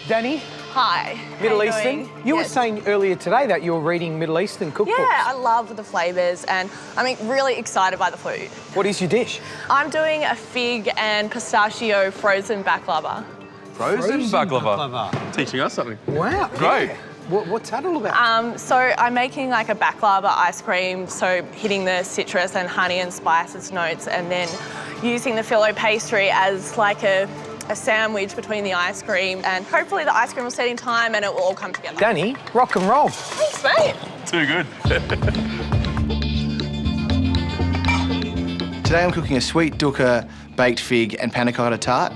Danny? Hi. Middle Eastern? You were saying earlier today that you're reading Middle Eastern cookbooks. Yeah, I love the flavours and I'm really excited by the food. What is your dish? I'm doing a fig and pistachio frozen baklava. Frozen baklava. Teaching us something. Wow. Great. Yeah. What's that all about? So I'm making like a baklava ice cream, so hitting the citrus and honey and spices notes and then using the filo pastry as like a sandwich between the ice cream, and hopefully the ice cream will set in time and it will all come together. Danny, rock and roll. Thanks, mate. Too good. Today I'm cooking a sweet dukkha, baked fig and panna cotta tart.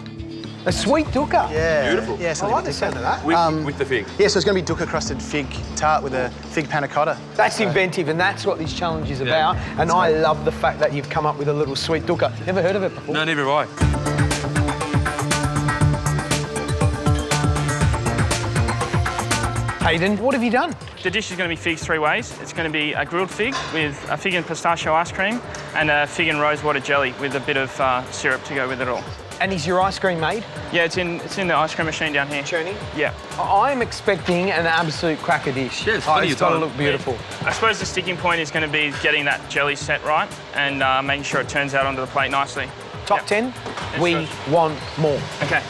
A sweet dukkha? Yeah. Beautiful. Yeah, I like the sound of that. With the fig. Yeah, so it's going to be dukkha crusted fig tart with a fig panna cotta. That's inventive, and that's what this challenge is about. And I love the fact that you've come up with a little sweet dukkha. Never heard of it before? No, never have I. Hayden, what have you done? The dish is going to be figs three ways. It's going to be a grilled fig with a fig and pistachio ice cream and a fig and rosewater jelly with a bit of syrup to go with it all. And is your ice cream made? Yeah, it's in the ice cream machine down here. Churning? Yeah. I'm expecting an absolute cracker dish. Yeah, it's plenty it's of got to time. look beautiful. I suppose the sticking point is going to be getting that jelly set right and making sure it turns out onto the plate nicely. Top 10, we want more. Okay.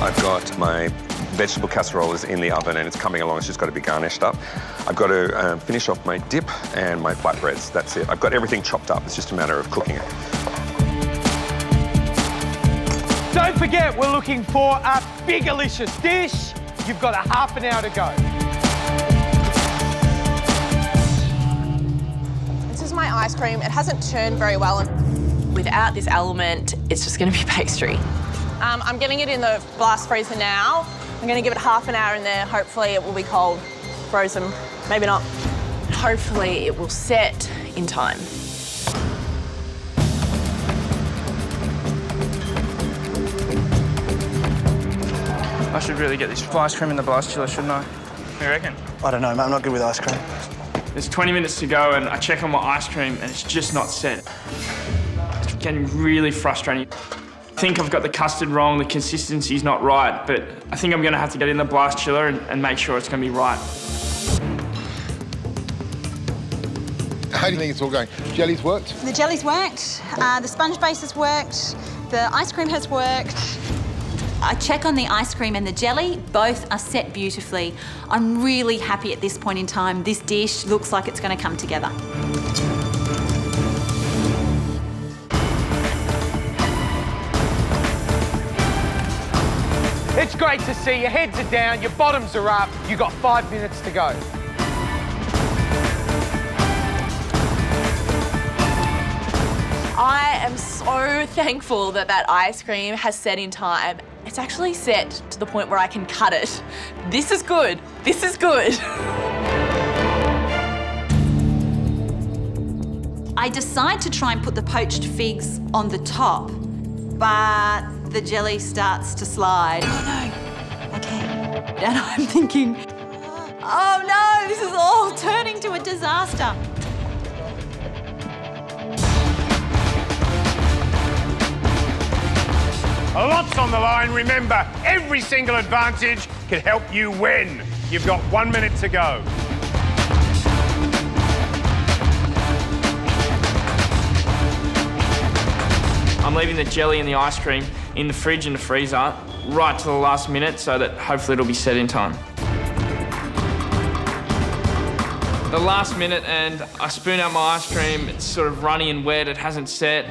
I've got my vegetable casserole is in the oven and it's coming along. It's just got to be garnished up. I've got to finish off my dip and my flatbreads. That's it. I've got everything chopped up. It's just a matter of cooking it. Don't forget, we're looking for a big-alicious dish. You've got a half an hour to go. This is my ice cream. It hasn't churned very well. Without this element, it's just going to be pastry. I'm getting it in the blast freezer now. I'm going to give it half an hour in there. Hopefully it will be cold, frozen, maybe not. Hopefully it will set in time. I should really get this ice cream in the blast chiller, shouldn't I? What do you reckon? I don't know, mate. I'm not good with ice cream. There's 20 minutes to go and I check on my ice cream and it's just not set. It's getting really frustrating. I think I've got the custard wrong, the consistency's not right, but I think I'm going to have to get in the blast chiller and make sure it's going to be right. How do you think it's all going? Jelly's worked? The jelly's worked, the sponge base has worked, the ice cream has worked. I check on the ice cream and the jelly, both are set beautifully. I'm really happy at this point in time. This dish looks like it's going to come together. It's great to see. Your heads are down, your bottoms are up. You've got 5 minutes to go. I am so thankful that that ice cream has set in time. It's actually set to the point where I can cut it. This is good. This is good. I decide to try and put the poached figs on the top, but the jelly starts to slide. Oh no, okay. And I'm thinking, oh no, this is all turning to a disaster. A lot's on the line. Remember, every single advantage can help you win. You've got 1 minute to go. I'm leaving the jelly and the ice cream in the fridge and the freezer right to the last minute so that hopefully it'll be set in time. The last minute and I spoon out my ice cream, it's sort of runny and wet, it hasn't set.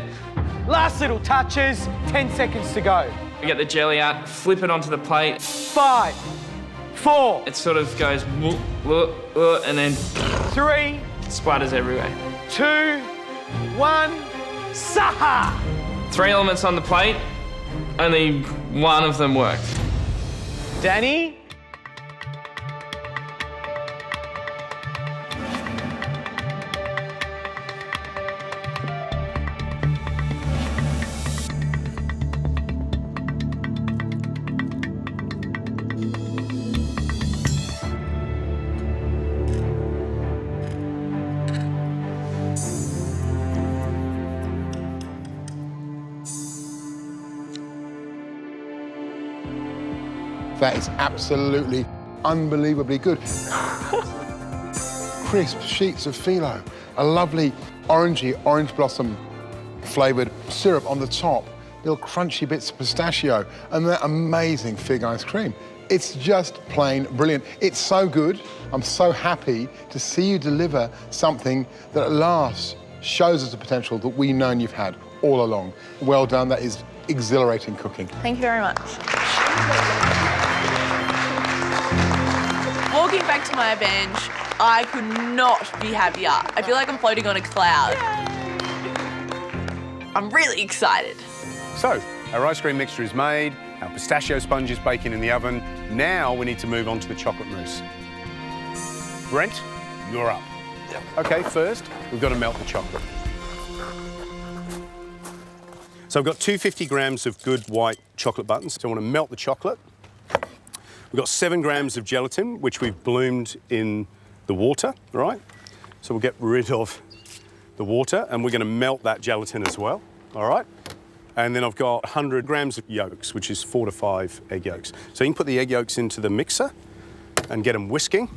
Last little touches, 10 seconds to go. I get the jelly out, flip it onto the plate. 5, 4, It sort of goes and then 3, splatters everywhere. 2, 1, Saha! 3 elements on the plate, only one of them worked. Danny? That is absolutely unbelievably good. Crisp sheets of phyllo, a lovely orangey, orange blossom flavoured syrup on the top, little crunchy bits of pistachio, and that amazing fig ice cream. It's just plain brilliant. It's so good. I'm so happy to see you deliver something that at last shows us the potential that we've known you've had all along. Well done. That is exhilarating cooking. Thank you very much. Walking back to my bench, I could not be happier. I feel like I'm floating on a cloud. I'm really excited. So, our ice cream mixture is made, our pistachio sponge is baking in the oven. Now we need to move on to the chocolate mousse. Brent, you're up. Yep. Okay, first, we've got to melt the chocolate. So I've got 250 grams of good white chocolate buttons. So I want to melt the chocolate. We've got 7 grams of gelatin, which we've bloomed in the water, right? So we'll get rid of the water and we're going to melt that gelatin as well, all right? And then I've got 100 grams of yolks, which is 4 to 5 egg yolks. So you can put the egg yolks into the mixer and get them whisking.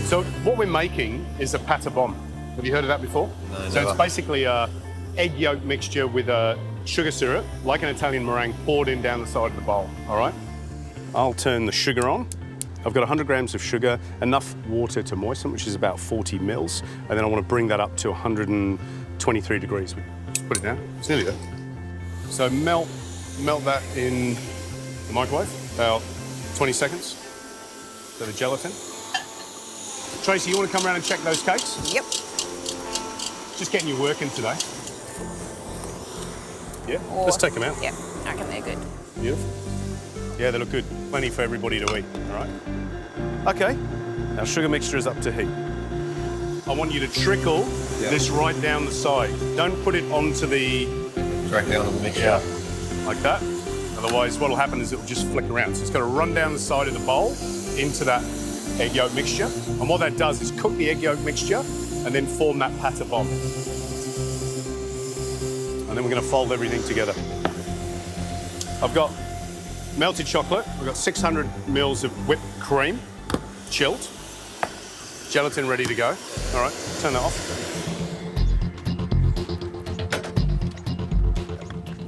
So what we're making is a pâte bombe. Have you heard of that before? No, so it's basically a egg yolk mixture with a sugar syrup, like an Italian meringue, poured in down the side of the bowl, all right? I'll turn the sugar on. I've got 100 grams of sugar, enough water to moisten, which is about 40 mils, and then I want to bring that up to 123 degrees. Put it down, it's nearly there. So melt that in the microwave, about 20 seconds. So the gelatin. Tracy, you want to come around and check those cakes? Yep. Just getting you working today. Yeah, let's take them out. Yeah, I reckon they're good. Beautiful. Yeah, they look good. Plenty for everybody to eat, all right? Okay, our sugar mixture is up to heat. I want you to trickle this right down the side. Don't put it onto the... Directly onto the mixture. Yeah, like that. Otherwise, what'll happen is it'll just flick around. So it's got to run down the side of the bowl into that egg yolk mixture. And what that does is cook the egg yolk mixture and then form that pâte bombe. And then we're going to fold everything together. I've got melted chocolate. We've got 600 mils of whipped cream, chilled. Gelatin ready to go. All right, turn that off.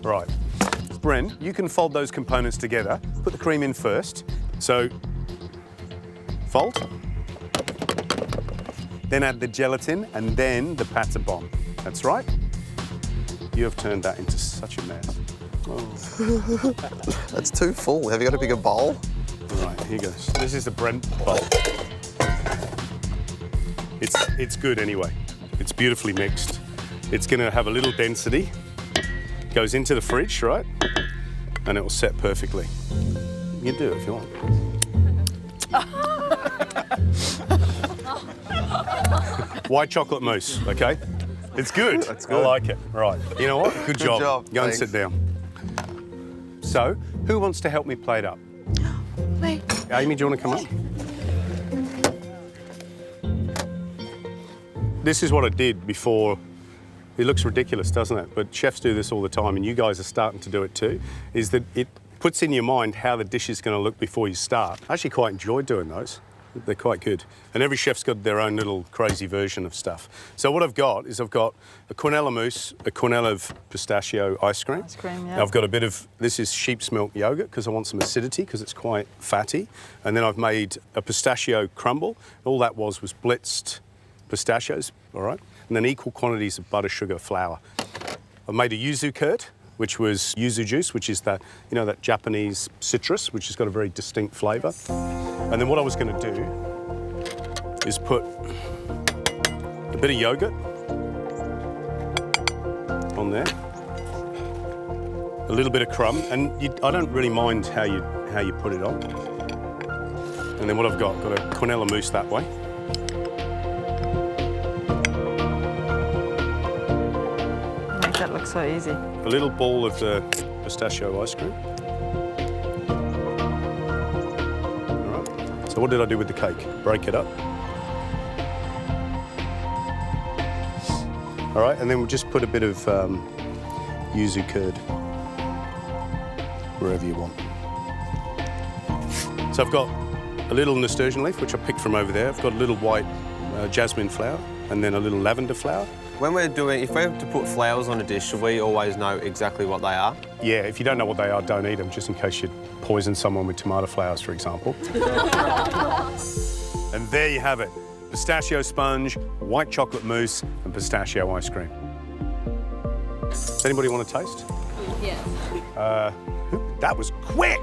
Right. Bren, you can fold those components together. Put the cream in first. So, fold. Then add the gelatin and then the pâte bombe. That's right. You have turned that into such a mess. Oh. That's too full. Have you got a bigger bowl? All right, here goes. This is the Brent bowl. It's good anyway. It's beautifully mixed. It's going to have a little density. Goes into the fridge, right? And it will set perfectly. You can do it if you want. White chocolate mousse, okay? It's good. That's good. I like it. Right. You know what? Good job. Go Thanks. and sit down. So, who wants to help me plate up? Me. Amy, do you want to come up? This is what I did before. It looks ridiculous, doesn't it? But chefs do this all the time, and you guys are starting to do it too, is that it puts in your mind how the dish is going to look before you start. I actually quite enjoy doing those. They're quite good. And every chef's got their own little crazy version of stuff. So what I've got is I've got a quinella mousse, a quinella of pistachio ice cream. Ice cream, yeah. I've got a bit of, this is sheep's milk yogurt because I want some acidity because it's quite fatty. And then I've made a pistachio crumble. All that was blitzed pistachios, all right? And then equal quantities of butter, sugar, flour. I've made a yuzu curd, which was yuzu juice, which is that, you know, that Japanese citrus, which has got a very distinct flavour. And then what I was going to do is put a bit of yogurt on there, a little bit of crumb, and I don't really mind how you put it on. And then what I've got a quinella mousse that way. Make that look so easy. A little ball of the pistachio ice cream. So what did I do with the cake? Break it up. All right, and then we'll just put a bit of yuzu curd, wherever you want. So I've got a little nasturtium leaf, which I picked from over there. I've got a little white jasmine flower, and then a little lavender flower. When we're doing, if we have to put flowers on a dish, should we always know exactly what they are? Yeah, if you don't know what they are, don't eat them, just in case you poison someone with tomato flowers, for example. And there you have it. Pistachio sponge, white chocolate mousse, and pistachio ice cream. Does anybody want to taste? Yes. That was quick!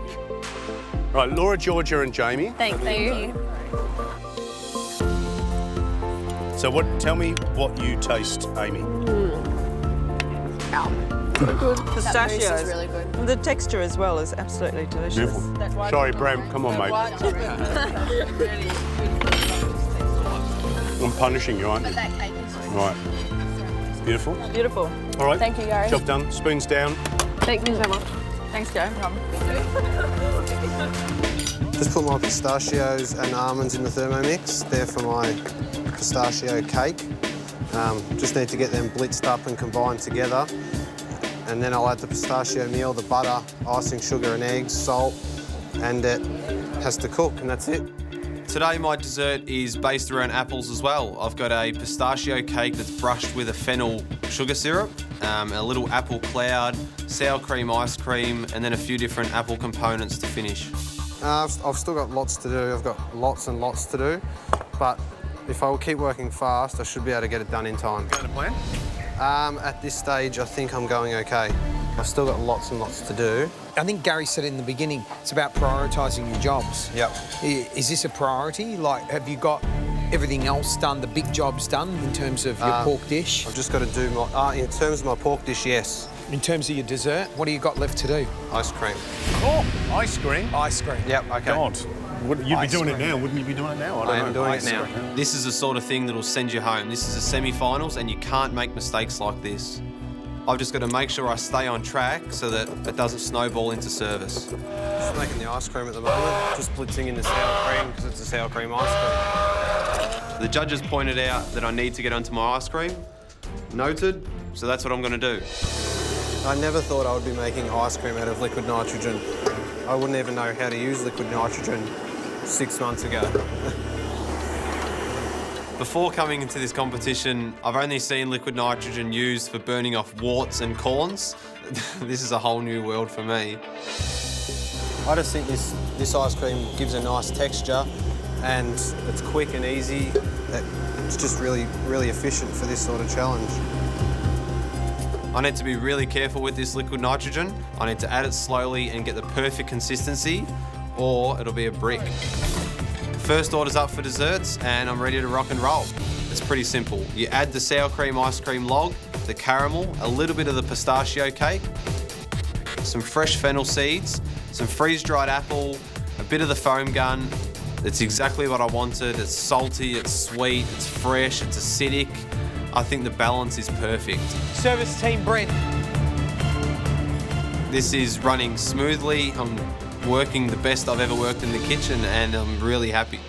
Right, Laura, Georgia, and Jamie. Thank you. So tell me what you taste, Amy. Pistachios. That mousse is really good. The texture as well is absolutely delicious. Beautiful. Sorry, Bram, come on, mate. I'm punishing you, aren't you? That cake is Right. Beautiful. Beautiful. All right. Thank you, Gary. Job done. Spoons down. Thank you so much. Thanks, Joe. Just put my pistachios and almonds in the Thermomix. They're for my pistachio cake. Just need to get them blitzed up and combined together. And then I'll add the pistachio meal, the butter, icing sugar and eggs, salt, and it has to cook, and that's it. Today my dessert is based around apples as well. I've got a pistachio cake that's brushed with a fennel sugar syrup, a little apple cloud, sour cream ice cream, and then a few different apple components to finish. I've still got lots to do. I've got lots and lots to do, but if I will keep working fast, I should be able to get it done in time. Going to plan? At this stage, I think I'm going okay. I've still got lots and lots to do. I think Gary said in the beginning, it's about prioritising your jobs. Yep. Is this a priority? Like, have you got everything else done, the big jobs done in terms of your pork dish? I've just got to do my... in terms of my pork dish, yes. In terms of your dessert, what do you got left to do? Ice cream. Oh, ice cream. Ice cream. Yep, okay. God. You'd be Ice doing cream. it now, wouldn't you be doing it now? I am doing it now. This is the sort of thing that'll send you home. This is a semi-finals and you can't make mistakes like this. I've just got to make sure I stay on track so that it doesn't snowball into service. Just making the ice cream at the moment, just blitzing in the sour cream because it's a sour cream ice cream. The judges pointed out that I need to get onto my ice cream. Noted, so that's what I'm going to do. I never thought I would be making ice cream out of liquid nitrogen. I wouldn't even know how to use liquid nitrogen 6 months ago. Before coming into this competition, I've only seen liquid nitrogen used for burning off warts and corns. This is a whole new world for me. I just think this ice cream gives a nice texture and it's quick and easy. It's just really, really efficient for this sort of challenge. I need to be really careful with this liquid nitrogen. I need to add it slowly and get the perfect consistency, or it'll be a brick. First order's up for desserts, and I'm ready to rock and roll. It's pretty simple. You add the sour cream ice cream log, the caramel, a little bit of the pistachio cake, some fresh fennel seeds, some freeze-dried apple, a bit of the foam gun. It's exactly what I wanted. It's salty, it's sweet, it's fresh, it's acidic. I think the balance is perfect. Service team, Brent. This is running smoothly. I'm working the best I've ever worked in the kitchen, and I'm really happy.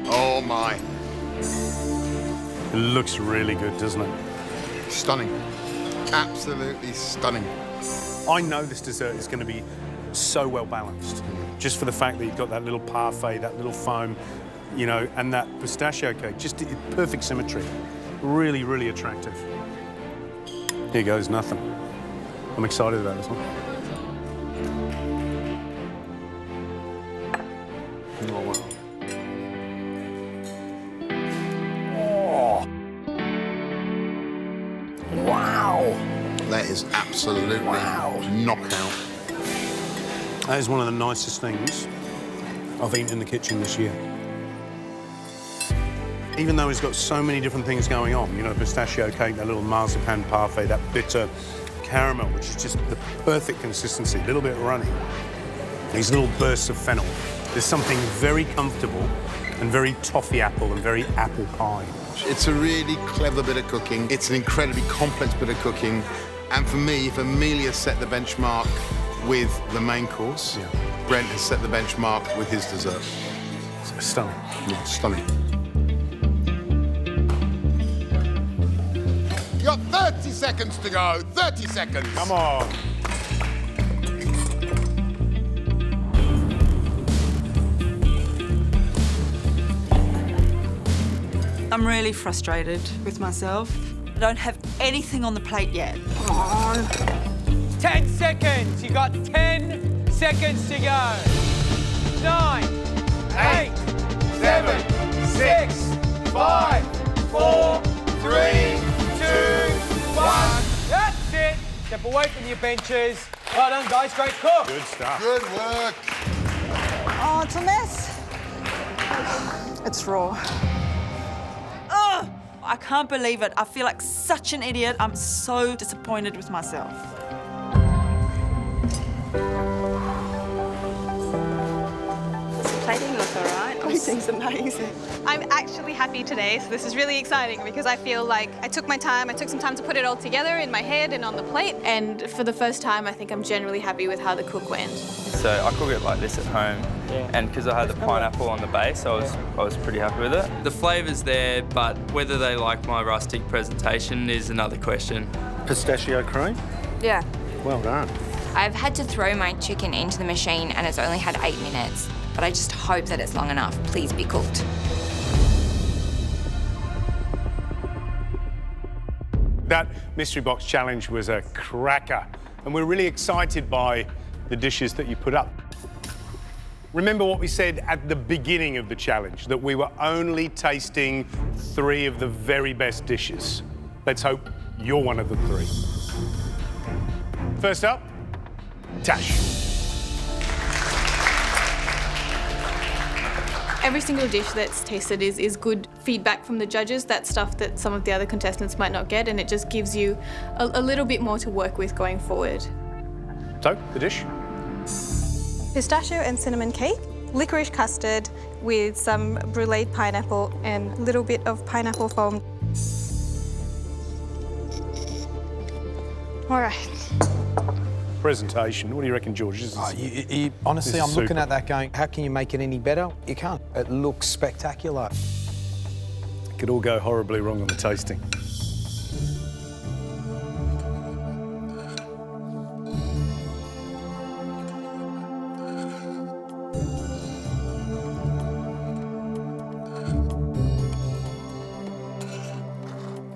Oh my. It looks really good, doesn't it? Stunning. Absolutely stunning. I know this dessert is going to be so well balanced, just for the fact that you've got that little parfait, that little foam, you know, and that pistachio cake, just perfect symmetry. Really, really attractive. Here goes nothing. I'm excited about this one. Oh, wow. Wow. That is absolutely knockout. That is one of the nicest things I've eaten in the kitchen this year. Even though it's got so many different things going on, you know, pistachio cake, that little marzipan parfait, that bitter caramel, which is just the perfect consistency, a little bit runny. These little bursts of fennel. There's something very comfortable and very toffee apple and very apple pie. It's a really clever bit of cooking. It's an incredibly complex bit of cooking. And for me, if Amelia set the benchmark with the main course, Brent has set the benchmark with his dessert. Stunning. Yeah, stunning. You got 30 seconds to go. 30 seconds. Come on. I'm really frustrated with myself. I don't have anything on the plate yet. Come on. 10 seconds. You got 10 seconds to go. 9, 8, 7, 6, 5, 4, 3, 2, 1. That's it. Step away from your benches. Well done, guys. Great cook. Good stuff. Good work. Oh, it's a mess. It's raw. Ugh! I can't believe it. I feel like such an idiot. I'm so disappointed with myself. Does the plating look all right? Everything's amazing. I'm actually happy today, so this is really exciting because I feel like I took my time, I took some time to put it all together in my head and on the plate, and for the first time I think I'm generally happy with how the cook went. So I cook it like this at home, and because I had the pineapple on the base, I was pretty happy with it. The flavour's there, but whether they like my rustic presentation is another question. Pistachio cream? Yeah. Well done. I've had to throw my chicken into the machine and it's only had 8 minutes, but I just hope that it's long enough. Please be cooked. That mystery box challenge was a cracker, and we're really excited by the dishes that you put up. Remember what we said at the beginning of the challenge, that we were only tasting 3 of the very best dishes. Let's hope you're one of the 3. First up, Tash. Every single dish that's tasted is good feedback from the judges. That's stuff that some of the other contestants might not get, and it just gives you a little bit more to work with going forward. So, the dish? Pistachio and cinnamon cake, licorice custard with some bruleed pineapple and a little bit of pineapple foam. All right. Presentation. What do you reckon, George? Honestly, I'm looking super. at that going, how can you make it any better? You can't. It looks spectacular. It could all go horribly wrong on the tasting.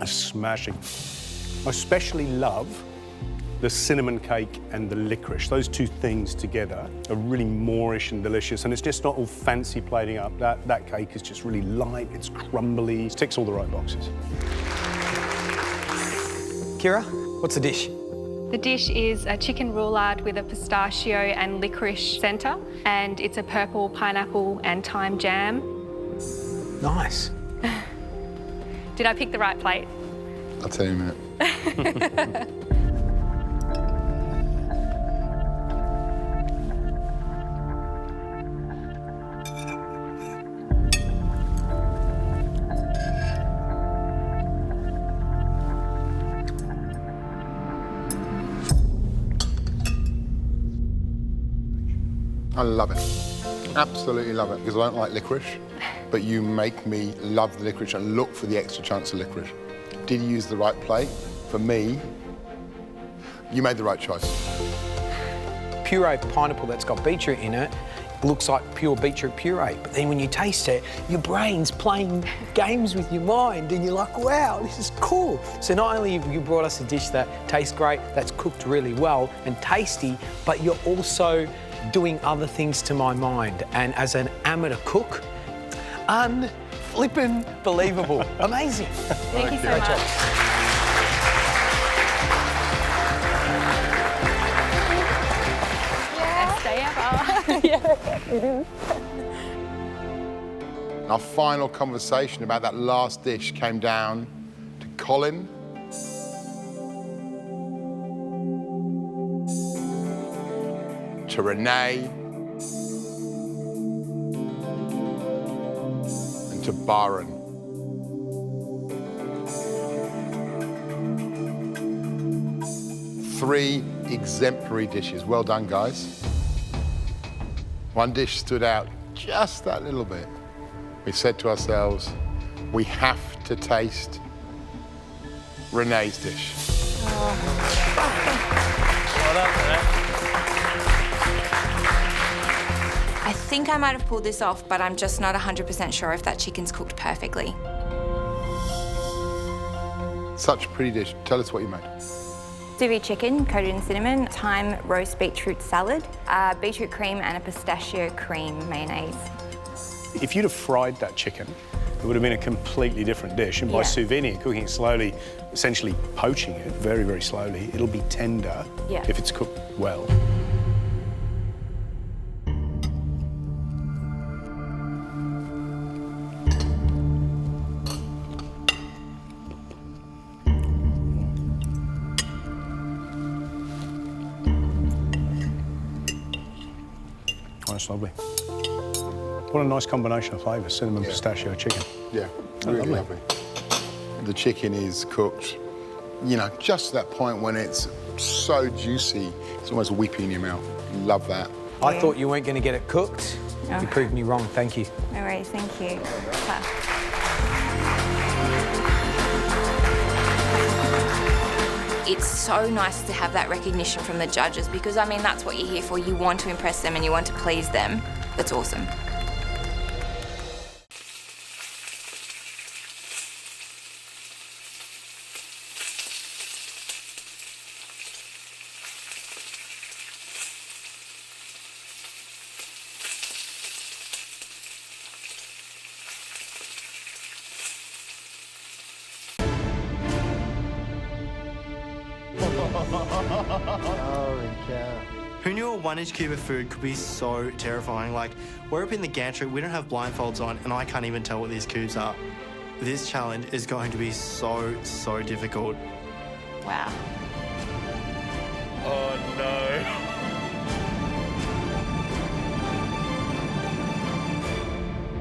Smashing. I especially love the cinnamon cake and the licorice. Those 2 things together are really Moorish and delicious, and it's just not all fancy plating up. That cake is just really light, it's crumbly, it ticks all the right boxes. Kira, what's the dish? The dish is a chicken roulade with a pistachio and licorice centre, and it's a purple pineapple and thyme jam. Nice. Did I pick the right plate? I'll tell you in a minute. I love it. Absolutely love it, because I don't like licorice, but you make me love the licorice and look for the extra chunks of licorice. Did you use the right plate? For me, you made the right choice. Pureed pineapple that's got beetroot in it looks like pure beetroot puree, but then when you taste it, your brain's playing games with your mind and you're like, wow, this is cool. So not only have you brought us a dish that tastes great, that's cooked really well and tasty, but you're also doing other things to my mind. And as an amateur cook, unflippin' believable. Amazing. Thank you so much. Best day ever. Our final conversation about that last dish came down to Colin, to Renee, and to Byron. Three exemplary dishes. Well done, guys. One dish stood out just that little bit, we said to ourselves, we have to taste Renee's dish. Well done, Renee. I think I might have pulled this off, but I'm just not 100% sure if that chicken's cooked perfectly. Such a pretty dish. Tell us what you made. Sous vide chicken coated in cinnamon, thyme roast beetroot salad, beetroot cream and a pistachio cream mayonnaise. If you'd have fried that chicken, it would have been a completely different dish. And by sous vide, cooking it slowly, essentially poaching it very, very slowly, it'll be tender if it's cooked well. That's lovely. What a nice combination of flavours, cinnamon, pistachio, chicken. Yeah, really lovely. The chicken is cooked, you know, just to that point when it's so juicy, it's almost weeping in your mouth. Love that. I thought you weren't going to get it cooked. You proved me wrong. Thank you. No worries, thank you. It's so nice to have that recognition from the judges because, I mean, that's what you're here for. You want to impress them and you want to please them. That's awesome. Holy cow. Who knew a 1-inch cube of food could be so terrifying? Like, we're up in the gantry, we don't have blindfolds on, and I can't even tell what these cubes are. This challenge is going to be so, so difficult. Wow. Oh, no.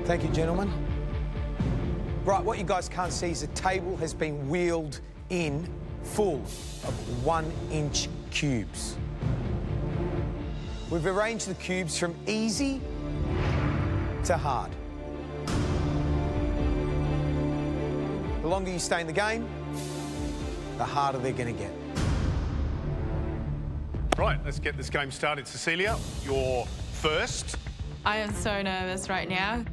Thank you, gentlemen. Right, what you guys can't see is the table has been wheeled in full of 1-inch cubes. We've arranged the cubes from easy to hard. The longer you stay in the game, the harder they're going to get. Right, let's get this game started. Cecilia, you're first. I am so nervous right now.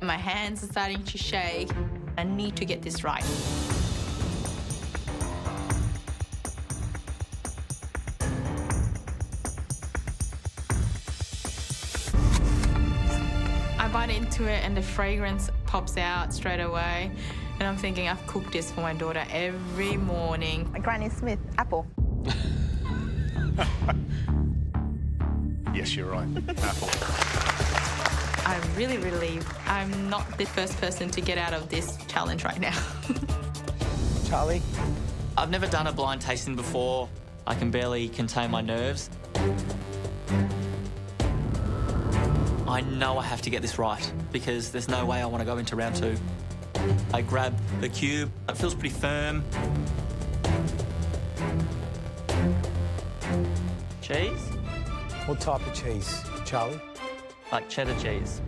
My hands are starting to shake. I need to get this right. I bite into it and the fragrance pops out straight away. And I'm thinking, I've cooked this for my daughter every morning. Granny Smith, apple. Yes, you're right. Apple. I'm really relieved. I'm not the first person to get out of this challenge right now. Charlie? I've never done a blind tasting before. I can barely contain my nerves. I know I have to get this right because there's no way I want to go into round 2. I grab the cube. It feels pretty firm. Cheese? What type of cheese, Charlie? Like cheddar cheese.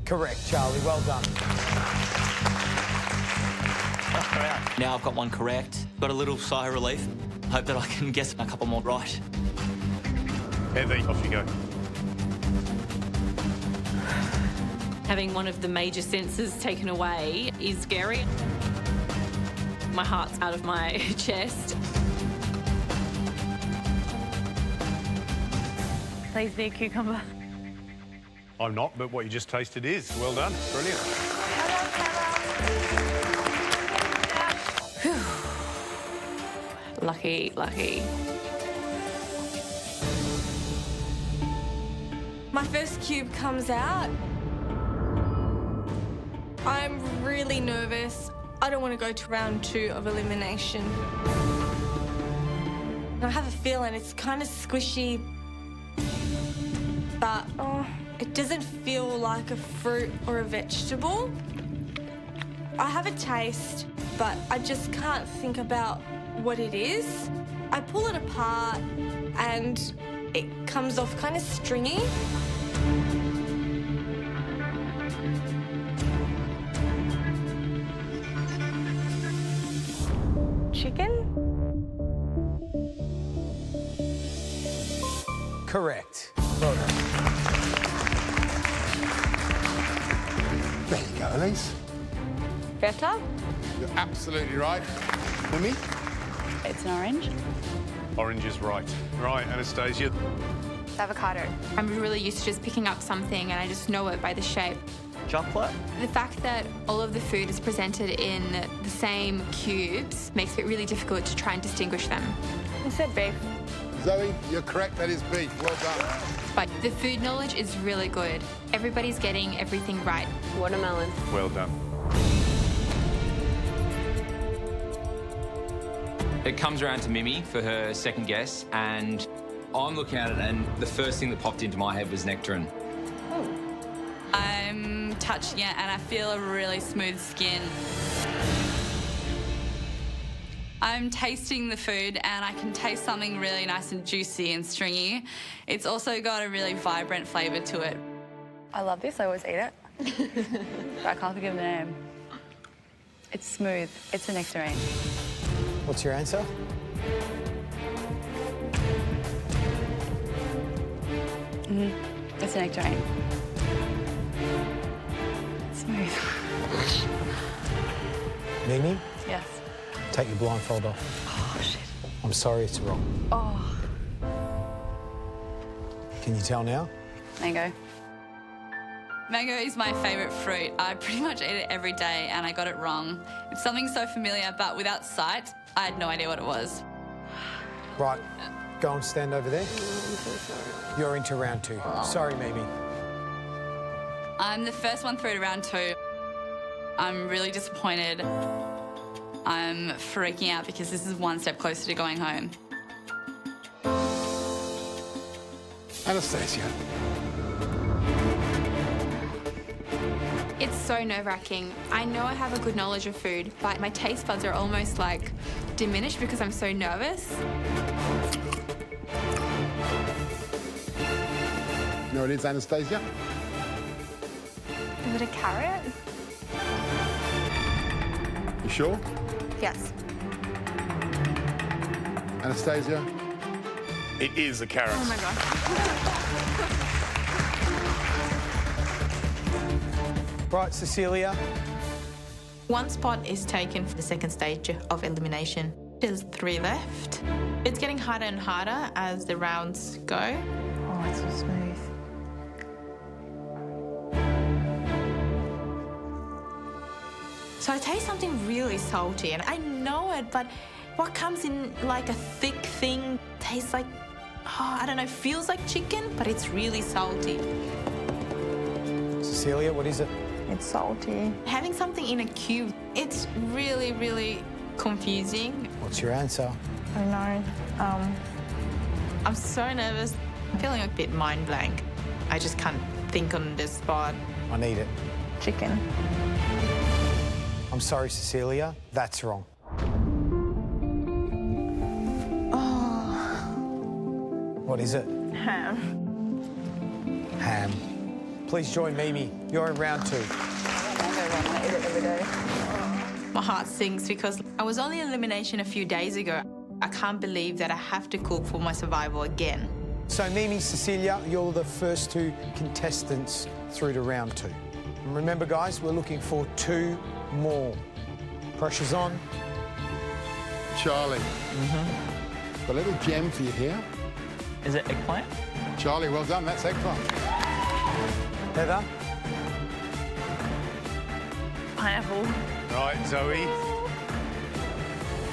Correct, Charlie. Well done. Now I've got one correct. Got a little sigh of relief. Hope that I can guess a couple more right. Heather, off you go. Having one of the major senses taken away is scary. My heart's out of my chest. Please be a cucumber. I'm not, but what you just tasted is. Well done. Brilliant. Lucky, lucky. My first cube comes out. I'm really nervous. I don't want to go to round 2 of elimination. I have a feeling it's kind of squishy, but it doesn't feel like a fruit or a vegetable. I have a taste, but I just can't think about what it is. I pull it apart and it comes off kind of stringy. chicken? Correct. Well done. There you go, Elise. Better? You're absolutely right. Mimi? It's an orange. Orange is right. Right, Anastasia. It's avocado. I'm really used to just picking up something and I just know it by the shape. Chocolate. The fact that all of the food is presented in the same cubes makes it really difficult to try and distinguish them. You said beef. Zoe, you're correct. That is beef. Well done. But the food knowledge is really good. Everybody's getting everything right. Watermelon. Well done. It comes around to Mimi for her second guess, and I'm looking at it, and the first thing that popped into my head was nectarine. I'm touching it and I feel a really smooth skin. I'm tasting the food and I can taste something really nice and juicy and stringy. It's also got a really vibrant flavour to it. I love this, I always eat it. But I can't think of the name. It's smooth, it's a nectarine. What's your answer? It's a nectarine. It's smooth. Mimi, Yes. take your blindfold off. Oh, shit. I'm sorry, it's wrong. Oh. Can you tell now? Mango. Mango is my favourite fruit. I pretty much eat it every day and I got it wrong. It's something so familiar, but without sight, I had no idea what it was. Right, go and stand over there. I'm so sorry. You're into round 2. Sorry, Mimi. I'm the first one through to round 2. I'm really disappointed. I'm freaking out because this is one step closer to going home. Anastasia. It's so nerve-wracking. I know I have a good knowledge of food, but my taste buds are almost like diminished because I'm so nervous. You know what it is, Anastasia? Is it a carrot? You sure? Yes. Anastasia? It is a carrot. Oh my God. Right, Cecilia. One spot is taken for the second stage of elimination. There's 3 left. It's getting harder and harder as the rounds go. Oh, it's so smooth. So I taste something really salty, and I know it, but what comes in like a thick thing tastes like, I don't know, feels like chicken, but it's really salty. Cecilia, what is it? It's salty. Having something in a cube, it's really, really confusing. What's your answer? I know. I'm so nervous. I'm feeling a bit mind blank. I just can't think on the spot. I need it. Chicken. I'm sorry, Cecilia. That's wrong. Oh. What is it? Ham. Ham. Please join Mimi. You're in round 2. I eat it every day. My heart sinks because I was only in elimination a few days ago. I can't believe that I have to cook for my survival again. So, Mimi, Cecilia, you're the first 2 contestants through to round 2. And remember, guys, we're looking for 2 more. Pressure's on. Charlie. Got a little gem for you here. Is it eggplant? Charlie, well done. That's eggplant. Heather? Pineapple. Right, Zoe.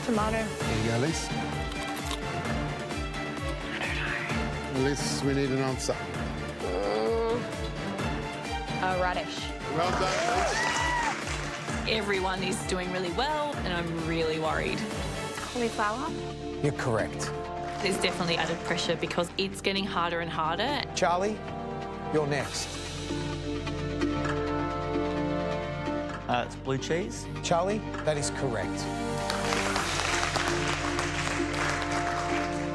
Tomato. There you go, Elise. Elise, we need an answer. A radish. Well done, Elise. Everyone is doing really well, and I'm really worried. Cauliflower. You're correct. There's definitely added pressure because it's getting harder and harder. Charlie, you're next. It's blue cheese. Charlie, that is correct.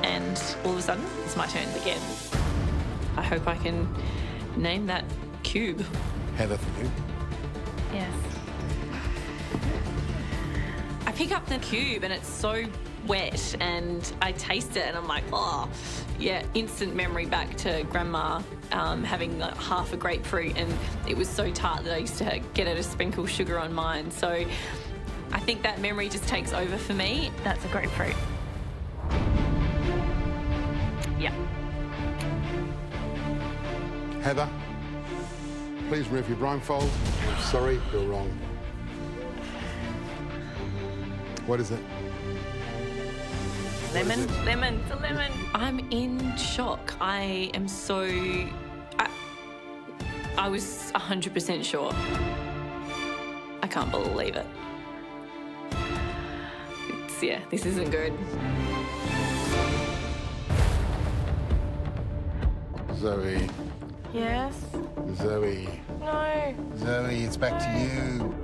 And all of a sudden, it's my turn again. I hope I can name that cube. Heather, for you. Yes. I pick up the cube and it's so wet, and I taste it and I'm like, oh, yeah, instant memory back to grandma having like half a grapefruit, and it was so tart that I used to get her to sprinkle sugar on mine. So I think that memory just takes over for me. That's a grapefruit. Yeah. Heather, please remove your blindfold. I'm sorry, you're wrong. What is it? Lemon, lemon, it's a lemon. I'm in shock. I am so... I was 100% sure. I can't believe it. Yeah, this isn't good. Zoe. Yes? Zoe. No. Zoe, it's back to you.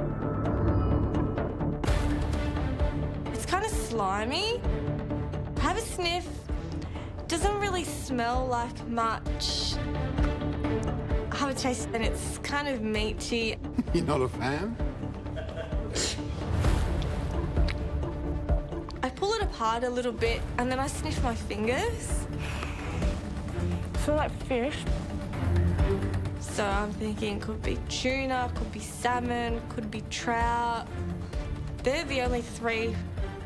It's kind of slimy. Have a sniff. Doesn't really smell like much. Have a taste and it's kind of meaty. You're not a fan? I pull it apart a little bit and then I sniff my fingers. I feel like fish. So I'm thinking could be tuna, could be salmon, could be trout. They're the only 3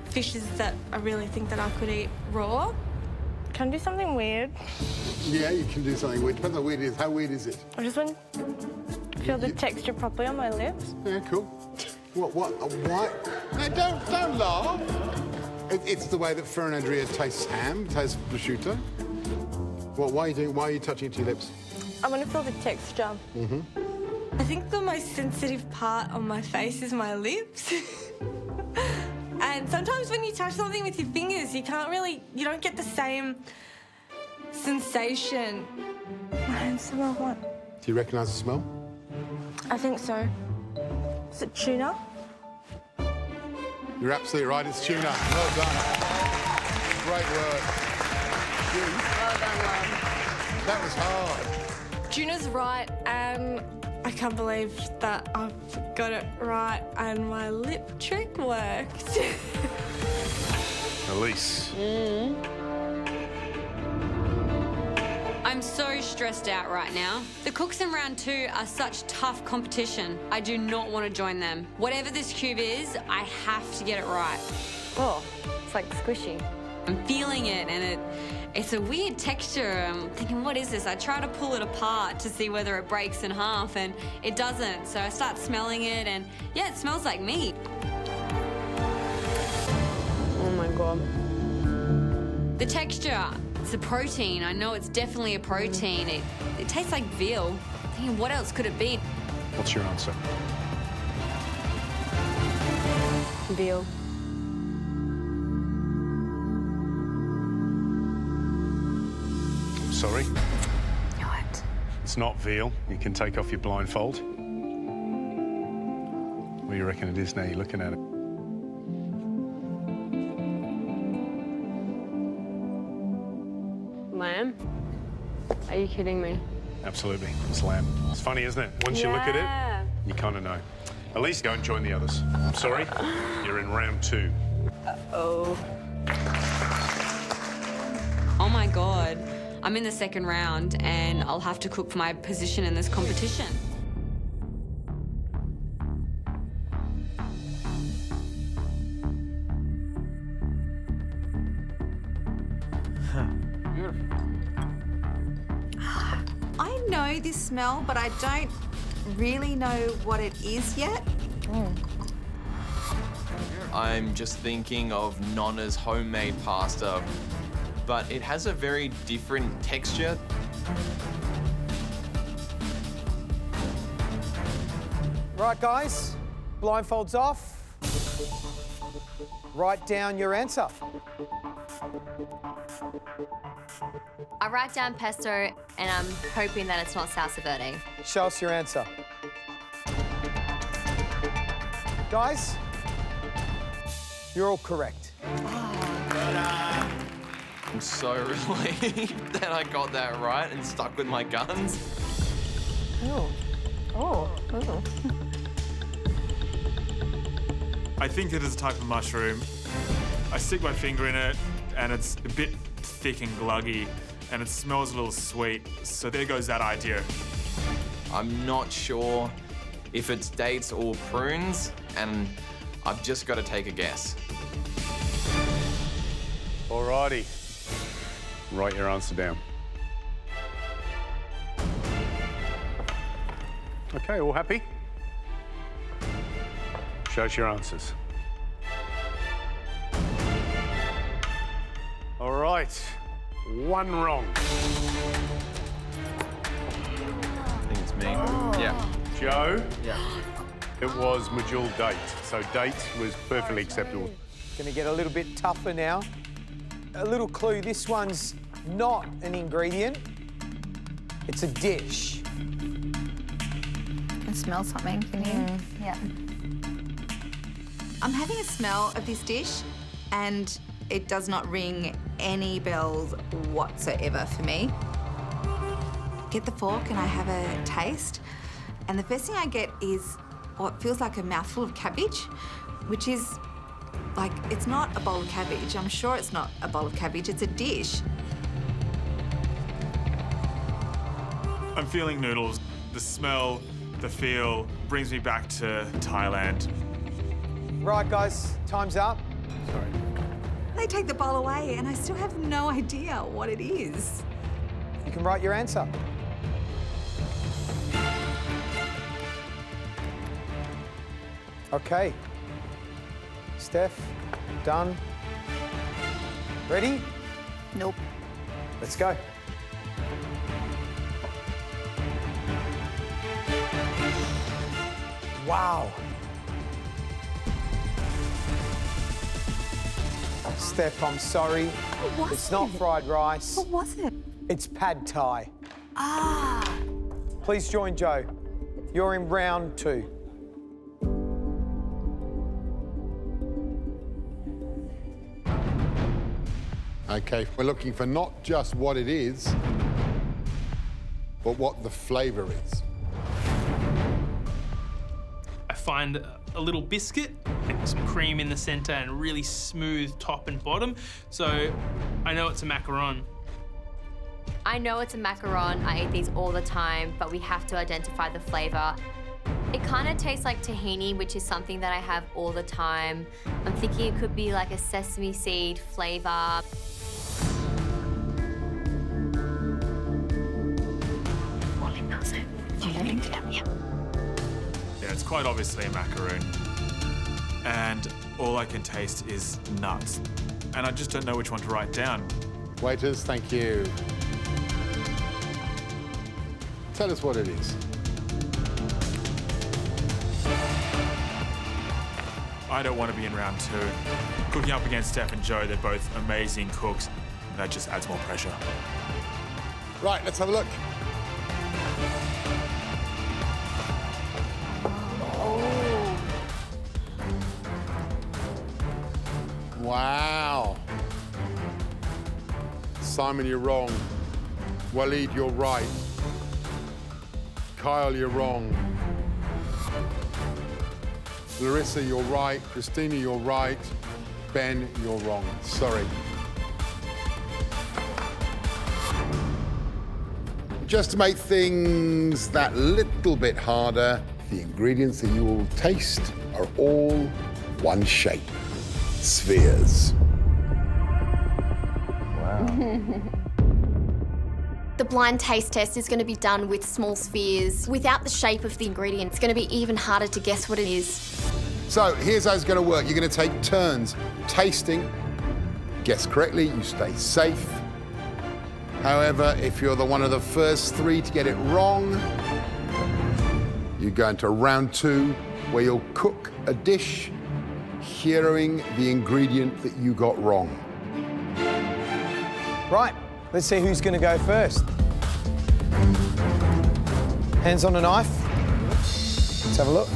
fishes that I really think that I could eat raw. Can I do something weird? Yeah, you can do something weird. Depends how weird it is. How weird is it? I just want to feel the texture properly on my lips. Yeah, cool. What? Why? No, don't laugh. It's the way that Fer and Andrea taste ham, taste prosciutto. Why are you touching it to your lips? I want to feel the texture. Mm-hmm. I think the most sensitive part on my face is my lips. And sometimes when you touch something with your fingers, you don't get the same sensation. My hands smell what? Do you recognise the smell? I think so. Is it tuna? You're absolutely right, it's tuna. Well done. Great work. Well done, love. That was hard. Tuna's right, and I can't believe that I've got it right and my lip trick worked. Elise. I'm so stressed out right now. The cooks in round 2 are such tough competition. I do not want to join them. Whatever this cube is, I have to get it right. Oh, it's like squishy. I'm feeling it, and it's a weird texture. I'm thinking, what is this? I try to pull it apart to see whether it breaks in half, and it doesn't. So I start smelling it, and yeah, it smells like meat. Oh my God. The texture, it's a protein. I know it's definitely a protein. It tastes like veal. I'm thinking, what else could it be? What's your answer? Veal. Sorry? What? It's not veal. You can take off your blindfold. What do you reckon it is now you're looking at it? Lamb? Are you kidding me? Absolutely. It's lamb. It's funny, isn't it? Once you look at it, you kind of know. At least go and join the others. I'm sorry. You're in round 2. Oh. Oh my God. I'm in the second round, and I'll have to cook for my position in this competition. I know this smell, but I don't really know what it is yet. I'm just thinking of Nonna's homemade pasta, but it has a very different texture. Right, guys, blindfolds off. Write down your answer. I write down pesto, and I'm hoping that it's not salsa verde. Show us your answer. Guys, you're all correct. I'm so relieved that I got that right and stuck with my guns. Oh. Oh. Oh. I think it is a type of mushroom. I stick my finger in it, and it's a bit thick and gluggy, and it smells a little sweet. So there goes that idea. I'm not sure if it's dates or prunes, and I've just got to take a guess. Alrighty. Write your answer down. Okay, all happy? Show us your answers. All right, one wrong. I think it's me. Yeah. Joe? Yeah. It was Majul date, so date was perfectly acceptable. Gonna get a little bit tougher now. A little clue, this one's not an ingredient, it's a dish. You can smell something, can you? Yeah. I'm having a smell of this dish and it does not ring any bells whatsoever for me. Get the fork and I have a taste, and the first thing I get is what feels like a mouthful of cabbage, which is like, it's not a bowl of cabbage. I'm sure it's not a bowl of cabbage, it's a dish. I'm feeling noodles. The smell, the feel brings me back to Thailand. Right, guys, time's up. Sorry. They take the bowl away and I still have no idea what it is. You can write your answer. Okay. Steph, done. Ready? Nope. Let's go. Wow. Steph, I'm sorry. What was It's not fried rice. What was it? It's pad thai. Ah. Please join Joe. You're in round 2. Okay, we're looking for not just what it is, but what the flavour is. I find a little biscuit, like some cream in the centre and really smooth top and bottom. So I know it's a macaron. I know it's a macaron. I eat these all the time, but we have to identify the flavour. It kind of tastes like tahini, which is something that I have all the time. I'm thinking it could be like a sesame seed flavour. Yeah, it's quite obviously a macaroon. And all I can taste is nuts. And I just don't know which one to write down. Waiters, thank you. Tell us what it is. I don't want to be in round 2. Cooking up against Steph and Joe, they're both amazing cooks. And that just adds more pressure. Right, let's have a look. Wow. Simon, you're wrong. Waleed, you're right. Kyle, you're wrong. Larissa, you're right. Christina, you're right. Ben, you're wrong. Sorry. Just to make things that little bit harder, the ingredients that you will taste are all one shape. Spheres. The blind taste test is going to be done with small spheres. Without the shape of the ingredient, it's going to be even harder to guess what it is. So here's how it's going to work. You're going to take turns tasting. Guess correctly, you stay safe. However, if you're one of the first 3 to get it wrong, you go into round 2, where you'll cook a dish hearing the ingredient that you got wrong. Right, let's see who's going to go first. Hands on a knife. Let's have a look.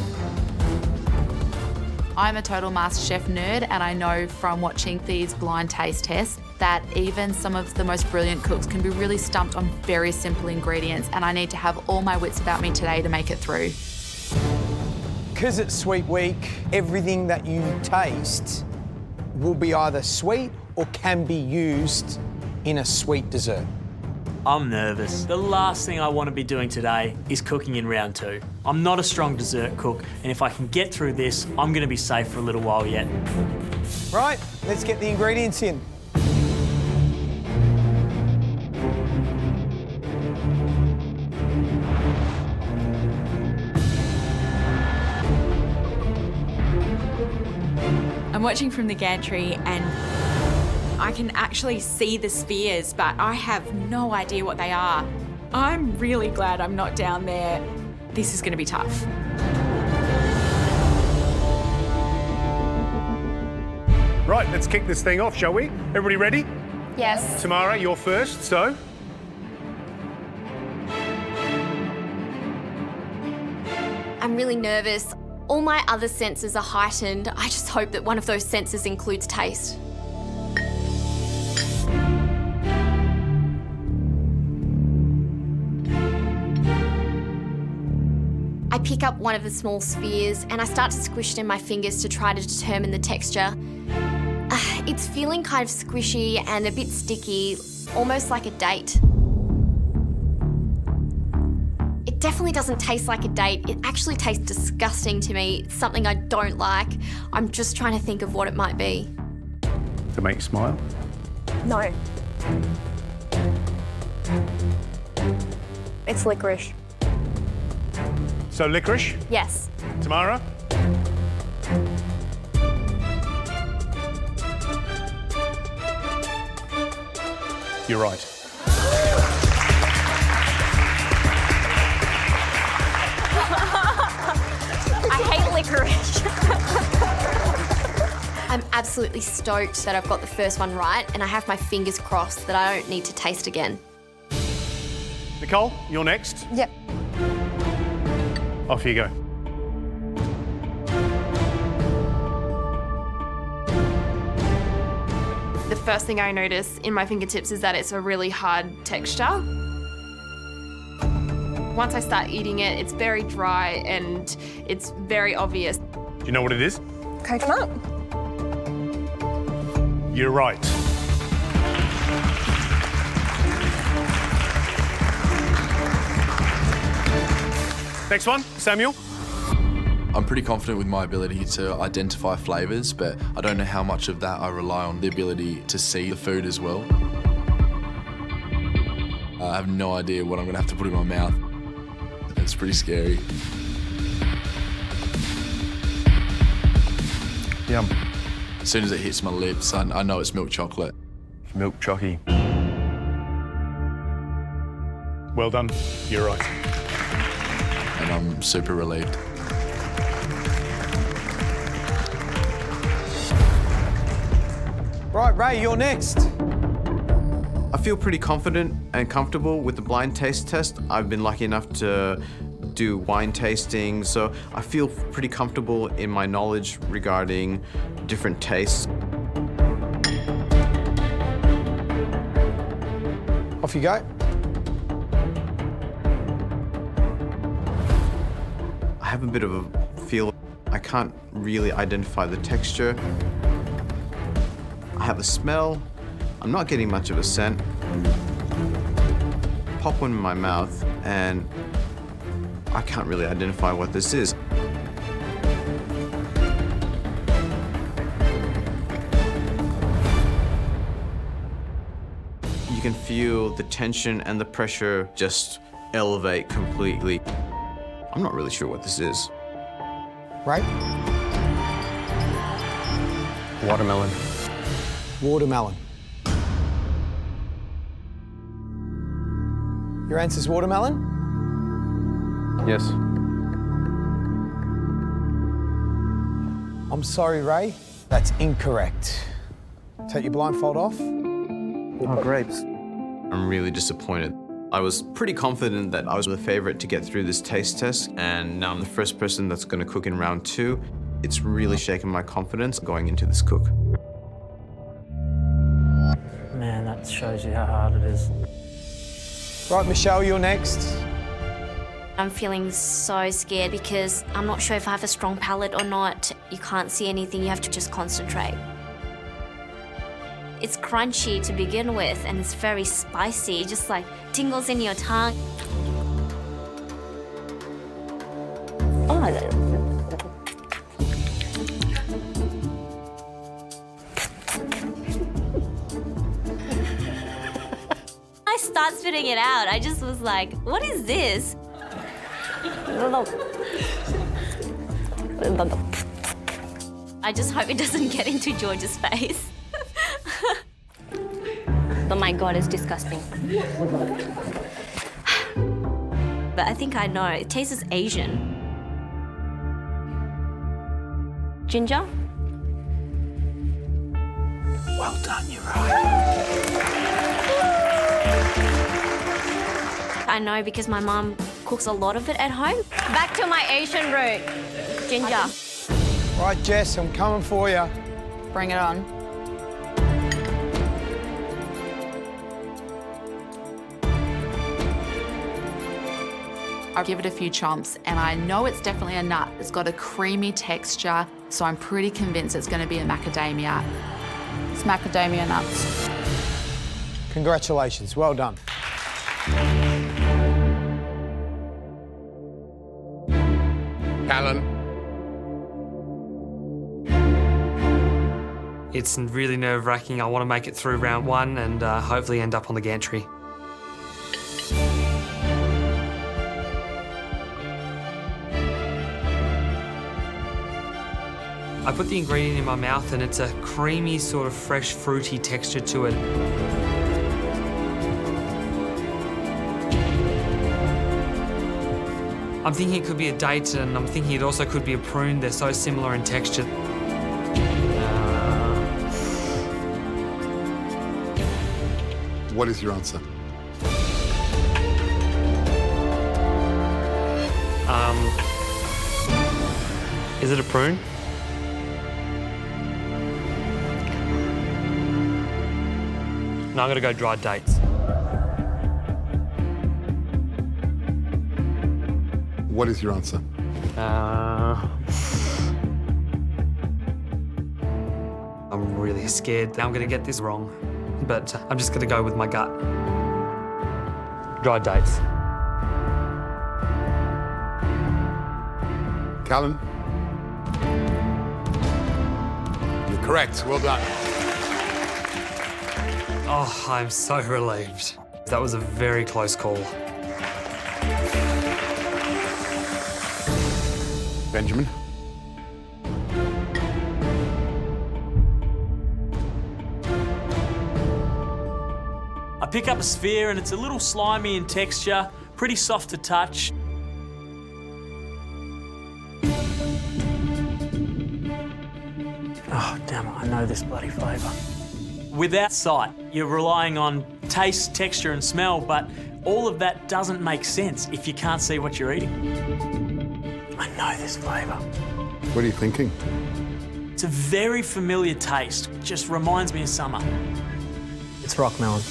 I'm a total MasterChef nerd, and I know from watching these blind taste tests that even some of the most brilliant cooks can be really stumped on very simple ingredients, and I need to have all my wits about me today to make it through. Because it's Sweet Week, everything that you taste will be either sweet or can be used in a sweet dessert. I'm nervous. The last thing I want to be doing today is cooking in round 2. I'm not a strong dessert cook, and if I can get through this, I'm going to be safe for a little while yet. Right, let's get the ingredients in. I'm watching from the gantry and I can actually see the spheres, but I have no idea what they are. I'm really glad I'm not down there. This is going to be tough. Right, let's kick this thing off, shall we? Everybody ready? Yes. Tamara, you're first, so. I'm really nervous. All my other senses are heightened. I just hope that one of those senses includes taste. I pick up one of the small spheres and I start to squish it in my fingers to try to determine the texture. It's feeling kind of squishy and a bit sticky, almost like a date. It definitely doesn't taste like a date. It actually tastes disgusting to me. It's something I don't like. I'm just trying to think of what it might be. To make you smile? No. It's licorice. So licorice? Yes. Tamara? You're right. I hate licorice. I'm absolutely stoked that I've got the first one right, and I have my fingers crossed that I don't need to taste again. Nicole, you're next. Yep. Off you go. The first thing I notice in my fingertips is that it's a really hard texture. Once I start eating it, it's very dry and it's very obvious. Do you know what it is? Coconut. You're right. Next one, Samuel. I'm pretty confident with my ability to identify flavours, but I don't know how much of that I rely on the ability to see the food as well. I have no idea what I'm going to have to put in my mouth. It's pretty scary. Yum. As soon as it hits my lips, I know it's milk chocolate. Milk chocky. Well done. You're right. And I'm super relieved. Right, Ray, you're next. I feel pretty confident and comfortable with the blind taste test. I've been lucky enough to do wine tasting, so I feel pretty comfortable in my knowledge regarding different tastes. Off you go. I have a bit of a feel. I can't really identify the texture. I have a smell. I'm not getting much of a scent. Pop one in my mouth and I can't really identify what this is. You can feel the tension and the pressure just elevate completely. I'm not really sure what this is. Right? Watermelon. Watermelon. Your answer's watermelon? Yes. I'm sorry, Ray. That's incorrect. Take your blindfold off. Oh, grapes. I'm really disappointed. I was pretty confident that I was the favourite to get through this taste test, and now I'm the first person that's going to cook in round 2. It's really shaken my confidence going into this cook. Man, that shows you how hard it is. Right, Michelle, you're next. I'm feeling so scared because I'm not sure if I have a strong palate or not. You can't see anything, you have to just concentrate. It's crunchy to begin with and it's very spicy, just like tingles in your tongue. I start spitting it out. I just was like, what is this? I just hope it doesn't get into George's face. Oh my God, it's disgusting. But I think I know, it tastes Asian. Ginger? Well done, you're right. I know because my mum cooks a lot of it at home. Back to my Asian root. Ginger. Right, Jess, I'm coming for you. Bring it on. I give it a few chomps and I know it's definitely a nut. It's got a creamy texture, so I'm pretty convinced it's going to be a macadamia. It's macadamia nuts. Congratulations, well done. Callan. It's really nerve-wracking. I want to make it through round one and hopefully end up on the gantry. I put the ingredient in my mouth and it's a creamy, sort of fresh, fruity texture to it. I'm thinking it could be a date and I'm thinking it also could be a prune. They're so similar in texture. What is your answer? Is it a prune? No, I'm gonna go dried dates. What is your answer? I'm really scared that I'm gonna get this wrong, but I'm just gonna go with my gut. Dried dates. Callan? You're correct, well done. Oh, I'm so relieved. That was a very close call. Benjamin? I pick up a sphere and it's a little slimy in texture, pretty soft to touch. Oh, damn it, I know this bloody flavour. Without sight, you're relying on taste, texture and smell, but all of that doesn't make sense if you can't see what you're eating. I know this flavour. What are you thinking? It's a very familiar taste, just reminds me of summer. It's rock melon.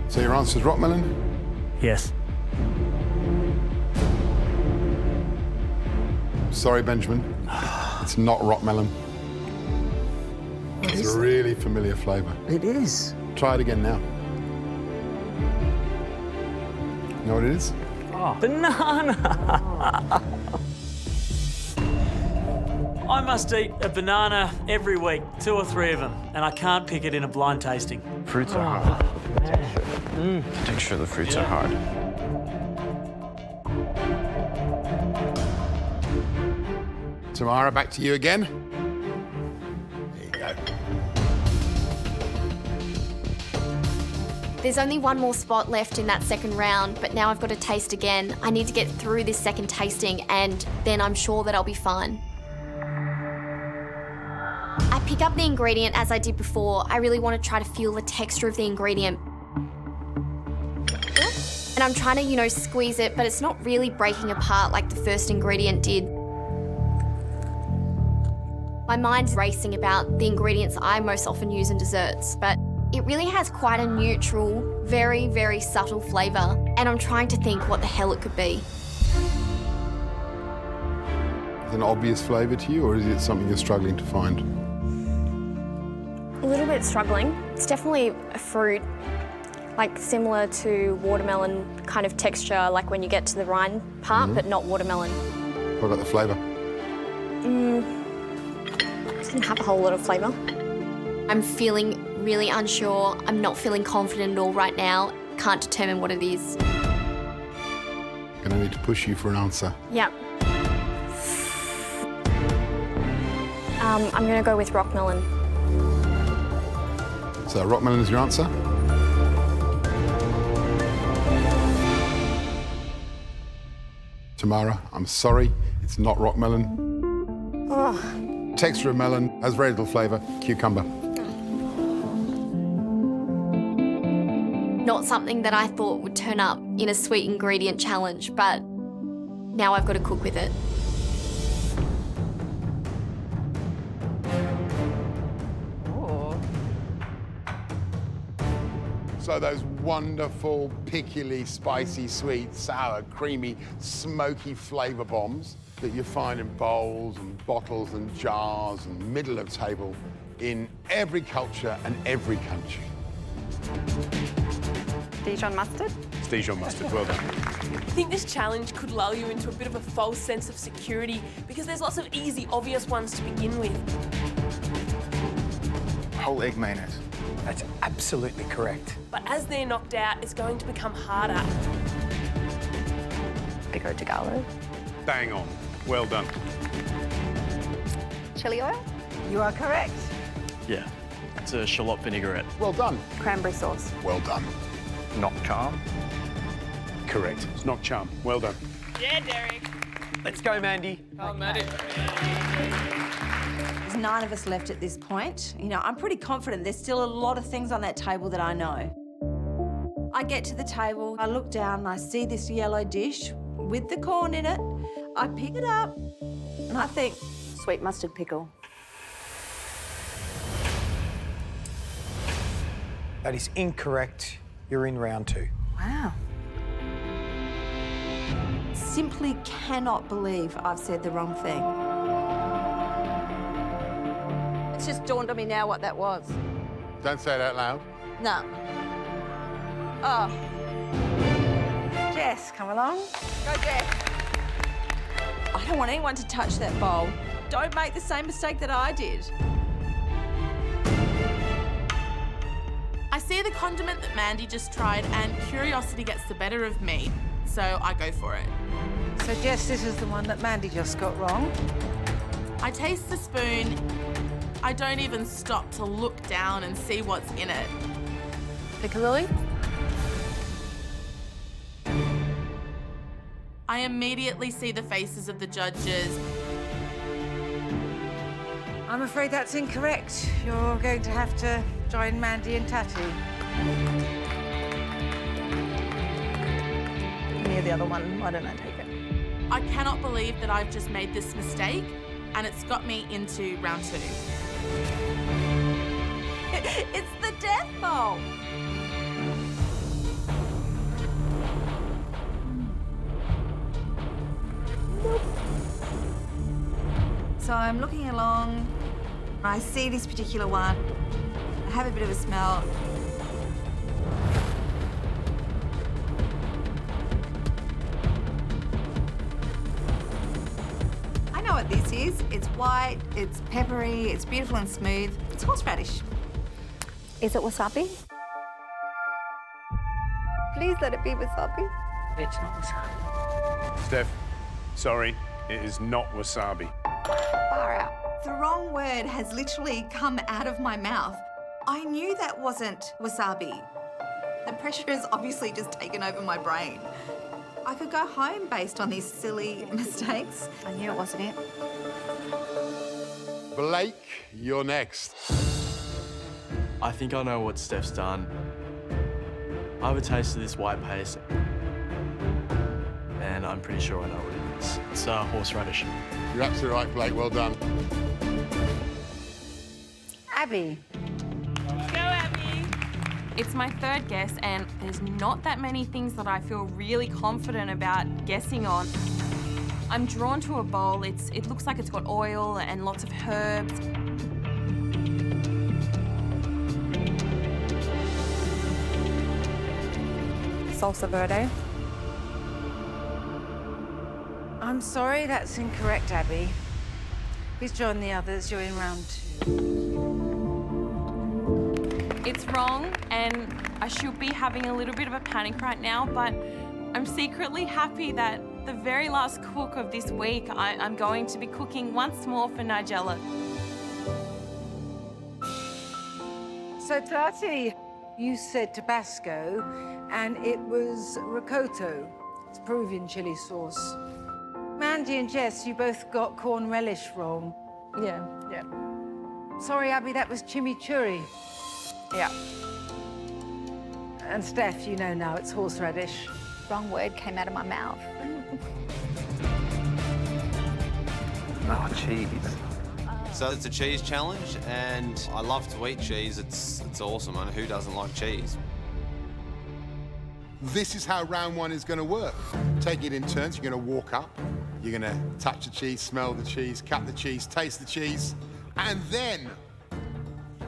So your answer is rock melon? Yes. Sorry, Benjamin. It's not rock melon. It's a really familiar flavour. It is. Try it again now. You know what it is? Oh. Banana! I must eat a banana every week, 2 or 3 of them, and I can't pick it in a blind tasting. Fruits are hard. The texture of the fruits are hard. Tamara, back to you again. There you go. There's only one more spot left in that second round, but now I've got to taste again. I need to get through this second tasting and then I'm sure that I'll be fine. I pick up the ingredient as I did before. I really want to try to feel the texture of the ingredient. And I'm trying to, squeeze it, but it's not really breaking apart like the first ingredient did. My mind's racing about the ingredients I most often use in desserts, but It really has quite a neutral, very, very subtle flavour, and I'm trying to think what the hell it could be. Is it an obvious flavour to you, or is it something you're struggling to find? A little bit struggling. It's definitely a fruit, like similar to watermelon kind of texture, like when you get to the rind part, but not watermelon. What about the flavour? Doesn't have a whole lot of flavour. I'm feeling really unsure. I'm not feeling confident at all right now. Can't determine what it is. I'm going to need to push you for an answer. Yep. I'm going to go with rock melon. So rock melon is your answer? Tamara, I'm sorry, it's not rock melon. Oh. Texture of melon, has very little flavour, cucumber. Not something that I thought would turn up in a sweet ingredient challenge, but now I've got to cook with it. So those wonderful, pickly, spicy, sweet, sour, creamy, smoky flavour bombs that you find in bowls and bottles and jars and middle of table in every culture and every country. Dijon mustard? It's Dijon mustard, well done. I think this challenge could lull you into a bit of a false sense of security because there's lots of easy, obvious ones to begin with. Whole egg mayonnaise. That's absolutely correct. But as they're knocked out, it's going to become harder. Pico de gallo. Bang on. Well done. Chili oil? You are correct. Yeah, it's a shallot vinaigrette. Well done. Cranberry sauce. Well done. Not charm. Correct. It's not charm. Well done. Yeah, Derek. Let's go, Mandy. Oh, Mandy. There's 9 of us left at this point. You know, I'm pretty confident there's still a lot of things on that table that I know. I get to the table, I look down and I see this yellow dish with the corn in it. I pick it up and I think, sweet mustard pickle. That is incorrect. You're in round 2. Wow. simply cannot believe I've said the wrong thing. It's just dawned on me now what that was. Don't say it out loud. No. Oh. Jess, come along. Go, Jess. I don't want anyone to touch that bowl. Don't make the same mistake that I did. I see the condiment that Mandy just tried and curiosity gets the better of me, so I go for it. So, Jess, this is the one that Mandy just got wrong. I taste the spoon. I don't even stop to look down and see what's in it. Piccalilli? I immediately see the faces of the judges. I'm afraid that's incorrect. You're going to have to join Mandy and Tati. Near the other one, why don't I take it? I cannot believe that I've just made this mistake, and it's got me into round 2. It's the death bowl. So I'm looking along. I see this particular one. I have a bit of a smell. I know what this is. It's white, it's peppery, it's beautiful and smooth. It's horseradish. Is it wasabi? Please let it be wasabi. It's not wasabi. Steph, sorry, it is not wasabi. Far out. The wrong word has literally come out of my mouth. I knew that wasn't wasabi. The pressure has obviously just taken over my brain. I could go home based on these silly mistakes. I knew it wasn't it. Blake, you're next. I think I know what Steph's done. I have a taste of this white paste, and I'm pretty sure I know what it is. It's horseradish. You're absolutely right, Blake. Well done. Abby. Go, Abby. It's my third guess, and there's not that many things that I feel really confident about guessing on. I'm drawn to a bowl. It looks like it's got oil and lots of herbs. Salsa verde. I'm sorry, that's incorrect, Abby. Please join the others. You're in round 2. It's wrong, and I should be having a little bit of a panic right now, but I'm secretly happy that the very last cook of this week, I'm going to be cooking once more for Nigella. So, Tati, you said Tabasco, and it was ricotta. It's Peruvian chili sauce. Mandy and Jess, you both got corn relish wrong. Yeah. Sorry, Abby, that was chimichurri. Yeah. And Steph, you know now, it's horseradish. Wrong word came out of my mouth. Oh, cheese. So it's a cheese challenge, and I love to eat cheese. It's awesome, and who doesn't like cheese? This is how round 1 is going to work. Take it in turns. You're going to walk up. You're going to touch the cheese, smell the cheese, cut the cheese, taste the cheese, and then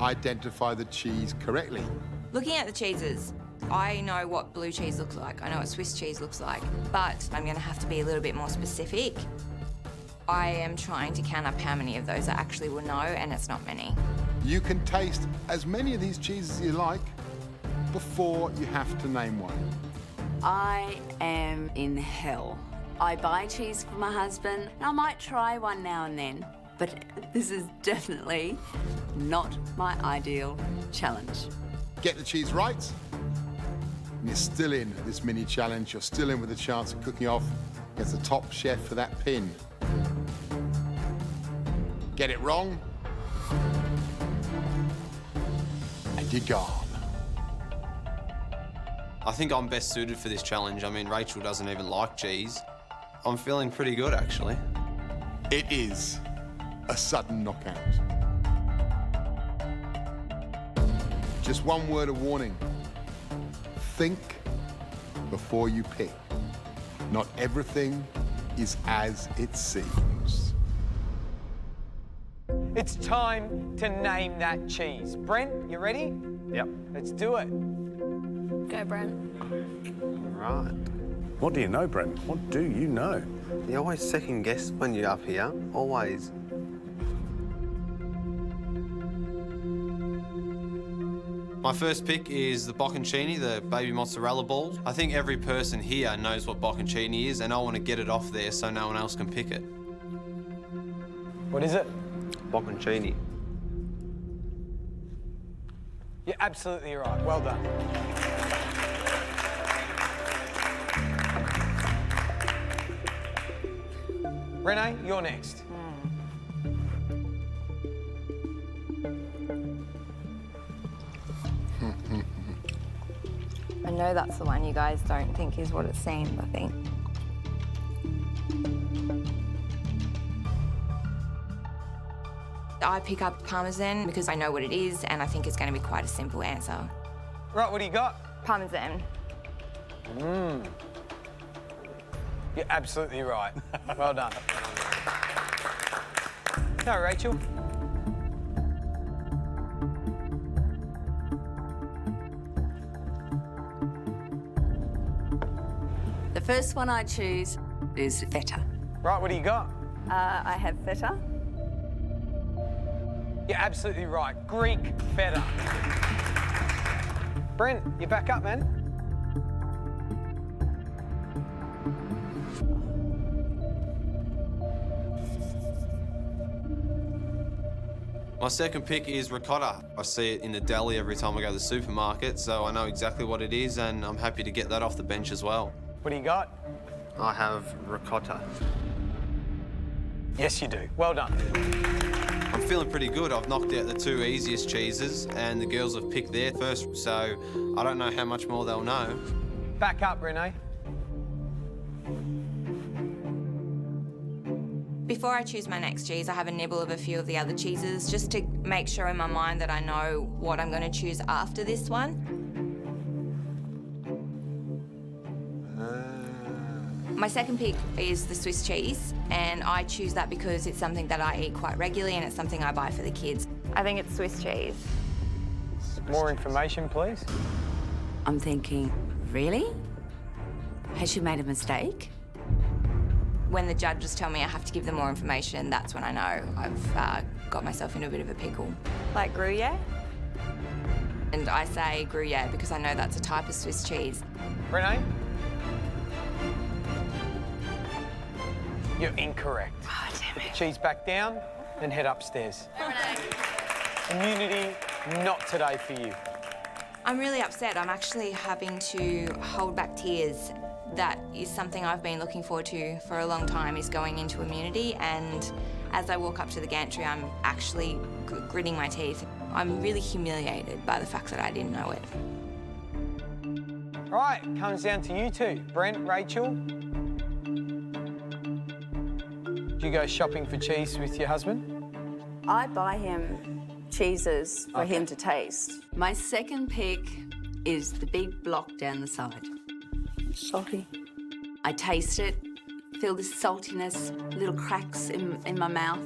identify the cheese correctly. Looking at the cheeses, I know what blue cheese looks like. I know what Swiss cheese looks like, but I'm going to have to be a little bit more specific. I am trying to count up how many of those I actually will know, and it's not many. You can taste as many of these cheeses as you like before you have to name one. I am in hell. I buy cheese for my husband, and I might try one now and then, but this is definitely not my ideal challenge. Get the cheese right, and you're still in this mini challenge. You're still in with a chance of cooking off against the top chef for that pin. Get it wrong, and you're gone. I think I'm best suited for this challenge. I mean, Rachel doesn't even like cheese. I'm feeling pretty good, actually. It is a sudden knockout. Just one word of warning. Think before you pick. Not everything is as it seems. It's time to name that cheese. Brent, you ready? Yep. Let's do it. Go, Brent. Right. What do you know, Brent? What do you know? You always second guess when you're up here. Always. My first pick is the bocconcini, the baby mozzarella balls. I think every person here knows what bocconcini is, and I want to get it off there so no one else can pick it. What is it? Bocconcini. You're absolutely right. Well done. Renee, you're next. I know that's the one you guys don't think is what it seems, I think. I pick up Parmesan because I know what it is, and I think it's going to be quite a simple answer. Right, what do you got? Parmesan. You're absolutely right. Well done. No, Rachel. The first one I choose is feta. Right, what do you got? I have feta. You're absolutely right. Greek feta. Brent, you back up, man. My second pick is ricotta. I see it in the deli every time I go to the supermarket, so I know exactly what it is, and I'm happy to get that off the bench as well. What do you got? I have ricotta. Yes, you do. Well done. I'm feeling pretty good. I've knocked out the two easiest cheeses, and the girls have picked their first, so I don't know how much more they'll know. Back up, Renee. Before I choose my next cheese, I have a nibble of a few of the other cheeses just to make sure in my mind that I know what I'm going to choose after this one. My second pick is the Swiss cheese, and I choose that because it's something that I eat quite regularly and it's something I buy for the kids. I think it's Swiss cheese. More information, please. I'm thinking, really? Has she made a mistake? When the judges tell me I have to give them more information, that's when I know I've got myself into a bit of a pickle. Like Gruyere? And I say Gruyere because I know that's a type of Swiss cheese. Renee? You're incorrect. Oh, damn it. Put the cheese back down and head upstairs. Immunity, not today for you. I'm really upset. I'm actually having to hold back tears. That is something I've been looking forward to for a long time, is going into immunity, and as I walk up to the gantry, I'm actually gritting my teeth. I'm really humiliated by the fact that I didn't know it. All right, comes down to you two. Brent, Rachel. Do you go shopping for cheese with your husband? I buy him cheeses for him to taste. My second pick is the big block down the side. Salty. I taste it, feel the saltiness, little cracks in my mouth.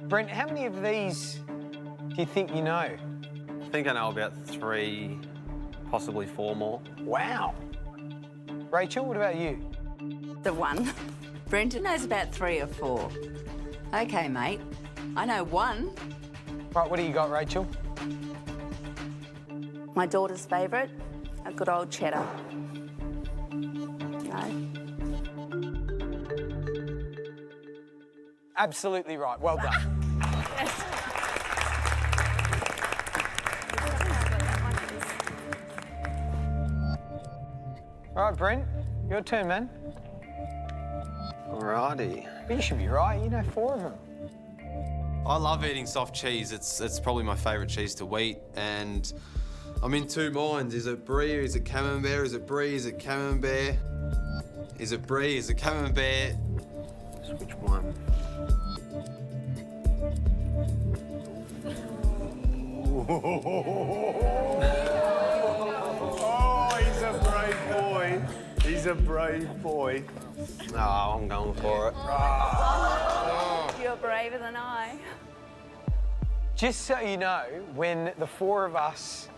Brent, how many of these do you think you know? I think I know about 3, possibly 4 more. Wow. Rachel, what about you? The one. Brenton knows about 3 or 4. Okay, mate. I know 1. Right, what do you got, Rachel? My daughter's favourite, a good old cheddar. No? Absolutely right. Well done. All right, Brent, your turn, man. Alrighty. But you should be right. You know 4 of them. I love eating soft cheese. It's probably my favourite cheese to eat, and I'm in 2 minds. Is it brie or is it camembert? Is it brie? Is it camembert? Is it brie? Is it camembert? Which one? Oh, he's a brave boy. He's a brave boy. Oh, I'm going for it. You're braver than I. Just so you know, when the 4 of us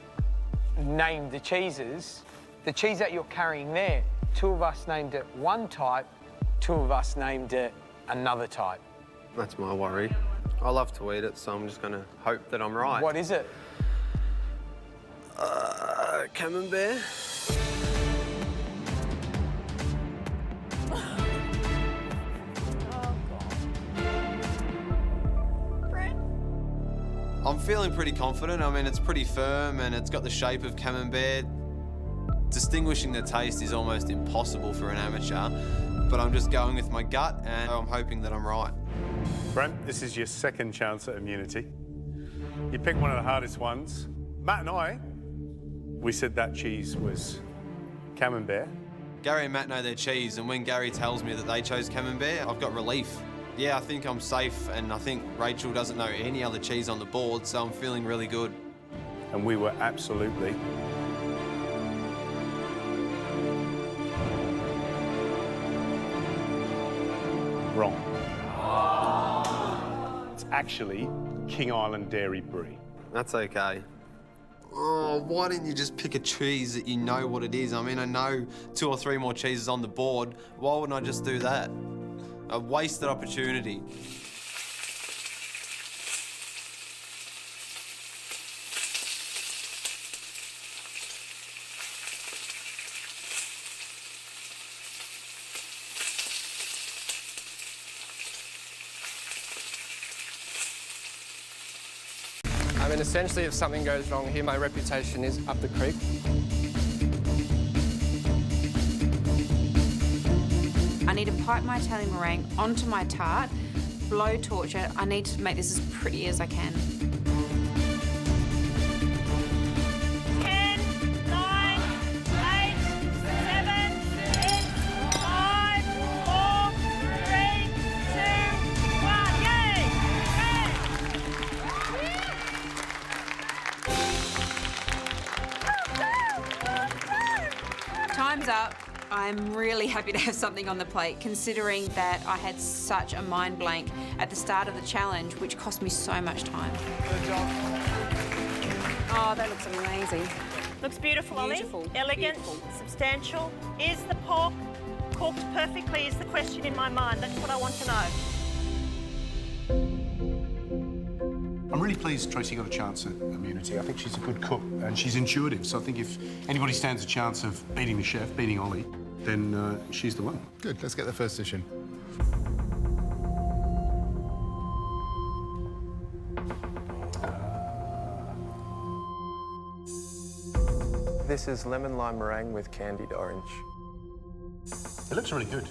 named the cheeses, the cheese that you're carrying there, 2 of us named it one type, 2 of us named it another type. That's my worry. I love to eat it, so I'm just going to hope that I'm right. What is it? Camembert. I'm feeling pretty confident. I mean, it's pretty firm and it's got the shape of camembert. Distinguishing the taste is almost impossible for an amateur, but I'm just going with my gut and I'm hoping that I'm right. Brent, this is your second chance at immunity. You picked one of the hardest ones. Matt and I, we said that cheese was camembert. Gary and Matt know their cheese, and when Gary tells me that they chose camembert, I've got relief. Yeah, I think I'm safe, and I think Rachel doesn't know any other cheese on the board, so I'm feeling really good. And we were absolutely wrong. It's actually King Island Dairy Brie. That's okay. Oh, why didn't you just pick a cheese that you know what it is? I mean, I know 2 or 3 more cheeses on the board. Why wouldn't I just do that? A wasted opportunity. I mean, essentially, if something goes wrong here, my reputation is up the creek. I need to pipe my Italian meringue onto my tart, blow torch it. I need to make this as pretty as I can. 10, 9, 8, 7, 6, 5, 4, 3, 2, 1. Yay! Time's up. I I'm really happy to have something on the plate, considering that I had such a mind blank at the start of the challenge, which cost me so much time. Good job. Oh, that looks amazing. Looks beautiful, Beautiful. Ollie. Elegant, substantial. Is the pork cooked perfectly is the question in my mind. That's what I want to know. I'm really pleased Tracy got a chance at Immunity. I think she's a good cook and she's intuitive. So I think if anybody stands a chance of beating the chef, beating Ollie, then she's the one. Good, let's get the first dish in. This is lemon lime meringue with candied orange. It looks really good.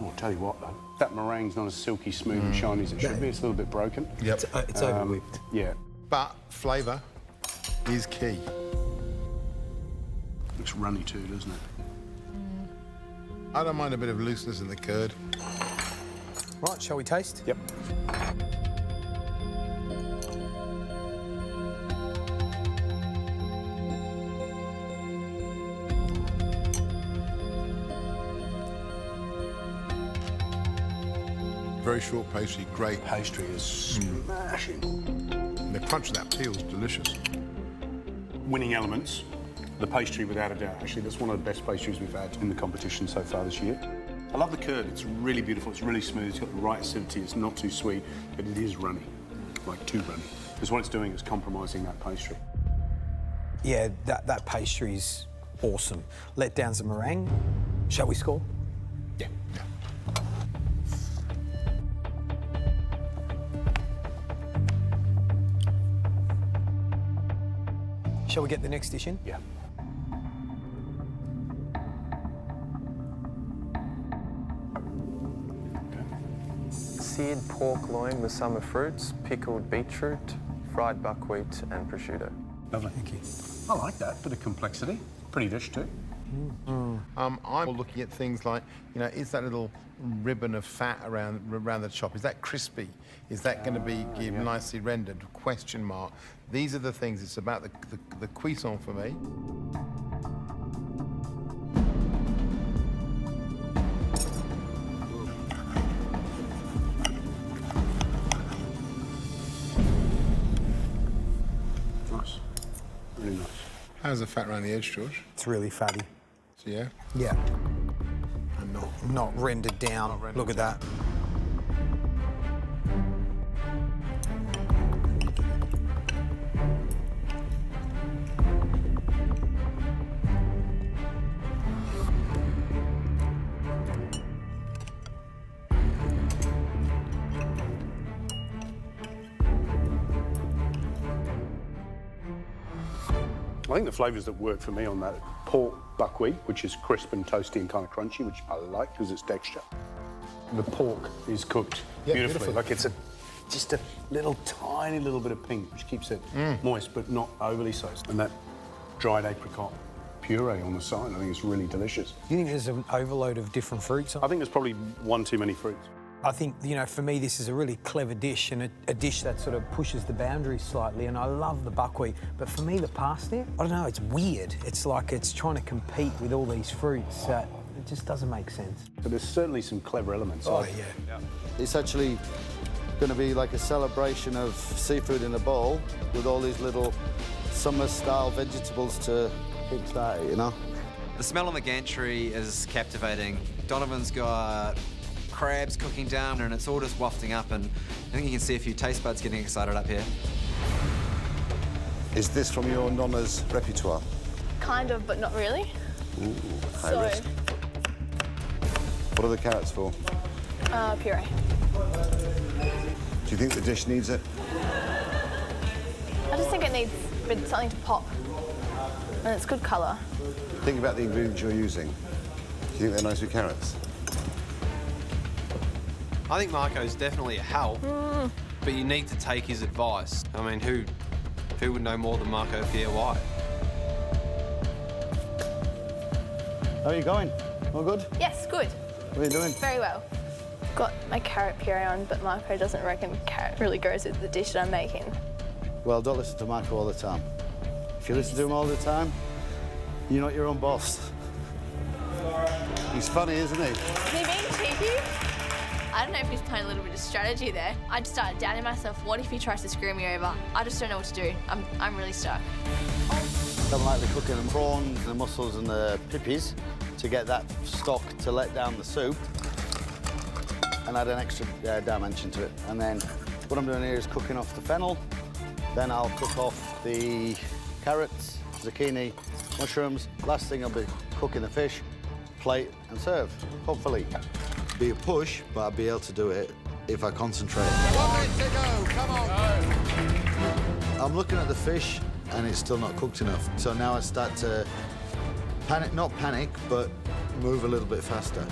Oh, I'll tell you what, though. That meringue's not as silky smooth and shiny as it should be. It's a little bit broken. Yep. It's over-whipped. Yeah. But flavour is key. Looks runny too, doesn't it? I don't mind a bit of looseness in the curd. Right, shall we taste? Yep. Very short pastry, great. Pastry is smashing. And the crunch of that peel is delicious. Winning elements, the pastry without a doubt. Actually, that's one of the best pastries we've had in the competition so far this year. I love the curd. It's really beautiful. It's really smooth. It's got the right acidity. It's not too sweet, but it is runny, like too runny. Because what it's doing is compromising that pastry. Yeah, that pastry's awesome. Let down some meringue. Shall we score? Yeah. Shall we get the next dish in? Yeah. Seared pork loin with summer fruits, pickled beetroot, fried buckwheat and prosciutto. Lovely. Thank you. I like that. Bit of complexity. Pretty dish too. I'm looking at things like, is that little ribbon of fat around the chop, is that crispy? Is that going to be nicely rendered? Question mark. These are the things. It's about the cuisson for me. Nice. Really nice. How's the fat around the edge, George? It's really fatty. So, yeah? Yeah. And Not rendered down. Look at that. I think the flavours that work for me on that pork buckwheat, which is crisp and toasty and kind of crunchy, which I like because it's texture. The pork is cooked beautifully. Like it's just a tiny little bit of pink, which keeps it moist but not overly so. And that dried apricot puree on the side, I think it's really delicious. You think there's an overload of different fruits? I think there's probably one too many fruits. I think, for me, this is a really clever dish and a dish that sort of pushes the boundaries slightly, and I love the buckwheat. But for me, the pasta, I don't know, it's weird. It's like it's trying to compete with all these fruits. It just doesn't make sense. But there's certainly some clever elements. Oh, yeah. It's actually going to be like a celebration of seafood in a bowl with all these little summer-style vegetables to kickstart it, The smell on the gantry is captivating. Donovan's got crabs cooking down and it's all just wafting up, and I think you can see a few taste buds getting excited up here. Is this from your nonna's repertoire? Kind of, but not really. Ooh, high risk. What are the carrots for? Puree. Do you think the dish needs it? I just think it needs something to pop. And it's good colour. Think about the ingredients you're using. Do you think they're nice with carrots? I think Marco's definitely a help, but you need to take his advice. I mean, who would know more than Marco Pierre White? How are you going? All good? Yes, good. What are you doing? Very well. Got my carrot puree on, but Marco doesn't reckon carrot really goes with the dish that I'm making. Well, don't listen to Marco all the time. If you listen to him all the time, you're not your own boss. He's funny, isn't he? Is he being cheeky? I don't know if he's playing a little bit of strategy there. I just started doubting myself. What if he tries to screw me over? I just don't know what to do. I'm really stuck. I'm lightly cooking the prawns, the mussels and the pippies to get that stock to let down the soup and add an extra dimension to it. And then what I'm doing here is cooking off the fennel. Then I'll cook off the carrots, zucchini, mushrooms. Last thing I'll be cooking the fish, plate and serve, hopefully. Be a push, but I'll be able to do it if I concentrate. 1 minute to go, come on. I'm looking at the fish and it's still not cooked enough. So now I start to panic, not panic, but move a little bit faster.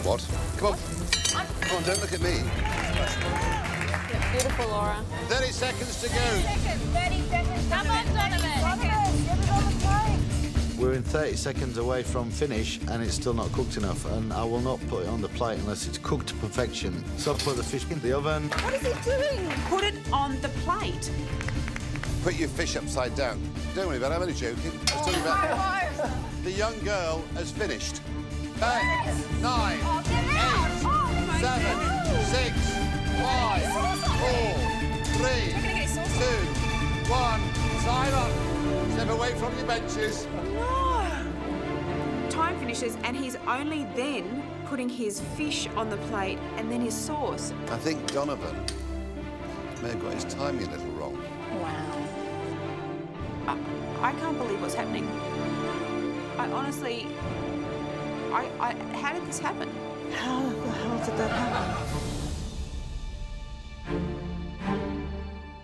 What? Come on. Come on, don't look at me. Beautiful, Laura. 30 seconds to go. 30 seconds. Come on, Donovan. We're in 30 seconds away from finish and it's still not cooked enough, and I will not put it on the plate unless it's cooked to perfection. So I put the fish in the oven. What is he doing? Put it on the plate. Put your fish upside down. Don't worry about it, I'm only joking. I was talking about... The young girl has finished. 10, 9, 8, 7, 6, 5, 4, 3, 2, 1. Time up. Step away from your benches. Time finishes and he's only then putting his fish on the plate and then his sauce. I think Donovan may have got his timing a little wrong. Wow. I can't believe what's happening. I honestly... how did this happen? How the hell did that happen?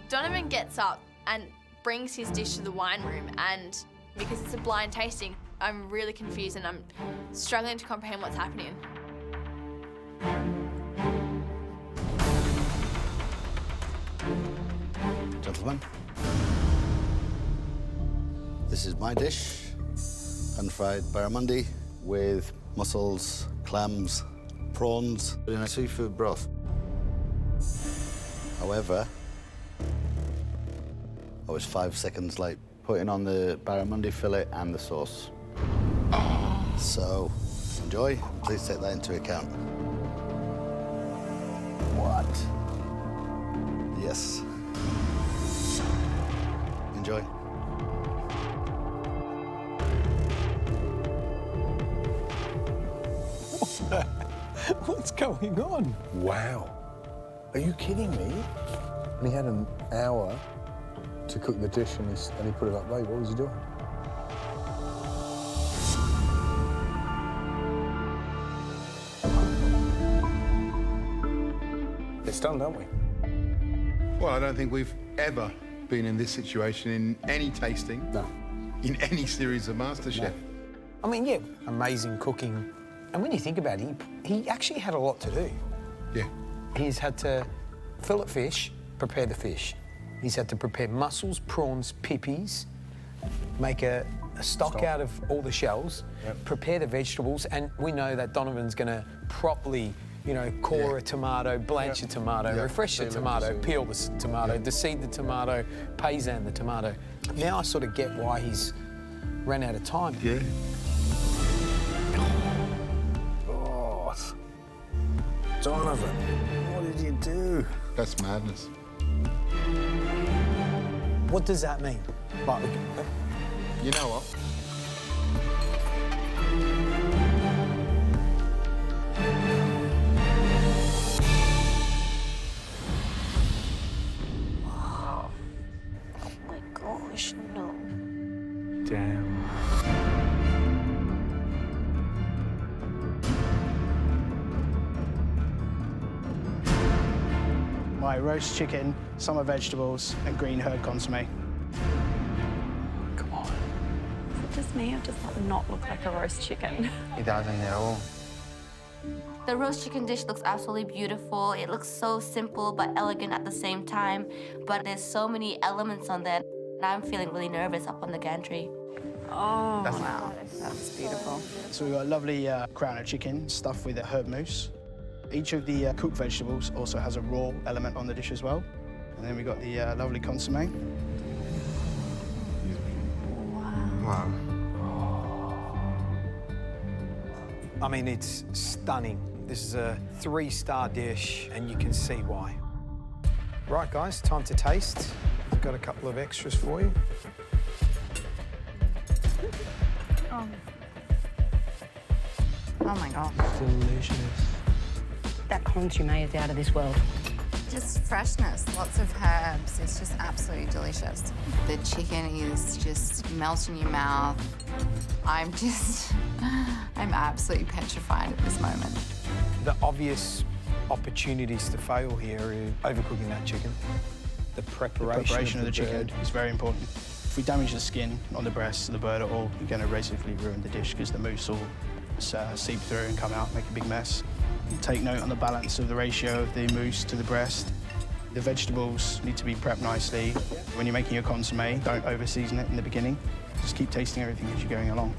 Donovan gets up and brings his dish to the wine room, and because it's a blind tasting, I'm really confused and I'm struggling to comprehend what's happening. Gentlemen, this is my dish, pan-fried barramundi with mussels, clams, prawns in a seafood broth. However, I was 5 seconds late putting on the barramundi fillet and the sauce. So, enjoy. Please take that into account. What? Yes. Enjoy. What's going on? Wow. Are you kidding me? And he had an hour to cook the dish and he put it up late. What was he doing? It's done, don't we? Well, I don't think we've ever been in this situation in any tasting. No. In any series of MasterChef. No. I mean, yeah, amazing cooking. And when you think about it, he actually had a lot to do. Yeah. He's had to fillet fish, prepare the fish. He's had to prepare mussels, prawns, pippies, make a stock out of all the shells, prepare the vegetables, and we know that Donovan's going to properly, you know, core a tomato, blanch a tomato, refresh the tomato, peel the tomato, deseed the tomato, paysan the tomato. Now I sort of get why he's ran out of time. Yeah. Oh, Donovan, what did you do? That's madness. What does that mean? Like, you know what? Wow. Oh my gosh, no. Damn. My roast chicken, summer vegetables, and green herb consommé. Come on. Is it just me or does that not look like a roast chicken? It doesn't at all. The roast chicken dish looks absolutely beautiful. It looks so simple but elegant at the same time. But there's so many elements on there. And I'm feeling really nervous up on the gantry. Oh, wow. That's beautiful. So we've got a lovely crown of chicken stuffed with a herb mousse. Each of the cooked vegetables also has a raw element on the dish as well. And then we've got the lovely consommé. Wow. I mean, it's stunning. This is a 3-star dish, and you can see why. Right, guys, time to taste. I've got a couple of extras for you. Oh my God. Delicious. That consommé is out of this world. Just freshness, lots of herbs. It's just absolutely delicious. The chicken is just melts in your mouth. I'm absolutely petrified at this moment. The obvious opportunities to fail here are overcooking that chicken. The preparation of the chicken is very important. If we damage the skin on the breast of the bird at all, you're going to basically ruin the dish because the mousse will seep through and come out, make a big mess. Take note on the balance of the ratio of the mousse to the breast. The vegetables need to be prepped nicely. When you're making your consommé, don't over-season it in the beginning. Just keep tasting everything as you're going along.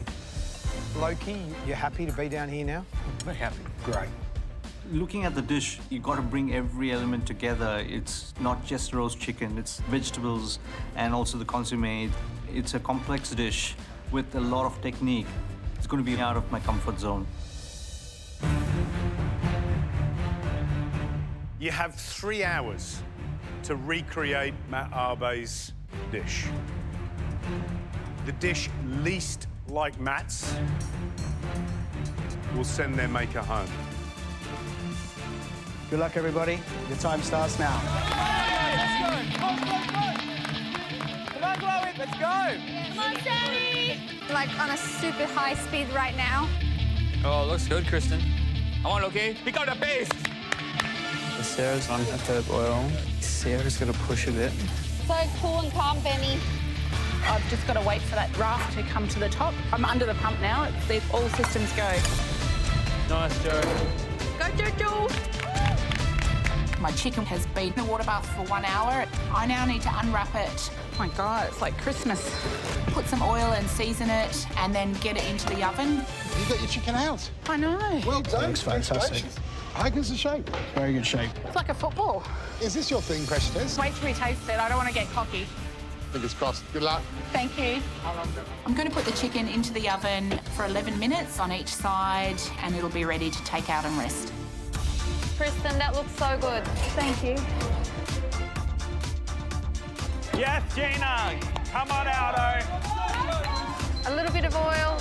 Loki, you're happy to be down here now? Very happy. Great. Looking at the dish, you've got to bring every element together. It's not just roast chicken, it's vegetables and also the consommé. It's a complex dish with a lot of technique. It's going to be out of my comfort zone. You have 3 hours to recreate Matt Arbe's dish. The dish least like Matt's will send their maker home. Good luck, everybody. The time starts now. Come on, Chloe, let's go. Come on, Sammy! Like on a super high speed right now. Oh, looks good, Kristen. Come on, okay? Pick out the pace. Sarah's on the herb oil. Sarah's going to push a bit. So cool and calm, Benny. I've just got to wait for that raft to come to the top. I'm under the pump now. It's all systems go. Nice, Joe. Go, Jojo! My chicken has been in the water bath for 1 hour. I now need to unwrap it. Oh my God, it's like Christmas. Put some oil and season it, and then get it into the oven. You got your chicken out. I know. Well done. Looks fantastic. How good's the shape? Very good shape. It's like a football. Is this your thing, Precious? Wait till we taste it. I don't want to get cocky. Fingers crossed. Good luck. Thank you. I'm going to put the chicken into the oven for 11 minutes on each side, and it'll be ready to take out and rest. Kristen, that looks so good. Thank you. Yes, Gina. Come on, Aldo. A little bit of oil.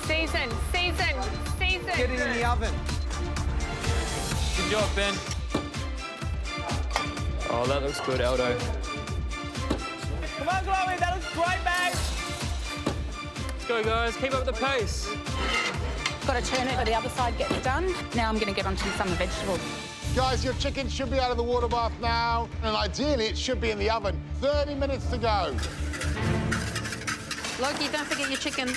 Season. Get it in the oven. Good job, Ben. Oh, that looks good, Aldo. Come on, Chloe. That looks great, babe. Let's go, guys. Keep up the pace. Got to turn it so the other side gets done. Now I'm going to get onto some of the vegetables. Guys, your chicken should be out of the water bath now, and ideally it should be in the oven. 30 minutes to go. Loki, don't forget your chicken.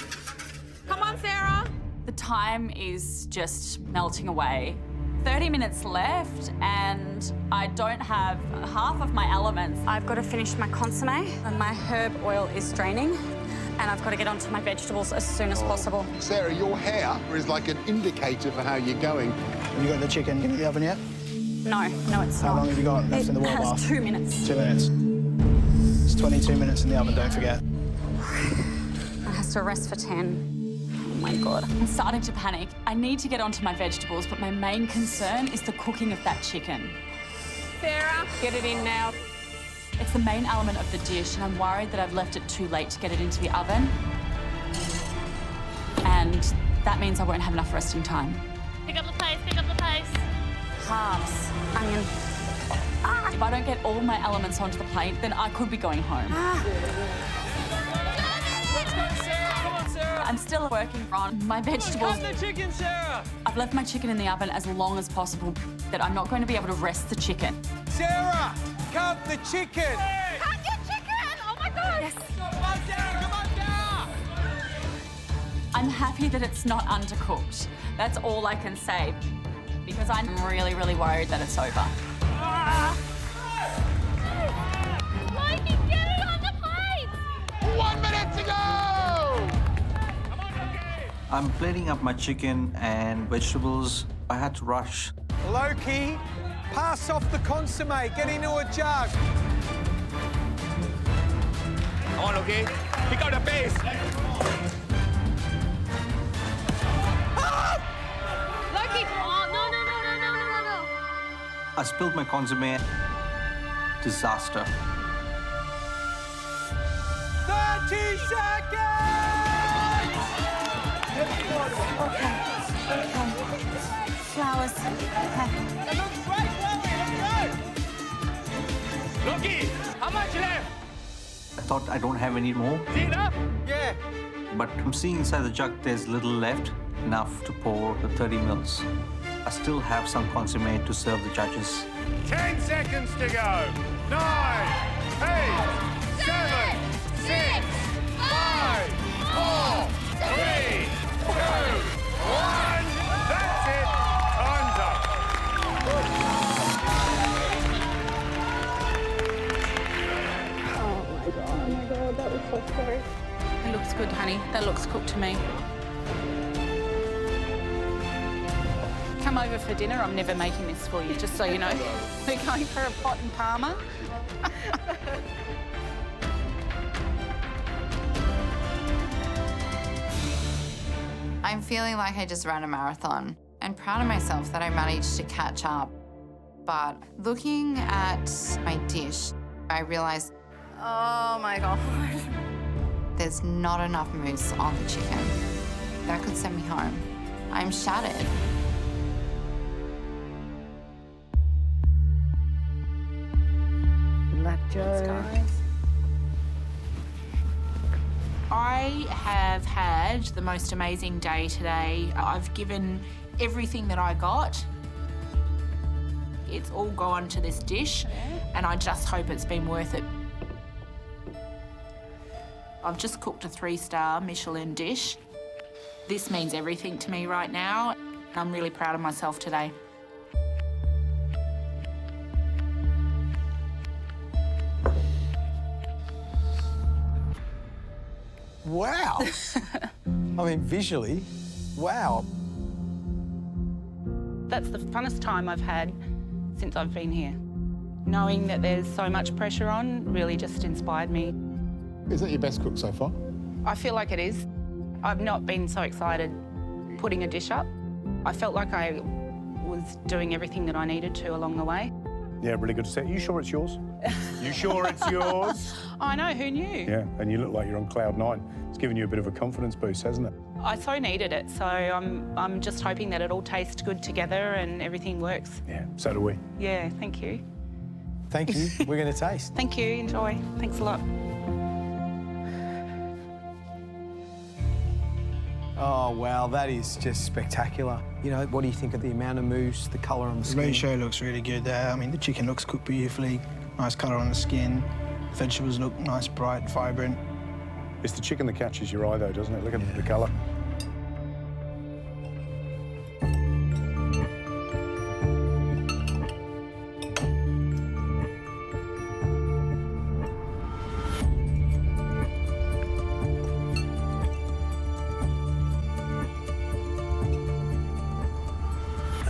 Come on, Sarah. The time is just melting away. 30 minutes left, and I don't have half of my elements. I've got to finish my consommé, and my herb oil is draining, and I've got to get onto my vegetables as soon as possible. Sarah, your hair is like an indicator for how you're going. Have you got the chicken in the oven yet? No, it's How not. long have you got left in the water It bath? has 2 minutes. 2 minutes. It's 22 minutes in the oven, don't forget. It has to rest for 10. Oh my God. I'm starting to panic. I need to get onto my vegetables, but my main concern is the cooking of that chicken. Sarah, get it in now. It's the main element of the dish, and I'm worried that I've left it too late to get it into the oven. And that means I won't have enough resting time. Pick up the pace. Halves. Onion. If I don't get all my elements onto the plate, then I could be going home. Let's go, Sarah. Come on, Sarah. I'm still working on my vegetables. Cut the chicken, Sarah. I've left my chicken in the oven as long as possible, that I'm not going to be able to rest the chicken. Sarah, cut the chicken. Cut your chicken! Oh my God! Yes. Come on, Sarah. Come on, Sarah. I'm happy that it's not undercooked. That's all I can say, because I'm really, really worried that it's over. Mikey, get it on the plate! 1 minute to go! I'm plating up my chicken and vegetables. I had to rush. Loki, pass off the consommé. Get into a jug. Come on, okay? Pick out the pace. I spilled my consommé. Disaster. 30 seconds! Okay. Flowers. Okay. That looks great, Chloe. Let's go! Loki, how much left? I thought I don't have any more. Is it enough? Yeah. But I'm seeing inside the jug there's little left, enough to pour the 30 mils. I still have some consommé to serve the judges. 10 seconds to go. 9, 8, 7, 6, 5, 4, 3, 2, 1. That's it. Time's up. Oh my god, that was so scary. It looks good, honey. That looks cooked to me. Come over for dinner. I'm never making this for you, just so you know. We're going for a pot and parma. I'm feeling like I just ran a marathon and proud of myself that I managed to catch up. But looking at my dish, I realised, oh my God, there's not enough mousse on the chicken. That could send me home. I'm shattered. Good luck, Joe. Guys. I have had the most amazing day today. I've given everything that I got. It's all gone to this dish, and I just hope it's been worth it. I've just cooked a 3-star Michelin dish. This means everything to me right now. I'm really proud of myself today. Wow. I mean, visually, wow. That's the funnest time I've had since I've been here. Knowing that there's so much pressure on really just inspired me. Is that your best cook so far? I feel like it is. I've not been so excited putting a dish up. I felt like I was doing everything that I needed to along the way. Yeah, really good to see. You sure it's yours? You sure it's yours? I know, who knew? Yeah, and you look like you're on cloud 9. It's given you a bit of a confidence boost, hasn't it? I so needed it, so I'm just hoping that it all tastes good together and everything works. Yeah, so do we. Yeah, thank you. Thank you. We're going to taste. Thank you, enjoy. Thanks a lot. Oh, wow, that is just spectacular. You know, what do you think of the amount of mousse, the colour on the skin? The ratio looks really good there. I mean, the chicken looks cooked beautifully. Nice colour on the skin. The vegetables look nice, bright, vibrant. It's the chicken that catches your eye, though, doesn't it? Look at the colour.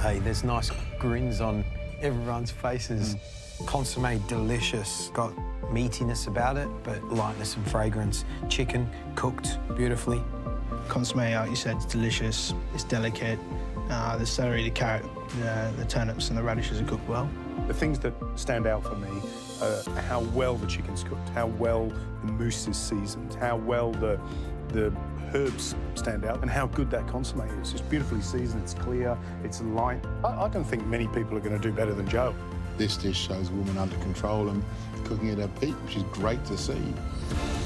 Hey, there's nice grins on everyone's faces. Consommé, delicious. Got meatiness about it, but lightness and fragrance. Chicken, cooked beautifully. Consommé, like you said, it's delicious. It's delicate. The celery, the carrot, the turnips and the radishes are cooked well. The things that stand out for me are how well the chicken's cooked, how well the mousse is seasoned, how well the herbs stand out, and how good that consommé is. It's beautifully seasoned, it's clear, it's light. I don't think many people are going to do better than Joe. This dish shows a woman under control and cooking at her peak, which is great to see.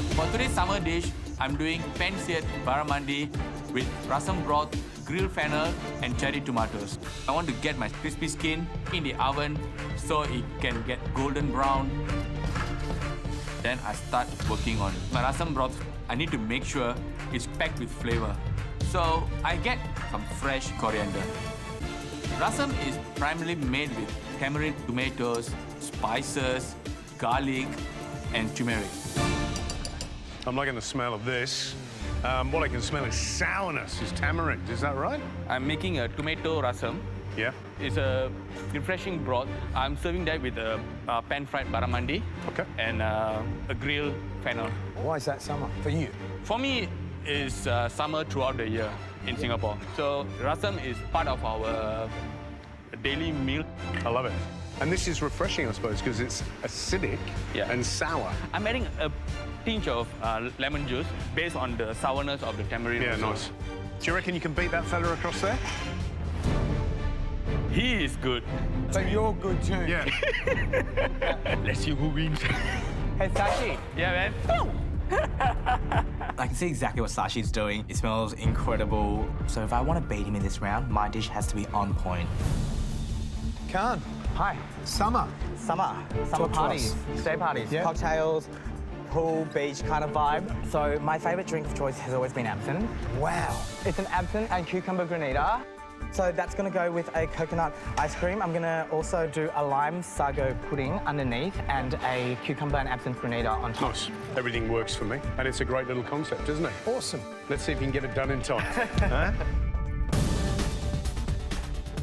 For today's summer dish, I'm doing pan-seared barramundi with rasam broth, grilled fennel and cherry tomatoes. I want to get my crispy skin in the oven so it can get golden brown. Then I start working on my rasam broth. I need to make sure it's packed with flavor. So I get some fresh coriander. Rasam is primarily made with tamarind tomatoes, spices, garlic, and turmeric. I'm liking the smell of this. What I can smell is sourness, is tamarind, is that right? I'm making a tomato rasam. Yeah. It's a refreshing broth. I'm serving that with a pan-fried barramundi and a grilled fennel. Why is that summer for you? For me, it's summer throughout the year in Singapore. So rasam is part of our daily meal. I love it. And this is refreshing, I suppose, because it's acidic and sour. I'm adding a pinch of lemon juice based on the sourness of the tamarind. Yeah, also. nice. Do you reckon you can beat that fella across there? He is good. So you're good too? Yeah. Let's see who wins. Hey, Sashi. Yeah, man. I can see exactly what Sashi's doing. It smells incredible. So if I want to beat him in this round, my dish has to be on point. Khan. Hi. Summer. Summer Talk to parties, us. day parties, cocktails, pool, beach kind of vibe. So my favourite drink of choice has always been absinthe. Wow. It's an absinthe and cucumber granita. So that's going to go with a coconut ice cream. I'm going to also do a lime sago pudding underneath and a cucumber and absinthe granita on top. Nice. Everything works for me. And it's a great little concept, isn't it? Awesome. Let's see if you can get it done in time. Huh?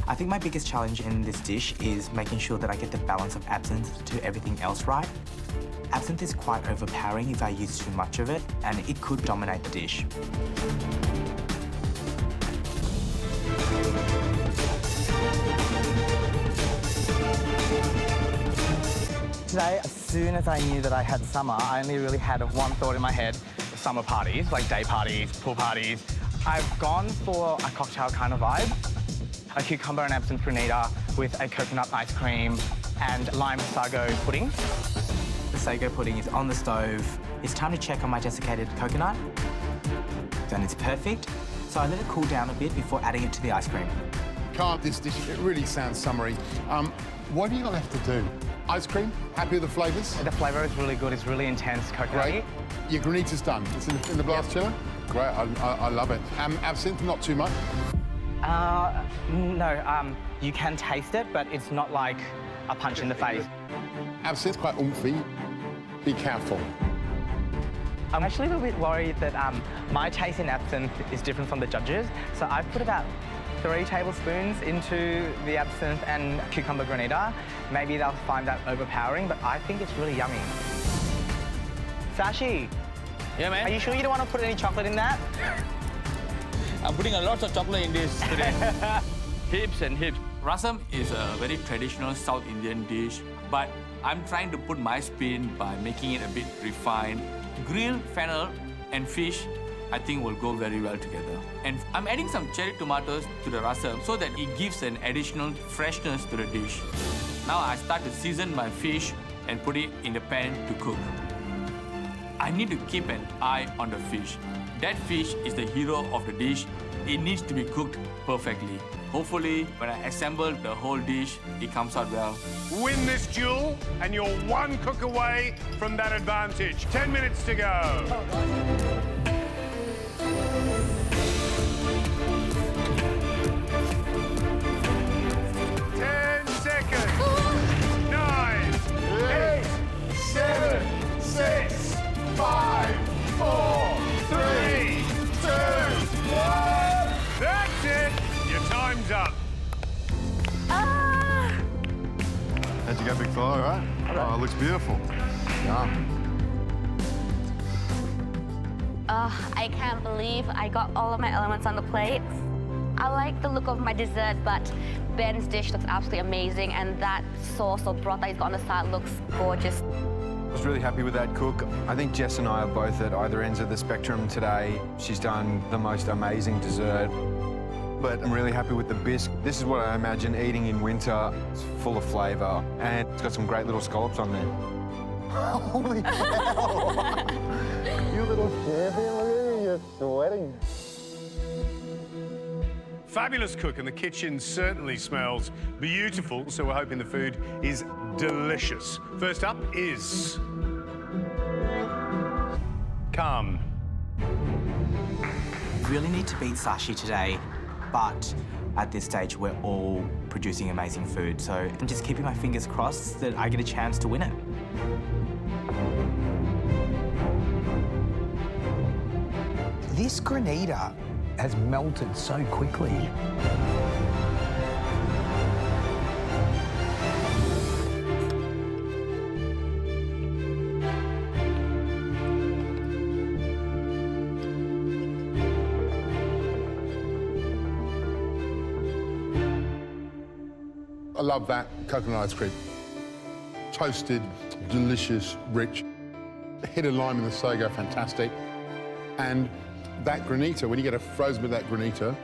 I think my biggest challenge in this dish is making sure that I get the balance of absinthe to everything else right. Absinthe is quite overpowering if I use too much of it, and it could dominate the dish. Today, as soon as I knew that I had summer, I only really had one thought in my head: summer parties, like day parties, pool parties. I've gone for a cocktail kind of vibe. A cucumber and absinthe granita with a coconut ice cream and lime sago pudding. The sago pudding is on the stove. It's time to check on my desiccated coconut. Then it's perfect. So I let it cool down a bit before adding it to the ice cream. Can't this dish, it really sounds summery. What have you got left to do? Ice cream? Happy with the flavours? The flavour is really good. It's really intense, coconut. Great. Your granita's done. It's in the blast chiller? Great, I love it. Absinthe, not too much? No, you can taste it, but it's not like a punch in the face. Absinthe, quite oomphy. Be careful. I'm actually a little bit worried that my taste in absinthe is different from the judges. So I've put about 3 tablespoons into the absinthe and cucumber granita. Maybe they'll find that overpowering, but I think it's really yummy. Sashi. Yeah, man? Are you sure you don't want to put any chocolate in that? I'm putting a lot of chocolate in this today. Hips and hips. Rasam is a very traditional South Indian dish, but I'm trying to put my spin by making it a bit refined. Grilled fennel and fish, I think, will go very well together. And I'm adding some cherry tomatoes to the rasam so that it gives an additional freshness to the dish. Now I start to season my fish and put it in the pan to cook. I need to keep an eye on the fish. That fish is the hero of the dish. It needs to be cooked perfectly. Hopefully, when I assemble the whole dish, it comes out well. Win this duel, and you're 1 cook away from that advantage. 10 minutes to go. How'd you go, big fella, right? Oh, it looks beautiful. Yum. I can't believe I got all of my elements on the plate. I like the look of my dessert, but Ben's dish looks absolutely amazing, and that sauce or broth that he's got on the side looks gorgeous. I was really happy with that cook. I think Jess and I are both at either ends of the spectrum today. She's done the most amazing dessert. But I'm really happy with the bisque. This is what I imagine eating in winter. It's full of flavour, and it's got some great little scallops on there. Holy cow! You little champion, look at you, you're sweating. Fabulous cook, and the kitchen certainly smells beautiful, so we're hoping the food is delicious. First up is... Calm. Really need to beat Sashi today, but at this stage we're all producing amazing food, so I'm just keeping my fingers crossed that I get a chance to win it. This granita has melted so quickly. I love that coconut ice cream. Toasted, delicious, rich. Hit a lime in the sago, fantastic. And that granita, when you get a frozen with that granita,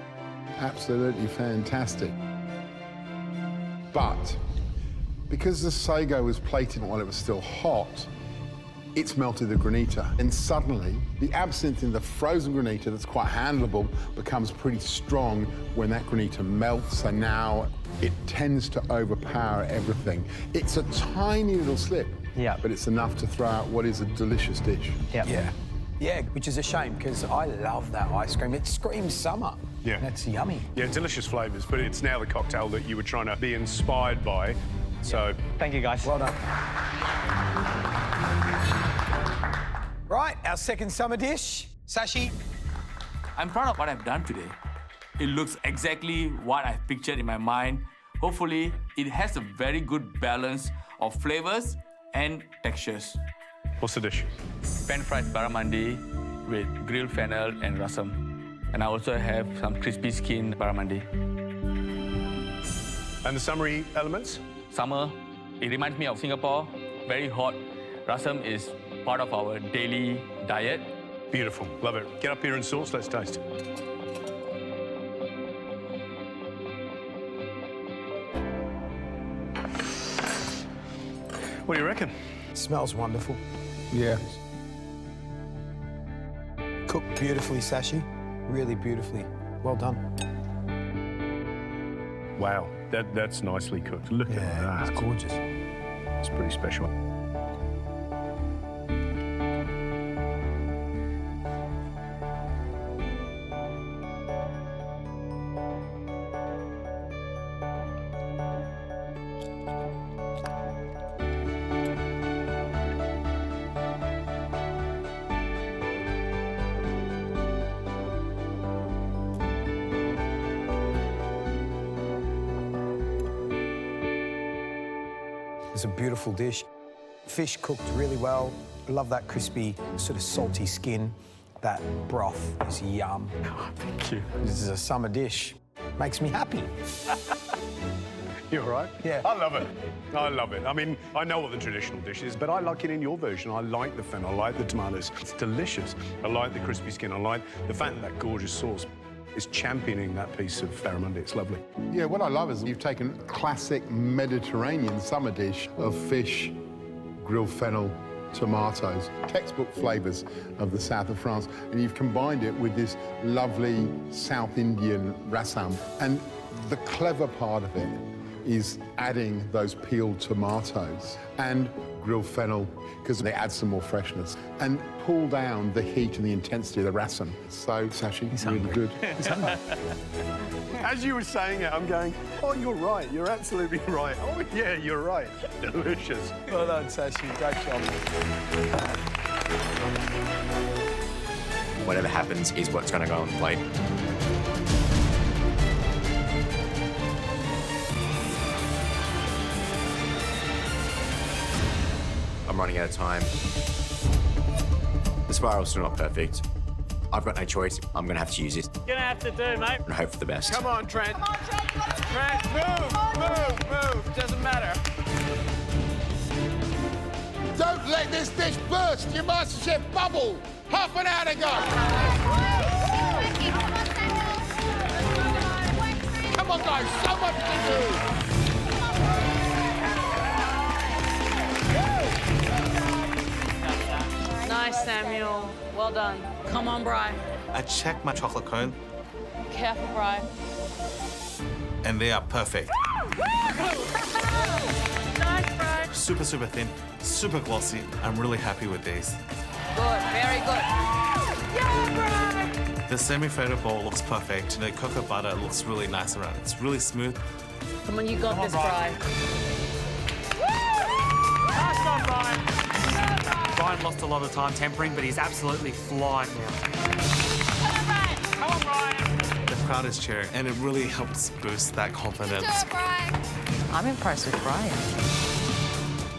absolutely fantastic. But because the sago was plated while it was still hot, it's melted the granita. And suddenly, the absinthe in the frozen granita that's quite handleable becomes pretty strong when that granita melts. So now it tends to overpower everything. It's a tiny little slip, but it's enough to throw out what is a delicious dish. Yeah, which is a shame because I love that ice cream. It screams summer. Yeah. That's yummy. Yeah, delicious flavours, but it's now the cocktail that you were trying to be inspired by. So thank you, guys. Well done. Right, our second summer dish, Sashi. I'm proud of what I've done today. It looks exactly what I've pictured in my mind. Hopefully, it has a very good balance of flavors and textures. What's the dish? Pan-fried barramundi with grilled fennel and rasam. And I also have some crispy skin barramundi. And the summery elements? Summer, it reminds me of Singapore, very hot. Rasam is part of our daily diet. Beautiful, love it. Get up here and sauce, let's taste. What do you reckon? Smells wonderful. Yeah. Cooked beautifully, Sashi. Really beautifully. Well done. Wow, that's nicely cooked. Look at that. It's gorgeous. It's pretty special. It's a beautiful dish. Fish cooked really well. I love that crispy, sort of salty skin. That broth is yum. Oh, thank you. This is a summer dish. Makes me happy. You all right? Yeah. I love it. I love it. I mean, I know what the traditional dish is, but I like it in your version. I like the fennel, I like the tomatoes. It's delicious. I like the crispy skin. I like the fact that that gorgeous sauce is championing that piece of barramundi. It's lovely. Yeah, what I love is you've taken a classic Mediterranean summer dish of fish, grilled fennel, tomatoes, textbook flavours of the south of France, and you've combined it with this lovely South Indian rasam. And the clever part of it is adding those peeled tomatoes and grilled fennel, because they add some more freshness, and pull down the heat and the intensity of the rasam. So, Sashi, it's really good. As you were saying it, I'm going, oh, you're right. You're absolutely right. Oh, yeah, you're right. Delicious. Well done, Sashi. Great job. Whatever happens is what's going to go on the plate. I'm running out of time. The spiral's still not perfect. I've got no choice. I'm going to have to use it. You're gonna have to do, mate. And hope for the best. Come on, Trent. Come on, Trent. Trent, move. Doesn't matter. Don't let this dish burst your MasterChef bubble. Half an hour to go. Come on, guys. So much to do. Nice, Samuel. Well done. Come on, Bri. I checked my chocolate cone, Careful, Bri. and they are perfect. Nice, Bri. Super, super thin, super glossy. I'm really happy with these. Good, very good. Yeah, The semi-faded bowl looks perfect. The cocoa butter looks really nice around it. It's really smooth. Bri. Come on, you got this, Bri. Nice one, Brian. Brian lost a lot of time tempering, but he's absolutely flying now. Come on, Brian. The crowd is cheering, and it really helps boost that confidence. I'm impressed with Brian.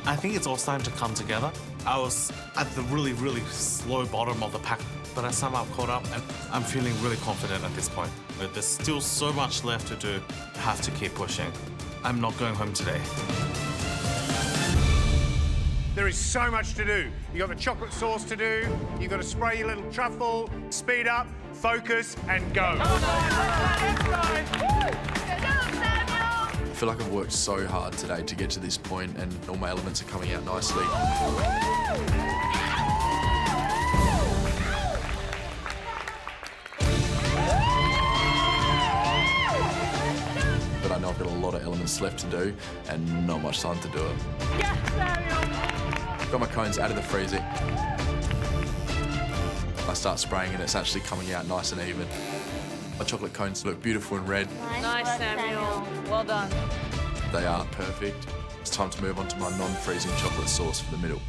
I think it's all starting to come together. I was at the really, really slow bottom of the pack, but I somehow caught up, and I'm feeling really confident at this point. But there's still so much left to do. I have to keep pushing. I'm not going home today. There is so much to do. You've got the chocolate sauce to do, you've got to spray your little truffle, speed up, focus, and go. I feel like I've worked so hard today to get to this point, and all my elements are coming out nicely. But I know I've got a lot of elements left to do and not much time to do it. Got my cones out of the freezer. I start spraying and it's actually coming out nice and even. My chocolate cones look beautiful and red. Nice, Samuel. Well done. They are perfect. It's time to move on to my non-freezing chocolate sauce for the middle.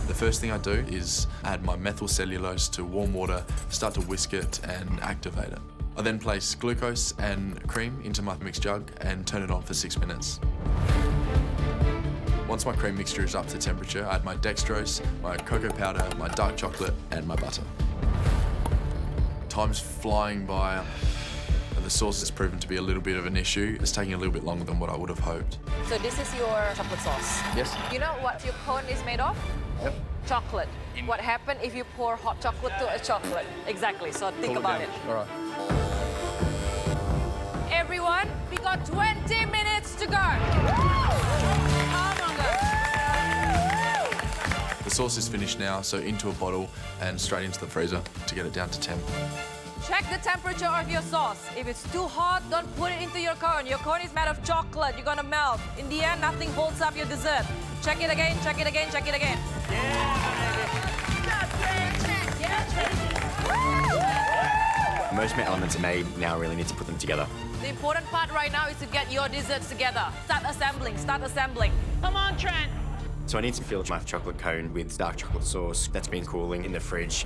The first thing I do is add my methyl cellulose to warm water, start to whisk it and activate it. I then place glucose and cream into my mixed jug and turn it on for 6 minutes. Once my cream mixture is up to temperature, I add my dextrose, my cocoa powder, my dark chocolate and my butter. Time's flying by. The sauce has proven to be a little bit of an issue. It's taking a little bit longer than what I would have hoped. So this is your chocolate sauce? Yes. You know what your cone is made of? Yep. Chocolate. What happens if you pour hot chocolate to a chocolate? Exactly, so think about it. All right. Everyone, we got 20 minutes to go. Come on, guys. The sauce is finished now, so into a bottle and straight into the freezer to get it down to temp. Check the temperature of your sauce. If it's too hot, don't put it into your cone. Your cone is made of chocolate. You're gonna melt. In the end, nothing holds up your dessert. Check it again, check it again, check it again. Most of my elements are made, now I really need to put them together. The important part right now is to get your desserts together. Start assembling, start assembling. Come on, Trent. So I need to fill my chocolate cone with dark chocolate sauce that's been cooling in the fridge.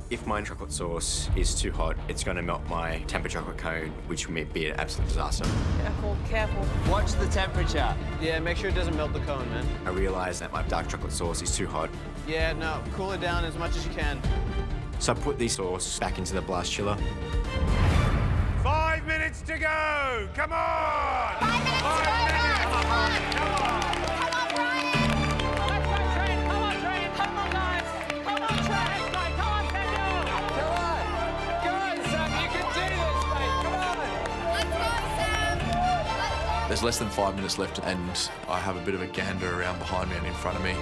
If my chocolate sauce is too hot, it's going to melt my tempered chocolate cone, which may be an absolute disaster. Careful, careful. Watch the temperature. Yeah, make sure it doesn't melt the cone, man. I realise that my dark chocolate sauce is too hot. Yeah, no, cool it down as much as you can. So I put the sauce back into the blast chiller. 5 minutes to go! Come on! 5 minutes to go, guys! Come on! Come on, Brian! Let's go, Trent! Come on, Trent! Come on, guys! Come on, Trent! Come on, Samuel! Come on! Come on, Sam, you can do this, mate! Come on! Let's go, Sam! Let's go! There's less than 5 minutes left and I have a bit of a gander around behind me and in front of me.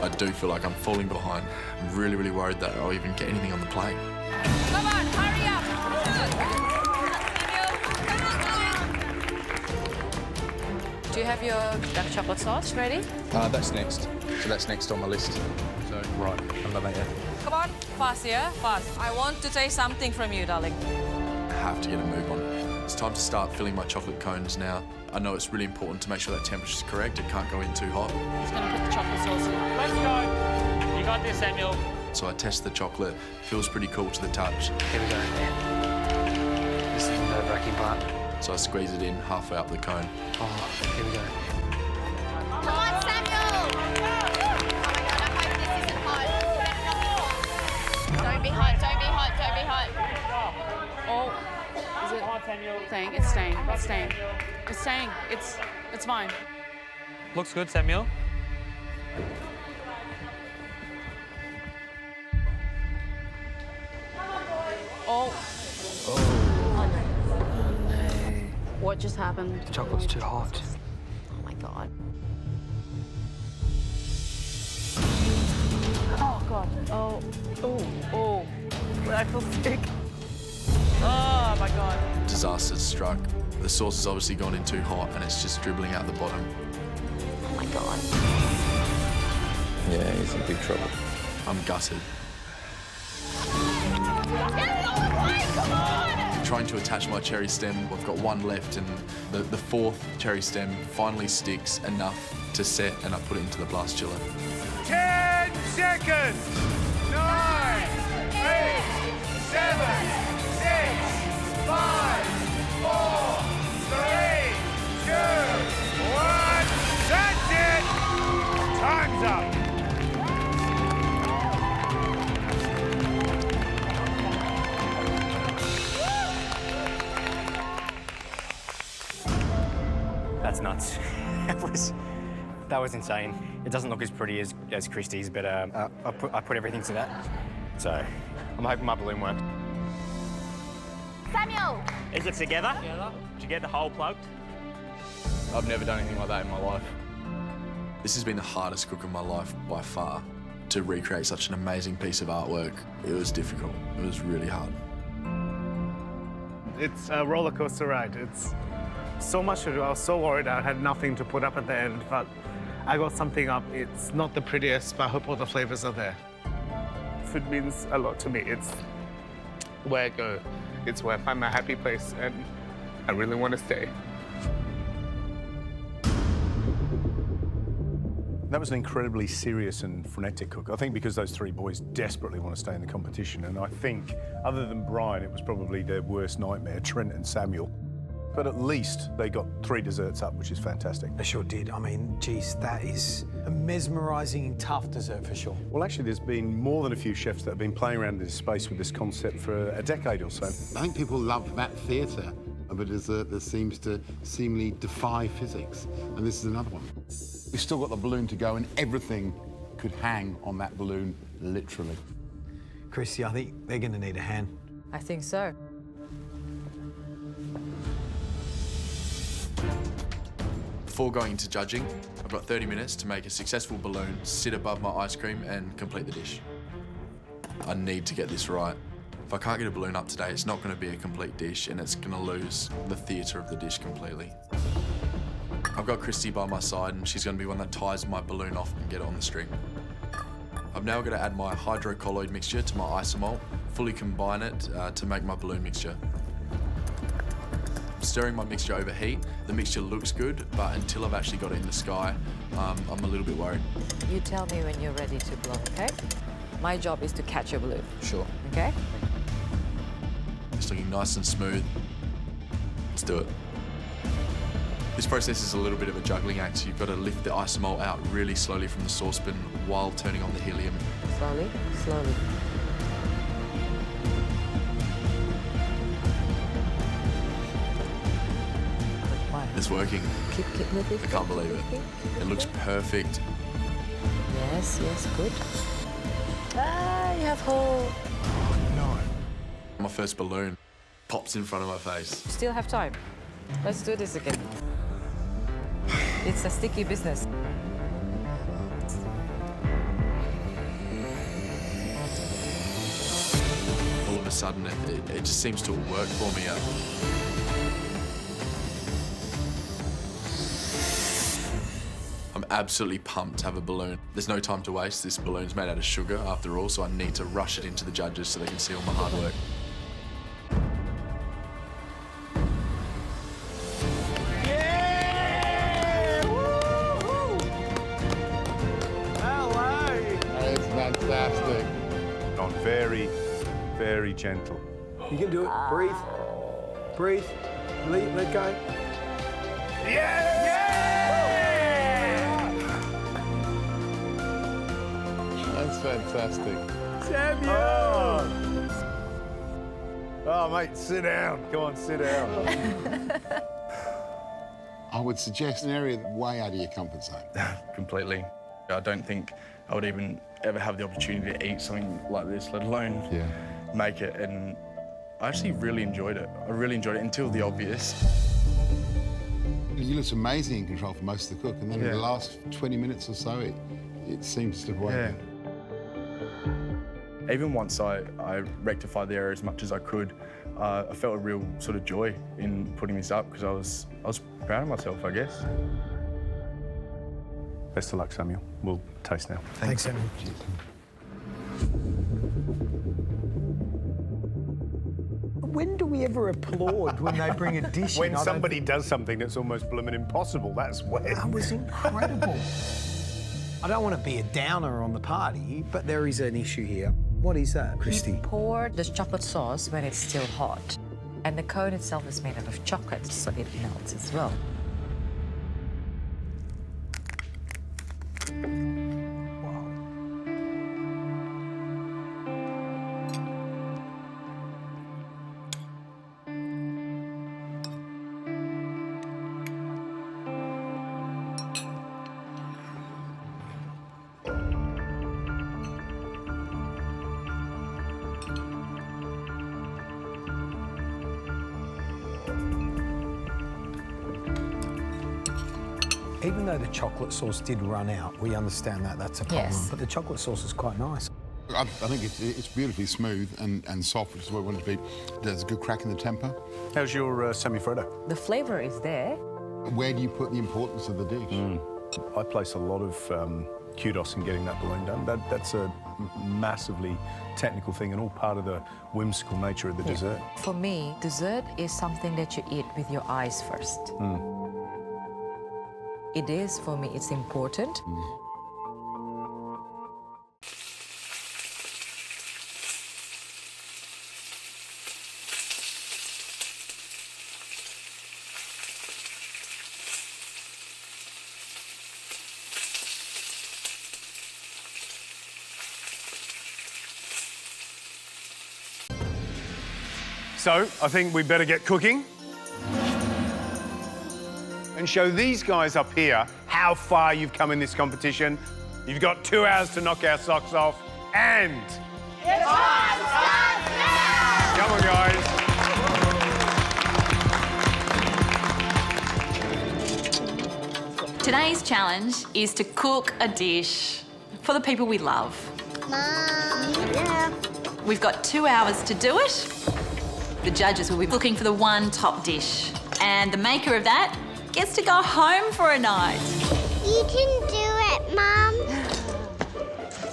I do feel like I'm falling behind. I'm really, really worried that I'll even get anything on the plate. Come on, hurry up! Do you have your dark chocolate sauce ready? That's next. So that's next on my list. So, right, I'm later. Come on, fast, yeah? Fast. I want to taste something from you, darling. I have to get a move on. It's time to start filling my chocolate cones now. I know it's really important to make sure that temperature's correct. It can't go in too hot. Just gonna put the chocolate sauce in. Let's go. You got this, Samuel. So I test the chocolate. Feels pretty cool to the touch. Here we go. This is the nerve-wracking part. So I squeeze it in halfway up the cone. Oh, here we go. Come on, Samuel! Oh my God, I hope this isn't hot. Don't be hot, don't be hot, don't be hot. Oh, is it staying? It's staying. It's staying. It's staying. It's fine. Looks good, Samuel. Oh. Oh. What just happened? The chocolate's too hot. Oh my God. Oh God. Oh. Oh. Oh. I feel sick. Oh my God. Disaster's struck. The sauce has obviously gone in too hot and it's just dribbling out the bottom. Oh my God. Yeah, he's in big trouble. I'm gutted. Come on! Trying to attach my cherry stem. We've got one left and the fourth cherry stem finally sticks enough to set and I put it into the blast chiller. 10 seconds! 9, 8, 7, 6, 5, 4, 3, 2, 1. That's it! Time's up. That's nuts. That was insane. It doesn't look as pretty as Christie's, but I put everything to that. So I'm hoping my balloon works. Samuel! Is it together? Did you get the hole plugged? I've never done anything like that in my life. This has been the hardest cook of my life by far. To recreate such an amazing piece of artwork, it was difficult. It was really hard. It's a roller coaster ride. It's so much to do. I was so worried I had nothing to put up at the end, but I got something up. It's not the prettiest, but I hope all the flavors are there. Food means a lot to me. It's where I go. It's where I find my happy place, and I really want to stay. That was an incredibly serious and frenetic cook. I think because those three boys desperately want to stay in the competition, and I think, other than Brian, it was probably their worst nightmare, Trent and Samuel. But at least they got 3 desserts up, which is fantastic. They sure did. I mean, geez, that is a mesmerising and tough dessert for sure. Well, actually, there's been more than a few chefs that have been playing around in this space with this concept for a decade or so. I think people love that theatre of a dessert that seems to seemingly defy physics, and this is another one. We've still got the balloon to go, and everything could hang on that balloon, literally. Christy, I think they're going to need a hand. I think so. Before going into judging, I've got 30 minutes to make a successful balloon sit above my ice cream and complete the dish. I need to get this right. If I can't get a balloon up today, it's not going to be a complete dish, and it's going to lose the theatre of the dish completely. I've got Christy by my side, and she's going to be one that ties my balloon off and get it on the string. I'm now going to add my hydrocolloid mixture to my isomalt, fully combine it to make my balloon mixture. Stirring my mixture over heat, the mixture looks good, but until I've actually got it in the sky, I'm a little bit worried. You tell me when you're ready to blow, okay? My job is to catch your balloon. Sure. Okay? It's looking nice and smooth. Let's do it. This process is a little bit of a juggling act, so you've got to lift the isomalt out really slowly from the saucepan while turning on the helium. Slowly, slowly. It's working. Keep moving. I can't believe it. It looks perfect. Yes, yes, good. Ah, you have hole. My first balloon pops in front of my face. Still have time. Let's do this again. It's a sticky business. All of a sudden, it just seems to work for me. I'm absolutely pumped to have a balloon. There's no time to waste. This balloon's made out of sugar after all, so I need to rush it into the judges so they can see all my hard work. It's fantastic. I'm very, very gentle. You can do it. Breathe. Breathe. Let go. That's fantastic. Samuel! Oh, mate, sit down. Come on, sit down. I would suggest an area way out of your comfort zone. Completely. I don't think I would even ever have the opportunity to eat something like this, let alone make it. And I actually really enjoyed it. I really enjoyed it until the obvious. You looked amazing in control for most of the cook, and then in the last 20 minutes or so, it seemed to slip away. Even once I rectified the error as much as I could, I felt a real sort of joy in putting this up because I was proud of myself, I guess. Best of luck, Samuel. We'll taste now. Thanks, Samuel. When do we ever applaud when they bring a dish When in? somebody does something that's almost blooming impossible, that's when. That was incredible. I don't want to be a downer on the party, but there is an issue here. What is that, Christy? Pour the chocolate sauce when it's still hot. And the cone itself is made out of chocolate, so it melts as well. Even though the chocolate sauce did run out, we understand that that's a problem. Yes. But the chocolate sauce is quite nice. I think it's beautifully smooth and soft, which is what we want it to be. There's a good crack in the temper. How's your semi-freddo? The flavour is there. Where do you put the importance of the dish? I place a lot of kudos in getting that balloon done. That's a massively technical thing and all part of the whimsical nature of the dessert. For me, dessert is something that you eat with your eyes first. It is, for me, it's important. So, I think we better get cooking and show these guys up here how far you've come in this competition. You've got 2 hours to knock our socks off and... It's time starts now! Come on, guys. Today's challenge is to cook a dish for the people we love. Mom. Yeah. We've got 2 hours to do it. The judges will be looking for the one top dish, and the maker of that gets to go home for a night. You can do it, Mum.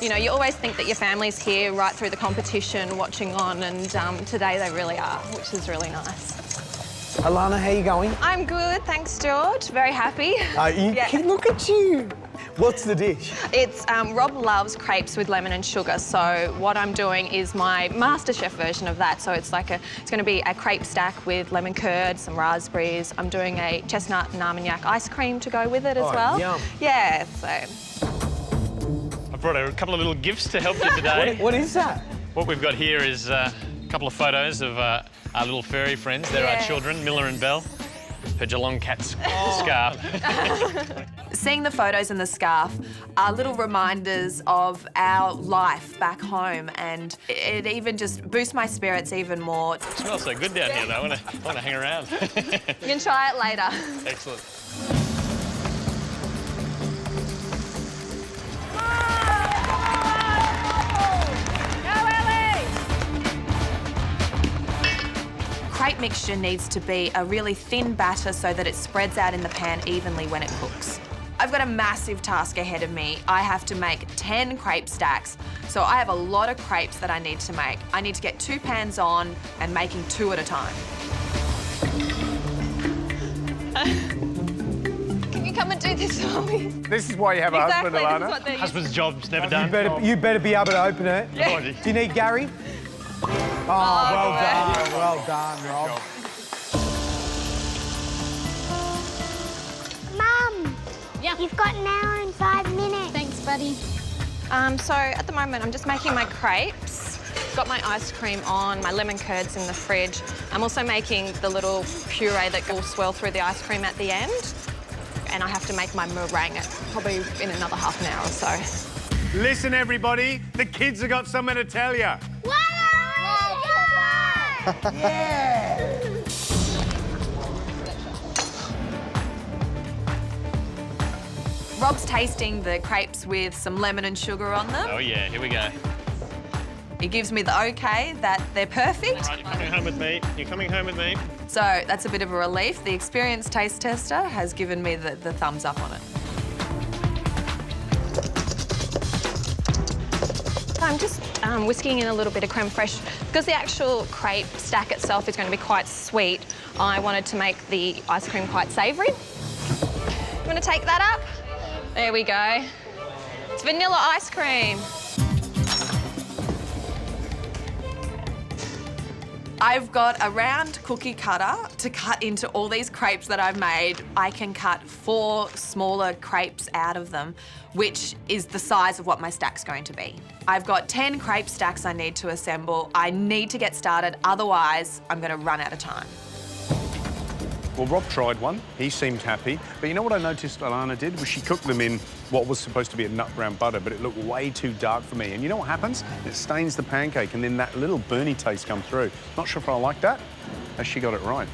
You know, you always think that your family's here right through the competition, watching on, and today they really are, which is really nice. Alana, how are you going? I'm good, thanks, George. Very happy. Look at you. What's the dish? It's Rob loves crepes with lemon and sugar, so what I'm doing is my MasterChef version of that. So it's like it's going to be a crepe stack with lemon curd, some raspberries. I'm doing a chestnut and Armagnac ice cream to go with it as well. Yum. Yeah, so. I brought a couple of little gifts to help you today. What is that? What we've got here is a couple of photos of our little furry friends. They're our children, Miller and Belle. Her Geelong cat's scarf. Seeing the photos and the scarf are little reminders of our life back home, and it even just boosts my spirits even more. It smells so good down here, though. I want to hang around. You can try it later. Excellent. Crepe mixture needs to be a really thin batter so that it spreads out in the pan evenly when it cooks. I've got a massive task ahead of me. I have to make 10 crepe stacks, so I have a lot of crepes that I need to make. I need to get 2 pans on and making 2 at a time. Can you come and do this for me? This is why you have a husband, Alana. Husband's job's never done. You better be able to open it. Yeah. Do you need Gary? Well done. Well done, Rob. Mum. Yeah. You've got an hour and 5 minutes. Thanks, buddy. So at the moment, I'm just making my crepes. Got my ice cream on, my lemon curds in the fridge. I'm also making the little puree that will swirl through the ice cream at the end. And I have to make my meringue probably in another half an hour or so. Listen, everybody, the kids have got something to tell you. Yeah. Rob's tasting the crepes with some lemon and sugar on them. Oh, yeah, here we go. He gives me the OK that they're perfect. All right, you're coming home with me. You're coming home with me. So that's a bit of a relief. The experienced taste tester has given me the thumbs up on it. I'm just whisking in a little bit of creme fraiche. Because the actual crepe stack itself is going to be quite sweet, I wanted to make the ice cream quite savoury. You want to take that up? There we go. It's vanilla ice cream. I've got a round cookie cutter to cut into all these crepes that I've made. I can cut 4 smaller crepes out of them, which is the size of what my stack's going to be. I've got 10 crepe stacks I need to assemble. I need to get started, otherwise I'm going to run out of time. Well, Rob tried one. He seemed happy. But you know what I noticed Alana did? Was she cooked them in what was supposed to be a nut brown butter, but it looked way too dark for me. And you know what happens? It stains the pancake, and then that little burny taste comes through. Not sure if I like that. Has she got it right?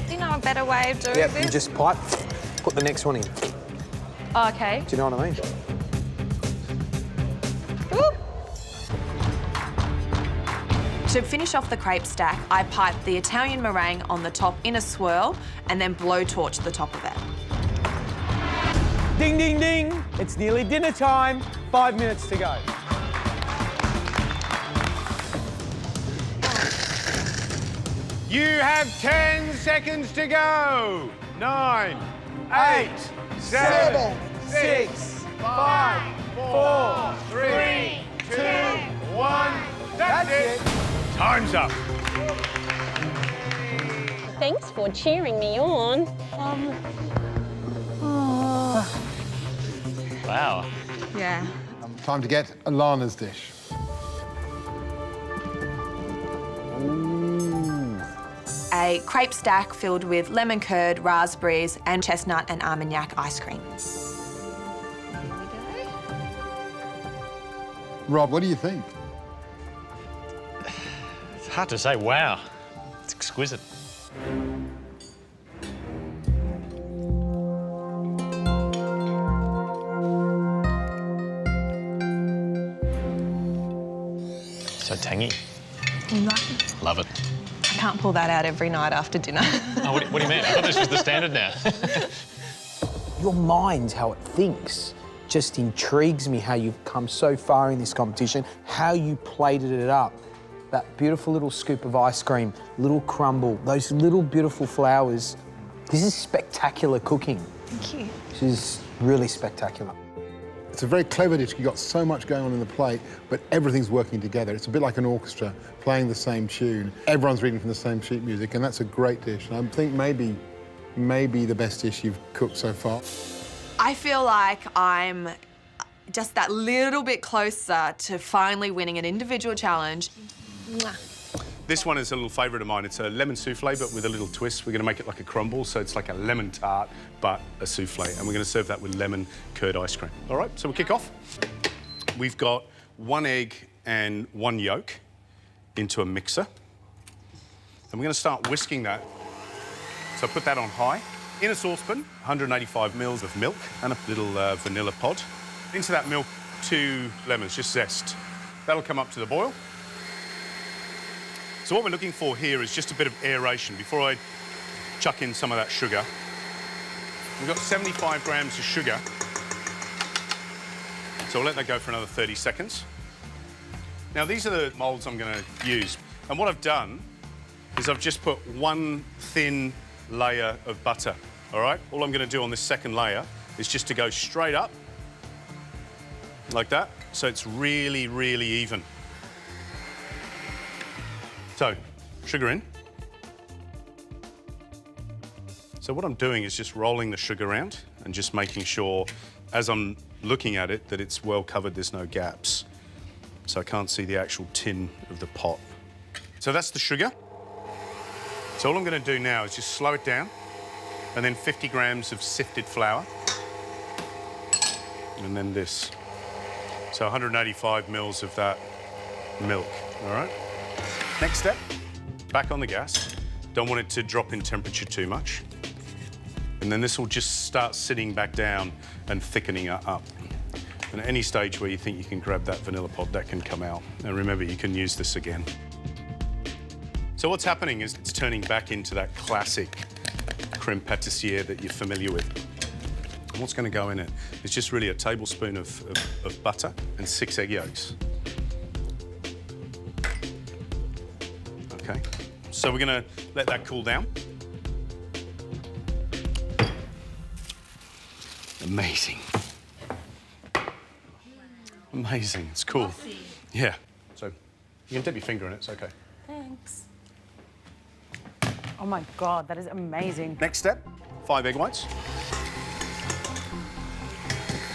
You know, know a better way of doing Yep, this? you just pipe, put the next one in. Do Oh, okay. you know what I mean? To finish off the crepe stack, I pipe the Italian meringue on the top in a swirl and then blowtorch the top of it. Ding, ding, ding. It's nearly dinner time. 5 minutes to go. You have 10 seconds to go. 9, 8, 7, 6, 5, 4, 3, 2, 1. That's it. Time's up. Thanks for cheering me on. Wow. Yeah. Time to get Alana's dish. A crepe stack filled with lemon curd, raspberries, and chestnut and Armagnac ice cream. Rob, what do you think? It's hard to say. Wow. It's exquisite. So tangy. Love it. I can't pull that out every night after dinner. Oh, what do you mean? I thought this was the standard now. Your mind, how it thinks, just intrigues me how you've come so far in this competition, how you plated it up. That beautiful little scoop of ice cream, little crumble, those little beautiful flowers. This is spectacular cooking. Thank you. This is really spectacular. It's a very clever dish. You've got so much going on in the plate, but everything's working together. It's a bit like an orchestra playing the same tune. Everyone's reading from the same sheet music, and that's a great dish. And I think maybe the best dish you've cooked so far. I feel like I'm just that little bit closer to finally winning an individual challenge. Mwah. This one is a little favourite of mine. It's a lemon souffle, but with a little twist. We're going to make it like a crumble, so it's like a lemon tart, but a souffle. And we're going to serve that with lemon curd ice cream. All right, so we'll kick off. We've got 1 egg and 1 yolk into a mixer. And we're going to start whisking that. So put that on high. In a saucepan, 185 mils of milk and a little vanilla pod. Into that milk, 2 lemons, just zest. That'll come up to the boil. So what we're looking for here is just a bit of aeration before I chuck in some of that sugar. We've got 75 grams of sugar. So we'll let that go for another 30 seconds. Now, these are the moulds I'm going to use. And what I've done is I've just put 1 thin layer of butter, all right? All I'm going to do on this second layer is just to go straight up, like that, so it's really, really even. So, sugar in. So what I'm doing is just rolling the sugar around and just making sure, as I'm looking at it, that it's well covered, there's no gaps. So I can't see the actual tin of the pot. So that's the sugar. So all I'm going to do now is just slow it down, and then 50 grams of sifted flour, and then this. So 185 mils of that milk, all right? Next step, back on the gas. Don't want it to drop in temperature too much. And then this will just start sitting back down and thickening it up. And at any stage where you think you can grab that vanilla pod, that can come out. And remember, you can use this again. So what's happening is it's turning back into that classic creme pâtissière that you're familiar with. And what's going to go in it is just really a tablespoon of butter and 6 egg yolks. Okay, so we're going to let that cool down. Amazing. Amazing, it's cool. Yeah, so you can dip your finger in it, it's okay. Thanks. Oh my God, that is amazing. Next step, 5 egg whites.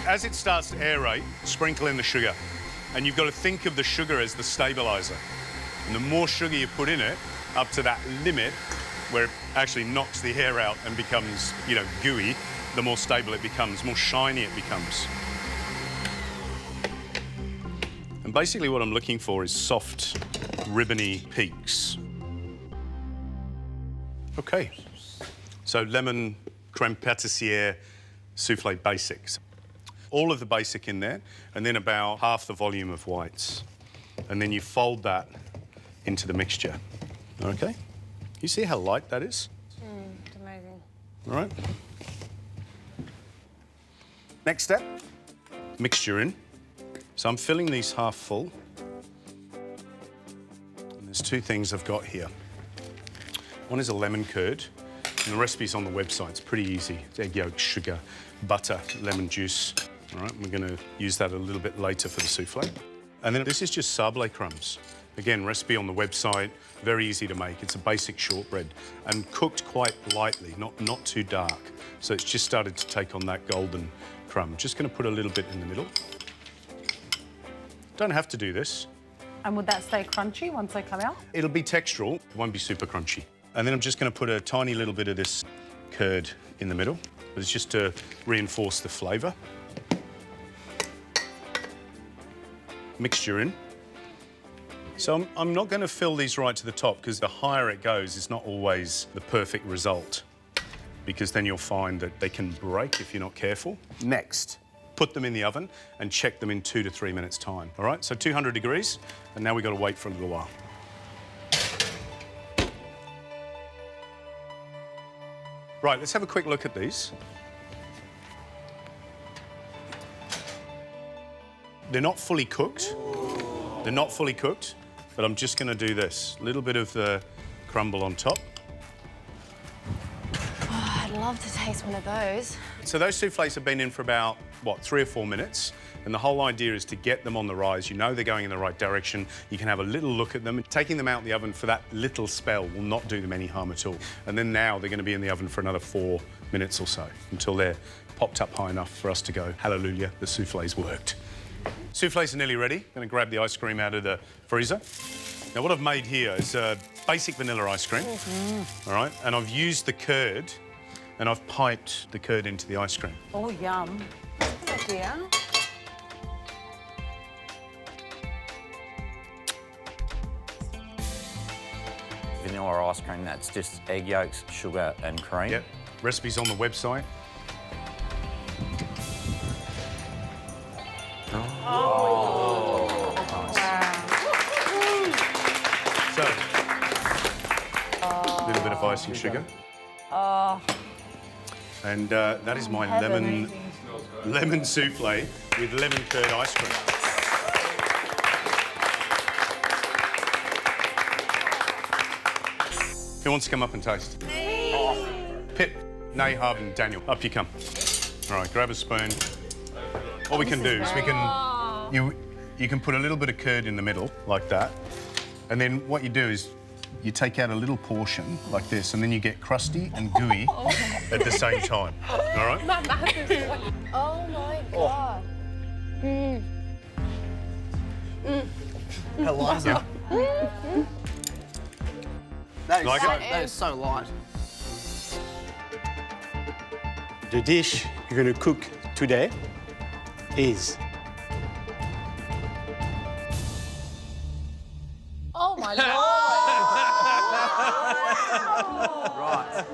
As it starts to aerate, sprinkle in the sugar. And you've got to think of the sugar as the stabiliser. And the more sugar you put in it, up to that limit, where it actually knocks the air out and becomes, you know, gooey, the more stable it becomes, more shiny it becomes. And basically what I'm looking for is soft, ribbony peaks. Okay, So lemon creme pâtissière souffle basics. All of the basic in there, and then about half the volume of whites. And then you fold that into the mixture, okay? You see how light that is? It's amazing. All right. Next step, mixture in. So I'm filling these half full. And there's two things I've got here. One is a lemon curd, and the recipe's on the website. It's pretty easy. It's egg yolk, sugar, butter, lemon juice. All right, we're gonna use that a little bit later for the souffle. And then this is just sablé crumbs. Again, recipe on the website, very easy to make. It's a basic shortbread and cooked quite lightly, not too dark. So it's just started to take on that golden crumb. Just gonna put a little bit in the middle. Don't have to do this. And would that stay crunchy once they come out? It'll be textural, it won't be super crunchy. And then I'm just gonna put a tiny little bit of this curd in the middle. It's just to reinforce the flavour. Mixture in. So I'm not going to fill these right to the top because the higher it goes, it's not always the perfect result because then you'll find that they can break if you're not careful. Next, put them in the oven and check them in 2 to 3 minutes time. All right, so 200 degrees, and now we've got to wait for a little while. Right, let's have a quick look at these. They're not fully cooked. They're not fully cooked, but I'm just going to do this. A little bit of the crumble on top. Oh, I'd love to taste one of those. So those soufflés have been in for about, what, 3 or 4 minutes. And the whole idea is to get them on the rise. You know they're going in the right direction. You can have a little look at them. Taking them out of the oven for that little spell will not do them any harm at all. And then now they're going to be in the oven for another 4 minutes or so until they're popped up high enough for us to go, hallelujah, the soufflés worked. Soufflés are nearly ready. I'm going to grab the ice cream out of the freezer. Now, what I've made here is basic vanilla ice cream, all right? And I've used the curd, and I've piped the curd into the ice cream. Oh, yum. Good idea. Vanilla ice cream, that's just egg yolks, sugar and cream. Yep. Recipe's on the website. Oh. So, a little bit of icing sugar. Oh. And that is my lemon souffle with lemon curd ice cream. Who wants to come up and taste? Pip, Nahab and Daniel, up you come. All right, grab a spoon. What we can do is we can, you can put a little bit of curd in the middle, like that. And then what you do is you take out a little portion, like this, and then you get crusty and gooey at the same time, all right? Oh my God. Eliza. That is so light. The dish you're going to cook today is... Oh my Lord! Right.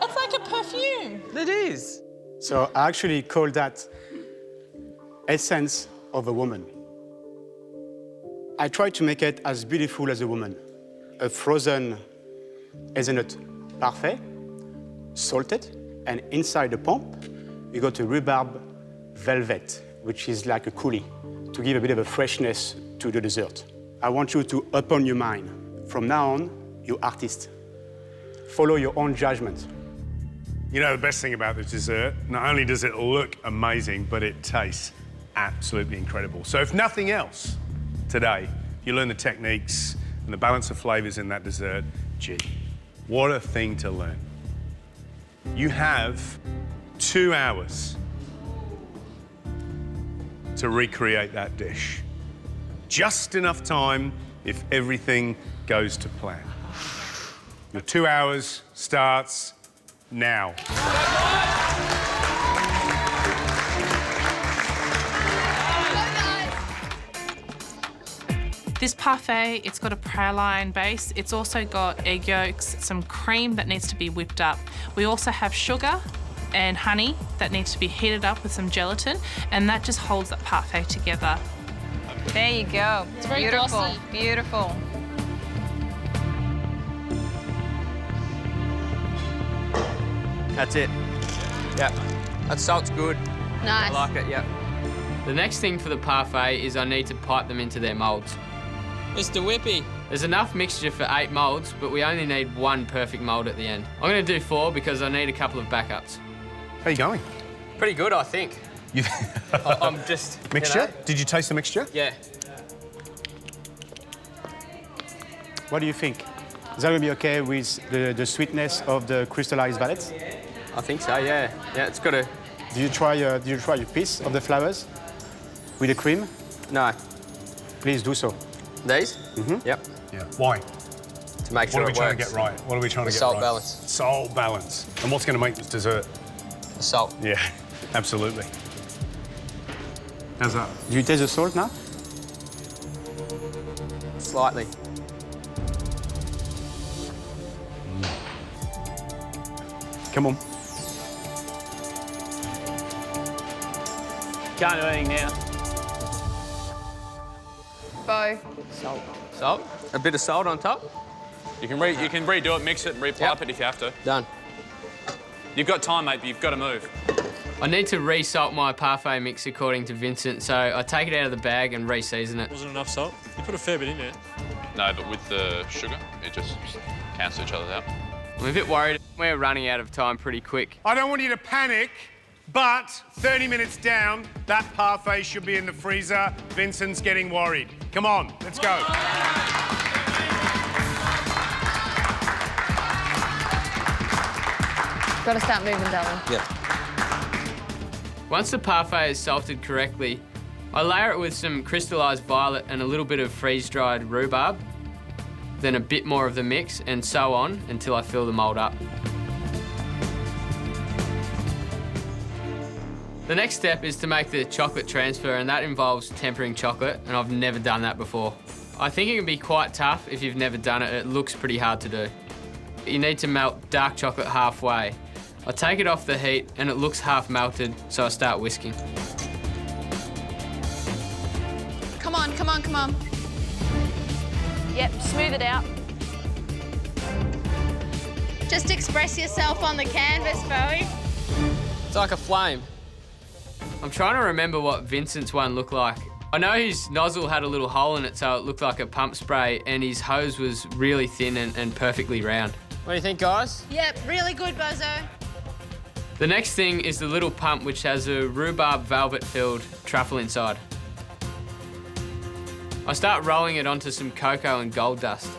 It's like a perfume. It is. So I actually call that essence of a woman. I try to make it as beautiful as a woman. A frozen hazelnut parfait, salted, and inside the pump, we got a rhubarb velvet, which is like a coulis, to give a bit of a freshness to the dessert. I want you to open your mind. From now on, you're artist. Follow your own judgment. You know, the best thing about this dessert, not only does it look amazing, but it tastes absolutely incredible. So if nothing else, today, you learn the techniques and the balance of flavours in that dessert, gee, what a thing to learn. You have 2 hours to recreate that dish. Just enough time if everything goes to plan. Your 2 hours starts now. This parfait, it's got a praline base. It's also got egg yolks, some cream that needs to be whipped up. We also have sugar and honey that needs to be heated up with some gelatin, and that just holds that parfait together. There you go. It's very beautiful. glossy. Beautiful. That's it. Yep. That salt's good. Nice. I like it, yep. The next thing for the parfait is I need to pipe them into their moulds. Mr. Whippy. There's enough mixture for 8 moulds, but we only need 1 perfect mould at the end. I'm going to do 4 because I need a couple of backups. How you going? Pretty good, I think. I'm just... Mixture? You know. Did you taste the mixture? Yeah. What do you think? Is that going to be okay with the sweetness of the crystallized vallets? I think so, yeah. Yeah, it's got a... Did you try your piece of the flowers with the cream? No. Please do so. These? Mm-hmm. Yep. Yeah. Why? To make sure What are we it trying works. to get right? What are we trying to get salt right? balance. Salt balance. And what's going to make this dessert? The salt. Yeah, absolutely. How's that? Do you taste the salt now? Slightly. Come on. Can't do anything now. Bo. Salt. Salt? A bit of salt on top? You can redo it, mix it, and repipe it if you have to. Done. You've got time, mate, but you've got to move. I need to re-salt my parfait mix according to Vincent, so I take it out of the bag and re-season it. Wasn't enough salt? You put a fair bit in there. No, but with the sugar, it just cancels each other out. I'm a bit worried. We're running out of time pretty quick. I don't want you to panic, but 30 minutes down, that parfait should be in the freezer. Vincent's getting worried. Come on, let's go. Got to start moving, darling. Yep. Once the parfait is salted correctly, I layer it with some crystallised violet and a little bit of freeze-dried rhubarb, then a bit more of the mix, and so on until I fill the mould up. The next step is to make the chocolate transfer, and that involves tempering chocolate, and I've never done that before. I think it can be quite tough if you've never done it. It looks pretty hard to do. You need to melt dark chocolate halfway. I take it off the heat and it looks half melted, so I start whisking. Come on, come on, come on. Yep, smooth it out. Just express yourself on the canvas, Bowie. It's like a flame. I'm trying to remember what Vincent's one looked like. I know his nozzle had a little hole in it, so it looked like a pump spray, and his hose was really thin and perfectly round. What do you think, guys? Yep, really good, Bozo. The next thing is the little pump, which has a rhubarb velvet-filled truffle inside. I start rolling it onto some cocoa and gold dust.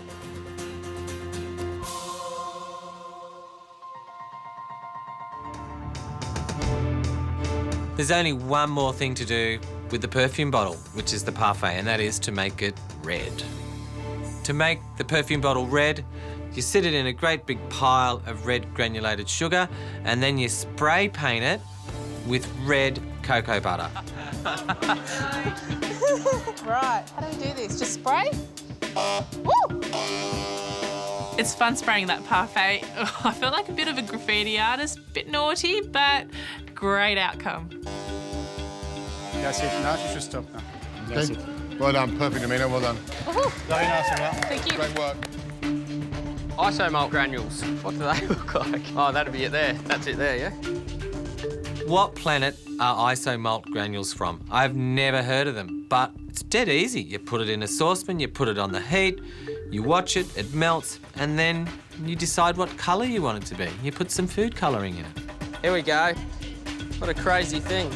There's only one more thing to do with the perfume bottle, which is the parfait, and that is to make it red. To make the perfume bottle red, you sit it in a great big pile of red granulated sugar, and then you spray paint it with red cocoa butter. Right, how do we do this? Just spray? Woo! It's fun spraying that parfait. I feel like a bit of a graffiti artist, bit naughty, but great outcome. That's it. Now you should stop now. That's Okay. it. Well done, perfect, Amina, well done. Very nice, Amina. Thank you. Great work. Isomalt granules. What do they look like? Oh, that'd be it there. That's it there, yeah? What planet are isomalt granules from? I've never heard of them, but it's dead easy. You put it in a saucepan, you put it on the heat, you watch it, it melts, and then you decide what colour you want it to be. You put some food colouring in it. Here we go. What a crazy thing.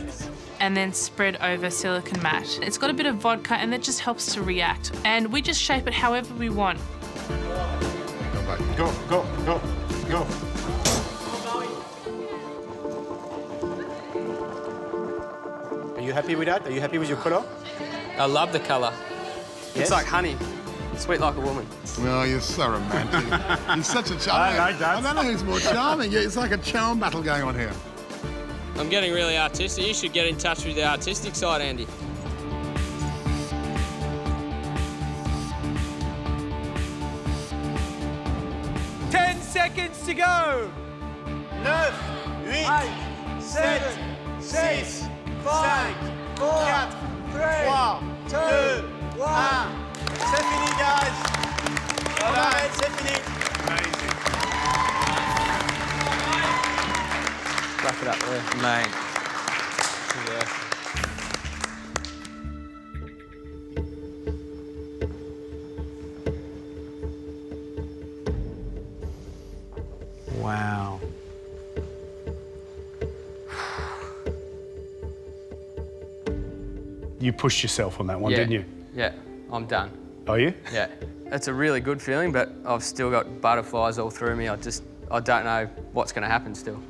And then spread over silicone mat. It's got a bit of vodka and that just helps to react. And we just shape it however we want. Go, go, go, go. Are you happy with that? Are you happy with your colour? I love the colour. Yes? It's like honey. Sweet like a woman. Oh, you're so romantic. You're such a charm. I like that. I don't know who's more charming. Yeah, it's like a charm battle going on here. I'm getting really artistic. You should get in touch with the artistic side, Andy. seconds to go. 9, 8, 7, 6, 5, 4, 3, 2, 1. C'est fini, guys. On arrête, c'est fini. Amazing. Wrap it up there. Mate. Yeah. Wow. You pushed yourself on that one, Yeah. didn't you? Yeah, I'm done. Are you? Yeah. It's a really good feeling, but I've still got butterflies all through me. I don't know what's going to happen still.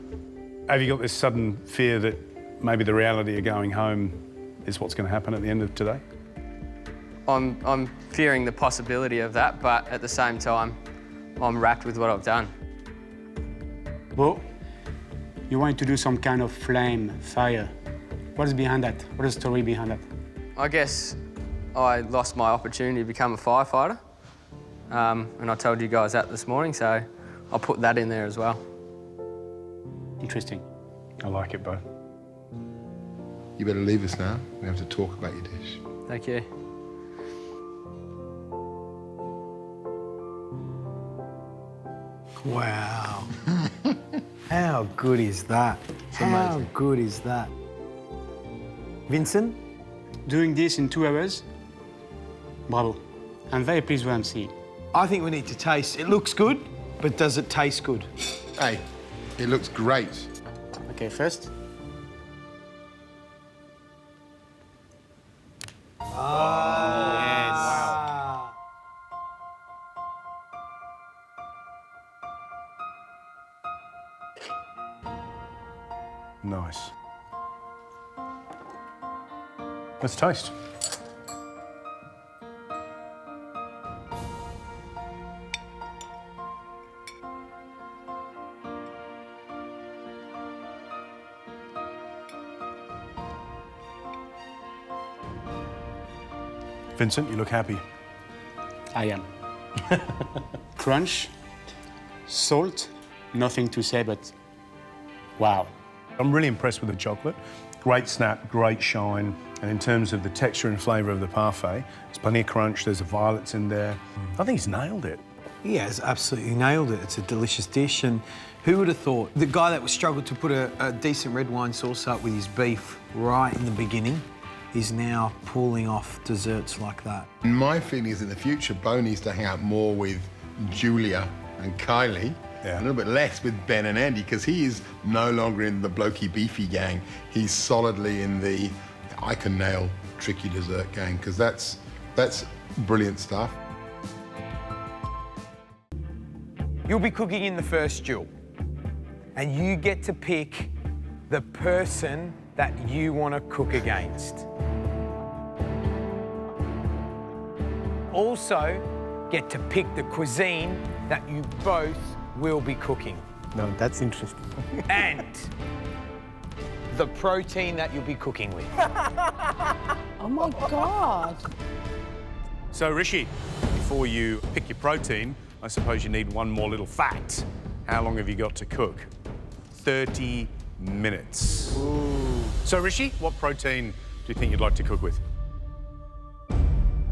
Have you got this sudden fear that maybe the reality of going home is what's going to happen at the end of today? I'm fearing the possibility of that, but at the same time, I'm wrapped with what I've done. Well, you want to do some kind of fire. What is behind that? What is the story behind that? I guess I lost my opportunity to become a firefighter, and I told you guys that this morning, so I'll put that in there as well. Interesting. I like it, Bo. You better leave us now. We have to talk about your dish. Thank you. Wow. How good is that? How good is that? Vincent? Doing this in 2 hours, bravo. I'm very pleased with what I'm seeing. I think we need to taste. It looks good, but does it taste good? Hey, it looks great. Okay, first. Nice. Let's taste. Vincent, you look happy. I am. Crunch, salt, nothing to say, but wow. I'm really impressed with the chocolate. Great snap, great shine. And in terms of the texture and flavour of the parfait, there's plenty of crunch, there's the violets in there. I think he's nailed it. He has absolutely nailed it. It's a delicious dish, and who would have thought? The guy that was struggled to put a decent red wine sauce up with his beef right in the beginning is now pulling off desserts like that. My feeling is in the future, Bo needs to hang out more with Julia and Kylie, a little bit less with Ben and Andy, because he is no longer in the blokey beefy gang. He's solidly in the I can nail tricky dessert gang, because that's brilliant stuff. You'll be cooking in the first duel, and you get to pick the person that you want to cook against. Also, get to pick the cuisine that you both will be cooking. No, that's interesting. And the protein that you'll be cooking with. Oh my God. So, Rishi, before you pick your protein, I suppose you need one more little fact. How long have you got to cook? 30 minutes. Ooh. So, Rishi, what protein do you think you'd like to cook with?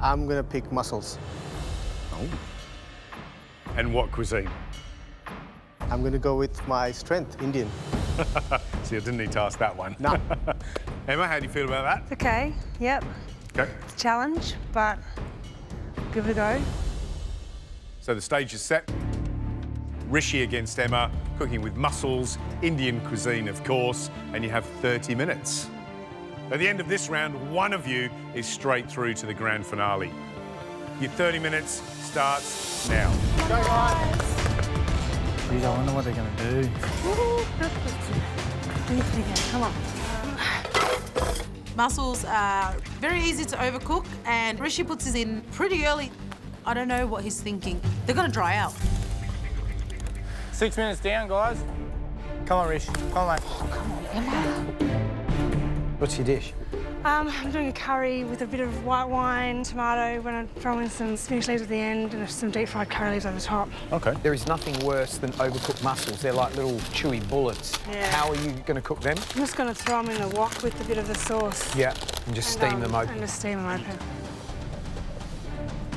I'm gonna pick mussels. Oh. And what cuisine? I'm gonna go with my strength, Indian. See, I didn't need to ask that one. No. Emma, how do you feel about that? Okay, yep. Okay. It's a challenge, but give it a go. So the stage is set. Rishi against Emma, cooking with mussels, Indian cuisine, of course, and you have 30 minutes. At the end of this round, one of you is straight through to the grand finale. Your 30 minutes starts now. Go, guys. Geez, I wonder what they're going to do. What are you thinking? Come on. Mussels are very easy to overcook, and Rishi puts his in pretty early. I don't know what he's thinking. They're going to dry out. 6 minutes down, guys. Come on, Rish. Come on, mate. What's your dish? I'm doing a curry with a bit of white wine, tomato, when I throw in some spinach leaves at the end and some deep fried curry leaves over the top. Okay. There is nothing worse than overcooked mussels. They're like little chewy bullets. Yeah. How are you going to cook them? I'm just going to throw them in the wok with a bit of the sauce. Yeah, and just steam them open. And just steam them open.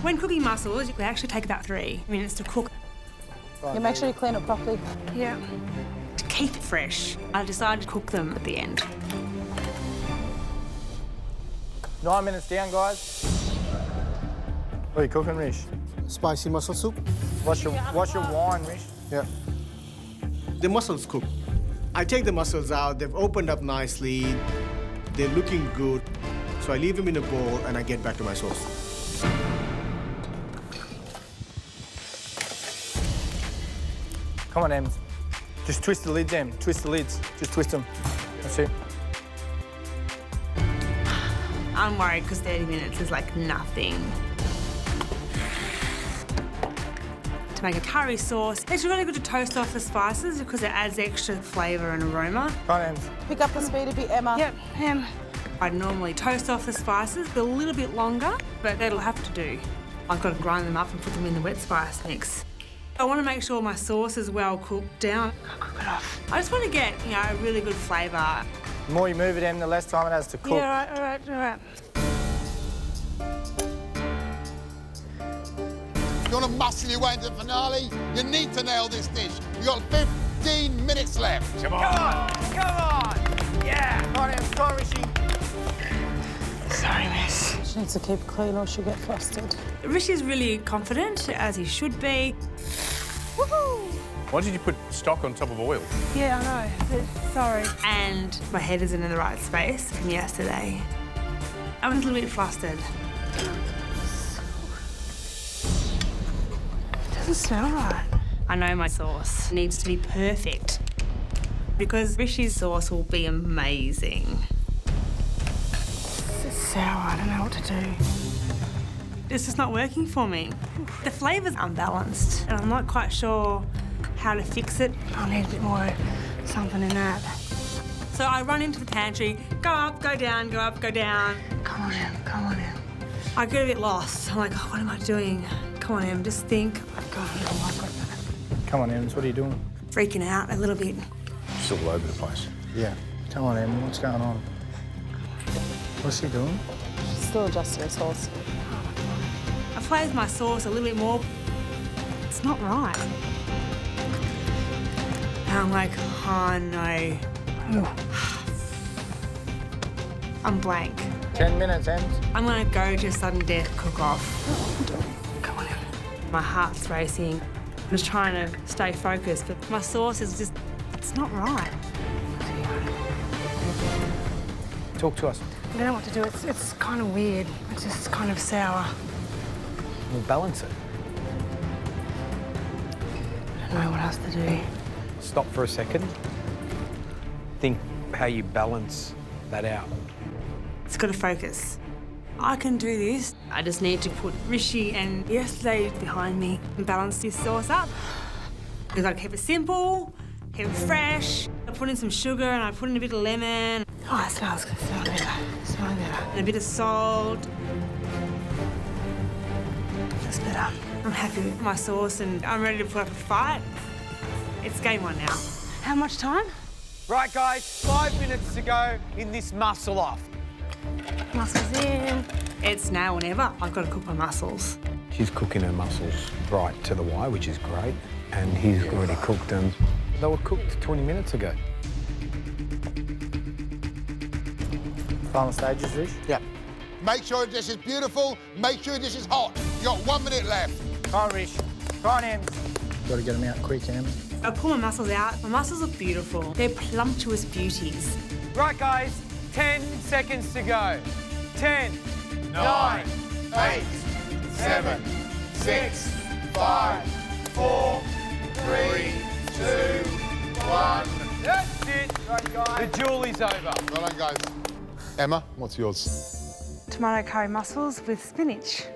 When cooking mussels, they actually take about 3 minutes to cook. You make sure you clean it properly. Yeah. To keep it fresh, I decided to cook them at the end. 9 minutes down, guys. What are you cooking, Rish? Spicy mussel soup. What's your wine, Rish? Yeah. The mussels cook. I take the mussels out, they've opened up nicely, they're looking good. So I leave them in a bowl and I get back to my sauce. Come on, Em. Just twist the lids, Em. Twist the lids. Just twist them. That's it. I'm worried because 30 minutes is like nothing. To make a curry sauce, it's really good to toast off the spices because it adds extra flavour and aroma. Come on, Em. Pick up the speed a bit, Emma. Yep, I'd normally toast off the spices a little bit longer, but that'll have to do. I've got to grind them up and put them in the wet spice mix. I want to make sure my sauce is well cooked down. Cook it off. I just want to get, a really good flavour. The more you move it, Em, the less time it has to cook. Yeah, all right. If you want to muscle your way into the finale, you need to nail this dish. You've got 15 minutes left. Come on! Yeah! Come on, Em. Come on, Rishi. Sorry, miss. She needs to keep it clean or she'll get flustered. Rishi's really confident, as he should be. Woohoo! Why did you put stock on top of oil? Yeah, I know, but sorry. And my head isn't in the right space from yesterday. I was a little bit flustered. It doesn't smell right. I know my sauce needs to be perfect because Rishi's sauce will be amazing. It's sour, I don't know what to do. It's just not working for me. The flavour's unbalanced and I'm not quite sure how to fix it. I'll need a bit more something in that. So I run into the pantry, go up, go down, go up, go down. Come on, Em. I get a bit lost. I'm like, oh, what am I doing? Come on, Em, just think. I've got that. Come on, Em. What are you doing? Freaking out a little bit. It's all over the place. Yeah. Come on, Em. What's going on? What's he doing? She's still adjusting her sauce. I flavoured my sauce a little bit more. It's not right. And I'm like, oh no. I'm blank. 10 minutes, Em. I'm gonna go to sudden death cook off. Come on, Em. My heart's racing. I'm just trying to stay focused, but my sauce is just, it's not right. Talk to us. I don't know what to do. It's kind of weird. It's just kind of sour. We'll balance it. I don't know what else to do. Stop for a second. Think how you balance that out. It's got to focus. I can do this. I just need to put Rishi and yesterday behind me and balance this sauce up. We've got to keep it simple, keep it fresh. I put in some sugar and I put in a bit of lemon. Oh, it smells good. Smells better. And a bit of salt. That's better. I'm happy with my sauce and I'm ready to put up a fight. It's game on now. How much time? Right, guys, 5 minutes to go in this mussel off. Mussels in. It's now or never. I've got to cook my mussels. She's cooking her mussels right to the wire, which is great. And he's already cooked them. They were cooked 20 minutes ago. Final stages, Rish? Yeah. Make sure this is beautiful. Make sure this is hot. You got 1 minute left. Come on, Rish. Come on, Em. Got to get them out quick, Em. I pull my mussels out. My mussels look beautiful. They're plumptuous beauties. Right, guys, 10 seconds to go. 10, 9, 8, 7, 6, 5, 4, 3, 2, 1. That's it. Right, guys. The duel is over. Well done, guys. Emma, what's yours? Tomato curry mussels with spinach.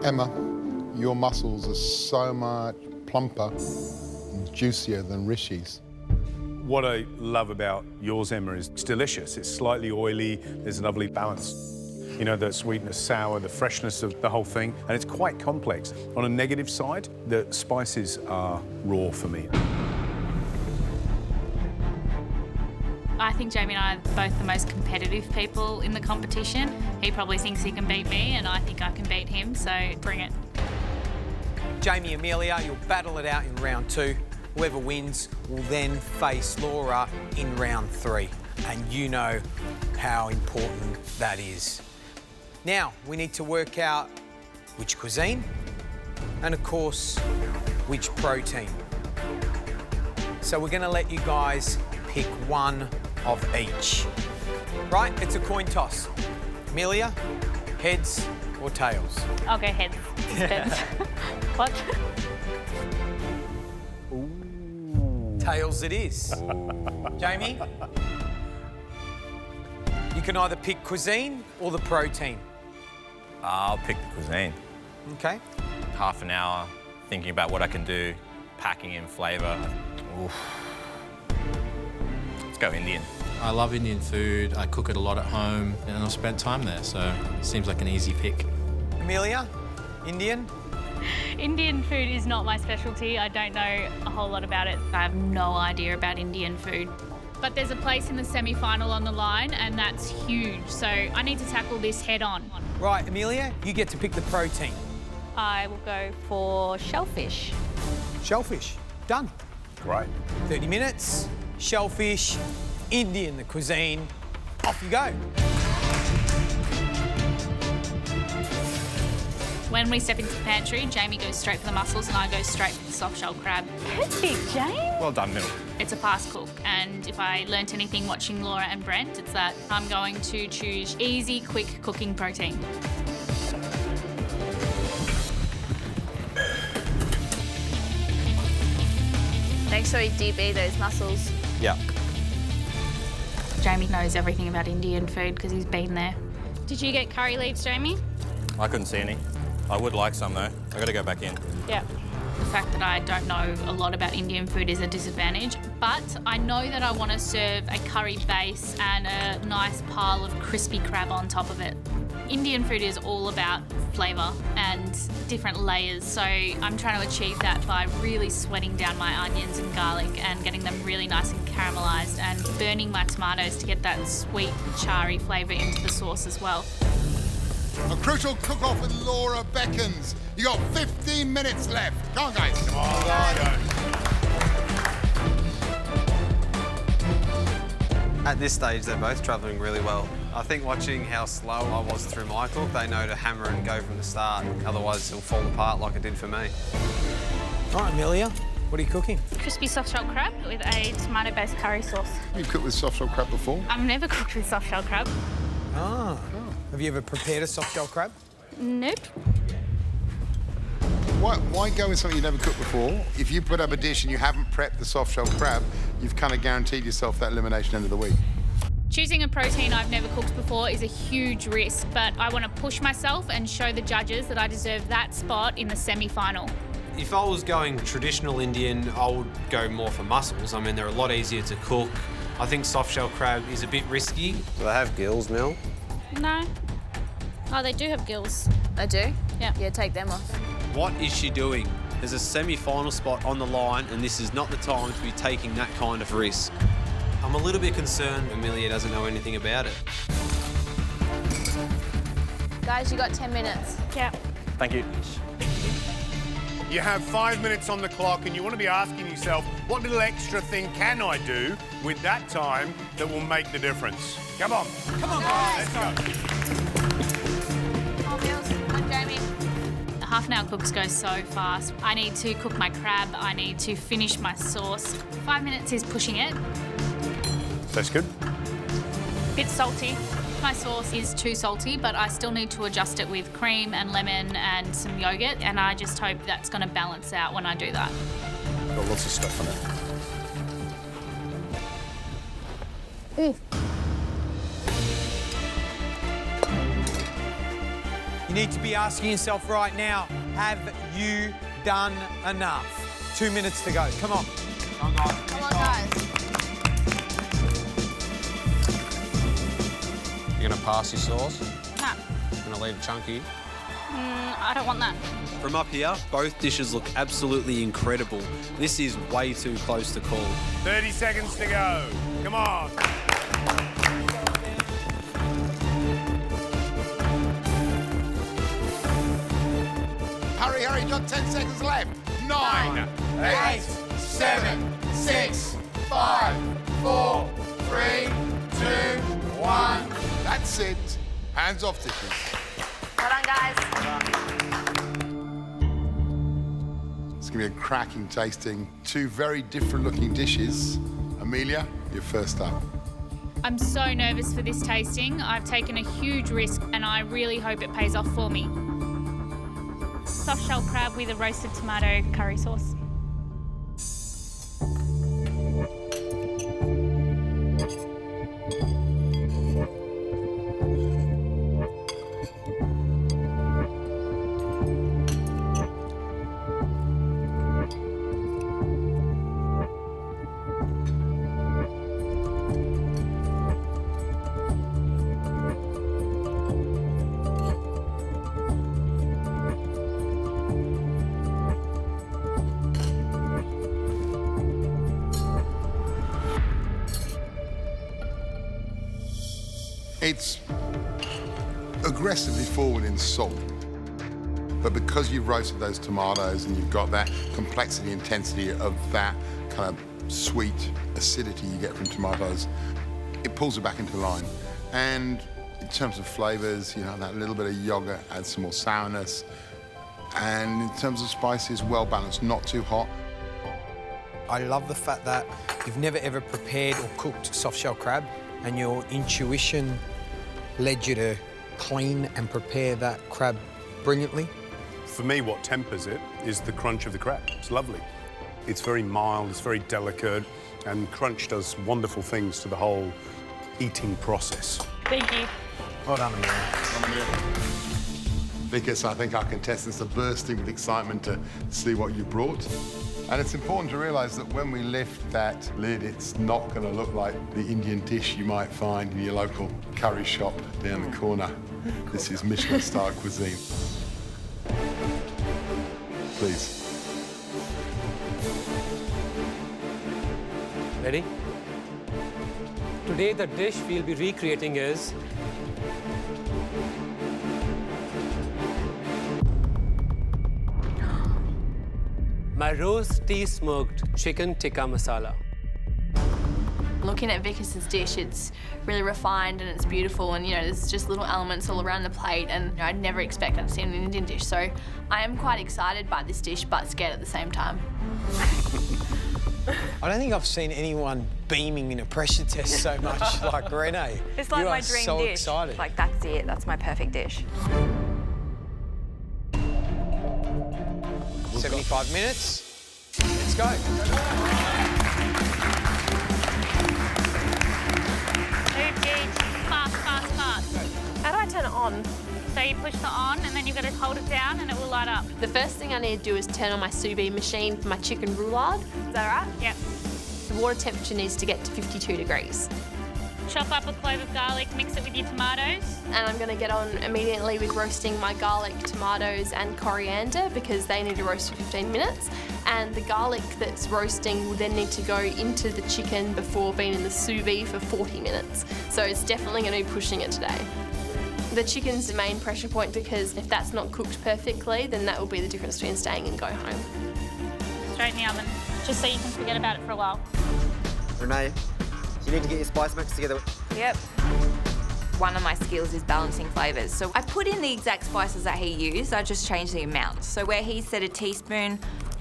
Emma, your mussels are so much plumper and juicier than Rishi's. What I love about yours, Emma, is it's delicious. It's slightly oily. There's a lovely balance. You know, the sweetness, sour, the freshness of the whole thing, and it's quite complex. On a negative side, the spices are raw for me. I think Jamie and I are both the most competitive people in the competition. He probably thinks he can beat me, and I think I can beat him, so bring it. Jamie, Amelia, you'll battle it out in round 2. Whoever wins will then face Laura in round 3. And you know how important that is. Now, we need to work out which cuisine and, of course, which protein. So we're going to let you guys pick one of each. Right, it's a coin toss. Amelia, heads or tails? I'll go heads. What? Tails it is. Jamie? You can either pick cuisine or the protein. I'll pick the cuisine. Okay. Half an hour thinking about what I can do, packing in flavour. Oof. Let's go Indian. I love Indian food. I cook it a lot at home and I've spent time there, so it seems like an easy pick. Amelia, Indian? Indian food is not my specialty. I don't know a whole lot about it. I have no idea about Indian food. But there's a place in the semi-final on the line, and that's huge. So I need to tackle this head on. Right, Amelia, you get to pick the protein. I will go for shellfish. Shellfish, done. Great. 30 minutes, shellfish, Indian, the cuisine. Off you go. When we step into the pantry, Jamie goes straight for the mussels and I go straight for the soft shell crab. Perfect, Jamie. Well done, Mill. It's a fast cook, and if I learnt anything watching Laura and Brent, it's that I'm going to choose easy, quick cooking protein. Make sure you DB those mussels. Yeah. Jamie knows everything about Indian food because he's been there. Did you get curry leaves, Jamie? I couldn't see any. I would like some, though. I got to go back in. Yeah. The fact that I don't know a lot about Indian food is a disadvantage, but I know that I want to serve a curry base and a nice pile of crispy crab on top of it. Indian food is all about flavour and different layers, so I'm trying to achieve that by really sweating down my onions and garlic and getting them really nice and caramelised and burning my tomatoes to get that sweet, charry flavour into the sauce as well. A crucial cook-off with Laura beckons. You got 15 minutes left. Come on, guys. Come on, At this stage, they're both travelling really well. I think watching how slow I was through my cook, they know to hammer and go from the start. Otherwise, it'll fall apart like it did for me. All right, Amelia, what are you cooking? Crispy soft shell crab with a tomato-based curry sauce. You've cooked with soft shell crab before? I've never cooked with soft shell crab. Ah. Have you ever prepared a soft shell crab? Nope. Why go with something you've never cooked before? If you put up a dish and you haven't prepped the soft shell crab, you've kind of guaranteed yourself that elimination end of the week. Choosing a protein I've never cooked before is a huge risk, but I want to push myself and show the judges that I deserve that spot in the semi-final. If I was going traditional Indian, I would go more for mussels. I mean, they're a lot easier to cook. I think soft shell crab is a bit risky. Do they have gills, Mel? No. Oh, they do have gills. They do? Yeah. Yeah, take them off. What is she doing? There's a semi-final spot on the line, and this is not the time to be taking that kind of risk. I'm a little bit concerned Amelia doesn't know anything about it. Guys, you got 10 minutes. Yeah. Thank you. You have 5 minutes on the clock and you want to be asking yourself, what little extra thing can I do with that time that will make the difference? Come on. Come on, guys. Let's go. Come on, Mills. Come on, Jamie. Half an hour cooks go so fast. I need to cook my crab. I need to finish my sauce. 5 minutes is pushing it. That's good. Bit salty. My sauce is too salty, but I still need to adjust it with cream and lemon and some yogurt, and I just hope that's going to balance out when I do that. Got lots of stuff on it. You need to be asking yourself right now, have you done enough? 2 minutes to go. Come on. Come on, guys. You're gonna pass your sauce? Nah. Gonna leave chunky? I don't want that. From up here, both dishes look absolutely incredible. This is way too close to call. 30 seconds to go. Come on. Hurry, hurry, you've got 10 seconds left. 9, 8, 7, 6, 5, 4, 3, 2, 1. That's it. Hands off dishes. Well done, guys. It's going to be a cracking tasting. 2 very different looking dishes. Amelia, you're first up. I'm so nervous for this tasting. I've taken a huge risk and I really hope it pays off for me. Soft shell crab with a roasted tomato curry sauce. It's aggressively forward in salt, but because you've roasted those tomatoes and you've got that complexity, intensity of that kind of sweet acidity you get from tomatoes, it pulls it back into line. And in terms of flavours, you know, that little bit of yogurt adds some more sourness. And in terms of spices, well balanced, not too hot. I love the fact that you've never ever prepared or cooked soft shell crab, and your intuition led you to clean and prepare that crab brilliantly. For me, what tempers it is the crunch of the crab. It's lovely. It's very mild, it's very delicate, and crunch does wonderful things to the whole eating process. Thank you. Well done, Amelia. Vickers, I think our contestants are bursting with excitement to see what you brought. And it's important to realise that when we lift that lid, it's not going to look like the Indian dish you might find in your local curry shop down the corner. This is Michelin-star cuisine. Please. Ready? Today, the dish we'll be recreating is my roasty smoked chicken tikka masala. Looking at Vickers' dish, it's really refined and it's beautiful, and you know, there's just little elements all around the plate, and you know, I'd never expect that to see an Indian dish. So I am quite excited by this dish, but scared at the same time. I don't think I've seen anyone beaming in a pressure test so much like Renee. It's like you my are dream so dish. excited. Like, that's it. That's my perfect dish. 75 minutes. Let's go. Fast, fast, fast. How do I turn it on? So you push the on and then you've got to hold it down and it will light up. The first thing I need to do is turn on my sous vide machine for my chicken roulade. Is that right? Yep. The water temperature needs to get to 52 degrees. Chop up a clove of garlic, mix it with your tomatoes. And I'm going to get on immediately with roasting my garlic, tomatoes and coriander because they need to roast for 15 minutes. And the garlic that's roasting will then need to go into the chicken before being in the sous vide for 40 minutes. So it's definitely going to be pushing it today. The chicken's the main pressure point because if that's not cooked perfectly, then that will be the difference between staying and go home. Straight in the oven, just so you can forget about it for a while. Renee, you need to get your spice mix together. Yep. One of my skills is balancing flavours. So I put in the exact spices that he used, I just changed the amount. So where he said a teaspoon,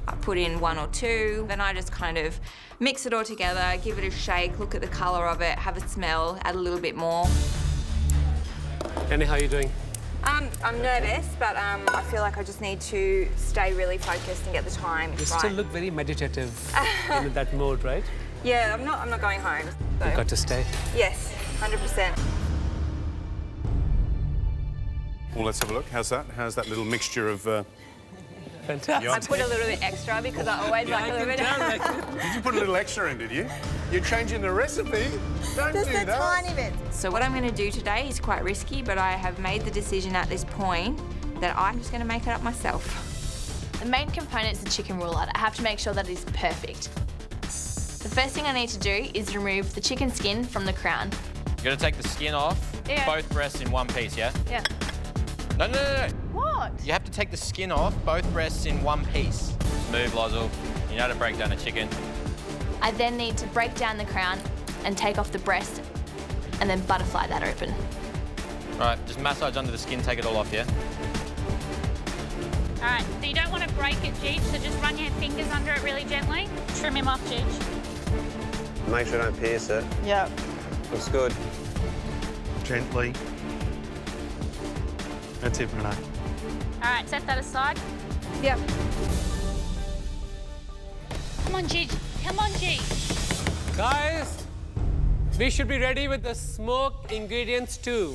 I put in 1 or 2. Then I just kind of mix it all together, give it a shake, look at the colour of it, have a smell, add a little bit more. Annie, how are you doing? I'm nervous, but I feel like I just need to stay really focused and get the time You right. still look very meditative in that mode, right? Yeah, I'm not going home. So. You've got to stay. Yes, 100%. Well, let's have a look. How's that? How's that little mixture of... Fantastic. I put a little bit extra because I always like a little bit. Did you put a little extra in, did you? You're changing the recipe. Don't Just do a that. tiny bit. So what I'm going to do today is quite risky, but I have made the decision at this point that I'm just going to make it up myself. The main component is the chicken roulade. I have to make sure that it is perfect. The first thing I need to do is remove the chicken skin from the crown. You gotta take the skin off, both breasts in one piece, yeah? Yeah. No, no, no, no. What? You have to take the skin off, both breasts in one piece. Smooth, Lozzle. You know how to break down a chicken. I then need to break down the crown and take off the breast and then butterfly that open. All right, just massage under the skin, take it all off, yeah? All right, so you don't want to break it, Jeej, so just run your fingers under it really gently. Trim him off, Jeej. Make sure I don't pierce it. Yep. Looks good. Gently. That's it, Renee. All right, set that aside. Yep. Come on, Jeej. Come on, Jeej. Guys, we should be ready with the smoked ingredients too.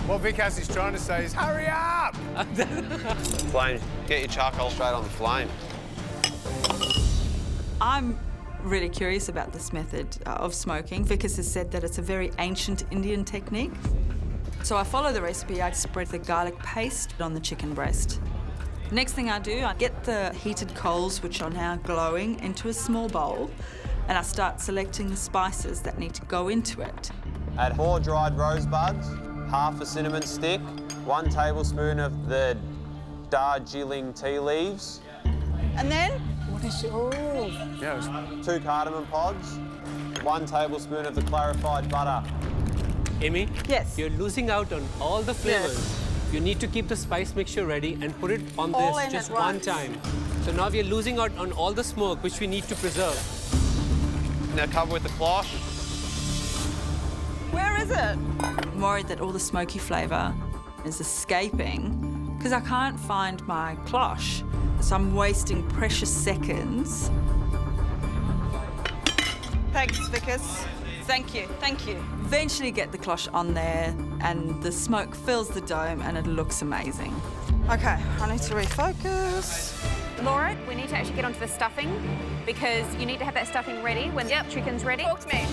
What Vikas is trying to say is, hurry up! Flame, get your charcoal straight on the flame. I'm really curious about this method of smoking. Vikas has said that it's a very ancient Indian technique. So I follow the recipe. I spread the garlic paste on the chicken breast. Next thing I do, I get the heated coals, which are now glowing, into a small bowl, and I start selecting the spices that need to go into it. Add 4 dried rosebuds, half a cinnamon stick, 1 tablespoon of the Darjeeling tea leaves. And then? What is it? Oh. 2 cardamom pods, 1 tablespoon of the clarified butter. Amy? Yes? You're losing out on all the flavors. Yes. You need to keep the spice mixture ready and put it on All this in just at one once. time. So now we're losing out on all the smoke, which we need to preserve. Now cover with the cloth. Where is it? I'm worried that all the smoky flavour is escaping because I can't find my cloche. So I'm wasting precious seconds. Thanks, Vikas. Thank you, thank you. Eventually get the cloche on there and the smoke fills the dome and it looks amazing. Okay, I need to refocus. Laura, we need to actually get onto the stuffing because you need to have that stuffing ready when the chicken's ready. Talk to me.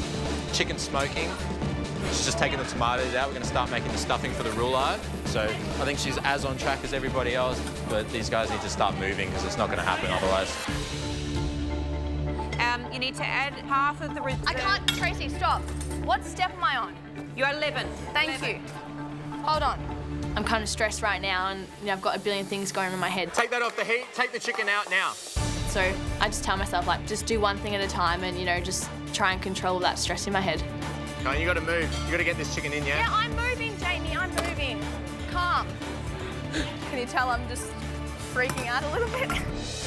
Chicken smoking. She's just taking the tomatoes out. We're going to start making the stuffing for the roulade. So I think she's as on track as everybody else, but these guys need to start moving because it's not going to happen otherwise. You need to add half of the... I can't, Tracy, stop. What step am I on? You're 11. Thank you. Hold on. I'm kind of stressed right now and I've got a billion things going on in my head. Take that off the heat. Take the chicken out now. So I just tell myself, like, just do one thing at a time and, you know, just try and control that stress in my head. Come on, you got to move. You got to get this chicken in, yeah? Yeah, I'm moving, Jamie, I'm moving. Calm. Can you tell I'm just freaking out a little bit?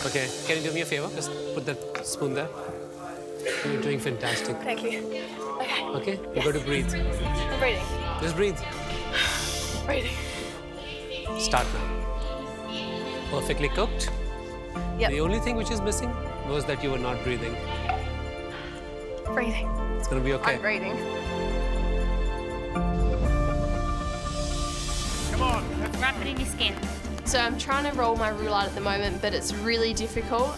Okay, can you do me a favor? Just put that spoon there. You're doing fantastic. Thank you. Okay. Okay, you got to breathe. I'm breathing. Just breathe. Breathing. Start now. Perfectly cooked. Yep. The only thing which is missing was that you were not breathing. Breathing. It's gonna be okay. I'm breathing. Come on. Wrap it in your skin. So I'm trying to roll my roulade at the moment, but it's really difficult.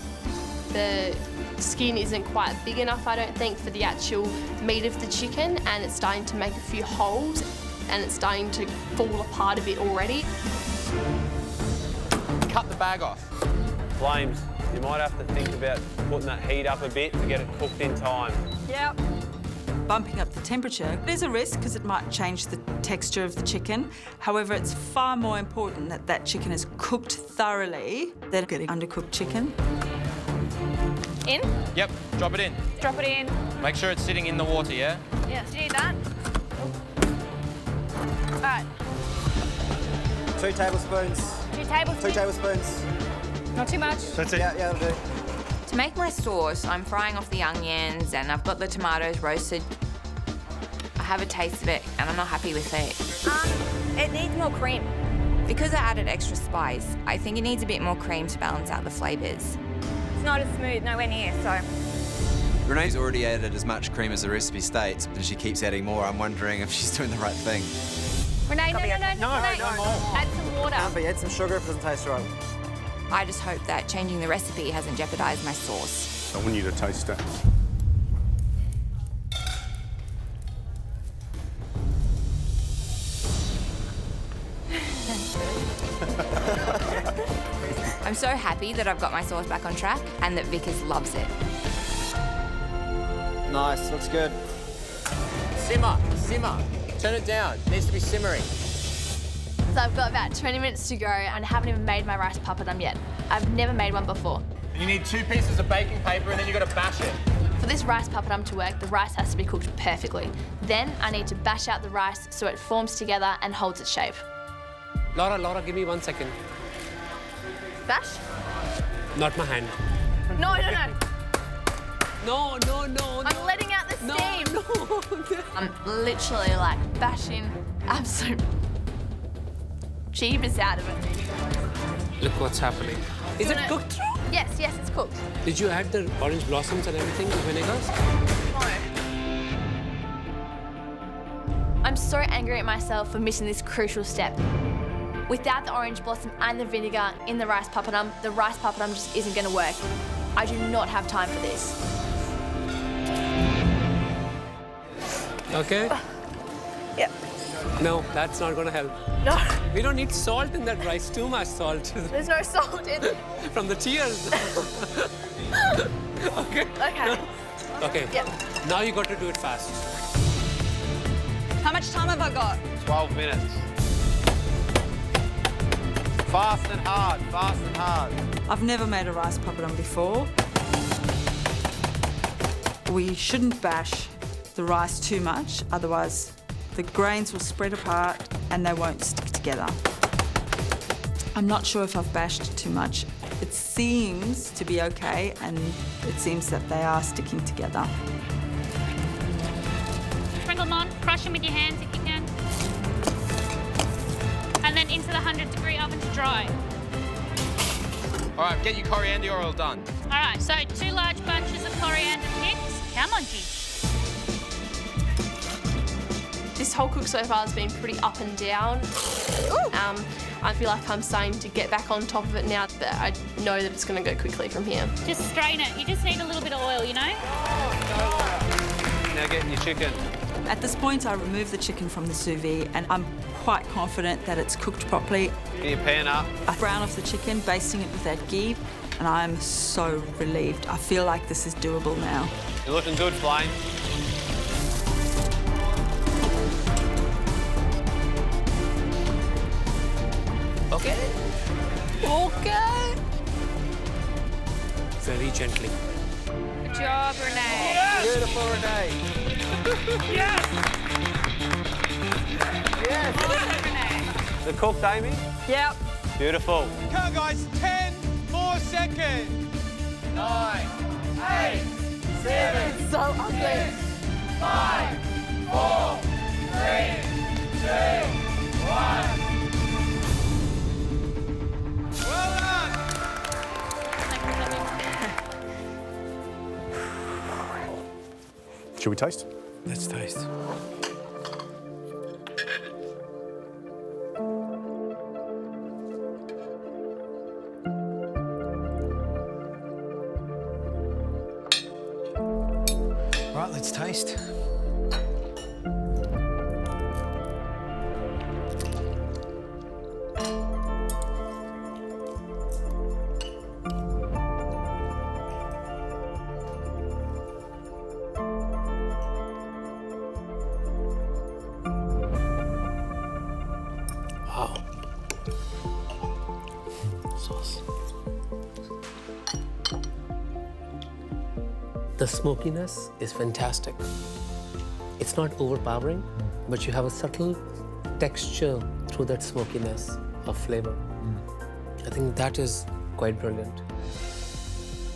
The skin isn't quite big enough, I don't think, for the actual meat of the chicken, and it's starting to make a few holes, and it's starting to fall apart a bit already. Cut the bag off. Flames, you might have to think about putting that heat up a bit to get it cooked in time. Yep. Bumping up the temperature is a risk because it might change the texture of the chicken. However, it's far more important that that chicken is cooked thoroughly than getting undercooked chicken. In? Yep, drop it in. Drop it in. Make sure it's sitting in the water, yeah? Yes, you need that. All right. 2 tablespoons. 2 tablespoons. 2 tablespoons. Not too much. That's it. Yeah, that'll do. To make my sauce, I'm frying off the onions and I've got the tomatoes roasted. I have a taste of it and I'm not happy with it. It needs more cream. Because I added extra spice, I think it needs a bit more cream to balance out the flavours. It's not as smooth, nowhere near, so... Renee's already added as much cream as the recipe states, but she keeps adding more. I'm wondering if she's doing the right thing. Renee, no. No, Renee, no more. add some water. Can't be. Add some sugar if it doesn't taste right. I just hope that changing the recipe hasn't jeopardised my sauce. I want you to taste it. I'm so happy that I've got my sauce back on track and that Vickers loves it. Nice. Looks good. Simmer, simmer. Turn it down. It needs to be simmering. So I've got about 20 minutes to go and I haven't even made my rice papadum yet. I've never made one before. You need 2 pieces of baking paper and then you've got to bash it. For this rice papadum to work, the rice has to be cooked perfectly. Then I need to bash out the rice so it forms together and holds its shape. Laura, give me 1 second. Bash? Not my hand. No. No. I'm letting out the steam. No. I'm literally like bashing absolute jeebus out of it. Look what's happening. Is it cooked? Yes, it's cooked. Did you add the orange blossoms and everything, the vinegars? No. I'm so angry at myself for missing this crucial step. Without the orange blossom and the vinegar in the rice papadum just isn't going to work. I do not have time for this. Okay? Yep. No, that's not going to help. No. We don't need salt in that rice, too much salt. There's no salt in it. From the tears. Okay. Okay. Okay. Yep. Now you got to do it fast. How much time have I got? 12 minutes. Fast and hard, fast and hard. I've never made a rice papadum before. We shouldn't bash the rice too much, otherwise the grains will spread apart and they won't stick together. I'm not sure if I've bashed too much. It seems to be okay, and it seems that they are sticking together. Sprinkle them on, crush them with your hands if you can. And then into the 100-degree oven to dry. All right, get your coriander oil done. All right, so 2 large bunches of coriander picked. Come on, G. This whole cook so far has been pretty up and down. I feel like I'm starting to get back on top of it now, but I know that it's going to go quickly from here. Just strain it. You just need a little bit of oil, you know? Now get in your chicken. At this point, I remove the chicken from the sous vide, and I'm quite confident that it's cooked properly. Get your pan up. I brown off the chicken, basting it with that ghee, and I'm so relieved. I feel like this is doable now. You're looking good, Flame. Okay. Okay. Very gently. Good job, Renee. Yes. Beautiful, Renee. Yes. Is it cooked, Amy? Yep. Beautiful. Come on, guys. 10 more seconds. 9, 8, 7, So ugly. 6, 5, 4, 3, 2, 1. Well done. Shall we taste? Let's taste. Right, let's taste. Wow. Sauce. The smokiness is fantastic. It's not overpowering, but you have a subtle texture through that smokiness of flavor. I think that is quite brilliant.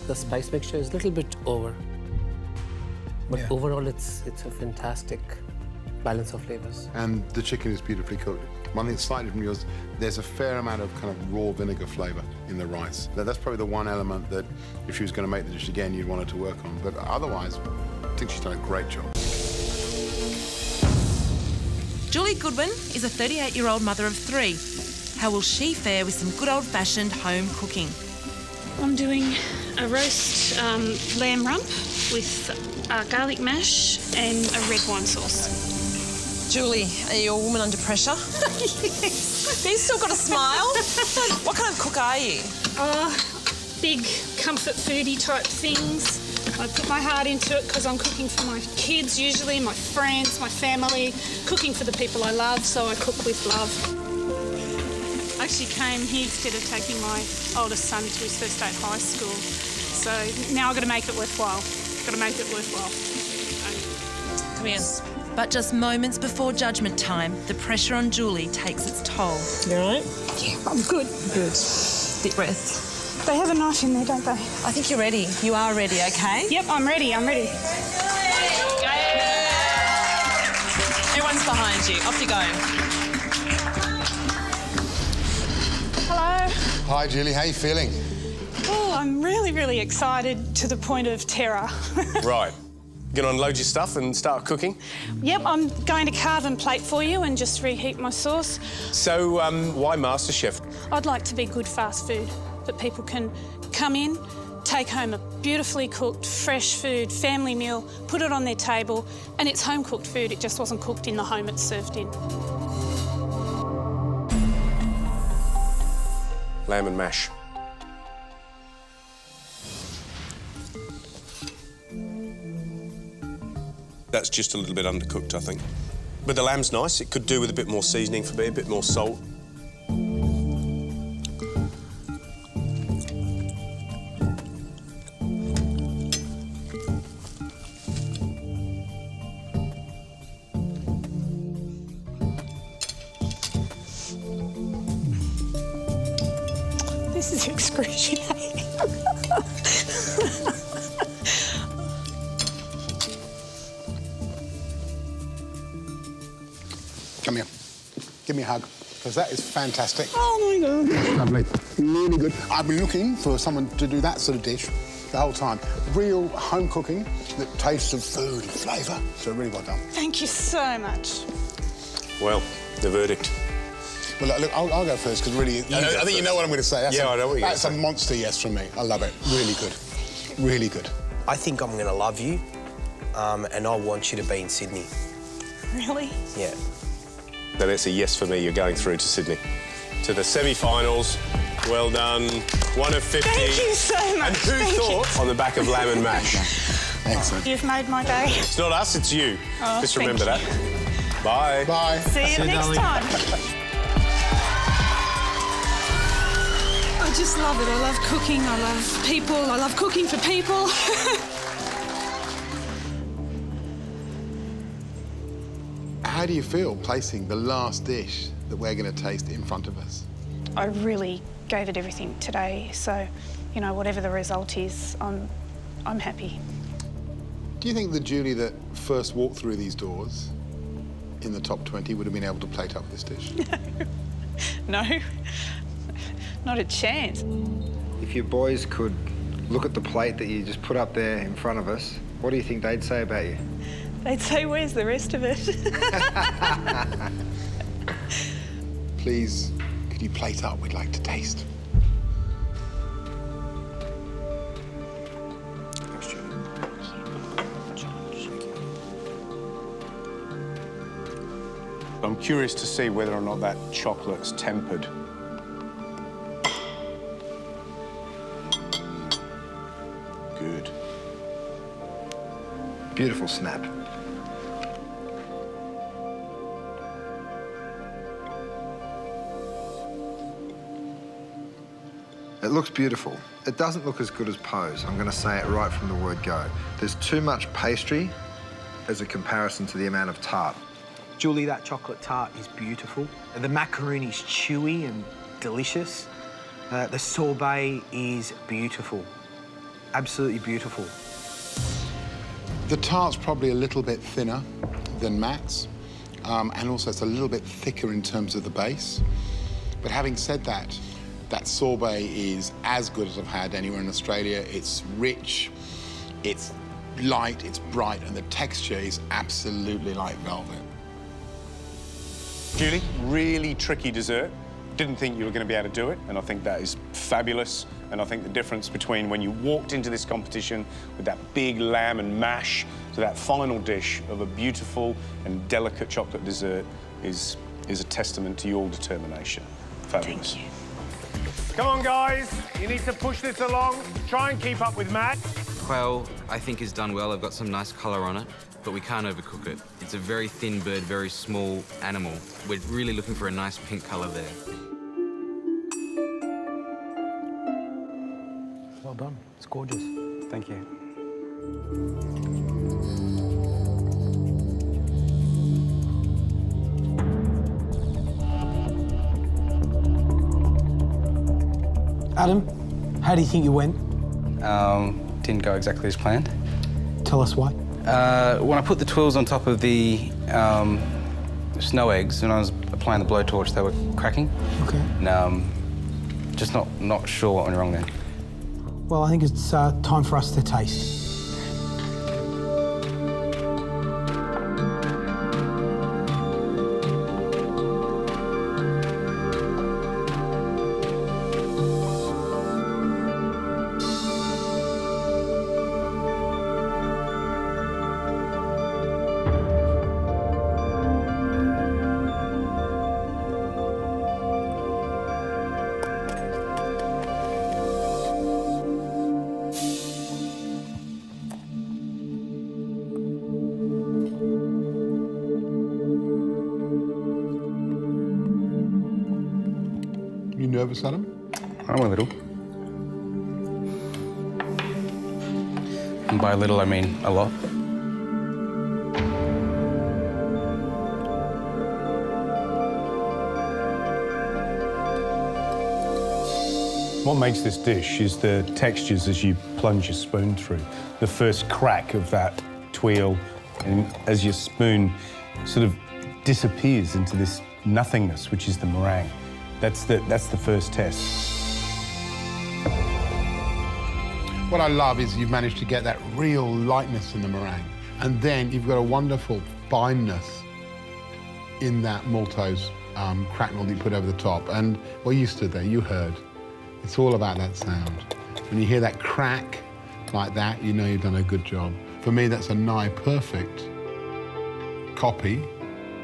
The spice mixture is a little bit over, but overall it's a fantastic balance of flavors. And the chicken is beautifully cooked. One thing that's slightly from yours, there's a fair amount of kind of raw vinegar flavour in the rice. That's probably the one element that if she was going to make the dish again, you'd want her to work on. But otherwise, I think she's done a great job. Julie Goodwin is a 38-year-old mother of 3. How will she fare with some good old-fashioned home cooking? I'm doing a roast lamb rump with garlic mash and a red wine sauce. Julie, are you a woman under pressure? Yes. You've still got a smile. What kind of cook are you? Big comfort foodie type things. I put my heart into it because I'm cooking for my kids usually, my friends, my family, cooking for the people I love, so I cook with love. I actually came here instead of taking my oldest son to his first day at high school. So now I've got to make it worthwhile. Got to make it worthwhile. Come here. But just moments before judgment time, the pressure on Julie takes its toll. You all right? Yeah, I'm good. Good. Deep breath. They have a knife in there, don't they? I think you're ready. You are ready, OK? Yep, I'm ready. I'm ready. Everyone's behind you. Off you go. Hello. Hi, Julie. How are you feeling? Oh, I'm really, really excited to the point of terror. Right. Gonna unload your stuff and start cooking? Yep, I'm going to carve and plate for you and just reheat my sauce. So, why MasterChef? I'd like to be good fast food, that people can come in, take home a beautifully cooked, fresh food, family meal, put it on their table, and it's home-cooked food. It just wasn't cooked in the home it's served in. Lamb and mash. That's just a little bit undercooked, I think. But the lamb's nice. It could do with a bit more seasoning for me, a bit more salt. This is excruciating. Come here. Give me a hug, because that is fantastic. Oh, my God. Lovely. Really good. I've been looking for someone to do that sort of dish the whole time. Real home cooking that tastes of food and flavour. So really well done. Thank you so much. Well, the verdict. Well, look, I'll go first, because really, I think you know what I'm going to say. That's I know what you're going to say. That's a monster yes from me. I love it. Really good. Really good. I think I'm going to love you, and I want you to be in Sydney. Really? Yeah. Then it's a yes for me. You're going through to Sydney. To the semi-finals. Well done. 1 of 50. Thank you so much. And who thought on the back of lamb and mash? Excellent. You've made my day. It's not us, it's you. Oh, just thank remember you. that. Bye. Bye. See you next time. I just love it. I love cooking. I love people. I love cooking for people. How do you feel placing the last dish that we're going to taste in front of us? I really gave it everything today, so, you know, whatever the result is, I'm happy. Do you think the Julie that first walked through these doors in the top 20 would have been able to plate up this dish? No, not a chance. If your boys could look at the plate that you just put up there in front of us, what do you think they'd say about you? They'd say, where's the rest of it? Please, could you plate up? We'd like to taste. I'm curious to see whether or not that chocolate's tempered. Good. Beautiful snap. It looks beautiful. It doesn't look as good as Poe's. I'm going to say it right from the word go. There's too much pastry as a comparison to the amount of tart. Julie, that chocolate tart is beautiful. The macaroon is chewy and delicious. The sorbet is beautiful. Absolutely beautiful. The tart's probably a little bit thinner than Matt's, and also it's a little bit thicker in terms of the base. But having said that, that sorbet is as good as I've had anywhere in Australia. It's rich, it's light, it's bright, and the texture is absolutely like velvet. Julie, really tricky dessert. Didn't think you were going to be able to do it, and I think that is fabulous. And I think the difference between when you walked into this competition with that big lamb and mash to that final dish of a beautiful and delicate chocolate dessert is a testament to your determination. Fabulous. Thank you. Come on, guys. You need to push this along. Try and keep up with Matt. Quail, I think, is done well. I've got some nice colour on it, but we can't overcook it. It's a very thin bird, very small animal. We're really looking for a nice pink colour there. Well done. It's gorgeous. Thank you. Adam, how do you think you went? Didn't go exactly as planned. Tell us why. When I put the twirls on top of the snow eggs, when I was applying the blowtorch, they were cracking. Okay. And just not sure what went wrong there. Well, I think it's time for us to taste. You nervous, Adam? I'm a little. And by little, I mean a lot. What makes this dish is the textures as you plunge your spoon through. The first crack of that twirl, and as your spoon sort of disappears into this nothingness, which is the meringue. That's the first test. What I love is you've managed to get that real lightness in the meringue. And then you've got a wonderful fineness in that maltose cracknel that you put over the top. And, well, you stood there, you heard. It's all about that sound. When you hear that crack like that, you know you've done a good job. For me, that's a nigh perfect copy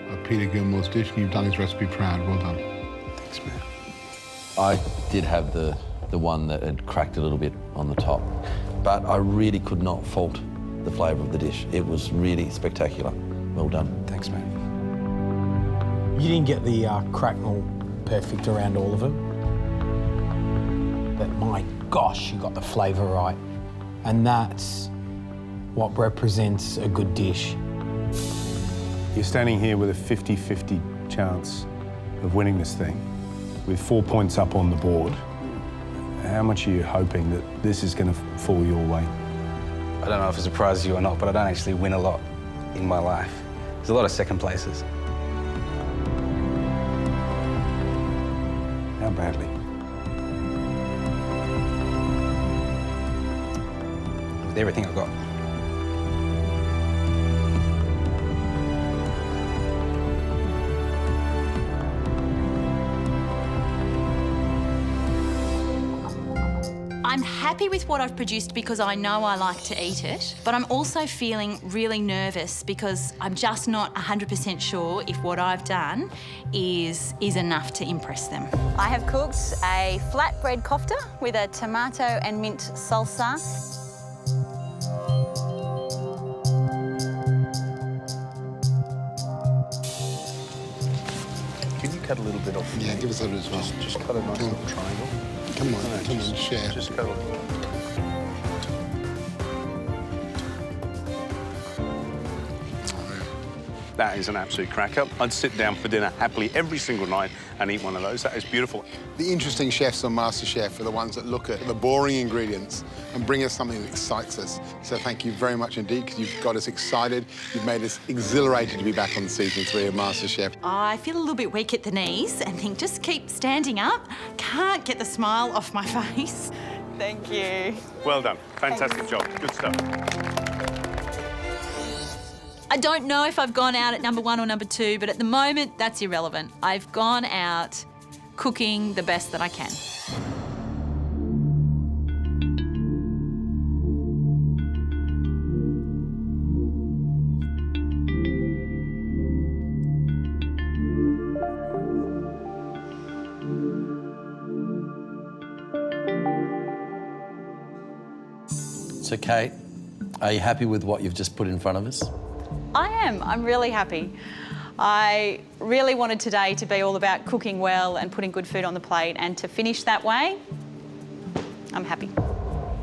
of Peter Gilmore's dish, and you've done his recipe proud. Well done. Thanks, man. I did have the one that had cracked a little bit on the top, but I really could not fault the flavour of the dish. It was really spectacular. Well done. Thanks, man. You didn't get the cracknel perfect around all of them. But my gosh, you got the flavour right. And that's what represents a good dish. You're standing here with a 50-50 chance of winning this thing, with 4 points up on the board. How much are you hoping that this is going to fall your way? I don't know if it surprises you or not, but I don't actually win a lot in my life. There's a lot of second places. How badly? With everything I've got. I'm happy with what I've produced because I know I like to eat it, but I'm also feeling really nervous because I'm just not 100% sure if what I've done is enough to impress them. I have cooked a flatbread kofta with a tomato and mint salsa. Can you cut a little bit off? Yeah, give us a little as well. Just cut a nice little triangle. Come on, share. Just cut a That is an absolute cracker. I'd sit down for dinner happily every single night and eat one of those. That is beautiful. The interesting chefs on MasterChef are the ones that look at the boring ingredients and bring us something that excites us. So thank you very much indeed, because you've got us excited. You've made us exhilarated to be back on season 3 of MasterChef. I feel a little bit weak at the knees and think just keep standing up. Can't get the smile off my face. Thank you. Well done. Fantastic job. Good stuff. I don't know if I've gone out at number 1 or number 2, but at the moment, that's irrelevant. I've gone out cooking the best that I can. So, Kate, are you happy with what you've just put in front of us? I am. I'm really happy. I really wanted today to be all about cooking well and putting good food on the plate, and to finish that way, I'm happy.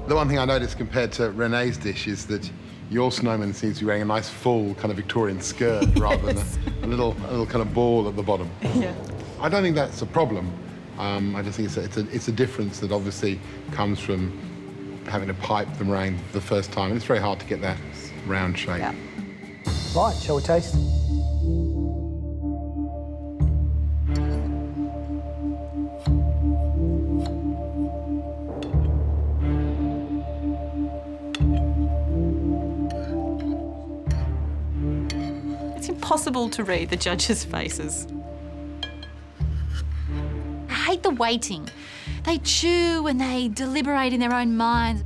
The one thing I noticed compared to Renee's dish is that your snowman seems to be wearing a nice full kind of Victorian skirt rather than a little kind of ball at the bottom. Yeah. I don't think that's a problem. I just think it's a difference that obviously comes from having to pipe the meringue the first time. And it's very hard to get that round shape. Yeah. Right, shall we taste? It's impossible to read the judges' faces. I hate the waiting. They chew and they deliberate in their own minds.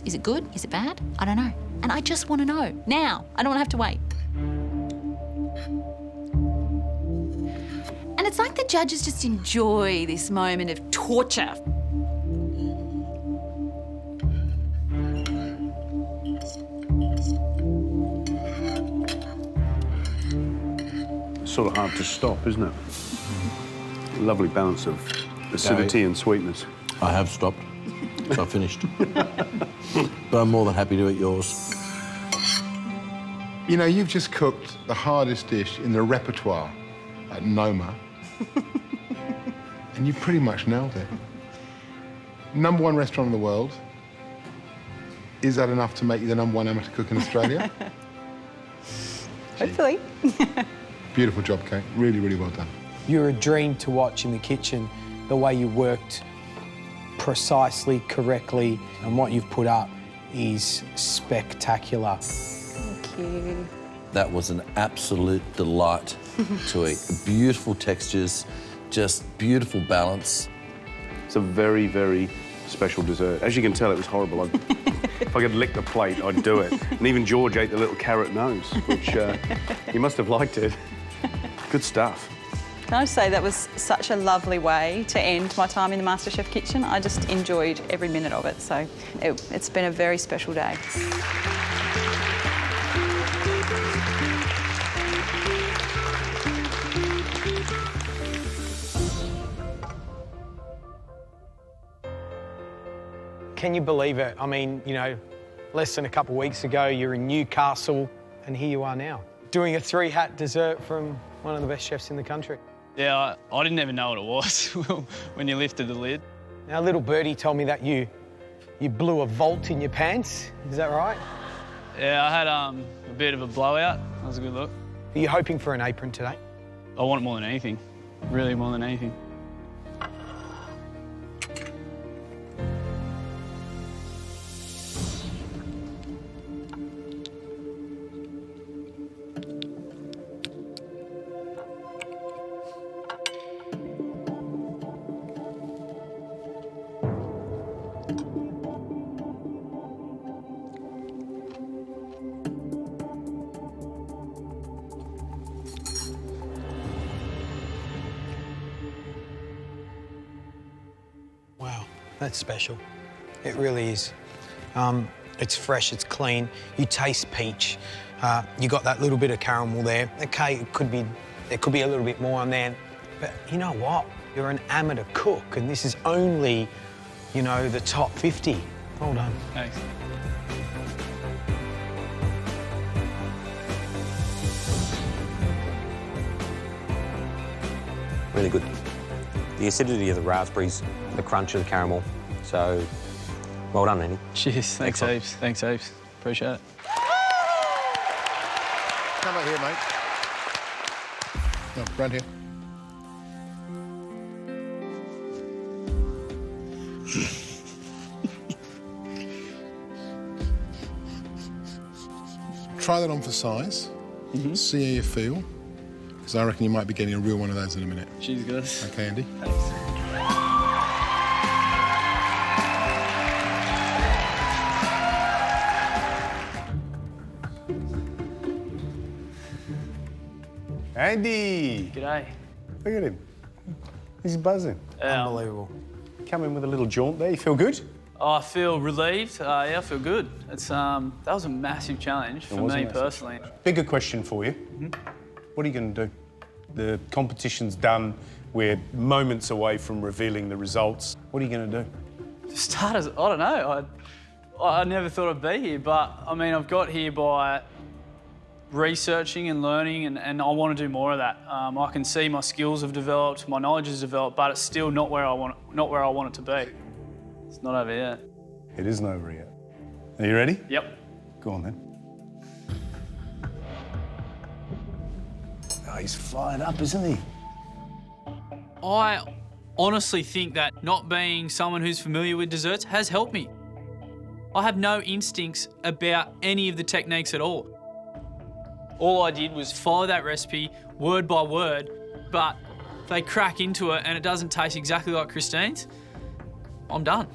Is it good? Is it bad? I don't know. And I just want to know now. I don't want to have to wait. And it's like the judges just enjoy this moment of torture. It's sort of hard to stop, isn't it? A lovely balance of acidity and sweetness. I have stopped, so I've finished. But I'm more than happy to eat yours. You know, you've just cooked the hardest dish in the repertoire at Noma. And you pretty much nailed it. #1 restaurant in the world. Is that enough to make you the #1 amateur cook in Australia? Hopefully. Beautiful job, Kate. Really, really well done. You're a dream to watch in the kitchen, the way you worked precisely, correctly, and what you've put up is spectacular. Thank you. That was an absolute delight to eat. Beautiful textures, just beautiful balance. It's a very, very special dessert. As you can tell, it was horrible. If I could lick the plate, I'd do it. And even George ate the little carrot nose, which he must have liked it. Good stuff. Can I just say that was such a lovely way to end my time in the MasterChef kitchen. I just enjoyed every minute of it, so it's been a very special day. Can you believe it? I mean, you know, less than a couple of weeks ago, you're in Newcastle, and here you are now, doing a 3-hat dessert from one of the best chefs in the country. Yeah, I didn't even know what it was when you lifted the lid. Now, little birdie told me that you blew a vault in your pants. Is that right? Yeah, I had a bit of a blowout. That was a good look. Are you hoping for an apron today? I want it more than anything, really more than anything. Wow, that's special. It really is. It's fresh, it's clean. You taste peach. You got that little bit of caramel there. Okay, there could be a little bit more on there. But you know what? You're an amateur cook, and this is only, you know, the top 50. Well done. Thanks. Really good. The acidity of the raspberries, the crunch of the caramel. So, well done, Andy. Cheers. Thanks heaps. Thanks heaps. Appreciate it. Come out here, mate. No, round here. try that on for size. See how you feel. Because I reckon you might be getting a real one of those in a minute. Cheers, guys. Okay, Andy. Andy! G'day. Look at him. He's buzzing. Unbelievable. Come in with a little jaunt there. You feel good? Oh, I feel relieved. Yeah, I feel good. It's that was a massive challenge for me personally. Bigger question for you. What are you going to do? The competition's done. We're moments away from revealing the results. What are you going to do? Starters, I don't know. I never thought I'd be here, but I mean, I've got here by researching and learning, and I want to do more of that. I can see my skills have developed, my knowledge has developed, but it's still not where I want it to be. It's not over yet. It isn't over yet. Are you ready? Yep. Go on then. Oh, he's fired up, isn't he? I honestly think that not being someone who's familiar with desserts has helped me. I have no instincts about any of the techniques at all. All I did was follow that recipe word by word, but they crack into it and it doesn't taste exactly like Christine's. I'm done.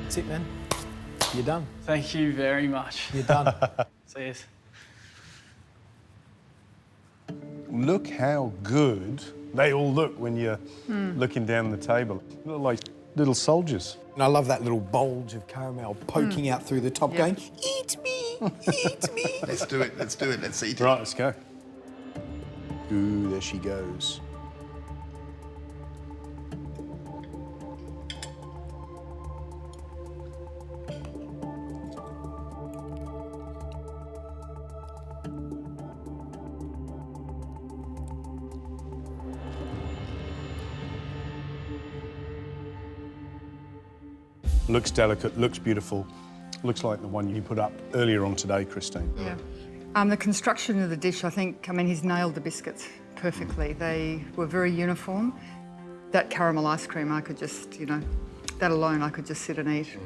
That's it, man. You're done. Thank you very much. You're done. See you. Look how good they all look when you're looking down the table. They look like little soldiers. And I love that little bulge of caramel poking out through the top going, eat me, eat me. Let's do it, let's do it, let's eat it. Right, let's go. Ooh, there she goes. Looks delicate, looks beautiful. Looks like the one you put up earlier on today, Christine. Yeah. The construction of the dish, I think, I mean, he's nailed the biscuits perfectly. They were very uniform. That caramel ice cream, I could just, you know, that alone I could just sit and eat.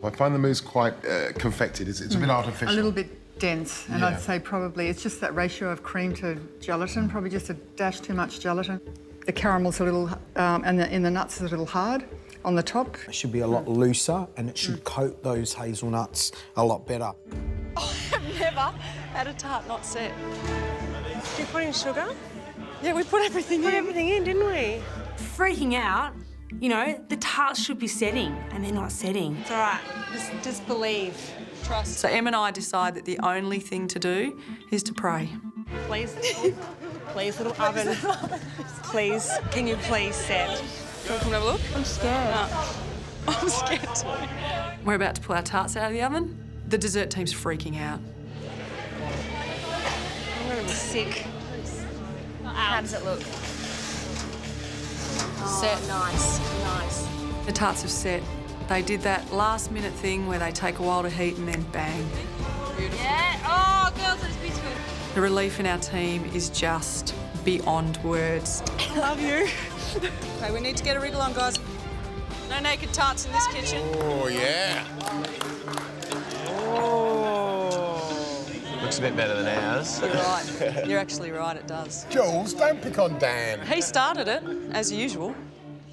I find the mousse quite confected. It's a bit artificial. A little bit dense, and I'd say probably it's just that ratio of cream to gelatin, probably just a dash too much gelatin. The caramel's a little, and in the nuts is a little hard on the top. It should be a lot looser and it should coat those hazelnuts a lot better. I've never had a tart not set. Did you put in sugar? Yeah, we put everything in. Put everything in, didn't we? Freaking out. You know, the tarts should be setting and they're not setting. It's all right. Just believe. Trust. So Em and I decide that the only thing to do is to pray. Please, little oven. Please, can you please set? Do you want to come and have a look? I'm scared. I'm scared too. We're about to pull our tarts out of the oven. The dessert team's freaking out. I'm going to be sick. How does it look? Set. Nice. The tarts have set. They did that last-minute thing where they take a while to heat and then bang. Beautiful. Yeah. Oh, girls, it's beautiful. The relief in our team is just beyond words. I love you. Okay, we need to get a wriggle on, guys. No naked tarts in this kitchen. Oh, yeah. Looks a bit better than ours. You're right. You're actually right, it does. Jules, don't pick on Dan. He started it, as usual.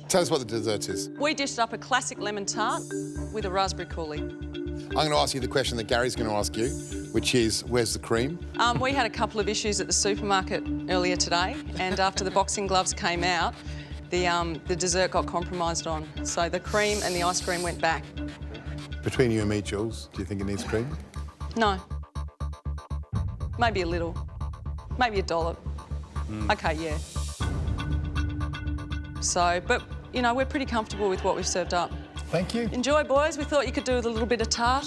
Tell us what the dessert is. We dished up a classic lemon tart with a raspberry coulis. I'm going to ask you the question that Gary's going to ask you, which is, where's the cream? We had a couple of issues at the supermarket earlier today, and after the boxing gloves came out, the dessert got compromised on. So the cream and the ice cream went back. Between you and me, Jules, do you think it needs cream? No. Maybe a little. Maybe a dollop. OK, yeah. So, but, you know, we're pretty comfortable with what we've served up. Thank you. Enjoy, boys. We thought you could do with a little bit of tart.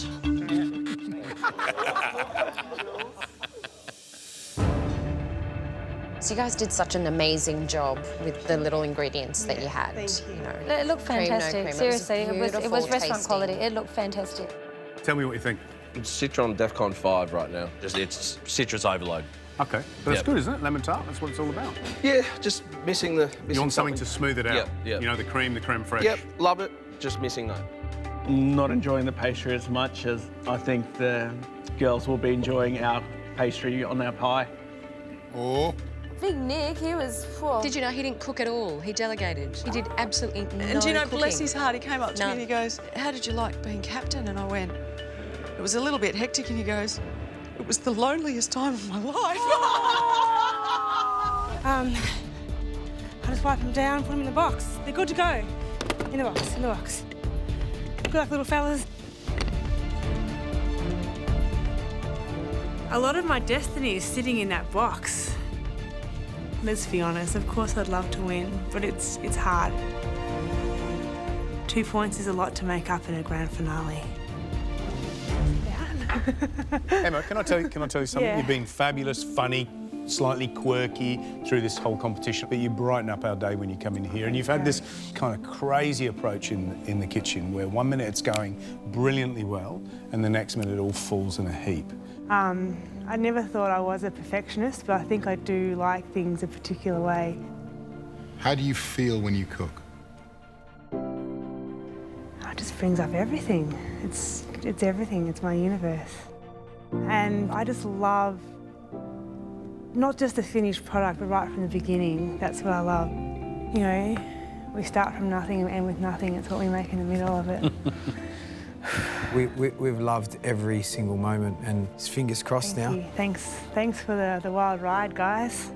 So you guys did such an amazing job with the little ingredients that you had. Thank you. You know, It looked cream, no fantastic. cream. Seriously, it was beautiful, restaurant tasty. quality. It looked fantastic. Tell me what you think. It's Citron DEFCON 5 right now. It's citrus overload. OK, but it's good, isn't it? Lemon tart, that's what it's all about. Yeah, just missing the... You want something to smooth it out. Yeah. You know, the creme fraiche. Yep, love it. Just missing that. not enjoying the pastry as much as I think the girls will be enjoying our pastry on our pie. Oh. Big Nick, he was... Whoa. Did you know he didn't cook at all? He delegated. He did absolutely no And do you know, cooking. bless his heart, he came up to me No. and he goes, "How did you like being captain?" And I went, "It was a little bit hectic." And he goes, "It was the loneliest time of my life." I just wipe them down, put them in the box. They're good to go. In the box, in the box. Good luck, little fellas. A lot of my destiny is sitting in that box. Let's be honest, of course I'd love to win, but it's hard. 2 points is a lot to make up in a grand finale. Emma, can I tell you something? Yeah. You've been fabulous, funny, slightly quirky through this whole competition, but you brighten up our day when you come in here. And you've had this kind of crazy approach in the kitchen where 1 minute it's going brilliantly well and the next minute it all falls in a heap. I never thought I was a perfectionist, but I think I do like things a particular way. How do you feel when you cook? It just brings up everything. It's everything, it's my universe. And I just love not just the finished product, but right from the beginning. That's what I love. You know, we start from nothing and end with nothing. It's what we make in the middle of it. We've loved every single moment, and it's fingers crossed now. Thank you. Thanks for the wild ride, guys.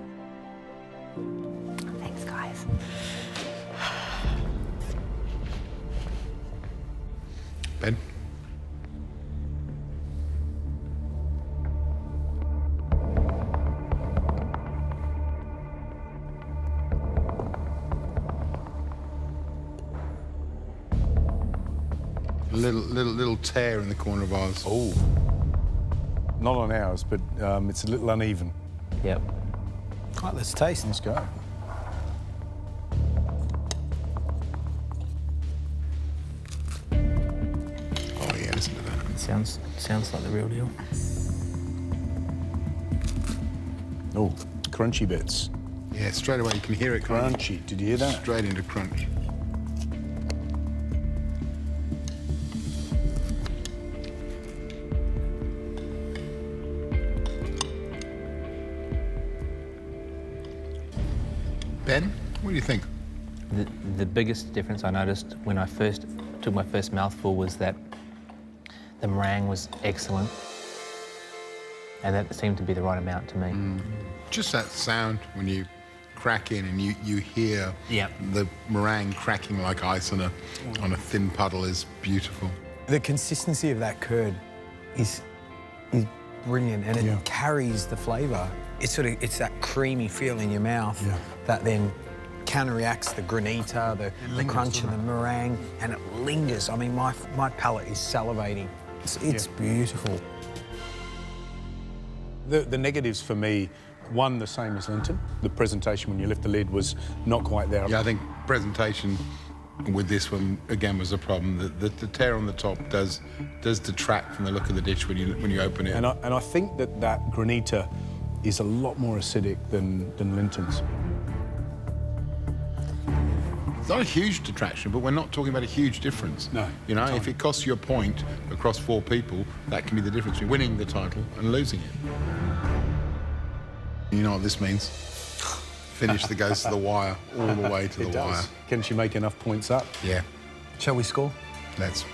Thanks, guys. Ben? Little tear in the corner of ours. Oh. Not on ours, but it's a little uneven. Yep. All right, let's taste. Let's go. Oh yeah, listen to that. Sounds like the real deal. Oh, crunchy bits. Yeah, straight away you can hear it. Crunchy. Did you hear that? Straight into crunch. Ben, what do you think? The biggest difference I noticed when I first took my first mouthful was that the meringue was excellent, and that seemed to be the right amount to me. Just that sound when you crack in and you hear the meringue cracking like ice on a thin puddle is beautiful. The consistency of that is brilliant, and it carries the flavour. It's that creamy feel in your mouth that then counteracts the granita, the crunch of the meringue, and it lingers. I mean, my palate is salivating. It's beautiful. The negatives for me, one, the same as Linton. The presentation when you lift the lid was not quite there. Yeah, I think presentation with this one again was a problem. The tear on the top does detract from the look of the dish when you open it. And I think that granita is a lot more acidic than Linton's. It's not a huge detraction, but we're not talking about a huge difference. No. You know, if it costs you a point across 4 people, that can be the difference between winning the title and losing it. You know what this means? Finish that goes to the wire, all the way to the wire. Can she make enough points up? Yeah. Shall we score? Let's.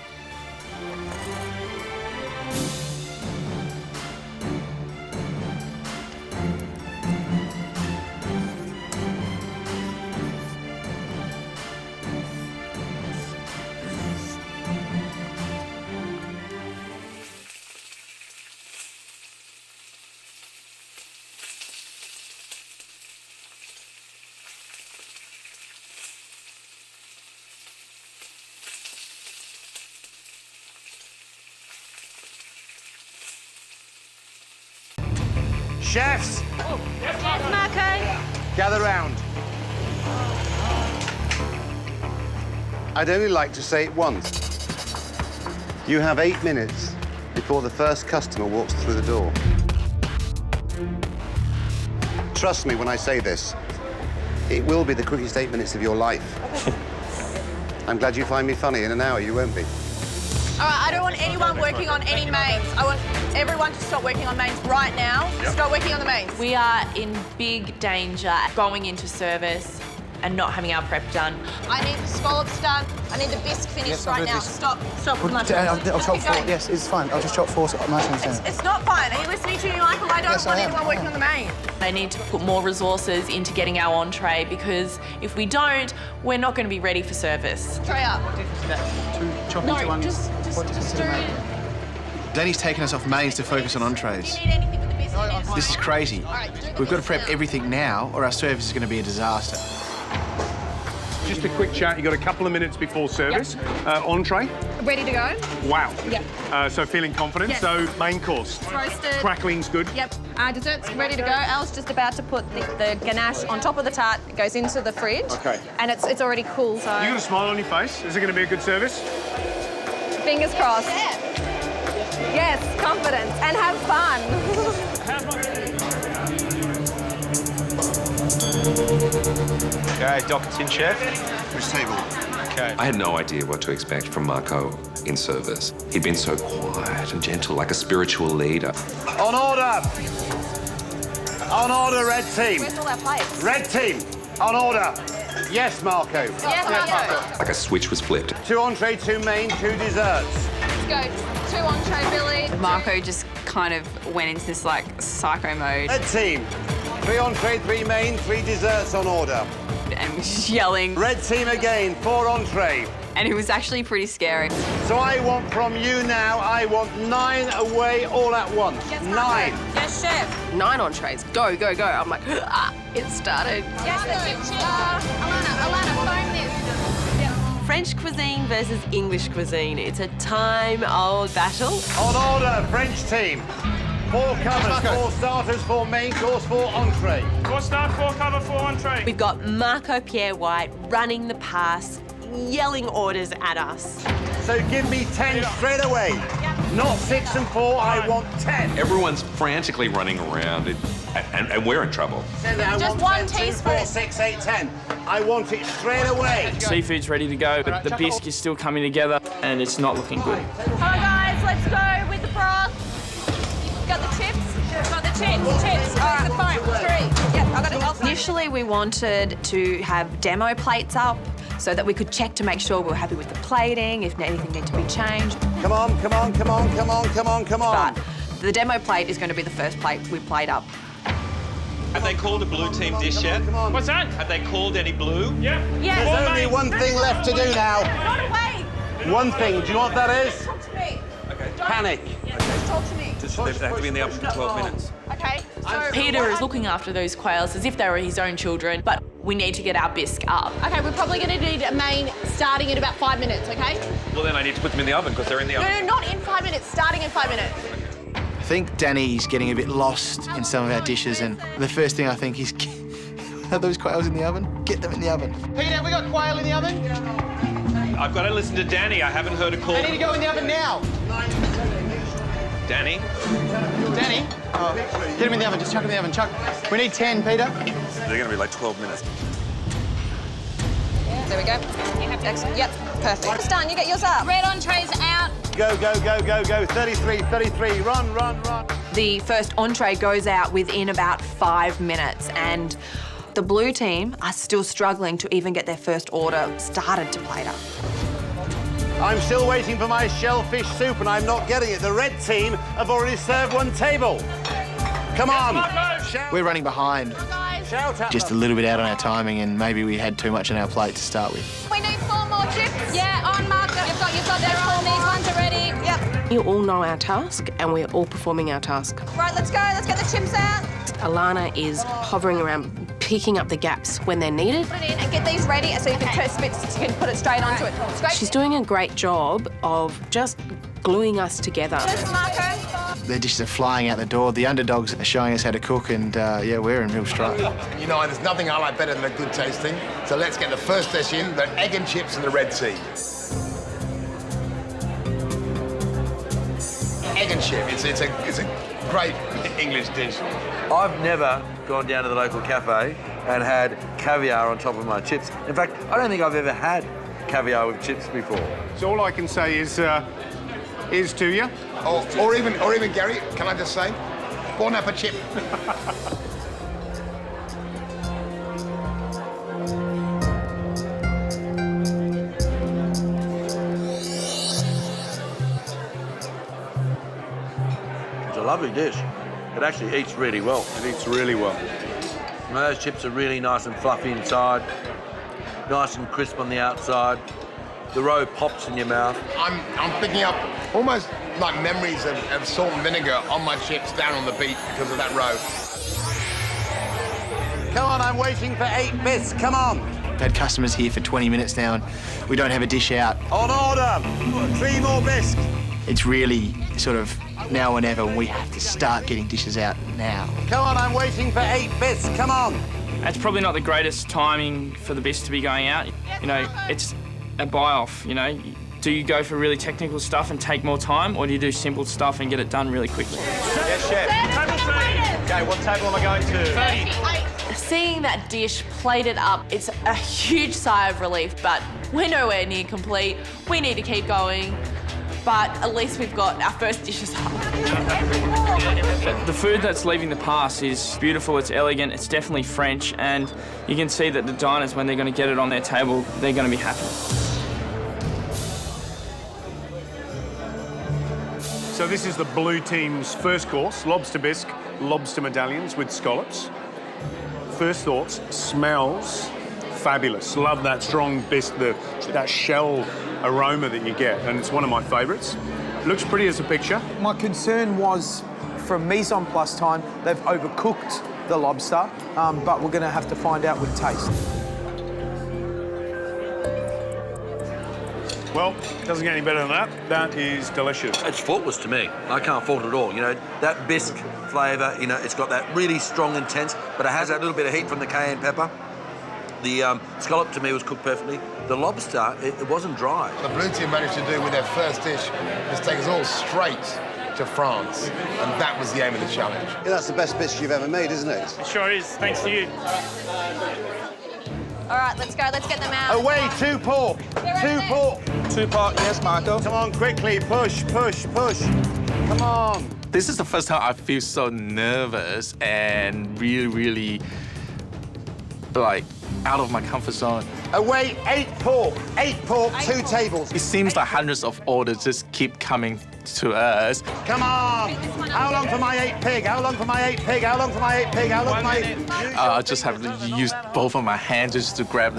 Chefs! Yes, Marco. Gather round. I'd only like to say it once. You have 8 minutes before the first customer walks through the door. Trust me when I say this. It will be the quickest 8 minutes of your life. I'm glad you find me funny. In an hour, you won't be. All right, I don't want anyone working on any mains. I want everyone to stop working on mains right now. Start working on the mains. We are in big danger going into service and not having our prep done. I need the scallops done. I need the bisque finished right now. Stop with my I'll chop 4. Yes, it's fine. I'll just chop 4 mushrooms down. It's not fine. Are you listening to me, Michael? I don't want anyone working on the mains. They need to put more resources into getting our entree because if we don't, we're not going to be ready for service. Tray up. Chop into one. Just do it. Danny's taken us off mains to focus on entrees. This is crazy. We've got to prep everything now or our service is going to be a disaster. Just a quick chat. You got a couple of minutes before service. Entree. Ready to go? Wow. Yep. So feeling confident. Yes. So main course. Roasted. Crackling's good. Yep. Dessert's ready to go. Al's just about to put the ganache on top of the tart. It goes into the fridge. Okay. And it's already cool, so... You got a smile on your face. Is it going to be a good service? Fingers crossed. Yes, confidence. And have fun. Okay, Dr. Tin Chef. Which table? Okay. I had no idea what to expect from Marco in service. He'd been so quiet and gentle, like a spiritual leader. On order! On order, red team. Where's all our plates? Red team, on order. Yes, Marco. Yes, Marco. Like a switch was flipped. 2 entree, 2 main, 2 desserts. Let's go. 2 entree, Billy. Marco just kind of went into this, like, psycho mode. Red team, 3 entree, 3 main, 3 desserts on order. And was just yelling. Red team again, 4 entree. And it was actually pretty scary. So I want from you now, I want 9 away all at once. Yes, 9. Yes, chef. 9 entrees. Go, go, go. I'm like, it started. Yes, Alana, phone this. French cuisine versus English cuisine. It's a time-old battle. On order, French team. 4 covers, 4 starters, 4 main course, 4 entree. 4 start, 4 cover, 4 entree. We've got Marco Pierre White running the pass, yelling orders at us. So give me 10 straight away. Not 6 and 4, I want 10. Everyone's frantically running around, and we're in trouble. Just 1 teaspoon. 2, 4, 6, 8, 10. I want it straight away. Seafood's ready to go, but the bisque is still coming together, and it's not looking good. Hi, guys, let's go with the broth. Got the chips? Got the chips. All right, the foam. 3. Yep, I got it. Initially, we wanted to have demo plates up so that we could check to make sure we were happy with the plating, if anything needed to be changed. Come on, come on, come on, come on, come on, come on. But the demo plate is going to be the first plate we plate up. Have they called a blue team dish yet? What's that? Have they called any blue? Yeah. There's only one thing left to do now. Not away. One thing. Do you know what that is? Talk to me. Okay. Panic. Just talk to me. They have to be in the oven for 12 minutes. Okay. So Peter is looking after those quails as if they were his own children, but we need to get our bisque up. Okay, we're probably going to need a main starting in about 5 minutes, okay? Well, then I need to put them in the oven because they're in the oven. No, not in 5 minutes, starting in 5 minutes. I think Danny's getting a bit lost in some of our dishes, and the first thing I think is, are those quails in the oven? Get them in the oven. Peter, have we got quail in the oven? I've got to listen to Danny. I haven't heard a call. They need to go in the oven now. Danny? Danny? Oh, get them in the oven. Just chuck them in the oven. Chuck. We need 10, Peter. They're going to be like 12 minutes. There we go. Excellent. Yep, perfect. It's done. You get yours up. Red entrees out. Go, go, go, go, go. 33, 33. Run, run, run. The first entree goes out within about 5 minutes, and the blue team are still struggling to even get their first order started to plate up. I'm still waiting for my shellfish soup and I'm not getting it. The red team have already served 1 table. Come on. We're running behind. Shout at Just a them. little bit out on our timing, and maybe we had too much on our plate to start with. We need 4 more chips. Yeah, on marker. You've got those 4. These ones are ready. Yep. You all know our task, and we're all performing our task. Right, let's go. Let's get the chips out. Alana is hovering around, picking up the gaps when they're needed. Put it in and get these ready so you can put it straight onto it. Straight. She's doing a great job of just gluing us together. Cheers, Marco. Their dishes are flying out the door. The underdogs are showing us how to cook, and yeah, we're in real strife. You know, there's nothing I like better than a good tasting. So let's get the first dish in, the egg and chips and the red tea. Egg and chip, it's a great English dish. I've never gone down to the local cafe and had caviar on top of my chips. In fact, I don't think I've ever had caviar with chips before. So all I can say is Here's to you. Or even Gary, can I just say, bon appetit. It's a lovely dish. It actually eats really well. It eats really well. And those chips are really nice and fluffy inside, nice and crisp on the outside. The roe pops in your mouth. I'm picking up almost like memories of salt and vinegar on my chips down on the beach because of that roe. Come on, I'm waiting for 8 bits. Come on. We've had customers here for 20 minutes now and we don't have a dish out. On order. 3 more bisques. It's really sort of now or never. We have to start getting dishes out now. Come on, I'm waiting for 8 bits. Come on. It's probably not the greatest timing for the bisque to be going out. You know, it's a buy-off, you know. Do you go for really technical stuff and take more time, or do you do simple stuff and get it done really quickly? Yes, chef. Table 30. Okay, what table am I going to? 30. Seeing that dish plated up, it's a huge sigh of relief, but we're nowhere near complete. We need to keep going, but at least we've got our first dishes up. The food that's leaving the pass is beautiful, it's elegant, it's definitely French, and you can see that the diners, when they're going to get it on their table, they're going to be happy. So this is the blue team's first course, lobster bisque, lobster medallions with scallops. First thoughts, smells fabulous. Love that strong bisque, that shell aroma that you get, and it's one of my favourites. Looks pretty as a picture. My concern was, from mise en place time, they've overcooked the lobster, but we're going to have to find out with taste. Well, it doesn't get any better than that. That is delicious. It's faultless to me. I can't fault it at all. You know, that bisque flavour, you know, it's got that really strong, intense, but it has that little bit of heat from the cayenne pepper. The scallop to me was cooked perfectly. The lobster, it wasn't dry. The blue team managed to do with their first dish is take us all straight to France, and that was the aim of the challenge. Yeah, that's the best bisque you've ever made, isn't it? It sure is, thanks to you. All right, let's go. Let's get them out. Away, 2 pork. 2 pork. 2 pork, yes, Marco. Come on, quickly, push, push, push. Come on. This is the first time I feel so nervous and really, like, out of my comfort zone. Away, 8 pork. 8 pork, 2 tables. It seems like hundreds of orders just keep coming to us. Come on. How long for my 8 pig? How long for my 8 pig? How long for my 8 pig? How long for my 8 I just have to use both of my hands just to grab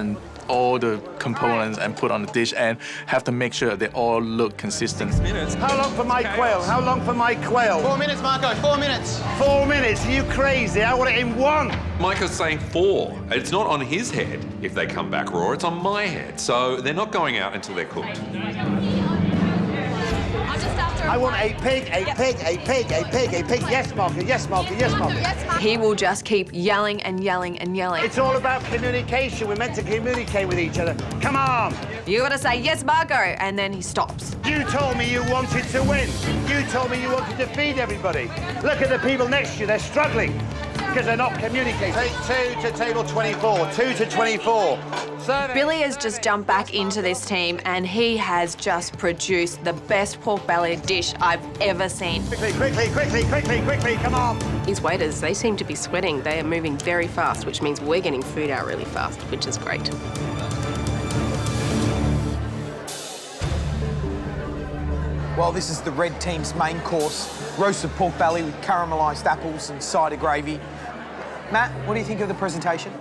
all the components and put on the dish and have to make sure they all look consistent. How long for my quail? How long for my quail? 4 minutes, Marco. 4 minutes. 4 minutes? Are you crazy? I want it in 1. Micah's saying 4. It's not on his head if they come back raw, it's on my head. So they're not going out until they're cooked. I want 8 pig, 8 pig, 8 pig, 8 pig, 8 pig. Yes, Marco, yes, Marco, yes, Marco. He will just keep yelling and yelling and yelling. It's all about communication. We're meant to communicate with each other. Come on. You gotta say, yes, Marco, and then he stops. You told me you wanted to win. You told me you wanted to feed everybody. Look at the people next to you, they're struggling because they're not communicating. Take 2 to table 24, 2 to 24. Billy has just jumped back into this team and he has just produced the best pork belly dish I've ever seen. Quickly, quickly, quickly, quickly, quickly, come on. These waiters, they seem to be sweating. They are moving very fast, which means we're getting food out really fast, which is great. Well, this is the red team's main course, roasted pork belly with caramelised apples and cider gravy. Matt, what do you think of the presentation?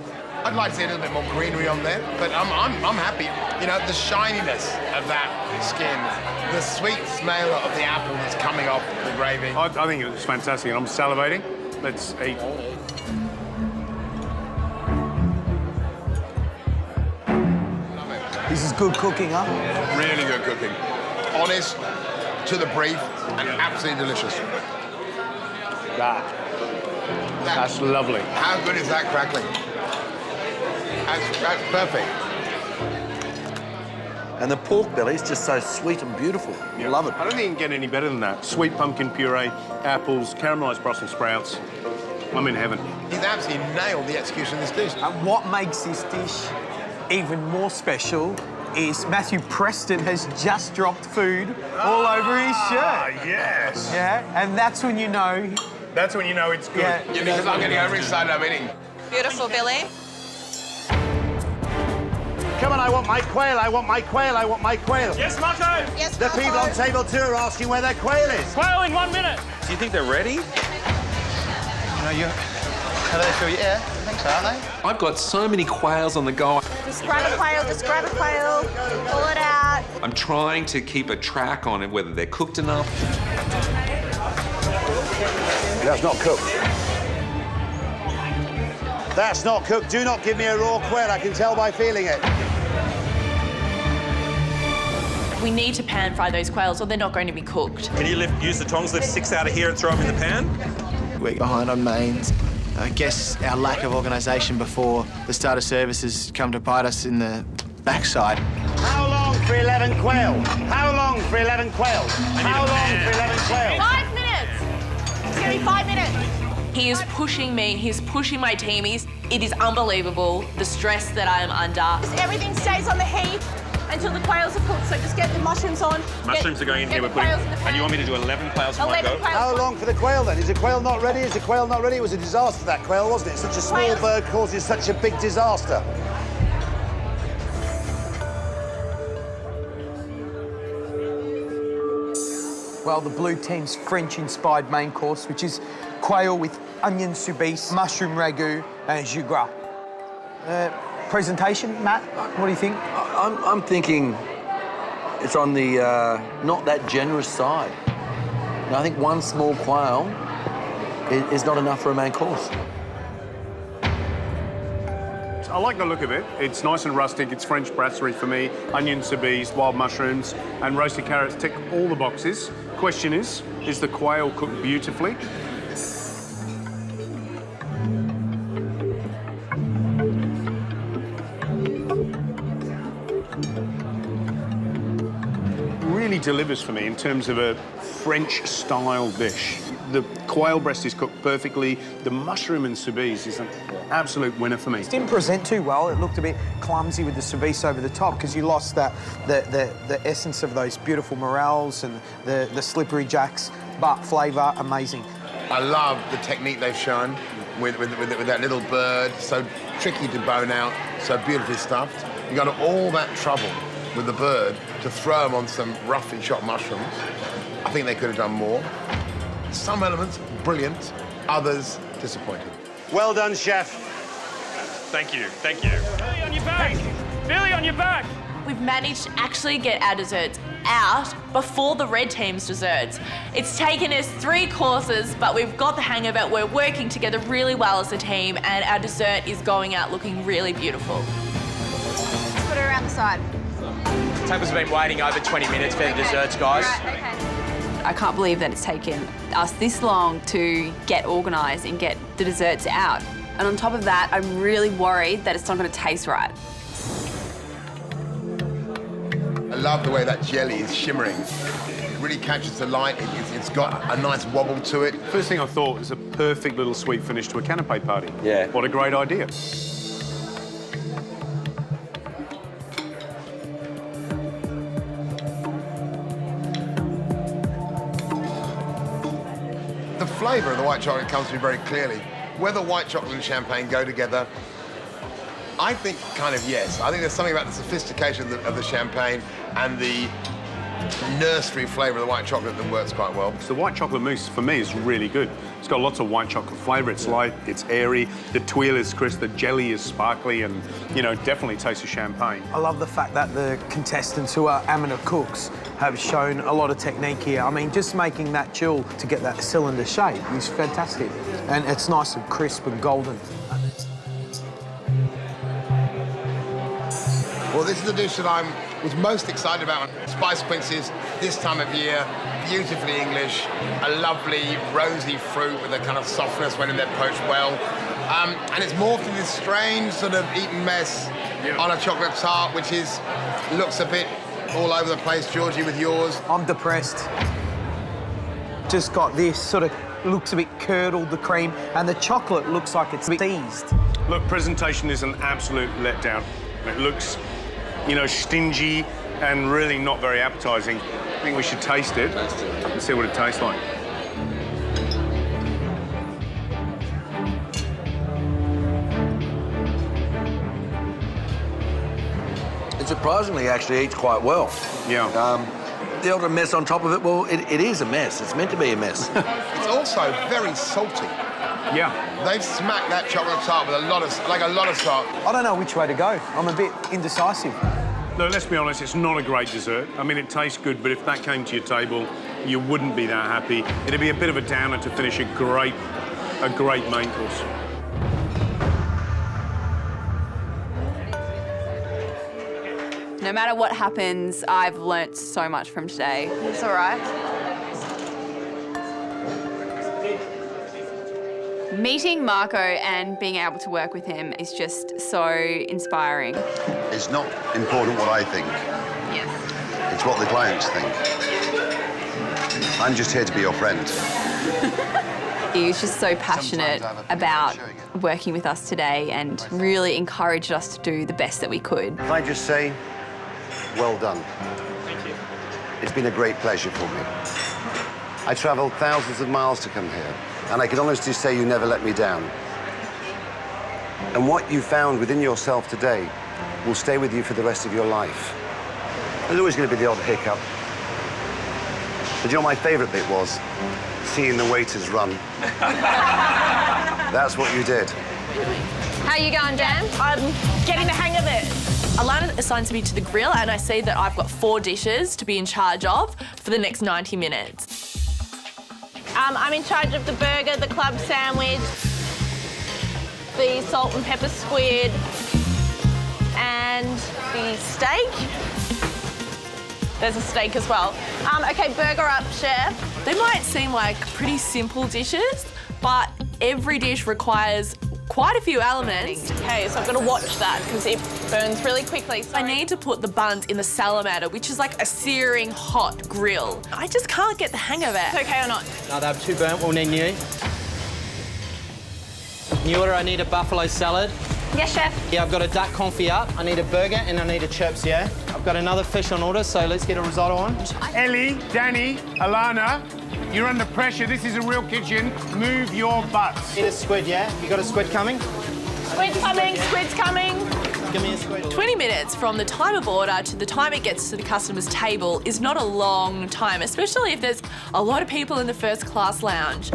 I'd like to see a little bit more greenery on there, but I'm happy. You know, the shininess of that skin, the sweet smell of the apple that's coming off the gravy. I think it was fantastic, and I'm salivating. Let's eat. This is good cooking, huh? Really good cooking. Honest, to the brief, and absolutely delicious. That's lovely. How good is that crackling? That's perfect. And the pork belly is just so sweet and beautiful. Yeah. Love it. I don't think you can get any better than that. Sweet pumpkin puree, apples, caramelised Brussels sprouts. I'm in heaven. He's absolutely nailed the execution of this dish. And what makes this dish even more special is Matthew Preston has just dropped food all over his shirt. Yes. Yeah, and that's when you know. That's when you know it's good. Yeah, because I'm getting overexcited, I'm eating. Beautiful, Billy. Come on, I want my quail, I want my quail, I want my quail. Yes, Marco. Yes, The people on table 2 are asking where their quail is. Quail in 1 minute. Do you think they're ready? You know, how do they feel? Yeah, I think so, aren't they? I've got so many quails on the go. Just grab a quail, just grab a quail, pull it out. I'm trying to keep a track on it, whether they're cooked enough. That's not cooked. That's not cooked. Do not give me a raw quail. I can tell by feeling it. We need to pan fry those quails or they're not going to be cooked. Can you use the tongs, lift 6 out of here and throw them in the pan? We're behind on mains. I guess our lack of organisation before the start of service has come to bite us in the backside. How long for 11 quail? How long for 11 quail? How long for 11 quail? 5 minutes. It's going to be 5 minutes. He is pushing me, he's pushing my teamies. It is unbelievable, the stress that I am under. Everything stays on the heat until the quails are cooked, so just get the mushrooms on. Mushrooms are going in here. We're putting, and you want me to do 11 quails in one go? How long for the quail then? Is the quail not ready? Is the quail not ready? It was a disaster, that quail, wasn't it? Such a small bird causes such a big disaster. Well, the blue team's French-inspired main course, which is quail with onion soubise, mushroom ragu, and jus gras. Presentation, Matt, what do you think? I'm thinking it's on the not that generous side. And I think one small quail is not enough for a main course. I like the look of it. It's nice and rustic. It's French brasserie for me. Onion soubise, wild mushrooms, and roasted carrots tick all the boxes. Question is the quail cooked beautifully? Really delivers for me in terms of a French-style dish. The quail breast is cooked perfectly. The mushroom and soubise is an absolute winner for me. It didn't present too well. It looked a bit clumsy with the soubise over the top because you lost the essence of those beautiful morels and the slippery jacks, but flavour, amazing. I love the technique they've shown with that little bird, so tricky to bone out, so beautifully stuffed. You got all that trouble with the bird to throw them on some roughly chopped mushrooms. I think they could have done more. Some elements, brilliant. Others, disappointing. Well done, chef. Thank you, thank you. Billy, on your back! Billy, on your back! We've managed to actually get our desserts out before the red team's desserts. It's taken us 3 courses, but we've got the hang of it. We're working together really well as a team, and our dessert is going out looking really beautiful. Let's put it around the side. Tables have been waiting over 20 minutes for the desserts, guys. Right, okay. I can't believe that it's taken us this long to get organised and get the desserts out. And on top of that, I'm really worried that it's not going to taste right. I love the way that jelly is shimmering. It really catches the light. It's got a nice wobble to it. First thing I thought was a perfect little sweet finish to a canapé party. Yeah. What a great idea. The flavour of the white chocolate comes to me very clearly. Whether white chocolate and champagne go together, I think kind of yes. I think there's something about the sophistication of the champagne and the nursery flavour of the white chocolate that works quite well. So the white chocolate mousse, for me, is really good. It's got lots of white chocolate flavour. It's light, it's airy, the tuile is crisp, the jelly is sparkly, and, you know, definitely tastes of champagne. I love the fact that the contestants who are amateur cooks have shown a lot of technique here. I mean, just making that chill to get that cylinder shape is fantastic. And it's nice and crisp and golden. Well, this is the dish that I was most excited about. Spice Quinces, this time of year, beautifully English, a lovely rosy fruit with a kind of softness when they're poached well. And it's morphed into this strange sort of eaten mess on a chocolate tart, which looks a bit all over the place. Georgie, with yours? I'm depressed. Just got this sort of, looks a bit curdled, the cream, and the chocolate looks like it's seized. Look, presentation is an absolute letdown. It looks you know, stingy and really not very appetising. I think we should taste it and see what it tastes like. It surprisingly actually eats quite well. Yeah. The old mess on top of it, well, it is a mess. It's meant to be a mess. It's also very salty. Yeah. They've smacked that chocolate tart with a lot of salt. I don't know which way to go. I'm a bit indecisive. Look, let's be honest, it's not a great dessert. I mean, it tastes good, but if that came to your table, you wouldn't be that happy. It'd be a bit of a downer to finish a great main course. No matter what happens, I've learnt so much from today. It's all right. Meeting Marco and being able to work with him is just so inspiring. It's not important what I think. Yes. It's what the clients think. I'm just here to be your friend. He was just so passionate about working with us today and really encouraged us to do the best that we could. Can I just say, well done. Thank you. It's been a great pleasure for me. I travelled thousands of miles to come here, and I can honestly say you never let me down. And what you found within yourself today will stay with you for the rest of your life. There's always going to be the odd hiccup. But you know, my favourite bit was seeing the waiters run. That's what you did. How you going, Dan? I'm getting the hang of it. Alana assigns me to the grill and I see that I've got 4 dishes to be in charge of for the next 90 minutes. I'm in charge of the burger, the club sandwich, the salt and pepper squid, and the steak. There's a steak as well. OK, burger up, chef. They might seem like pretty simple dishes, but every dish requires quite a few elements. OK, so I've got to watch that because it burns really quickly. I need to put the buns in the salamander, which is like a searing hot grill. I just can't get the hang of it. It's OK or not? No, they're too burnt. We'll need new. New order, I need a buffalo salad. Yes, chef. Yeah, I've got a duck confit up. I need a burger and I need a chips, yeah? I've got another fish on order, so let's get a risotto on. Ellie, Danny, Alana, you're under pressure. This is a real kitchen. Move your butts. Need a squid, yeah? You got a squid coming? Squid's coming, squid's coming. Give me a squid. 20 minutes from the time of order to the time it gets to the customer's table is not a long time, especially if there's a lot of people in the first class lounge.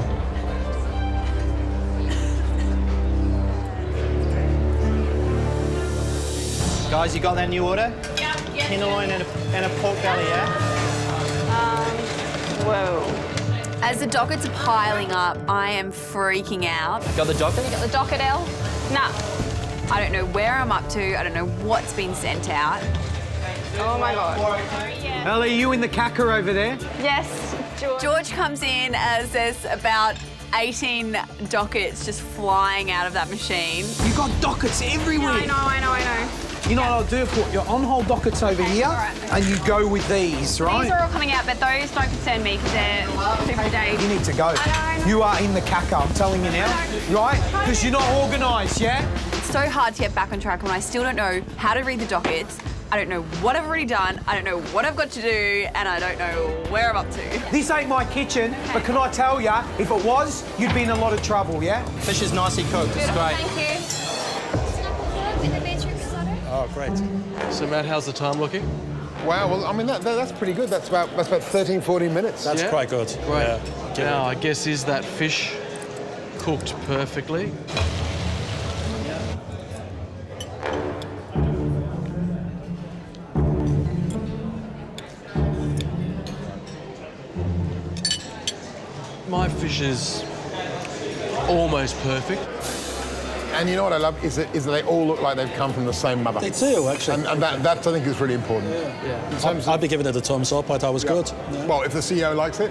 Guys, you got that new order? Yeah. Tenderloin and a pork belly, yeah? Whoa. As the dockets are piling up, I am freaking out. Got the docket? You got the docket, El? Nah. I don't know where I'm up to. I don't know what's been sent out. Oh, my God. Ellie, you in the cacker over there? Yes, George. George comes in as there's about 18 dockets just flying out of that machine. You've got dockets everywhere. I know. You know what I'll do? Put your on-hold dockets over here, and you go with these, right? These are all coming out, but those don't concern me because they're super days. You need to go. I know. You are in the cacker, I'm telling you now. Right? Because you're not organised, yeah? It's so hard to get back on track when I still don't know how to read the dockets. I don't know what I've already done, I don't know what I've got to do, and I don't know where I'm up to. This ain't my kitchen, but can I tell you, if it was, you'd be in a lot of trouble, yeah? Fish is nicely cooked, it's great. Thank you. Oh, great. So, Matt, how's the time looking? Wow, well, I mean, that's pretty good. That's about 13, 14 minutes. That's quite good. Great. Yeah. Now, I guess, is that fish cooked perfectly? My fish is almost perfect. And you know what I love is that they all look like they've come from the same mother. They do, actually. And that I think is really important. Yeah. I'd be giving it a thumbs up. I thought it was good. Yeah. Well, if the CEO likes it,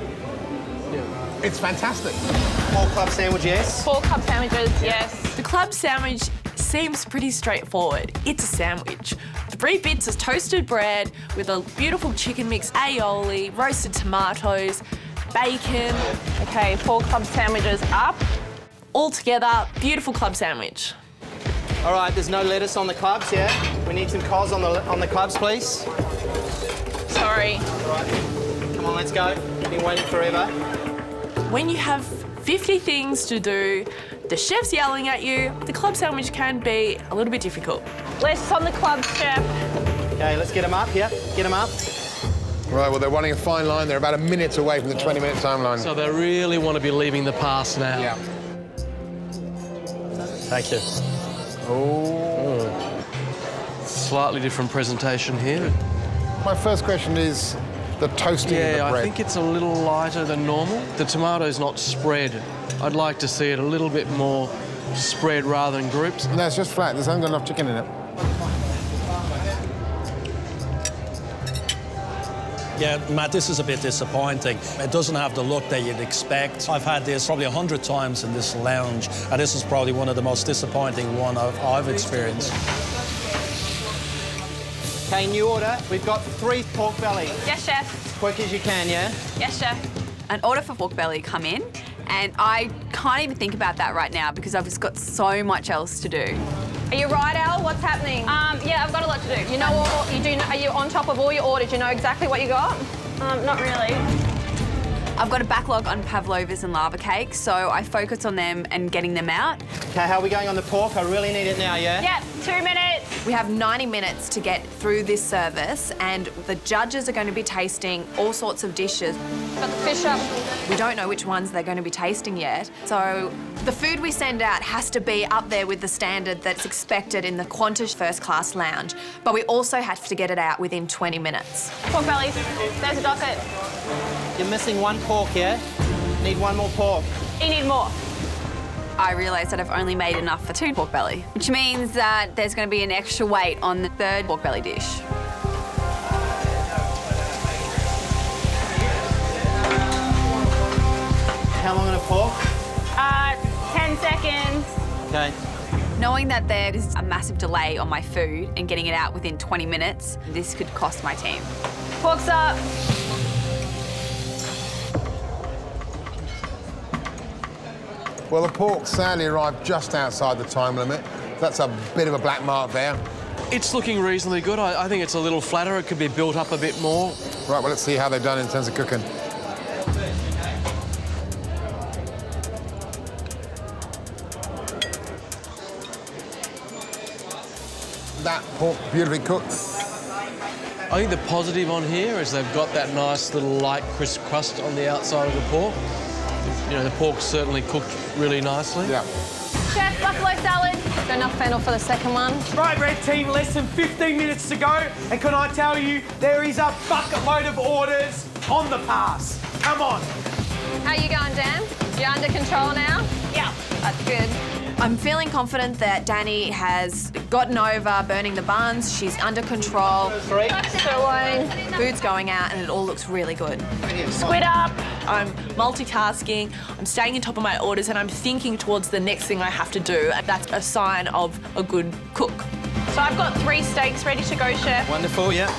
it's fantastic. 4 club sandwich, yes? 4 club sandwiches, yes. The club sandwich seems pretty straightforward. It's a sandwich. 3 bits of toasted bread with a beautiful chicken mix, aioli, roasted tomatoes, bacon. OK, 4 club sandwiches up. All together, beautiful club sandwich. All right, there's no lettuce on the clubs, yeah? We need some cos on the clubs, please. Sorry. All right. Come on, let's go. Been waiting forever. When you have 50 things to do, the chef's yelling at you, the club sandwich can be a little bit difficult. Less on the club, chef. Okay, let's get them up, yeah? Get them up. Right, well, they're running a fine line. They're about a minute away from the 20-minute timeline. So they really want to be leaving the past now. Yeah. Thank you. Oh. Slightly different presentation here. My first question is the toasting of the bread. I think it's a little lighter than normal. The tomato's not spread. I'd like to see it a little bit more spread rather than groups. No, it's just flat. There's not enough chicken in it. Yeah, Matt, this is a bit disappointing. It doesn't have the look that you'd expect. I've had this probably 100 times in this lounge, and this is probably one of the most disappointing one I've experienced. Okay, new order. We've got 3 pork belly. Yes, chef. As quick as you can, yeah? Yes, chef. An order for pork belly come in, and I can't even think about that right now because I've just got so much else to do. Are you right, Al? What's happening? Yeah, I've got a lot to do. You know what you do? Are you on top of all your orders? You know exactly what you got? Not really. I've got a backlog on pavlovas and lava cakes, so I focus on them and getting them out. Okay, how are we going on the pork? I really need it now, yeah? Yep, 2 minutes. We have 90 minutes to get through this service, and the judges are going to be tasting all sorts of dishes. Got the fish up. We don't know which ones they're going to be tasting yet, so the food we send out has to be up there with the standard that's expected in the Qantas First Class Lounge, but we also have to get it out within 20 minutes. Pork bellies. There's a docket. You're missing 1 pork, yeah? Need 1 more pork. You need more. I realise that I've only made enough for 2 pork belly, which means that there's going to be an extra weight on the 3rd pork belly dish. How long on a pork? 10 seconds. Okay. Knowing that there is a massive delay on my food and getting it out within 20 minutes, this could cost my team. Pork's up. Well, the pork sadly arrived just outside the time limit. That's a bit of a black mark there. It's looking reasonably good. I think it's a little flatter. It could be built up a bit more. Right, well, let's see how they've done in terms of cooking. That pork beautifully cooked. I think the positive on here is they've got that nice little light crisp crust on the outside of the pork. You know, the pork's certainly cooked really nicely. Yeah. Chef, buffalo salad. Got enough fennel for the second one. Right, red team, less than 15 minutes to go. And can I tell you, there is a bucket load of orders on the pass. Come on. How you going, Dan? You're under control now? Yeah. That's good. I'm feeling confident that Danny has gotten over burning the buns. She's under control. Food's going out and it all looks really good. Squid up. I'm multitasking, I'm staying on top of my orders, and I'm thinking towards the next thing I have to do. And that's a sign of a good cook. So I've got 3 steaks ready to go, chef. Wonderful, yeah.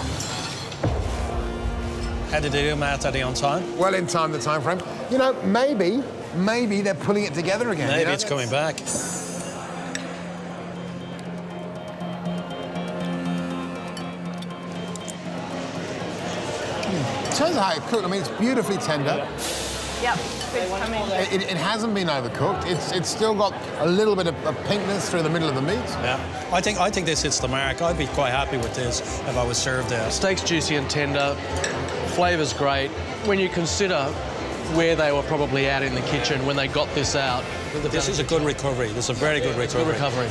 How did they do, Matt? Are they on time? Well in time, the time frame. You know, maybe they're pulling it together again. Maybe you know? it's coming back. In terms of how it cooked, I mean, it's beautifully tender. Yep, food's coming. It hasn't been overcooked. It's still got a little bit of pinkness through the middle of the meat. Yeah, I think this hits the mark. I'd be quite happy with this if I was served there. Steak's juicy and tender, flavour's great. When you consider where they were probably at in the kitchen when they got this out. This is a good recovery. This is a very good recovery. Good recovery.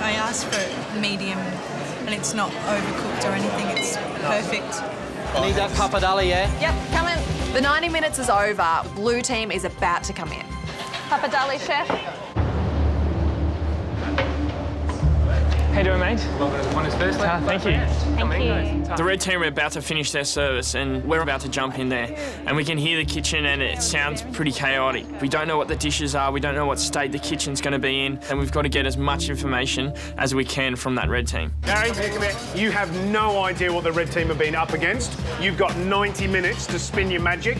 I asked for medium, and it's not overcooked or anything. It's perfect. Need that pappardelle, yeah? Yep, coming. The 90 minutes is over. Blue team is about to come in. Pappardelle, chef. How you doing, mate? One is first. Thank you. Thank you. The red team are about to finish their service and we're about to jump in there. And we can hear the kitchen and it sounds pretty chaotic. We don't know what the dishes are, we don't know what state the kitchen's going to be in, and we've got to get as much information as we can from that red team. Gary, you have no idea what the red team have been up against. You've got 90 minutes to spin your magic.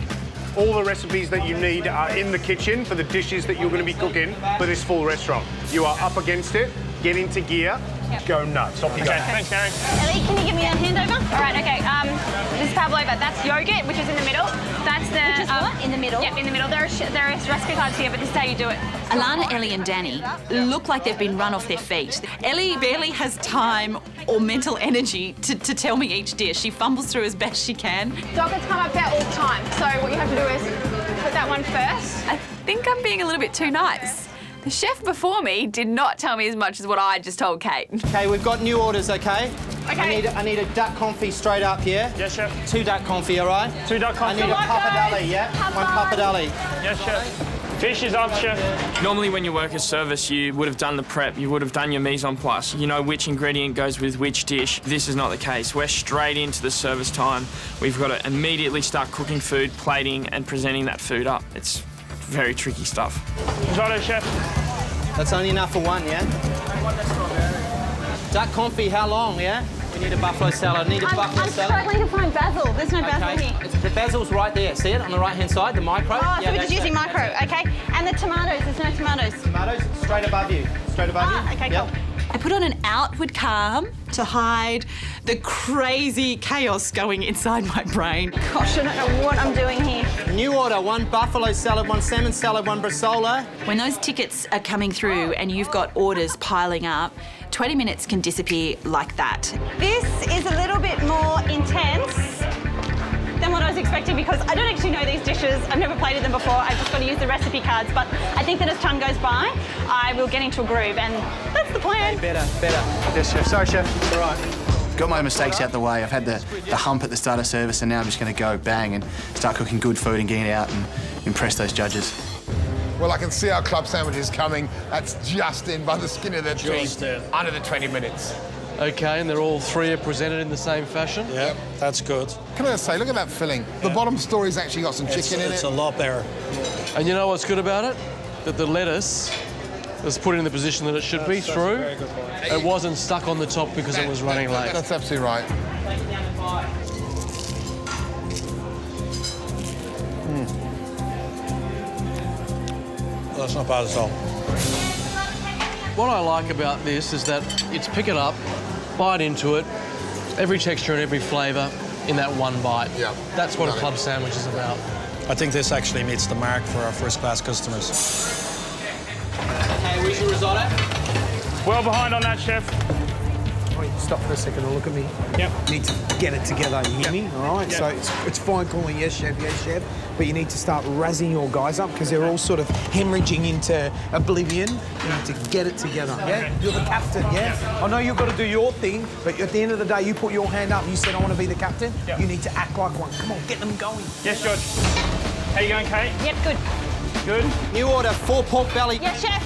All the recipes that you need are in the kitchen for the dishes that you're going to be cooking for this full restaurant. You are up against it. get into gear, go nuts. Off you go. Thanks, Gary. Ellie, can you give me a hand over? All right, okay. This is pavlova. That's yogurt, which is in the middle. That's the... Which is what? In the middle? Yep, in the middle. There are recipe cards here, but this is how you do it. Alana, Ellie and Danny look like they've been run off their feet. Ellie barely has time or mental energy to tell me each dish. She fumbles through as best she can. Doggets come up there all the time, so what you have to do is put that one first. I think I'm being a little bit too nice. The chef before me did not tell me as much as what I just told Kate. Okay, we've got new orders, okay? Okay. I need a duck confit straight up here. Yes, chef. 2 duck confit, all right? 2 duck confit. I need a pappardelle, yeah? Come 1 pappardelle. Yes, chef. Fish is up, chef. Normally when you work as service, you would have done the prep, you would have done your mise en place. You know which ingredient goes with which dish. This is not the case. We're straight into the service time. We've got to immediately start cooking food, plating and presenting that food up. It's very tricky stuff. Righto, chef. That's only enough for 1, yeah? Duck confit, how long, yeah? We need a buffalo salad. I'm struggling to find basil. There's no basil here. The basil's right there. See it on the right-hand side, the micro? Oh, so we're just using micro, okay. And the tomatoes, there's no tomatoes. Tomatoes, straight above you. Straight above you. Okay, cool. I put on an outward calm to hide the crazy chaos going inside my brain. Gosh, I don't know what I'm doing here. New order, 1 buffalo salad, 1 salmon salad, 1 bresaola. When those tickets are coming through and you've got orders piling up, 20 minutes can disappear like that. This is a little bit more intense than what I was expecting because I don't actually know these dishes. I've never plated them before. I've just got to use the recipe cards. But I think that as time goes by, I will get into a groove, and that's the plan. Better. Yes, chef. Sorry, chef. It's all right. Got my mistakes out the way. I've had the hump at the start of service, and now I'm just going to go bang and start cooking good food and getting it out and impress those judges. Well, I can see our club sandwiches coming. That's just in by the skin of their teeth. Under the 20 minutes. OK, and they're all 3 are presented in the same fashion? Yep, that's good. Can I just say, look at that filling. The bottom story's actually got some chicken in it. It's a lot better. And you know what's good about it? That the lettuce was put in the position that it should be through. It wasn't stuck on the top because it was running late. That's absolutely right. That's not bad at all. What I like about this is that it's pick it up, bite into it, every texture and every flavour in that one bite. Yeah. That's what a club sandwich is about. I think this actually meets the mark for our first-class customers. Okay, where's your risotto? Well behind on that, chef. Stop for a second and look at me. Yep. Need to get it together, you hear me? All right, so it's fine calling yes, chef, but you need to start razzing your guys up because they're all sort of hemorrhaging into oblivion. You need to get it together, yeah? You're the captain, yeah? I know you've got to do your thing, but at the end of the day, you put your hand up and you said, I want to be the captain. Yep. You need to act like one. Come on, get them going. Yes, George. How you going, Kate? Yep, good. Good. New order, 4 pork belly. Yes, chef.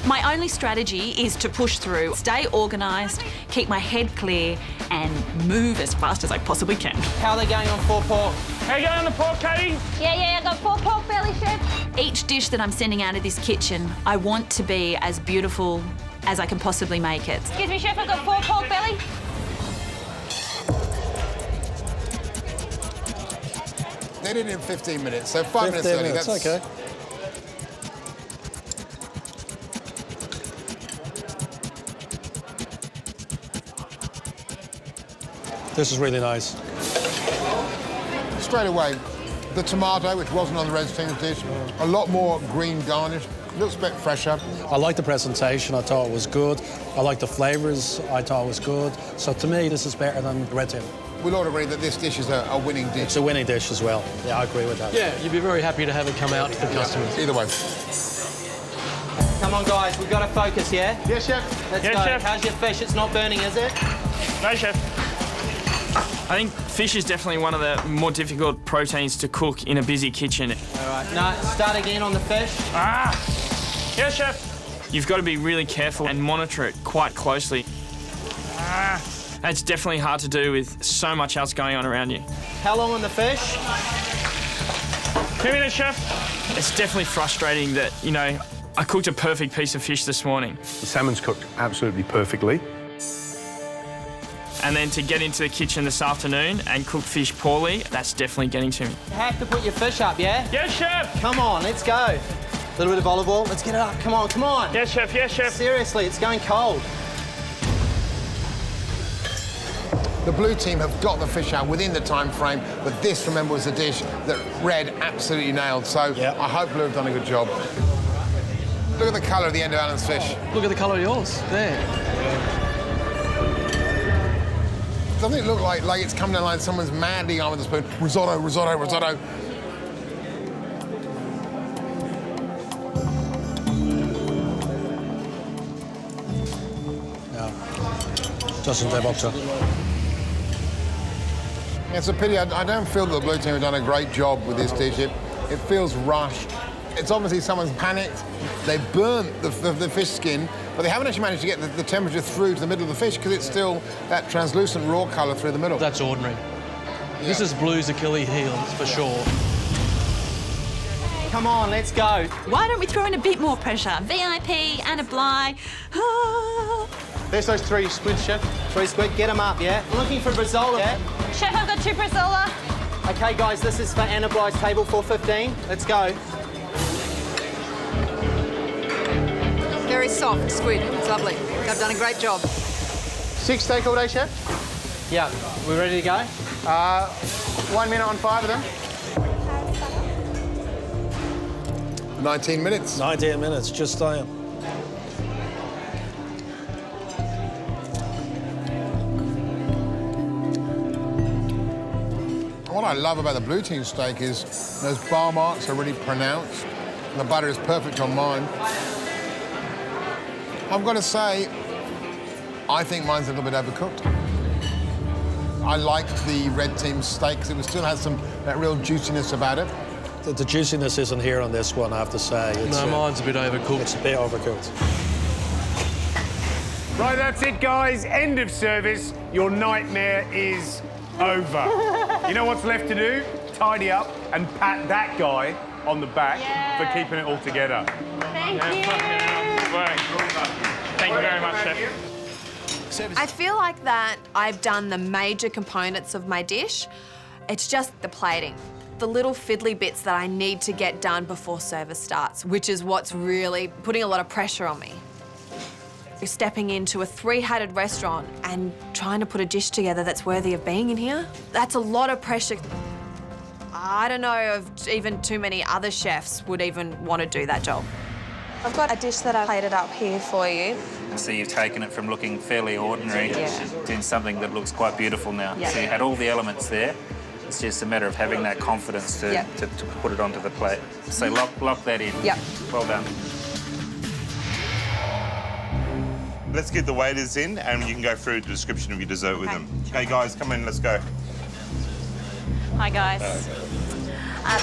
My only strategy is to push through, stay organised, keep my head clear and move as fast as I possibly can. How are they going on 4 pork? How you going on the pork, Katie? Yeah, I got 4 pork belly, chef. Each dish that I'm sending out of this kitchen, I want to be as beautiful as I can possibly make it. Excuse me, chef, I've got 4 pork belly. They did it in 15 minutes, so 5 minutes early. That's OK. This is really nice. Straight away, the tomato, which wasn't on the red team's dish, a lot more green garnish, looks a bit fresher. I like the presentation. I thought it was good. I like the flavours. I thought it was good. So to me, this is better than the red team. We'll all agree that this dish is a winning dish. It's a winning dish as well. Yeah, I agree with that. Yeah, you'd be very happy to have it come out to the customers. Either way. Come on, guys, we've got to focus, yeah? Yes, chef. Let's Yes, go. chef. How's your fish? It's not burning, is it? No, chef. I think fish is definitely one of the more difficult proteins to cook in a busy kitchen. All right, no, start again on the fish. Yes, chef. You've got to be really careful and monitor it quite closely. It's definitely hard to do with so much else going on around you. How long on the fish? 2 minutes, chef. It's definitely frustrating that, you know, I cooked a perfect piece of fish this morning. The salmon's cooked absolutely perfectly. And then to get into the kitchen this afternoon and cook fish poorly, that's definitely getting to me. You have to put your fish up, yeah? Yes, chef. Come on, let's go. A little bit of olive oil. Let's get it up. Come on, come on. Yes, chef. Yes, chef. Seriously, it's going cold. The blue team have got the fish out within the time frame, but this, remember, was a dish that Red absolutely nailed. So I hope Blue have done a good job. Look at the colour of the end of Alan's fish. Look at the colour of yours, there. Doesn't it look like it's coming down like someone's madly on with a spoon? Risotto, risotto, risotto. No, doesn't live up to. It's a pity. I don't feel that the blue team have done a great job with this dish. It feels rushed. It's obviously someone's panicked. They burnt the fish skin, but they haven't actually managed to get the temperature through to the middle of the fish because it's still that translucent raw colour through the middle. That's ordinary. Yeah. This is Blue's Achilles heel, for sure. Come on, let's go. Why don't we throw in a bit more pressure? VIP, Anna Bly. There's those 3 squids, Chef. 3 squid, get them up, yeah? We're looking for Brazzola, yeah? Chef, I've got 2 Brazzola. OK, guys, this is for Anna Bly's table, 4:15. Let's go. Very soft squid. It's lovely. They've done a great job. 6 steak all day, Chef? Yeah. We're ready to go? 1 minute on 5 of them. 19 minutes. 19 minutes, just saying. What I love about the blue team steak is those bar marks are really pronounced. The butter is perfect on mine. I've got to say, I think mine's a little bit overcooked. I like the red team steak because it still has that real juiciness about it. The juiciness isn't here on this one, I have to say. No, mine's a bit overcooked. It's a bit overcooked. Right, that's it, guys. End of service. Your nightmare is over. You know what's left to do? Tidy up and pat that guy on the back for keeping it all together. Thank you. Thank you very much, Chef. I feel like that I've done the major components of my dish. It's just the plating. The little fiddly bits that I need to get done before service starts, which is what's really putting a lot of pressure on me. You're stepping into a 3-hatted restaurant and trying to put a dish together that's worthy of being in here. That's a lot of pressure. I don't know if even too many other chefs would even want to do that job. I've got a dish that I've plated up here for you. So you've taken it from looking fairly ordinary to something that looks quite beautiful now. Yeah. So you had all the elements there. It's just a matter of having that confidence to put it onto the plate. So lock that in. Yep. Well done. Let's get the waiters in and you can go through the description of your dessert with them. Okay, guys, come in, let's go. Hi, guys.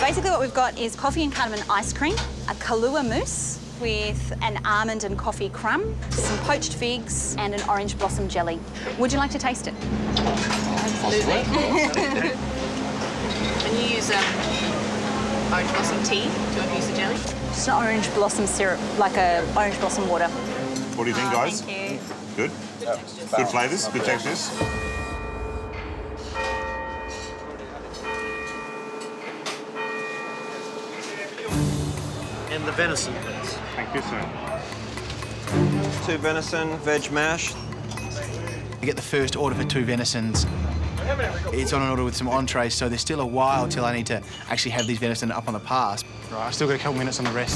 Basically what we've got is coffee and cardamom ice cream, a Kahlua mousse with an almond and coffee crumb, some poached figs and an orange blossom jelly. Would you like to taste it? Absolutely. Can you use orange blossom tea? Do you want to use the jelly? Just an orange blossom syrup, like a orange blossom water. What do you think, guys? Thank you. Good? Good flavours, good textures? And the venison, please. Thank you, sir. 2 venison, veg mash. You get the first order for 2 venisons. It's on an order with some entrees, so there's still a while till I need to actually have these venison up on the pass. Right, I've still got a couple minutes on the rest.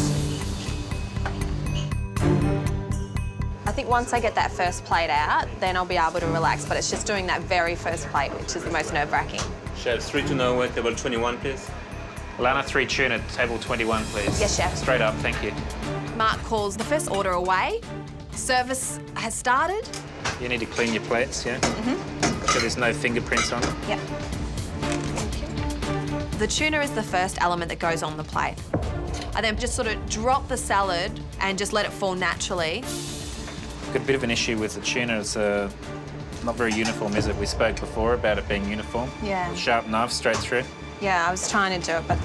I think once I get that first plate out, then I'll be able to relax, but it's just doing that very first plate, which is the most nerve-wracking. Chef, 3 tuna wet, table 21, please. Lana, 3 tuna, table 21, please. Yes, chef. Straight up, thank you. Mark calls the first order away. Service has started. You need to clean your plates, yeah? So there's no fingerprints on them. Yep. The tuna is the first element that goes on the plate. I then just sort of drop the salad and just let it fall naturally. Got a bit of an issue with the tuna. It's not very uniform, is it? We spoke before about it being uniform. Yeah. Sharp knife straight through. Yeah, I was trying to do it, but...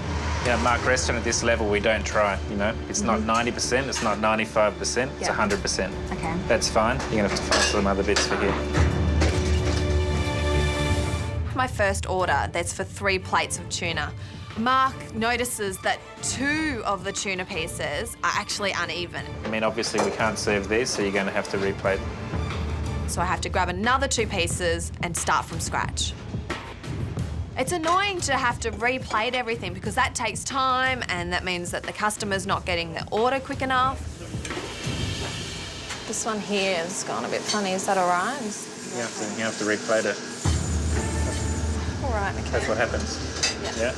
Yeah, Mark, restaurant at this level, we don't try, you know? It's not 90%, it's not 95%, it's 100%. Okay. That's fine. You're gonna have to find some other bits for here. My first order, that's for 3 plates of tuna. Mark notices that 2 of the tuna pieces are actually uneven. I mean, obviously we can't serve these, so you're going to have to replate. So I have to grab another 2 pieces and start from scratch. It's annoying to have to replate everything because that takes time and that means that the customer's not getting their order quick enough. This one here has gone a bit funny. Is that all right? You have to replate it. All right, okay. That's what happens. Yeah.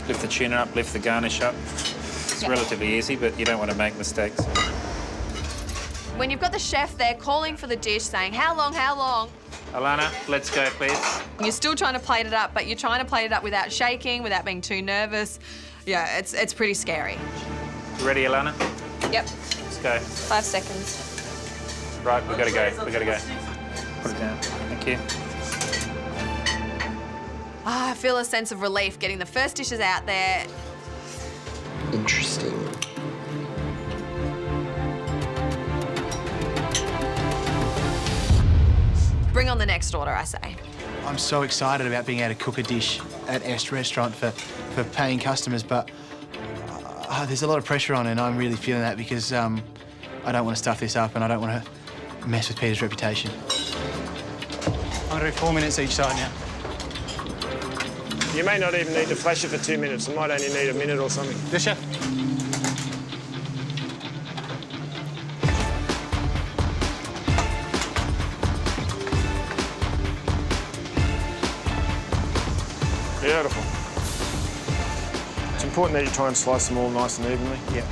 Lift the tuna up, lift the garnish up. It's relatively easy, but you don't want to make mistakes. When you've got the chef there calling for the dish, saying, how long, how long? Alana, let's go, please. You're still trying to plate it up, but you're trying to plate it up without shaking, without being too nervous. Yeah, it's pretty scary. You ready, Alana? Yep. Let's go. 5 seconds. Right, we've got to go. We've got to go. Put it down. Thank you. I feel a sense of relief getting the first dishes out there. Interesting. Bring on the next order, I say. I'm so excited about being able to cook a dish at Est Restaurant for paying customers, but there's a lot of pressure on, and I'm really feeling that because I don't want to stuff this up and I don't want to mess with Peter's reputation. I'm going to do 4 minutes each side now. You may not even need to flash it for 2 minutes. It might only need a minute or something. Yes, chef. Beautiful. It's important that you try and slice them all nice and evenly. Yeah.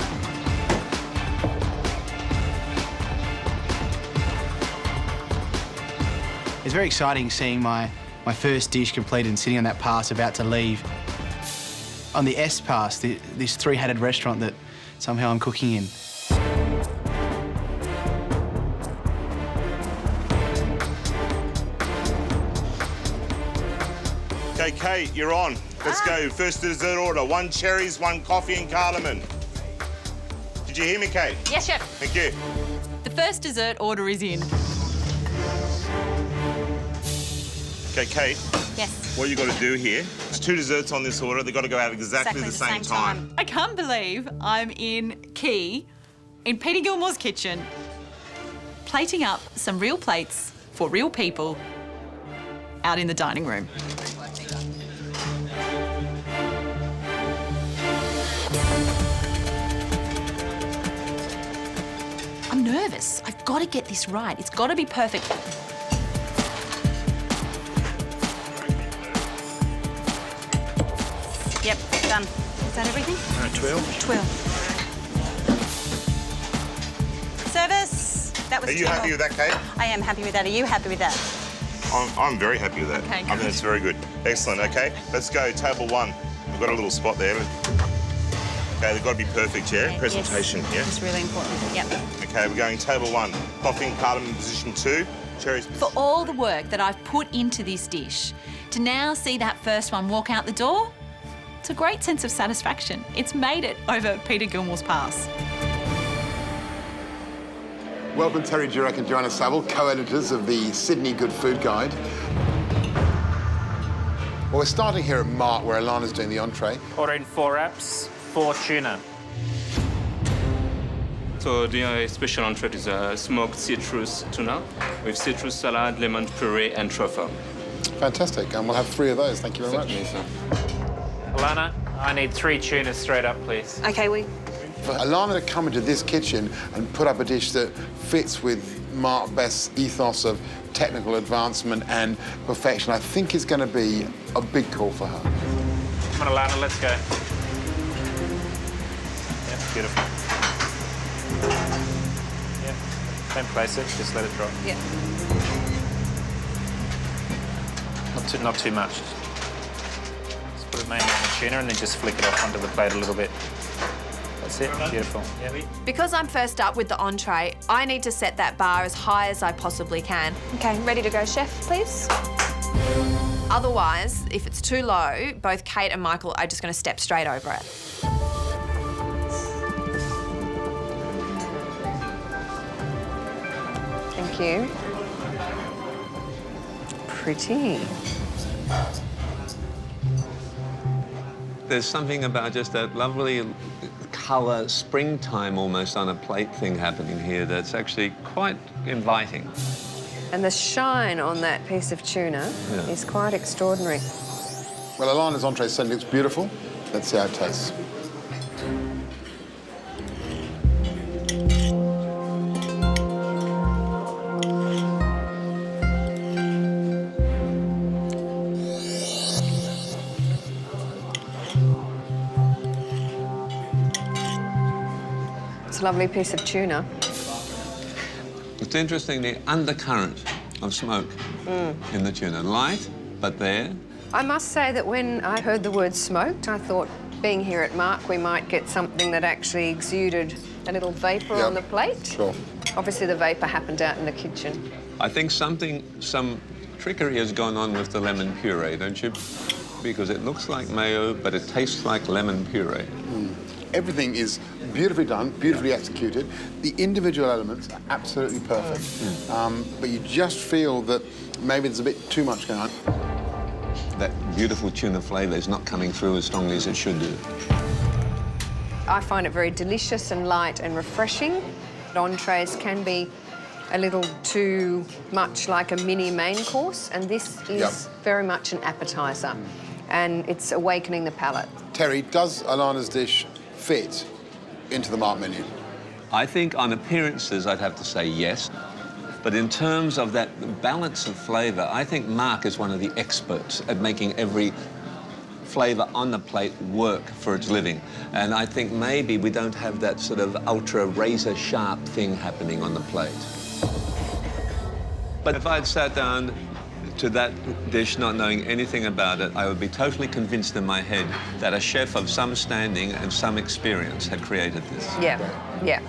It's very exciting seeing my first dish completed and sitting on that pass about to leave. On the Est pass, this 3-headed restaurant that somehow I'm cooking in. Okay, Kate, you're on. Let's go. First dessert order. 1 cherries, 1 coffee and cardamom. Did you hear me, Kate? Yes, chef. Thank you. The first dessert order is in. Okay, Kate. Yes. What you got to do here, there's 2 desserts on this order. They've got to go out exactly the same time. I can't believe I'm in Key, in Peter Gilmore's kitchen, plating up some real plates for real people out in the dining room. I'm nervous. I've got to get this right. It's got to be perfect. Yep, done. Is that everything? 12. 12. Service. That was Are you 10. happy with that, Kate? I am happy with that. Are you happy with that? I'm very happy with that. Okay, I mean, good. it's very good. Excellent, okay? Let's go, table 1. We've got a little spot there. Okay, they've got to be perfect, yeah? Okay, Presentation, yes. yeah? It's really important. Yep. Okay, we're going table 1. Coffee and cardamom position 2. Cherries. For all the work that I've put into this dish, to now see that first one walk out the door, it's a great sense of satisfaction. It's made it over Peter Gilmore's pass. Welcome Terry Durack and Joanna Saville, co-editors of the Sydney Good Food Guide. Well, we're starting here at Mark, where Alana's doing the entree. Order in 4 wraps, 4 tuna. So the special entree is a smoked citrus tuna with citrus salad, lemon puree, and truffle. Fantastic, and we'll have 3 of those. Thank you very much. Alana, I need 3 tuna straight up, please. Okay, For Alana to come into this kitchen and put up a dish that fits with Mark Best's ethos of technical advancement and perfection, I think is going to be a big call for her. Come on, Alana, let's go. Yep, beautiful. Yep, don't place it, just let it drop. Yeah. Not too much. Just put it mainly on the tuna and then just flick it off onto the plate a little bit. That's it, beautiful. Yep. Because I'm first up with the entree, I need to set that bar as high as I possibly can. Okay, ready to go, chef, please? Otherwise, if it's too low, both Kate and Michael are just going to step straight over it. Thank you. Pretty. there's something about just that lovely colour, springtime almost on a plate thing happening here that's actually quite inviting. And the shine on that piece of tuna is quite extraordinary. Well, Alana's entree certainly looks beautiful. Let's see how it tastes. It's a lovely piece of tuna. It's interesting, the undercurrent of smoke in the tuna. Light, but there. I must say that when I heard the word smoked, I thought, being here at Mark, we might get something that actually exuded a little vapour on the plate. Sure. Obviously, the vapour happened out in the kitchen. I think some trickery has gone on with the lemon puree, don't you? Because it looks like mayo, but it tastes like lemon puree. Everything is beautifully done, beautifully executed. The individual elements are absolutely perfect. But you just feel that maybe there's a bit too much going on. That beautiful tuna flavour is not coming through as strongly as it should do. I find it very delicious and light and refreshing. Entrees can be a little too much like a mini main course, and this is very much an appetiser, and it's awakening the palate. Terry, does Alana's dish fit into the Mark menu? I think on appearances, I'd have to say yes. But in terms of that balance of flavour, I think Mark is one of the experts at making every flavour on the plate work for its living. And I think maybe we don't have that sort of ultra razor-sharp thing happening on the plate. But if I'd sat down to that dish not knowing anything about it, I would be totally convinced in my head that a chef of some standing and some experience had created this. Yeah.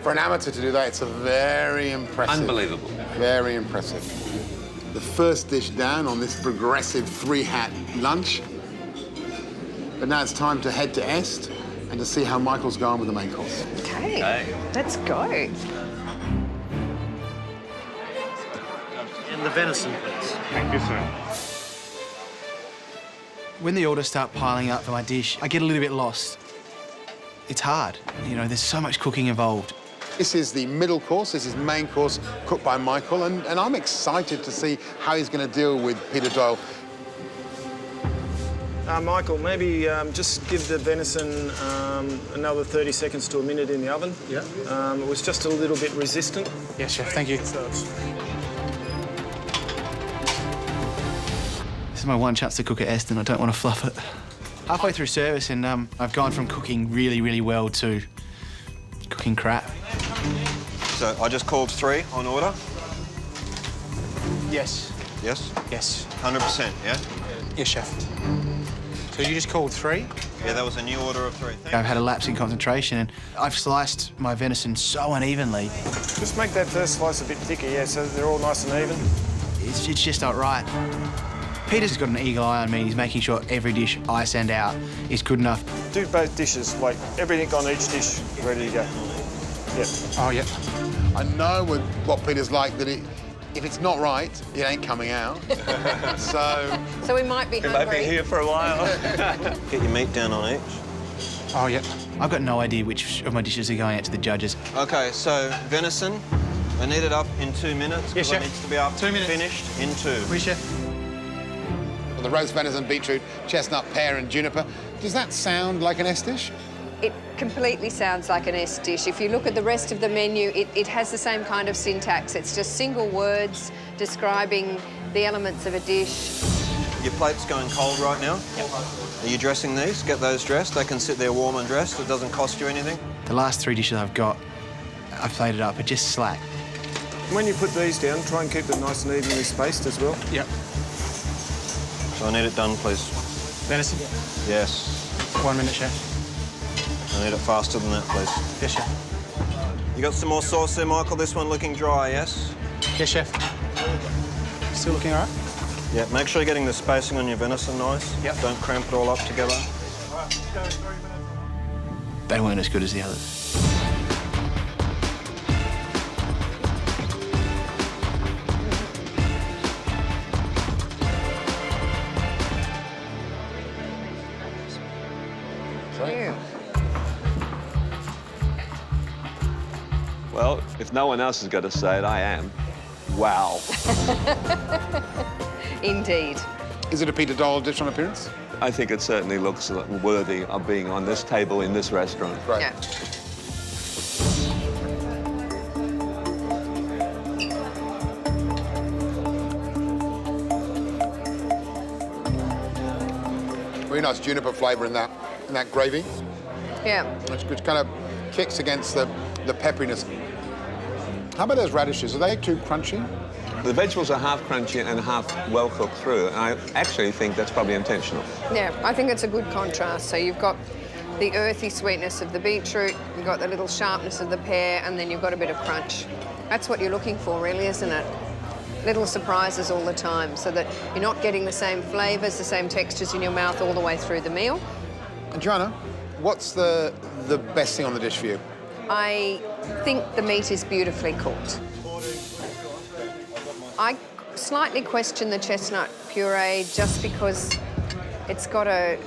For an amateur to do that, it's a very impressive. Unbelievable. Very impressive. The first dish down on this progressive three-hat lunch. But now it's time to head to Est and to see how Michael's going with the main course. Okay. Let's go. And the venison, please. Thank you, sir. When the orders start piling up for my dish, I get a little bit lost. It's hard. You know, there's so much cooking involved. This is the middle course. This is main course cooked by Michael, and I'm excited to see how he's going to deal with Peter Doyle. Michael, maybe just give the venison another 30 seconds to a minute in the oven. Yeah. It was just a little bit resistant. Yes, Chef, thank you. So it's... This is my one chance to cook at Est, and I don't want to fluff it. Halfway through service, and I've gone from cooking really, really well to cooking crap. So I just called 3 on order. Yes. Yes? Yes. 100%, yeah? Yes, Chef. So you just called 3? Yeah, that was a new order of 3. I've had a lapse in concentration, and I've sliced my venison so unevenly. Just make that first slice a bit thicker, yeah, so they're all nice and even. It's just not right. Peter's got an eagle eye on me. He's making sure every dish I send out is good enough. Do both dishes, like everything on each dish, ready to go. Yep. Oh, yep. I know with what Peter's like that if it's not right, it ain't coming out. So we might be hungry. Might be here for a while. Get your meat down on each. Oh, yep. I've got no idea which of my dishes are going out to the judges. OK, so venison, I need it up in 2 minutes. Yes, Chef. It needs to be up 2 minutes. Finished in 2. Oui, Chef. The roast venison, beetroot, chestnut, pear and juniper. Does that sound like an Est dish? It completely sounds like an Est dish. If you look at the rest of the menu, it has the same kind of syntax. It's just single words describing the elements of a dish. Your plate's going cold right now. Yep. Are you dressing these? Get those dressed. They can sit there warm and dressed. It doesn't cost you anything. The last 3 dishes I've got, I've plated up, but just slack. When you put these down, try and keep them nice and evenly spaced as well. Yep. So I need it done, please. Venison? Yes. 1 minute, Chef. I need it faster than that, please. Yes, Chef. You got some more sauce there, Michael? This one looking dry, yes? Yes, Chef. Still looking all right? Yeah, make sure you're getting the spacing on your venison nice. Yep. Don't cramp it all up together. They weren't as good as the others. If no one else is going to say it, I am. Wow. Indeed. Is it a Peter Dole dish on appearance? I think it certainly looks worthy of being on this table in this restaurant. Right. Yeah. Really nice juniper flavour in that gravy. Yeah. Which kind of kicks against the pepperiness. How about those radishes? Are they too crunchy? The vegetables are half crunchy and half well cooked through, and I actually think that's probably intentional. Yeah, I think it's a good contrast. So you've got the earthy sweetness of the beetroot, you've got the little sharpness of the pear, and then you've got a bit of crunch. That's what you're looking for, really, isn't it? Little surprises all the time, so that you're not getting the same flavours, the same textures in your mouth all the way through the meal. And Joanna, what's the best thing on the dish for you? I think the meat is beautifully cooked. I slightly question the chestnut puree just because it's got a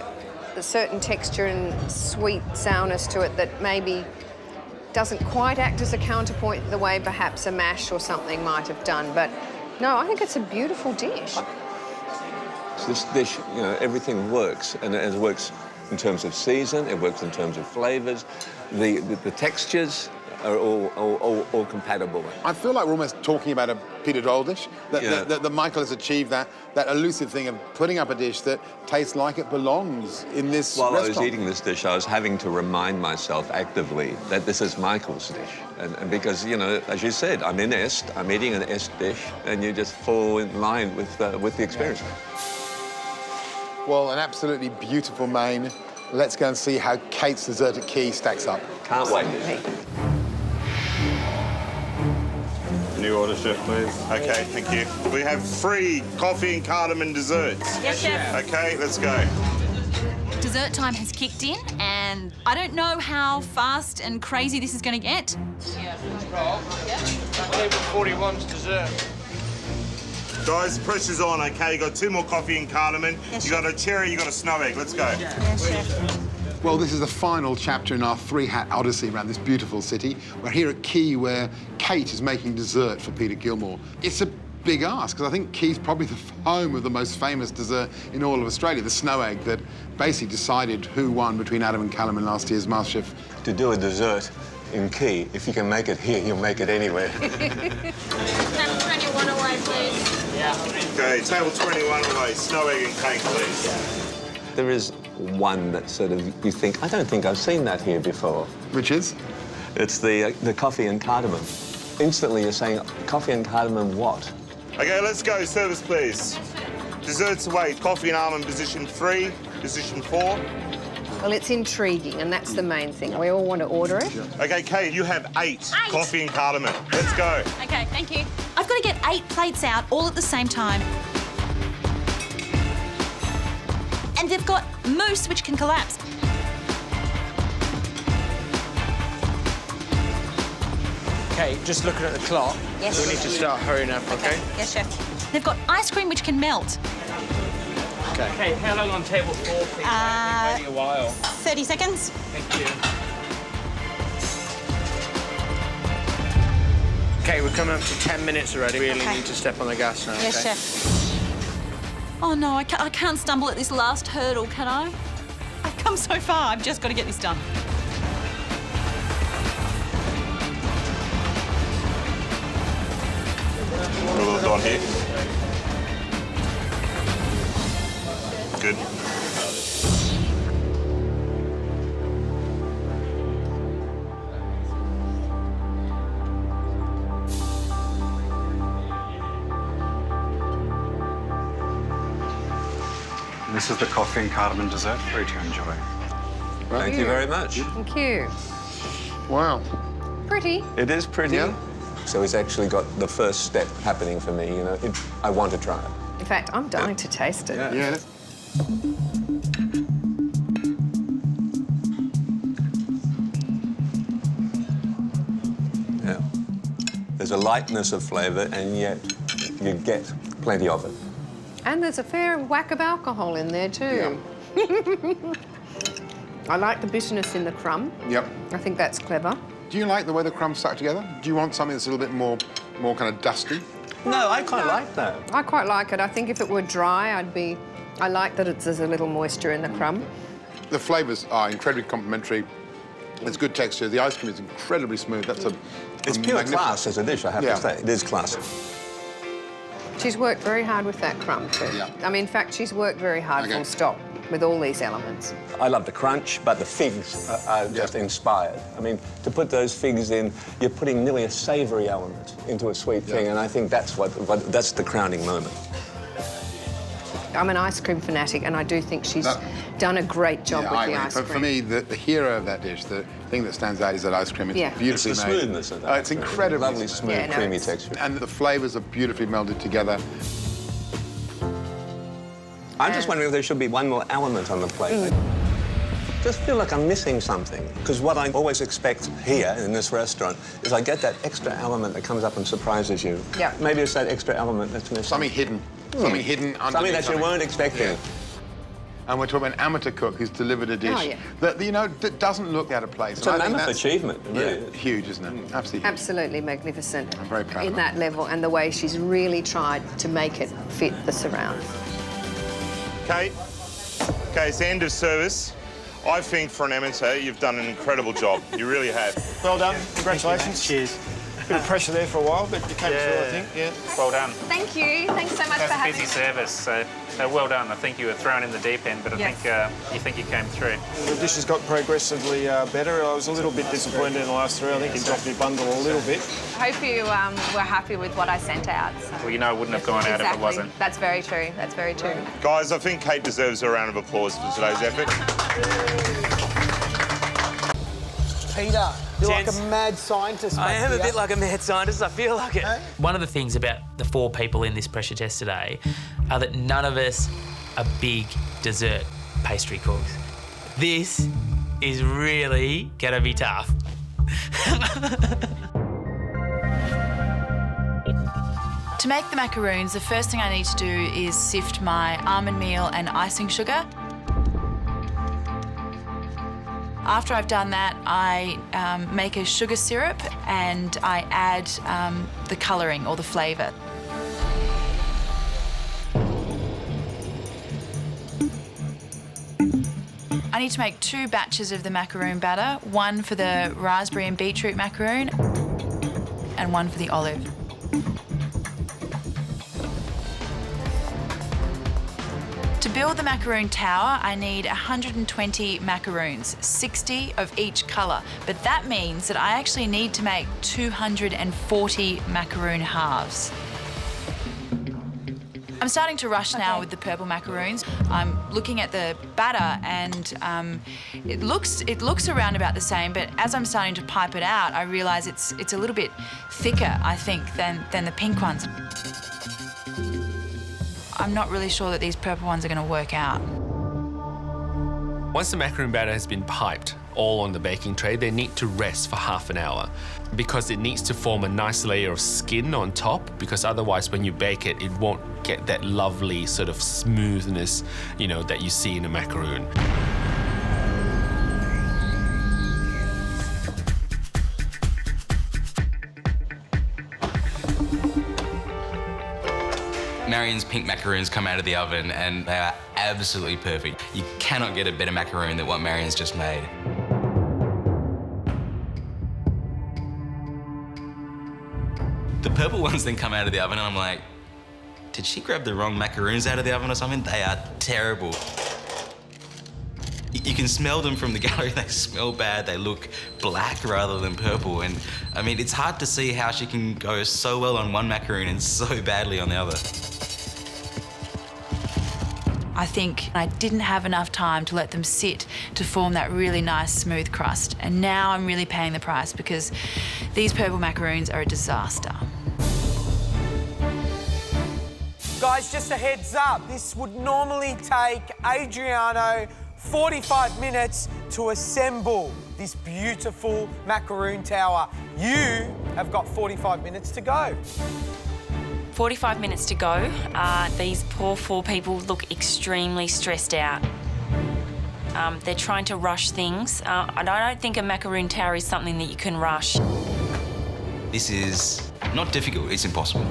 certain texture and sweet sourness to it that maybe doesn't quite act as a counterpoint the way perhaps a mash or something might have done. But no, I think it's a beautiful dish. This dish, you know, everything works, and it works in terms of season, it works in terms of flavours. The textures are all compatible. I feel like we're almost talking about a Peter Dole dish. That Michael has achieved that elusive thing of putting up a dish that tastes like it belongs in this While restaurant. I was eating this dish, I was having to remind myself actively that this is Michael's dish. And because, you know, as you said, I'm in Est, I'm eating an Est dish, and you just fall in line with the experience. Well, an absolutely beautiful main. Let's go and see how Kate's dessert at Key stacks up. Can't wait. New order, chef, please. Okay, thank you. We have free coffee and cardamom desserts. Yes, chef. Okay, let's go. Dessert time has kicked in, and I don't know how fast and crazy this is going to get. Table 41's dessert. Guys, pressure's on, okay? You got 2 more coffee and cardamom. Yes, you got a cherry, you got a snow egg. Let's go. Yes, chef. Well, this is the final chapter in our 3-hat odyssey around this beautiful city. We're here at Key, where Kate is making dessert for Peter Gilmore. It's a big ask, because I think Key's probably the home of the most famous dessert in all of Australia, the snow egg that basically decided who won between Adam and Callum in last year's MasterChef. To do a dessert in Key, if you can make it here, you'll make it anywhere. Table 21 away, please. Yeah. Okay, table 21 away. Snow egg and cake, please. There is one that sort of you think, I don't think I've seen that here before. Which is? It's the coffee and cardamom. Instantly you're saying, coffee and cardamom what? Okay, let's go. Service, please. Desserts away. Coffee and almond, position 3. Position 4. Well, it's intriguing, and that's the main thing. We all want to order it. Okay, Kate, you have 8 coffee and cardamom. Let's go. Okay, thank you. I've got to get 8 plates out all at the same time. And they've got mousse which can collapse. Okay, just looking at the clock. Yes. We need to start hurrying up, okay? Yes, chef. They've got ice cream which can melt. Okay. Hey, how long on table 4? Please? I've been waiting a while. 30 seconds. Thank you. Okay, we're coming up to 10 minutes already. Really need to step on the gas now, Yes, okay? chef. Oh no, I can't stumble at this last hurdle, can I? I've come so far, I've just got to get this done. A little dot here. Good. This is the coffee and cardamom dessert for you to enjoy. Thank you very much. Thank you. Wow. Pretty. It is pretty. Yeah. So it's actually got the first step happening for me, you know. I want to try it. In fact, I'm dying to taste it. Yeah. Yeah. There's a lightness of flavour, and yet you get plenty of it. And there's a fair whack of alcohol in there, too. Yeah. I like the bitterness in the crumb. Yep. I think that's clever. Do you like the way the crumbs stuck together? Do you want something that's a little bit more kind of dusty? No, I quite like that. I quite like it. I think if it were dry, I like that there's a little moisture in the crumb. The flavours are incredibly complementary. It's good texture. The ice cream is incredibly smooth. That's It's pure class as a dish, I have to say. It is class. She's worked very hard with that crumb too. Yeah. I mean, in fact, she's worked very hard, full stop, with all these elements. I love the crunch, but the figs are just inspired. I mean, to put those figs in, you're putting nearly a savoury element into a sweet thing, and I think that's that's the crowning moment. I'm an ice cream fanatic, and I do think she's done a great job with the ice cream. For me, the hero of that dish, the thing that stands out is that ice cream. It's beautifully it's the made. smoothness of that. It's incredibly lovely, smooth, creamy texture. And the flavours are beautifully melded together. I'm just wondering if there should be one more element on the plate. I just feel like I'm missing something, because what I always expect here in this restaurant is I get that extra element that comes up and surprises you. Yeah. Maybe it's that extra element that's missing. Something hidden. Something hidden underneath. Something that you weren't expecting. Yeah. And we're talking about an amateur cook who's delivered a dish that, you know, that doesn't look out of place. It's a mammoth achievement, really. Yeah, huge, isn't it? Absolutely huge. Absolutely magnificent. I'm very proud in of that level, and the way she's really tried to make it fit the surround. Kate, okay, it's the end of service. I think for an amateur, you've done an incredible job. You really have. Well done. Congratulations. Cheers. Bit of pressure there for a while, but you came through, I think. Yeah. Well done. Thank you. Thanks so much for having me. Busy service, so well done. I think you were thrown in the deep end, but I think you came through. The dish has got progressively better. I was a little bit disappointed in the last three. I think you dropped your bundle a little bit. I hope you were happy with what I sent out. So. Well, you know, it wouldn't have gone out if it wasn't. That's very true. That's very true. Guys, I think Kate deserves a round of applause for today's effort. Peter, you're like a mad scientist. I am a bit like a mad scientist, I feel like it. One of the things about the 4 people in this pressure test today are that none of us are big dessert pastry cooks. This is really gonna be tough. To make the macaroons, the first thing I need to do is sift my almond meal and icing sugar. After I've done that, I make a sugar syrup and I add the colouring or the flavour. I need to make 2 batches of the macaroon batter, one for the raspberry and beetroot macaroon and one for the olive. To build the macaroon tower, I need 120 macaroons, 60 of each colour, but that means that I actually need to make 240 macaroon halves. I'm starting to rush now with the purple macaroons. I'm looking at the batter and it looks around about the same, but as I'm starting to pipe it out, I realise it's a little bit thicker, I think, than the pink ones. I'm not really sure that these purple ones are going to work out. Once the macaroon batter has been piped all on the baking tray, they need to rest for half an hour because it needs to form a nice layer of skin on top, because otherwise when you bake it, it won't get that lovely sort of smoothness, you know, that you see in a macaroon. Marion's pink macaroons come out of the oven and they are absolutely perfect. You cannot get a better macaroon than what Marion's just made. The purple ones then come out of the oven and I'm like, did she grab the wrong macaroons out of the oven or something? They are terrible. You can smell them from the gallery. They smell bad. They look black rather than purple. And I mean, it's hard to see how she can go so well on one macaroon and so badly on the other. I think I didn't have enough time to let them sit to form that really nice smooth crust. And now I'm really paying the price because these purple macaroons are a disaster. Guys, just a heads up, this would normally take Adriano 45 minutes to assemble this beautiful macaroon tower. You have got 45 minutes to go. 45 minutes to go. These poor 4 people look extremely stressed out. They're trying to rush things, and I don't think a macaroon tower is something that you can rush. This is not difficult, it's impossible.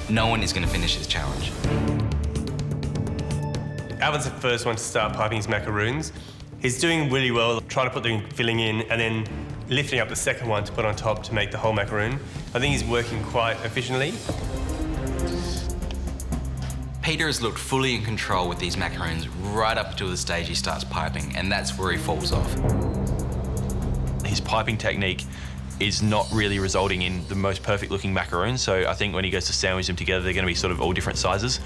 No one is going to finish this challenge. Alvin's the first one to start piping his macaroons. He's doing really well, trying to put the filling in and then lifting up the second one to put on top to make the whole macaroon. I think he's working quite efficiently. Peter has looked fully in control with these macaroons right up until the stage he starts piping, and that's where he falls off. His piping technique is not really resulting in the most perfect looking macaroons, so I think when he goes to sandwich them together, they're going to be sort of all different sizes.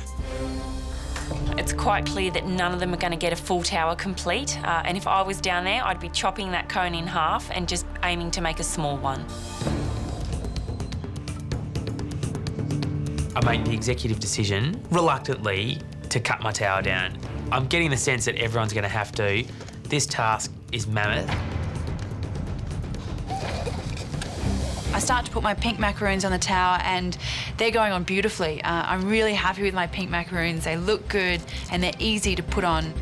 It's quite clear that none of them are going to get a full tower complete, and if I was down there, I'd be chopping that cone in half and just aiming to make a small one. I made the executive decision, reluctantly, to cut my tower down. I'm getting the sense that everyone's going to have to. This task is mammoth. I start to put my pink macaroons on the tower and they're going on beautifully. I'm really happy with my pink macaroons. They look good and they're easy to put on.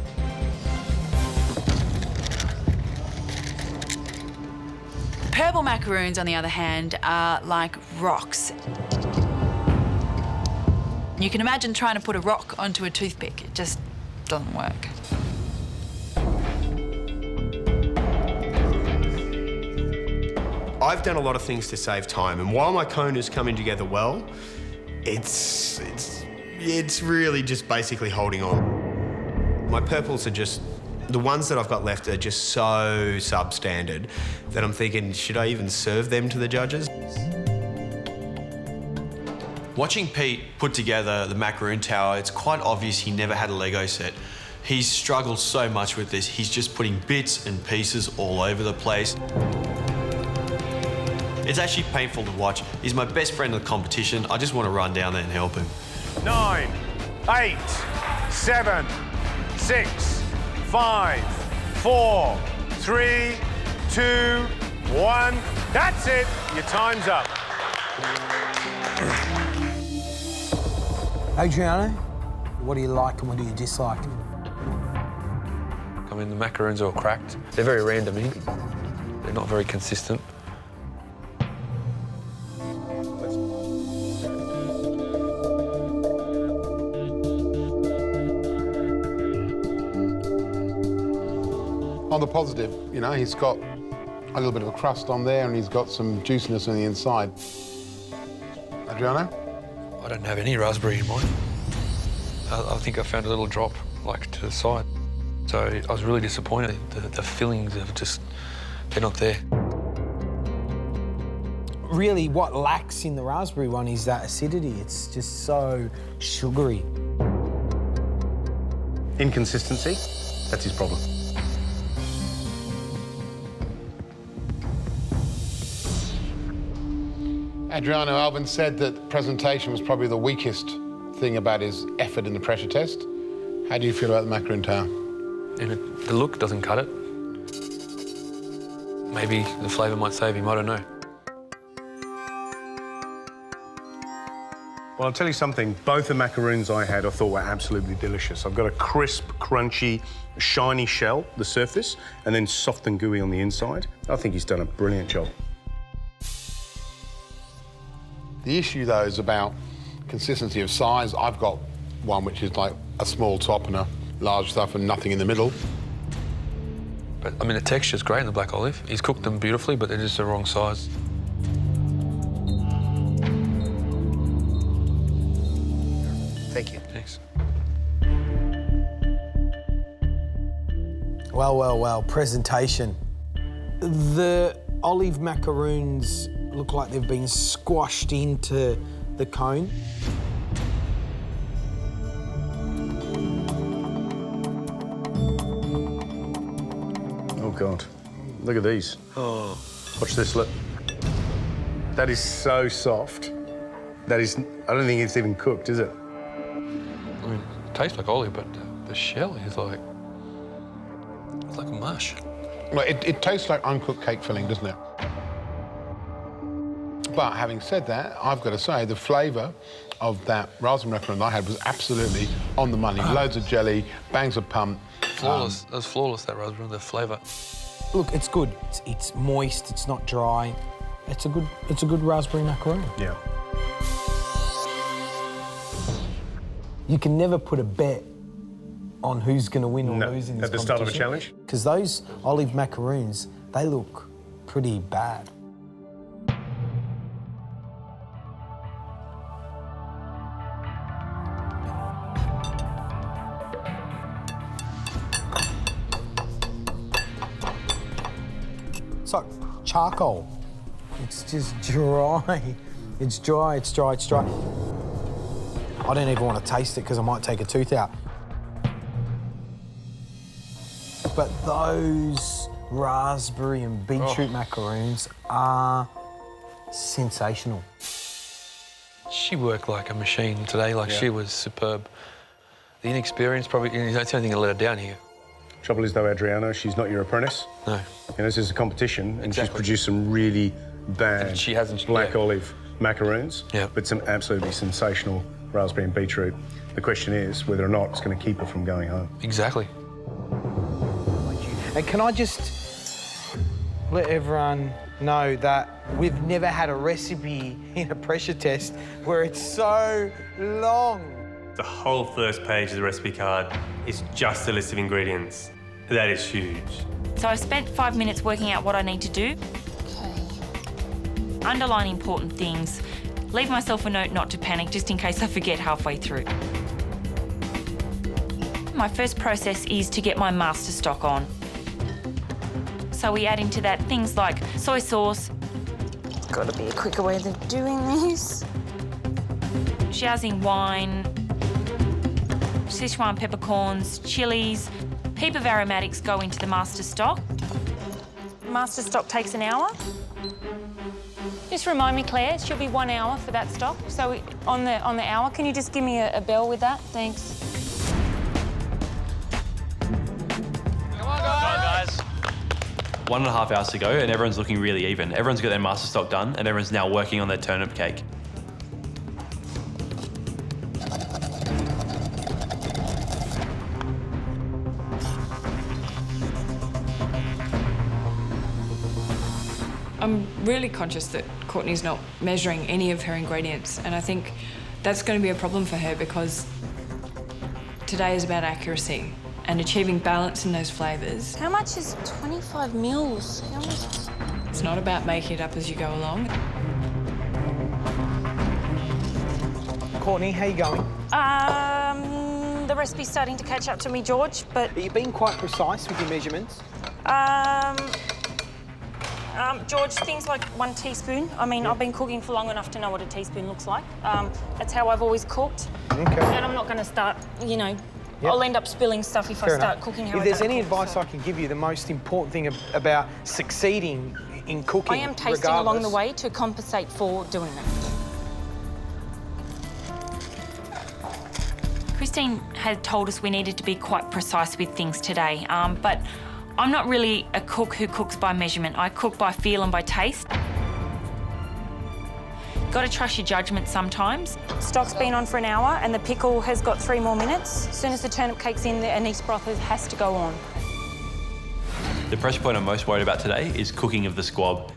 Purple macaroons, on the other hand, are like rocks. You can imagine trying to put a rock onto a toothpick. It just doesn't work. I've done a lot of things to save time, and while my cone is coming together well, it's really just basically holding on. My purples are just, the ones that I've got left are just so substandard that I'm thinking, should I even serve them to the judges? Watching Pete put together the macaroon tower, it's quite obvious he never had a Lego set. He's struggled so much with this. He's just putting bits and pieces all over the place. It's actually painful to watch. He's my best friend in the competition. I just want to run down there and help him. 9, 8, 7, 6, 5, 4, 3, 2, 1. That's it. Your time's up. Adriano, what do you like and what do you dislike? I mean, the macaroons are all cracked. They're very random. They're not very consistent. On the positive, you know, he's got a little bit of a crust on there and he's got some juiciness on the inside. Adriano? I don't have any raspberry in mine. I think I found a little drop, like, to the side. So I was really disappointed. The fillings are just, they're not there. Really, what lacks in the raspberry one is that acidity. It's just so sugary. Inconsistency, that's his problem. Adriano, Alvin said that presentation was probably the weakest thing about his effort in the pressure test. How do you feel about the macaroon tower? The look doesn't cut it. Maybe the flavour might save him, I don't know. Well, I'll tell you something. Both the macaroons I had I thought were absolutely delicious. I've got a crisp, crunchy, shiny shell, the surface, and then soft and gooey on the inside. I think he's done a brilliant job. The issue, though, is about consistency of size. I've got one which is like a small top and a large stuff and nothing in the middle. But, I mean, the texture's great in the black olive. He's cooked them beautifully, but they're just the wrong size. Thank you. Thanks. Well, well, well, presentation. The olive macaroons look like they've been squashed into the cone. Oh, God. Look at these. Oh. Watch this, look. That is so soft. That is, I don't think it's even cooked, is it? I mean, it tastes like olive, but the shell is like, it's like a mush. Well, it tastes like uncooked cake filling, doesn't it? But having said that, I've got to say the flavour of that raspberry macaron I had was absolutely on the money. Loads of jelly, bangs of pump, flawless. That was flawless, that raspberry, the flavour. Look, it's good. It's moist, it's not dry. It's a good raspberry macaroon. Yeah. You can never put a bet on who's going to win or lose in this competition. At the start of a challenge? Because those olive macaroons, they look pretty bad. It's like charcoal. It's just dry. It's dry, it's dry, it's dry. I don't even want to taste it because I might take a tooth out. But those raspberry and beetroot macaroons are sensational. She worked like a machine today, like she was superb. The inexperience probably, that's the only thing that let her down here. Trouble is though, Adriano, she's not your apprentice. No. You know, this is a competition and Exactly. she's produced some really bad And she hasn't, black olive macaroons, Yeah. but some absolutely sensational raspberry and beetroot. The question is whether or not it's going to keep her from going home. Exactly. And can I just let everyone know that we've never had a recipe in a pressure test where it's so long. The whole first page of the recipe card is just a list of ingredients. That is huge. So I've spent 5 minutes working out what I need to do. Underline important things. Leave myself a note not to panic just in case I forget halfway through. My first process is to get my master stock on. So we add into that things like soy sauce. Got to be a quicker way than doing this. Xiaoxing wine, Sichuan peppercorns, chilies. Heap of aromatics go into the master stock. Master stock takes an hour. Just remind me, Claire, it should be 1 hour for that stock. So on the hour, can you just give me a bell with that? Thanks. Come on, guys. 1.5 hours to go and everyone's looking really even. Everyone's got their master stock done and everyone's now working on their turnip cake. I'm really conscious that Courtney's not measuring any of her ingredients, and I think that's going to be a problem for her because today is about accuracy and achieving balance in those flavours. How much is 25 mils? How much? It's not about making it up as you go along. Courtney, how you going? The recipe's starting to catch up to me, George, but... Are you being quite precise with your measurements? George, things like 1 teaspoon. I mean, I've been cooking for long enough to know what a teaspoon looks like. That's how I've always cooked. Okay. And I'm not going to start, you know, I'll end up spilling stuff if I start cooking how I If there's don't any cook, advice I can give you, the most important thing about succeeding in cooking, I am tasting along the way to compensate for doing that. Christine had told us we needed to be quite precise with things today, but I'm not really a cook who cooks by measurement. I cook by feel and by taste. Got to trust your judgment sometimes. Stock's been on for an hour and the pickle has got 3 more minutes. As soon as the turnip cake's in, the anise broth has to go on. The pressure point I'm most worried about today is cooking of the squab.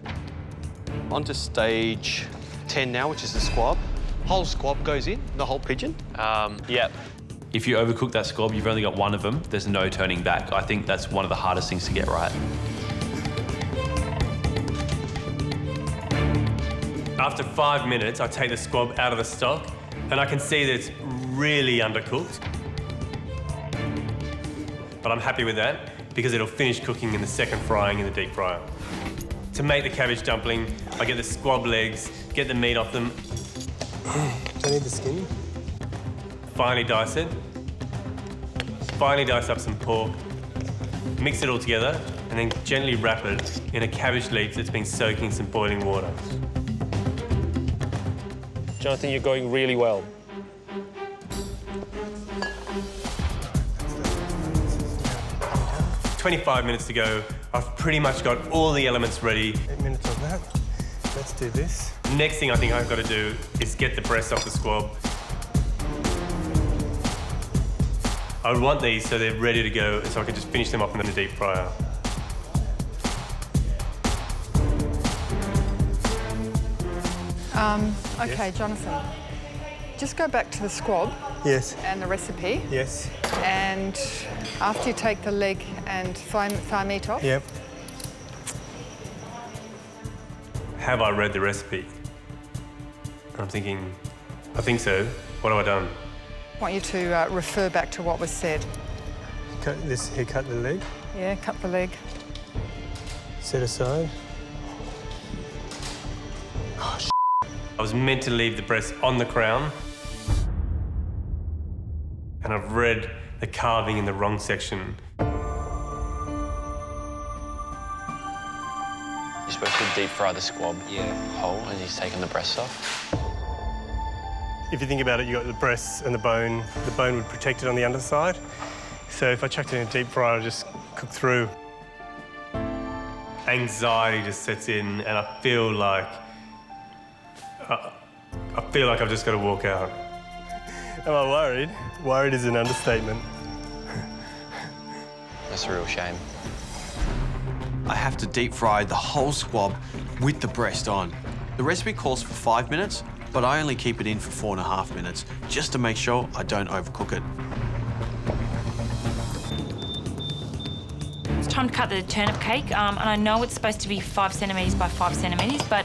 On to stage 10 now, which is the squab. Whole squab goes in, the whole pigeon. Yep. If you overcook that squab, you've only got one of them, there's no turning back. I think that's one of the hardest things to get right. After 5 minutes, I take the squab out of the stock and I can see that it's really undercooked. But I'm happy with that because it'll finish cooking in the second frying in the deep fryer. To make the cabbage dumpling, I get the squab legs, get the meat off them. Do I need the skin? Finely dice it. Finely dice up some pork. Mix it all together and then gently wrap it in a cabbage leaf that's been soaking in some boiling water. Jonathan, you're going really well. "25 minutes to go. I've pretty much got all the elements ready. 8 minutes of that. Let's do this. Next thing I think I've got to do is get the breast off the squab. I would want these so they're ready to go, so I can just finish them off in the deep fryer. Okay, Jonathan, just go back to the squab. Yes. And the recipe. Yes. And after you take the leg and thigh meat off. Yep. Have I read the recipe? I'm thinking, I think so. What have I done? I want you to refer back to what was said. Cut this here, cut the leg. Yeah, cut the leg. Set aside. Oh, I was meant to leave the breast on the crown. And I've read the carving in the wrong section. You're supposed to deep fry the squab whole as he's taking the breast off. If you think about it, you've got the breasts and the bone would protect it on the underside. So if I chucked it in a deep fryer, it'll just cook through. Anxiety just sets in, and I feel like I've just got to walk out. Am I worried? Worried is an understatement. That's a real shame. I have to deep fry the whole squab with the breast on. The recipe calls for 5 minutes, but I only keep it in for 4.5 minutes, just to make sure I don't overcook it. It's time to cut the turnip cake, and I know it's supposed to be 5 centimetres by 5 centimetres, but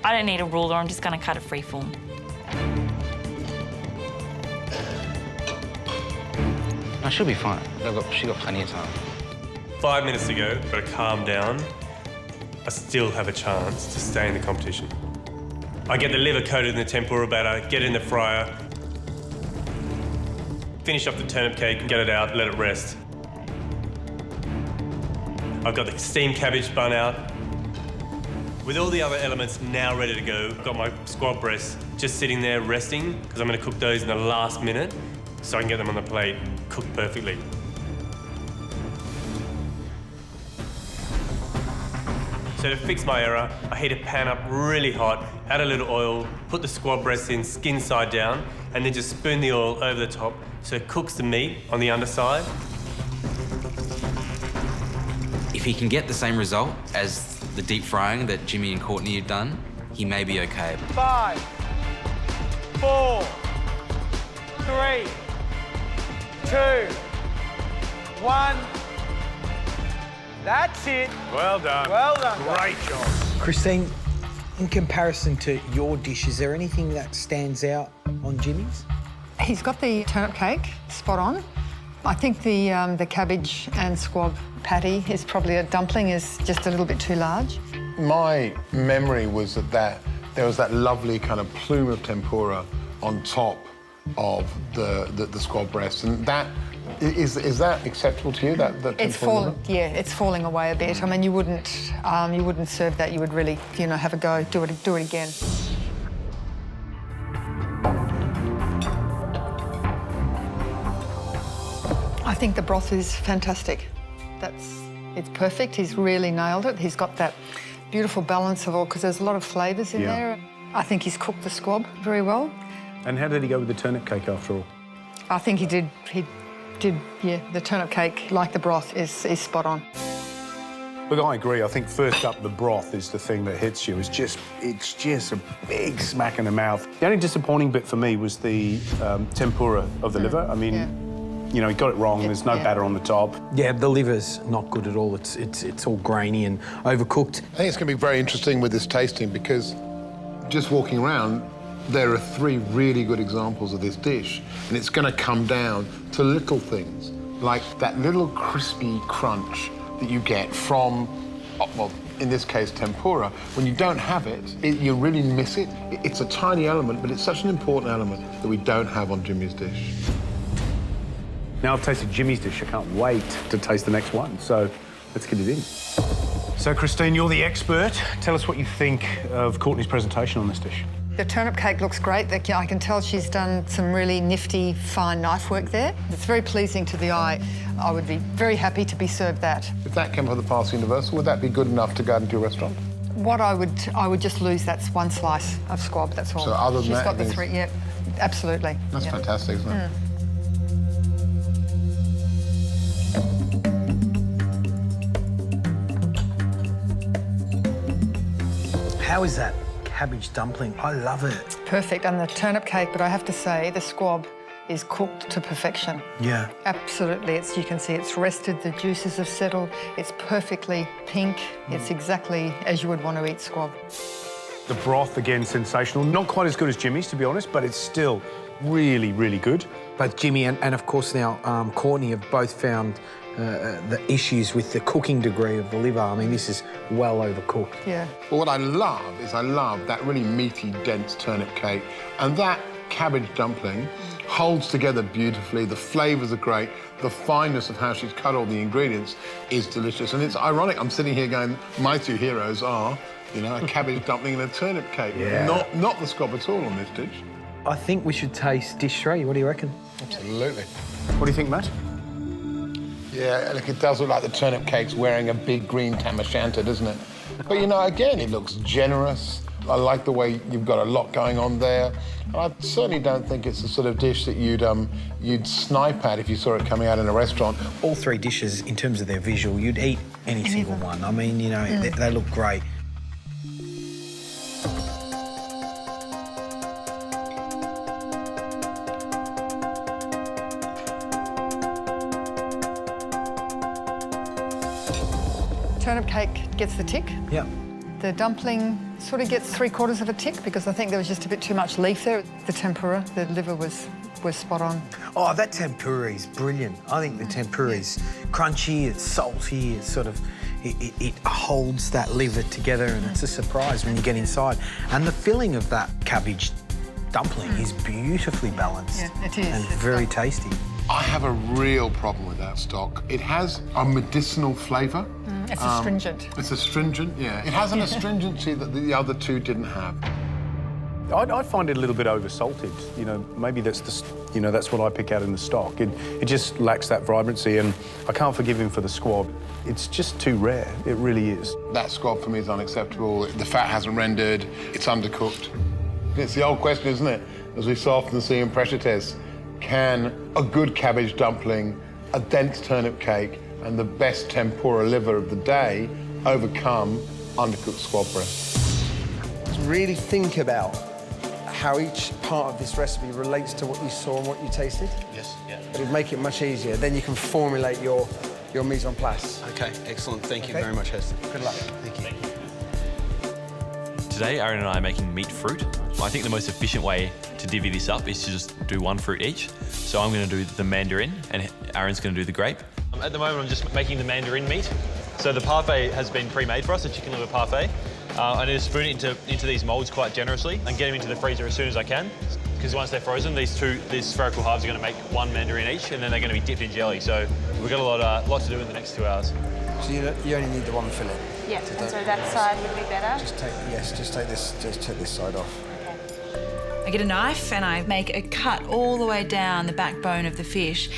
I don't need a ruler, I'm just going to cut it freeform. No, she'll be fine. She got plenty of time. 5 minutes to go, gotta calm down. I still have a chance to stay in the competition. I get the liver coated in the tempura batter, get it in the fryer, finish off the turnip cake, get it out, let it rest. I've got the steamed cabbage spun out. With all the other elements now ready to go, I've got my squab breasts just sitting there resting, because I'm gonna cook those in the last minute so I can get them on the plate, cooked perfectly. So to fix my error, I heat a pan up really hot, add a little oil, put the squab breasts in skin side down, and then just spoon the oil over the top so it cooks the meat on the underside. If he can get the same result as the deep frying that Jimmy and Courtney have done, he may be okay. 5, 4, 3, 2, 1. That's it. Well done. Well done. Great job. Christine, in comparison to your dish, is there anything that stands out on Jimmy's? He's got the turnip cake spot on. I think the cabbage and squab patty is probably a dumpling is just a little bit too large. My memory was that there was that lovely kind of plume of tempura on top of the squab breast, and that is that acceptable to you? It's falling, yeah, it's falling away a bit. I mean, you wouldn't serve that. You would really, have a go, do it again. I think the broth is fantastic. It's perfect. He's really nailed it. He's got that beautiful balance of all, because there's a lot of flavours in there. I think he's cooked the squab very well. And how did he go with the turnip cake after all? I think he did, yeah. The turnip cake, like the broth, is spot on. Look, I agree. I think first up, the broth is the thing that hits you. It's just a big smack in the mouth. The only disappointing bit for me was the tempura of the liver. I mean, he got it wrong. There's no batter on the top. Yeah, the liver's not good at all. It's all grainy and overcooked. I think it's going to be very interesting with this tasting, because just walking around, there are 3 really good examples of this dish, and it's going to come down to little things, like that little crispy crunch that you get from, well, in this case, tempura. When you don't have it, you really miss it. It's a tiny element, but it's such an important element that we don't have on Jimmy's dish. Now I've tasted Jimmy's dish. I can't wait to taste the next one. So let's get it in. So, Christine, you're the expert. Tell us what you think of Courtney's presentation on this dish. The turnip cake looks great. I can tell she's done some really nifty, fine knife work there. It's very pleasing to the eye. I would be very happy to be served that. If that came from the Parsi Universal, would that be good enough to go into your restaurant? What I would just lose that's 1 slice of squab, that's all. So other than she's that, got the 3, yeah, absolutely. That's fantastic, isn't it? How is that cabbage dumpling? I love it. Perfect, and the turnip cake, but I have to say the squab is cooked to perfection. Yeah. Absolutely, you can see it's rested, the juices have settled, it's perfectly pink, it's exactly as you would want to eat squab. The broth, again, sensational. Not quite as good as Jimmy's, to be honest, but it's still really, really good. Both Jimmy and of course now Courtney have both found the issues with the cooking degree of the liver. I mean, this is well overcooked. Yeah. But what I love that really meaty, dense turnip cake, and that cabbage dumpling holds together beautifully. The flavours are great. The fineness of how she's cut all the ingredients is delicious. And it's ironic, I'm sitting here going, my two heroes are, you know, a cabbage dumpling and a turnip cake. Yeah. Not the squab at all on this dish. I think we should taste dish 3. What do you reckon? Absolutely. What do you think, Matt? Yeah, look, it does look like the turnip cake's wearing a big green tam o' shanter, doesn't it? But, you know, again, it looks generous. I like the way you've got a lot going on there. And I certainly don't think it's the sort of dish that you'd snipe at if you saw it coming out in a restaurant. All 3 dishes, in terms of their visual, you'd eat any single one. I mean, you know, they look great. Turnip cake gets the tick. Yep. The dumpling sort of gets 3/4 of a tick because I think there was just a bit too much leaf there. The tempura, the liver was spot on. Oh, that tempura is brilliant. I think the tempura is crunchy, it's salty, it's sort of, it holds that liver together and it's a surprise when you get inside. And the filling of that cabbage dumpling is beautifully balanced. Yeah, it is. And very tasty. I have a real problem with that stock. It has a medicinal flavour. It's astringent. It's astringent, yeah. It has an astringency that the other two didn't have. I find it a little bit over-salted. You know, maybe that's what I pick out in the stock. It just lacks that vibrancy, and I can't forgive him for the squab. It's just too rare. It really is. That squab for me is unacceptable. The fat hasn't rendered. It's undercooked. It's the old question, isn't it? As we so often see in pressure tests, can a good cabbage dumpling, a dense turnip cake, and the best tempura liver of the day overcome undercooked squab breast? Really think about how each part of this recipe relates to what you saw and what you tasted. Yes, yeah. It'll make it much easier. Then you can formulate your mise en place. Okay, excellent. Thank you very much, Heston. Good luck. Thank you. Today, Aaron and I are making meat fruit. I think the most efficient way to divvy this up is to just do one fruit each. So I'm going to do the mandarin and Aaron's going to do the grape. At the moment, I'm just making the mandarin meat. So the parfait has been pre-made for us, a chicken liver parfait. I need to spoon it into these moulds quite generously and get them into the freezer as soon as I can. Because once they're frozen, these spherical halves are going to make one mandarin each, and then they're going to be dipped in jelly. So we've got a lot to do in the next 2 hours. So you only need the one fillet. Yeah, and so that side would be better. Just take this side off. I get a knife and I make a cut all the way down the backbone of the fish.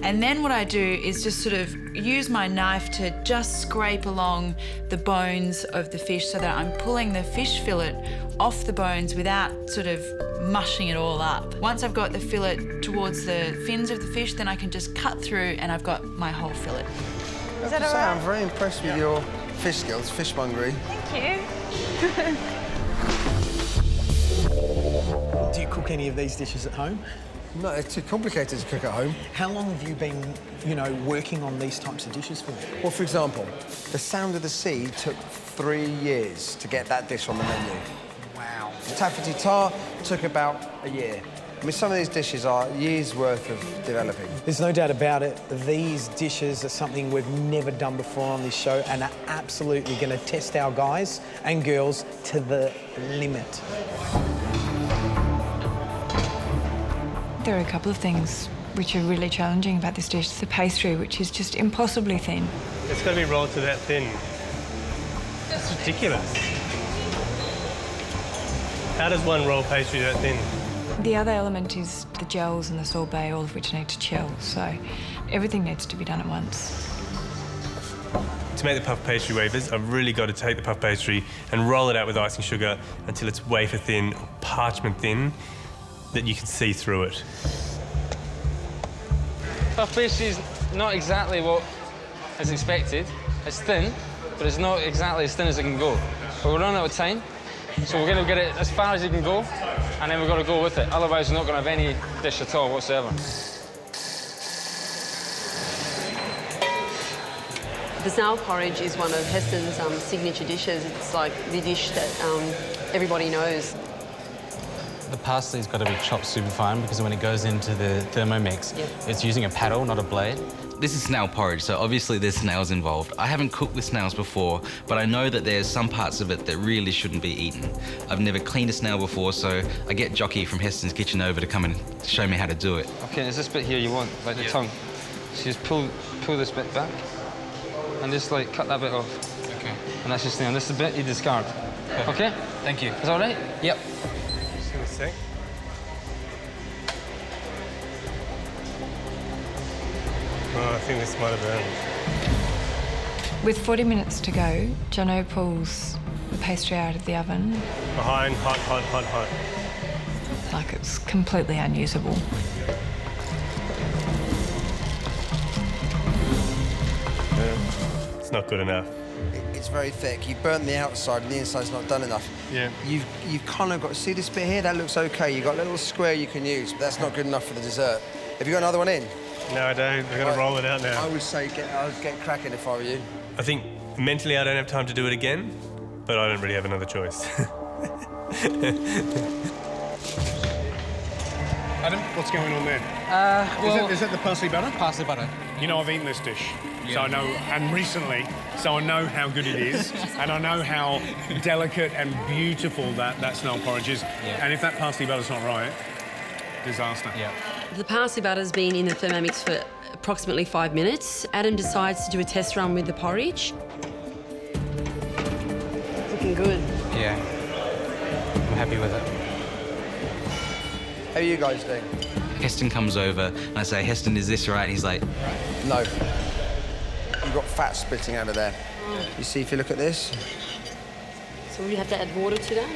And then what I do is just sort of use my knife to just scrape along the bones of the fish so that I'm pulling the fish fillet off the bones without sort of mushing it all up. Once I've got the fillet towards the fins of the fish, then I can just cut through and I've got my whole fillet. Is that all right? I'm very impressed with your fish skills, fishmongery. Thank you. Do you cook any of these dishes at home? No, it's too complicated to cook at home. How long have you been, you know, working on these types of dishes for? Well, for example, the Sound of the Sea took 3 years to get that dish on the menu. Wow. Taffety tart took about a year. I mean, some of these dishes are years' worth of developing. There's no doubt about it. These dishes are something we've never done before on this show and are absolutely going to test our guys and girls to the limit. There are a couple of things which are really challenging about this dish. The pastry, which is just impossibly thin. It's got to be rolled to that thin. It's ridiculous. How does one roll pastry that thin? The other element is the gels and the sorbet, all of which need to chill. So everything needs to be done at once. To make the puff pastry wafers, I've really got to take the puff pastry and roll it out with icing sugar until it's wafer thin or parchment thin, that you can see through it. Puff pastry is not exactly what is expected. It's thin, but it's not exactly as thin as it can go. But we're running out of time, So we're going to get it as far as you can go, and then we've got to go with it. Otherwise, we're not going to have any dish at all whatsoever. The snail porridge is one of Heston's signature dishes. It's like the dish that everybody knows. The parsley's got to be chopped super fine because when it goes into the Thermomix, it's using a paddle, not a blade. This is snail porridge, so obviously there's snails involved. I haven't cooked with snails before, but I know that there's some parts of it that really shouldn't be eaten. I've never cleaned a snail before, so I get Jockey from Heston's Kitchen over to come and show me how to do it. OK, there's this bit here you want, like the tongue. So just pull this bit back and just, like, cut that bit off. OK. And that's your snail. And this is the bit you discard. OK? Thank you. Is that all right? Yep. Just give me a sec. Oh, I think this might have burned. With 40 minutes to go, Jono pulls the pastry out of the oven. Behind, hot, hot, hot, hot. Like it's completely unusable. It's not good enough. It's very thick. You've burnt the outside and the inside's not done enough. Yeah. You've kind of got to see this bit here. That looks OK. You've got a little square you can use, but that's not good enough for the dessert. Have you got another one in? No, I don't. We're going to roll it out now. I would say I would get cracking if I were you. I think mentally I don't have time to do it again, but I don't really have another choice. Adam, what's going on there? Is that the parsley butter? Parsley butter. You know, I've eaten this dish, so I know, and recently, so I know how good it is, and I know how delicate and beautiful that snail porridge is. Yeah. And if that parsley butter's not right, disaster. Yeah. The parsley butter's been in the Thermomix for approximately 5 minutes. Adam decides to do a test run with the porridge. It's looking good. Yeah. I'm happy with it. How are you guys doing? Heston comes over and I say, Heston, is this right? And he's like, no. You've got fat spitting out of there. You see, if you look at this, So we have to add water to that?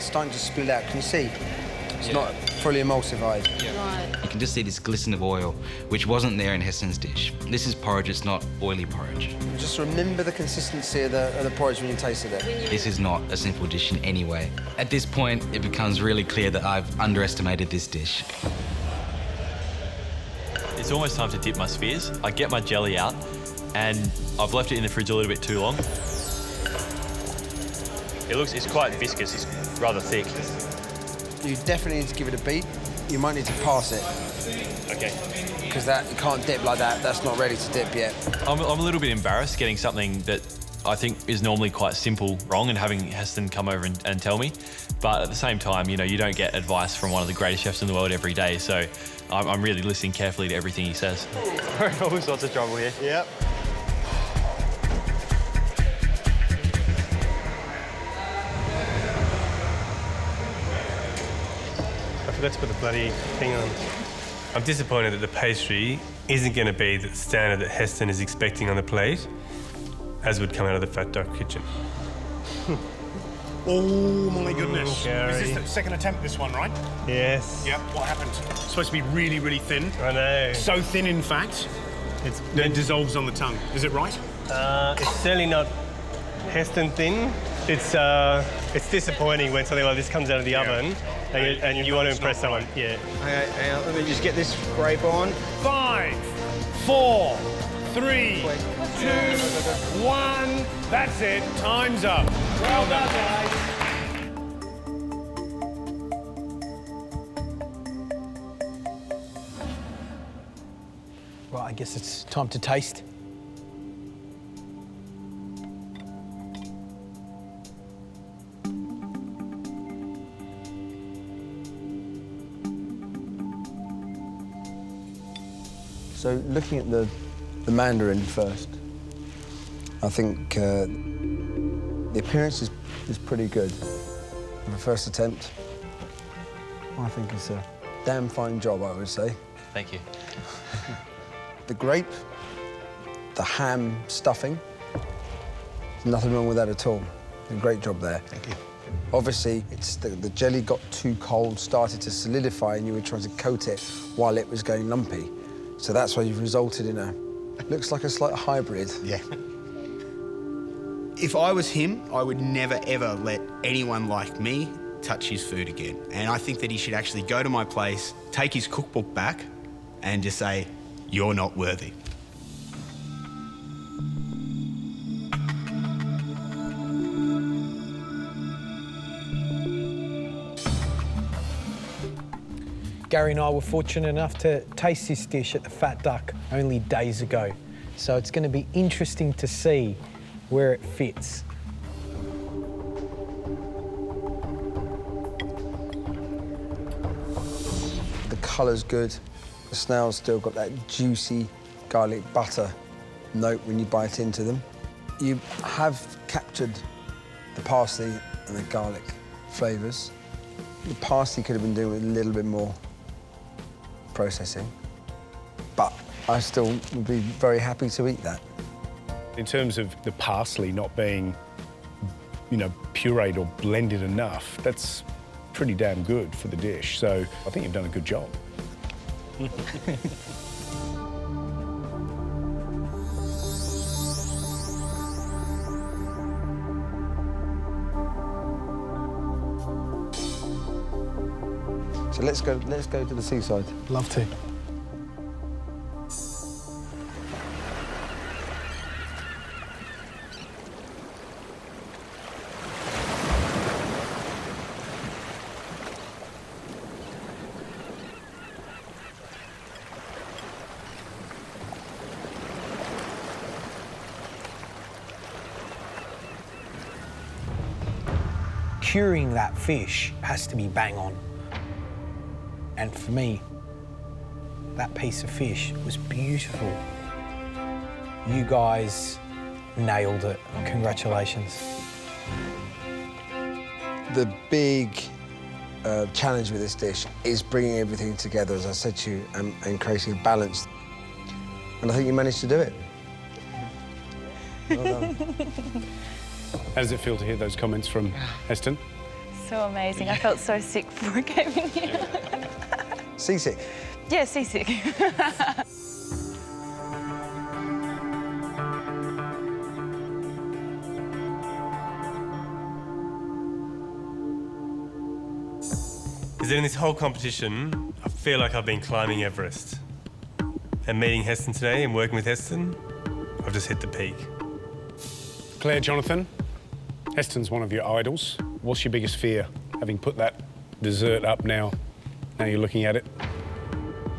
it's starting to spill out. Can you see? It's not fully emulsified. Right. you can just see this glisten of oil, which wasn't there in Heston's dish. This is porridge, it's not oily porridge. Just remember the consistency of the porridge when you tasted it. This is not a simple dish in any way. At this point, it becomes really clear that I've underestimated this dish. It's almost time to dip my spheres. I get my jelly out, and I've left it in the fridge a little bit too long. It's quite viscous, it's rather thick. You definitely need to give it a beat. You might need to pass it. Okay. Because you can't dip like that. That's not ready to dip yet. I'm a little bit embarrassed getting something that I think is normally quite simple wrong and having Heston come over and tell me. But at the same time, you know, you don't get advice from one of the greatest chefs in the world every day, so I'm really listening carefully to everything he says. We're in all sorts of trouble here. Yep. I forgot to put the bloody thing on. I'm disappointed that the pastry isn't going to be the standard that Heston is expecting on the plate, as would come out of the Fat Duck kitchen. Oh my goodness. Gary. Is this the second attempt, this one, right? Yes. Yep. What happened? It's supposed to be really, really thin. I know. So thin, in fact, it dissolves on the tongue. Is it right? It's certainly not Heston thin. It's disappointing when something like this comes out of the oven and you want to impress someone. Right. Yeah. Okay, hang on, let me just get this scrape on. 5, 4, 3, 2, 1. That's it. Time's up. Well done, guys. Right, I guess it's time to taste. So looking at the mandarin first, I think the appearance is pretty good. For the first attempt, I think it's a damn fine job, I would say. Thank you. The grape, the ham stuffing, there's nothing wrong with that at all. A great job there. Thank you. Obviously, it's the jelly got too cold, started to solidify, and you were trying to coat it while it was going lumpy. So that's why you've resulted in looks like a slight hybrid. Yeah. If I was him, I would never, ever let anyone like me touch his food again. And I think that he should actually go to my place, take his cookbook back, and just say, "You're not worthy." Gary and I were fortunate enough to taste this dish at the Fat Duck only days ago. So it's going to be interesting to see where it fits. The colour's good. The snail's still got that juicy garlic butter note when you bite into them. You have captured the parsley and the garlic flavours. The parsley could have been doing with a little bit more processing, but I still would be very happy to eat that. In terms of the parsley not being, you know, pureed or blended enough, that's pretty damn good for the dish. So I think you've done a good job. So let's go to the seaside. Love to. Curing that fish has to be bang on. And for me, that piece of fish was beautiful. You guys nailed it. Congratulations. The big challenge with this dish is bringing everything together, as I said to you, and creating a balance. And I think you managed to do it. Well done. How does it feel to hear those comments from Heston? So amazing. I felt so sick before I came in here. Seasick? Yeah, seasick. Because in this whole competition, I feel like I've been climbing Everest. And meeting Heston today and working with Heston, I've just hit the peak. Claire, Jonathan, Heston's one of your idols. What's your biggest fear, having put that dessert up now you're looking at it?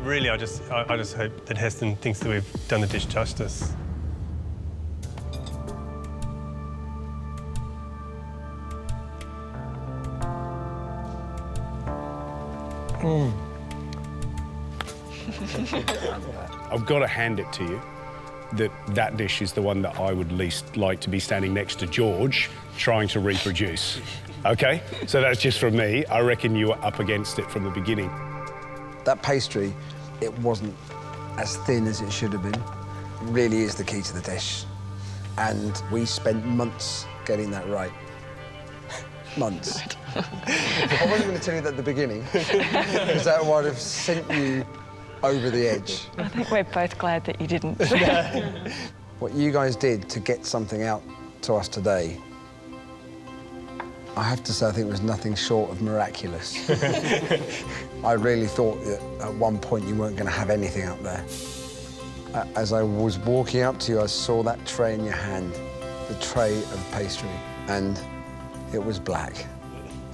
Really, I just hope that Heston thinks that we've done the dish justice. I've got to hand it to you that dish is the one that I would least like to be standing next to George trying to reproduce. OK? So that's just from me. I reckon you were up against it from the beginning. That pastry, it wasn't as thin as it should have been. It really is the key to the dish. And we spent months getting that right. Months. I wasn't going to tell you that at the beginning, because that would have sent you over the edge. I think we're both glad that you didn't. What you guys did to get something out to us today, I have to say, I think it was nothing short of miraculous. I really thought that at one point you weren't going to have anything up there. As I was walking up to you, I saw that tray in your hand, the tray of pastry, and it was black.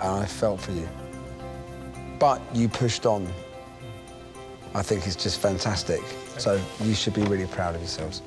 And I felt for you. But you pushed on. I think it's just fantastic. So you should be really proud of yourselves.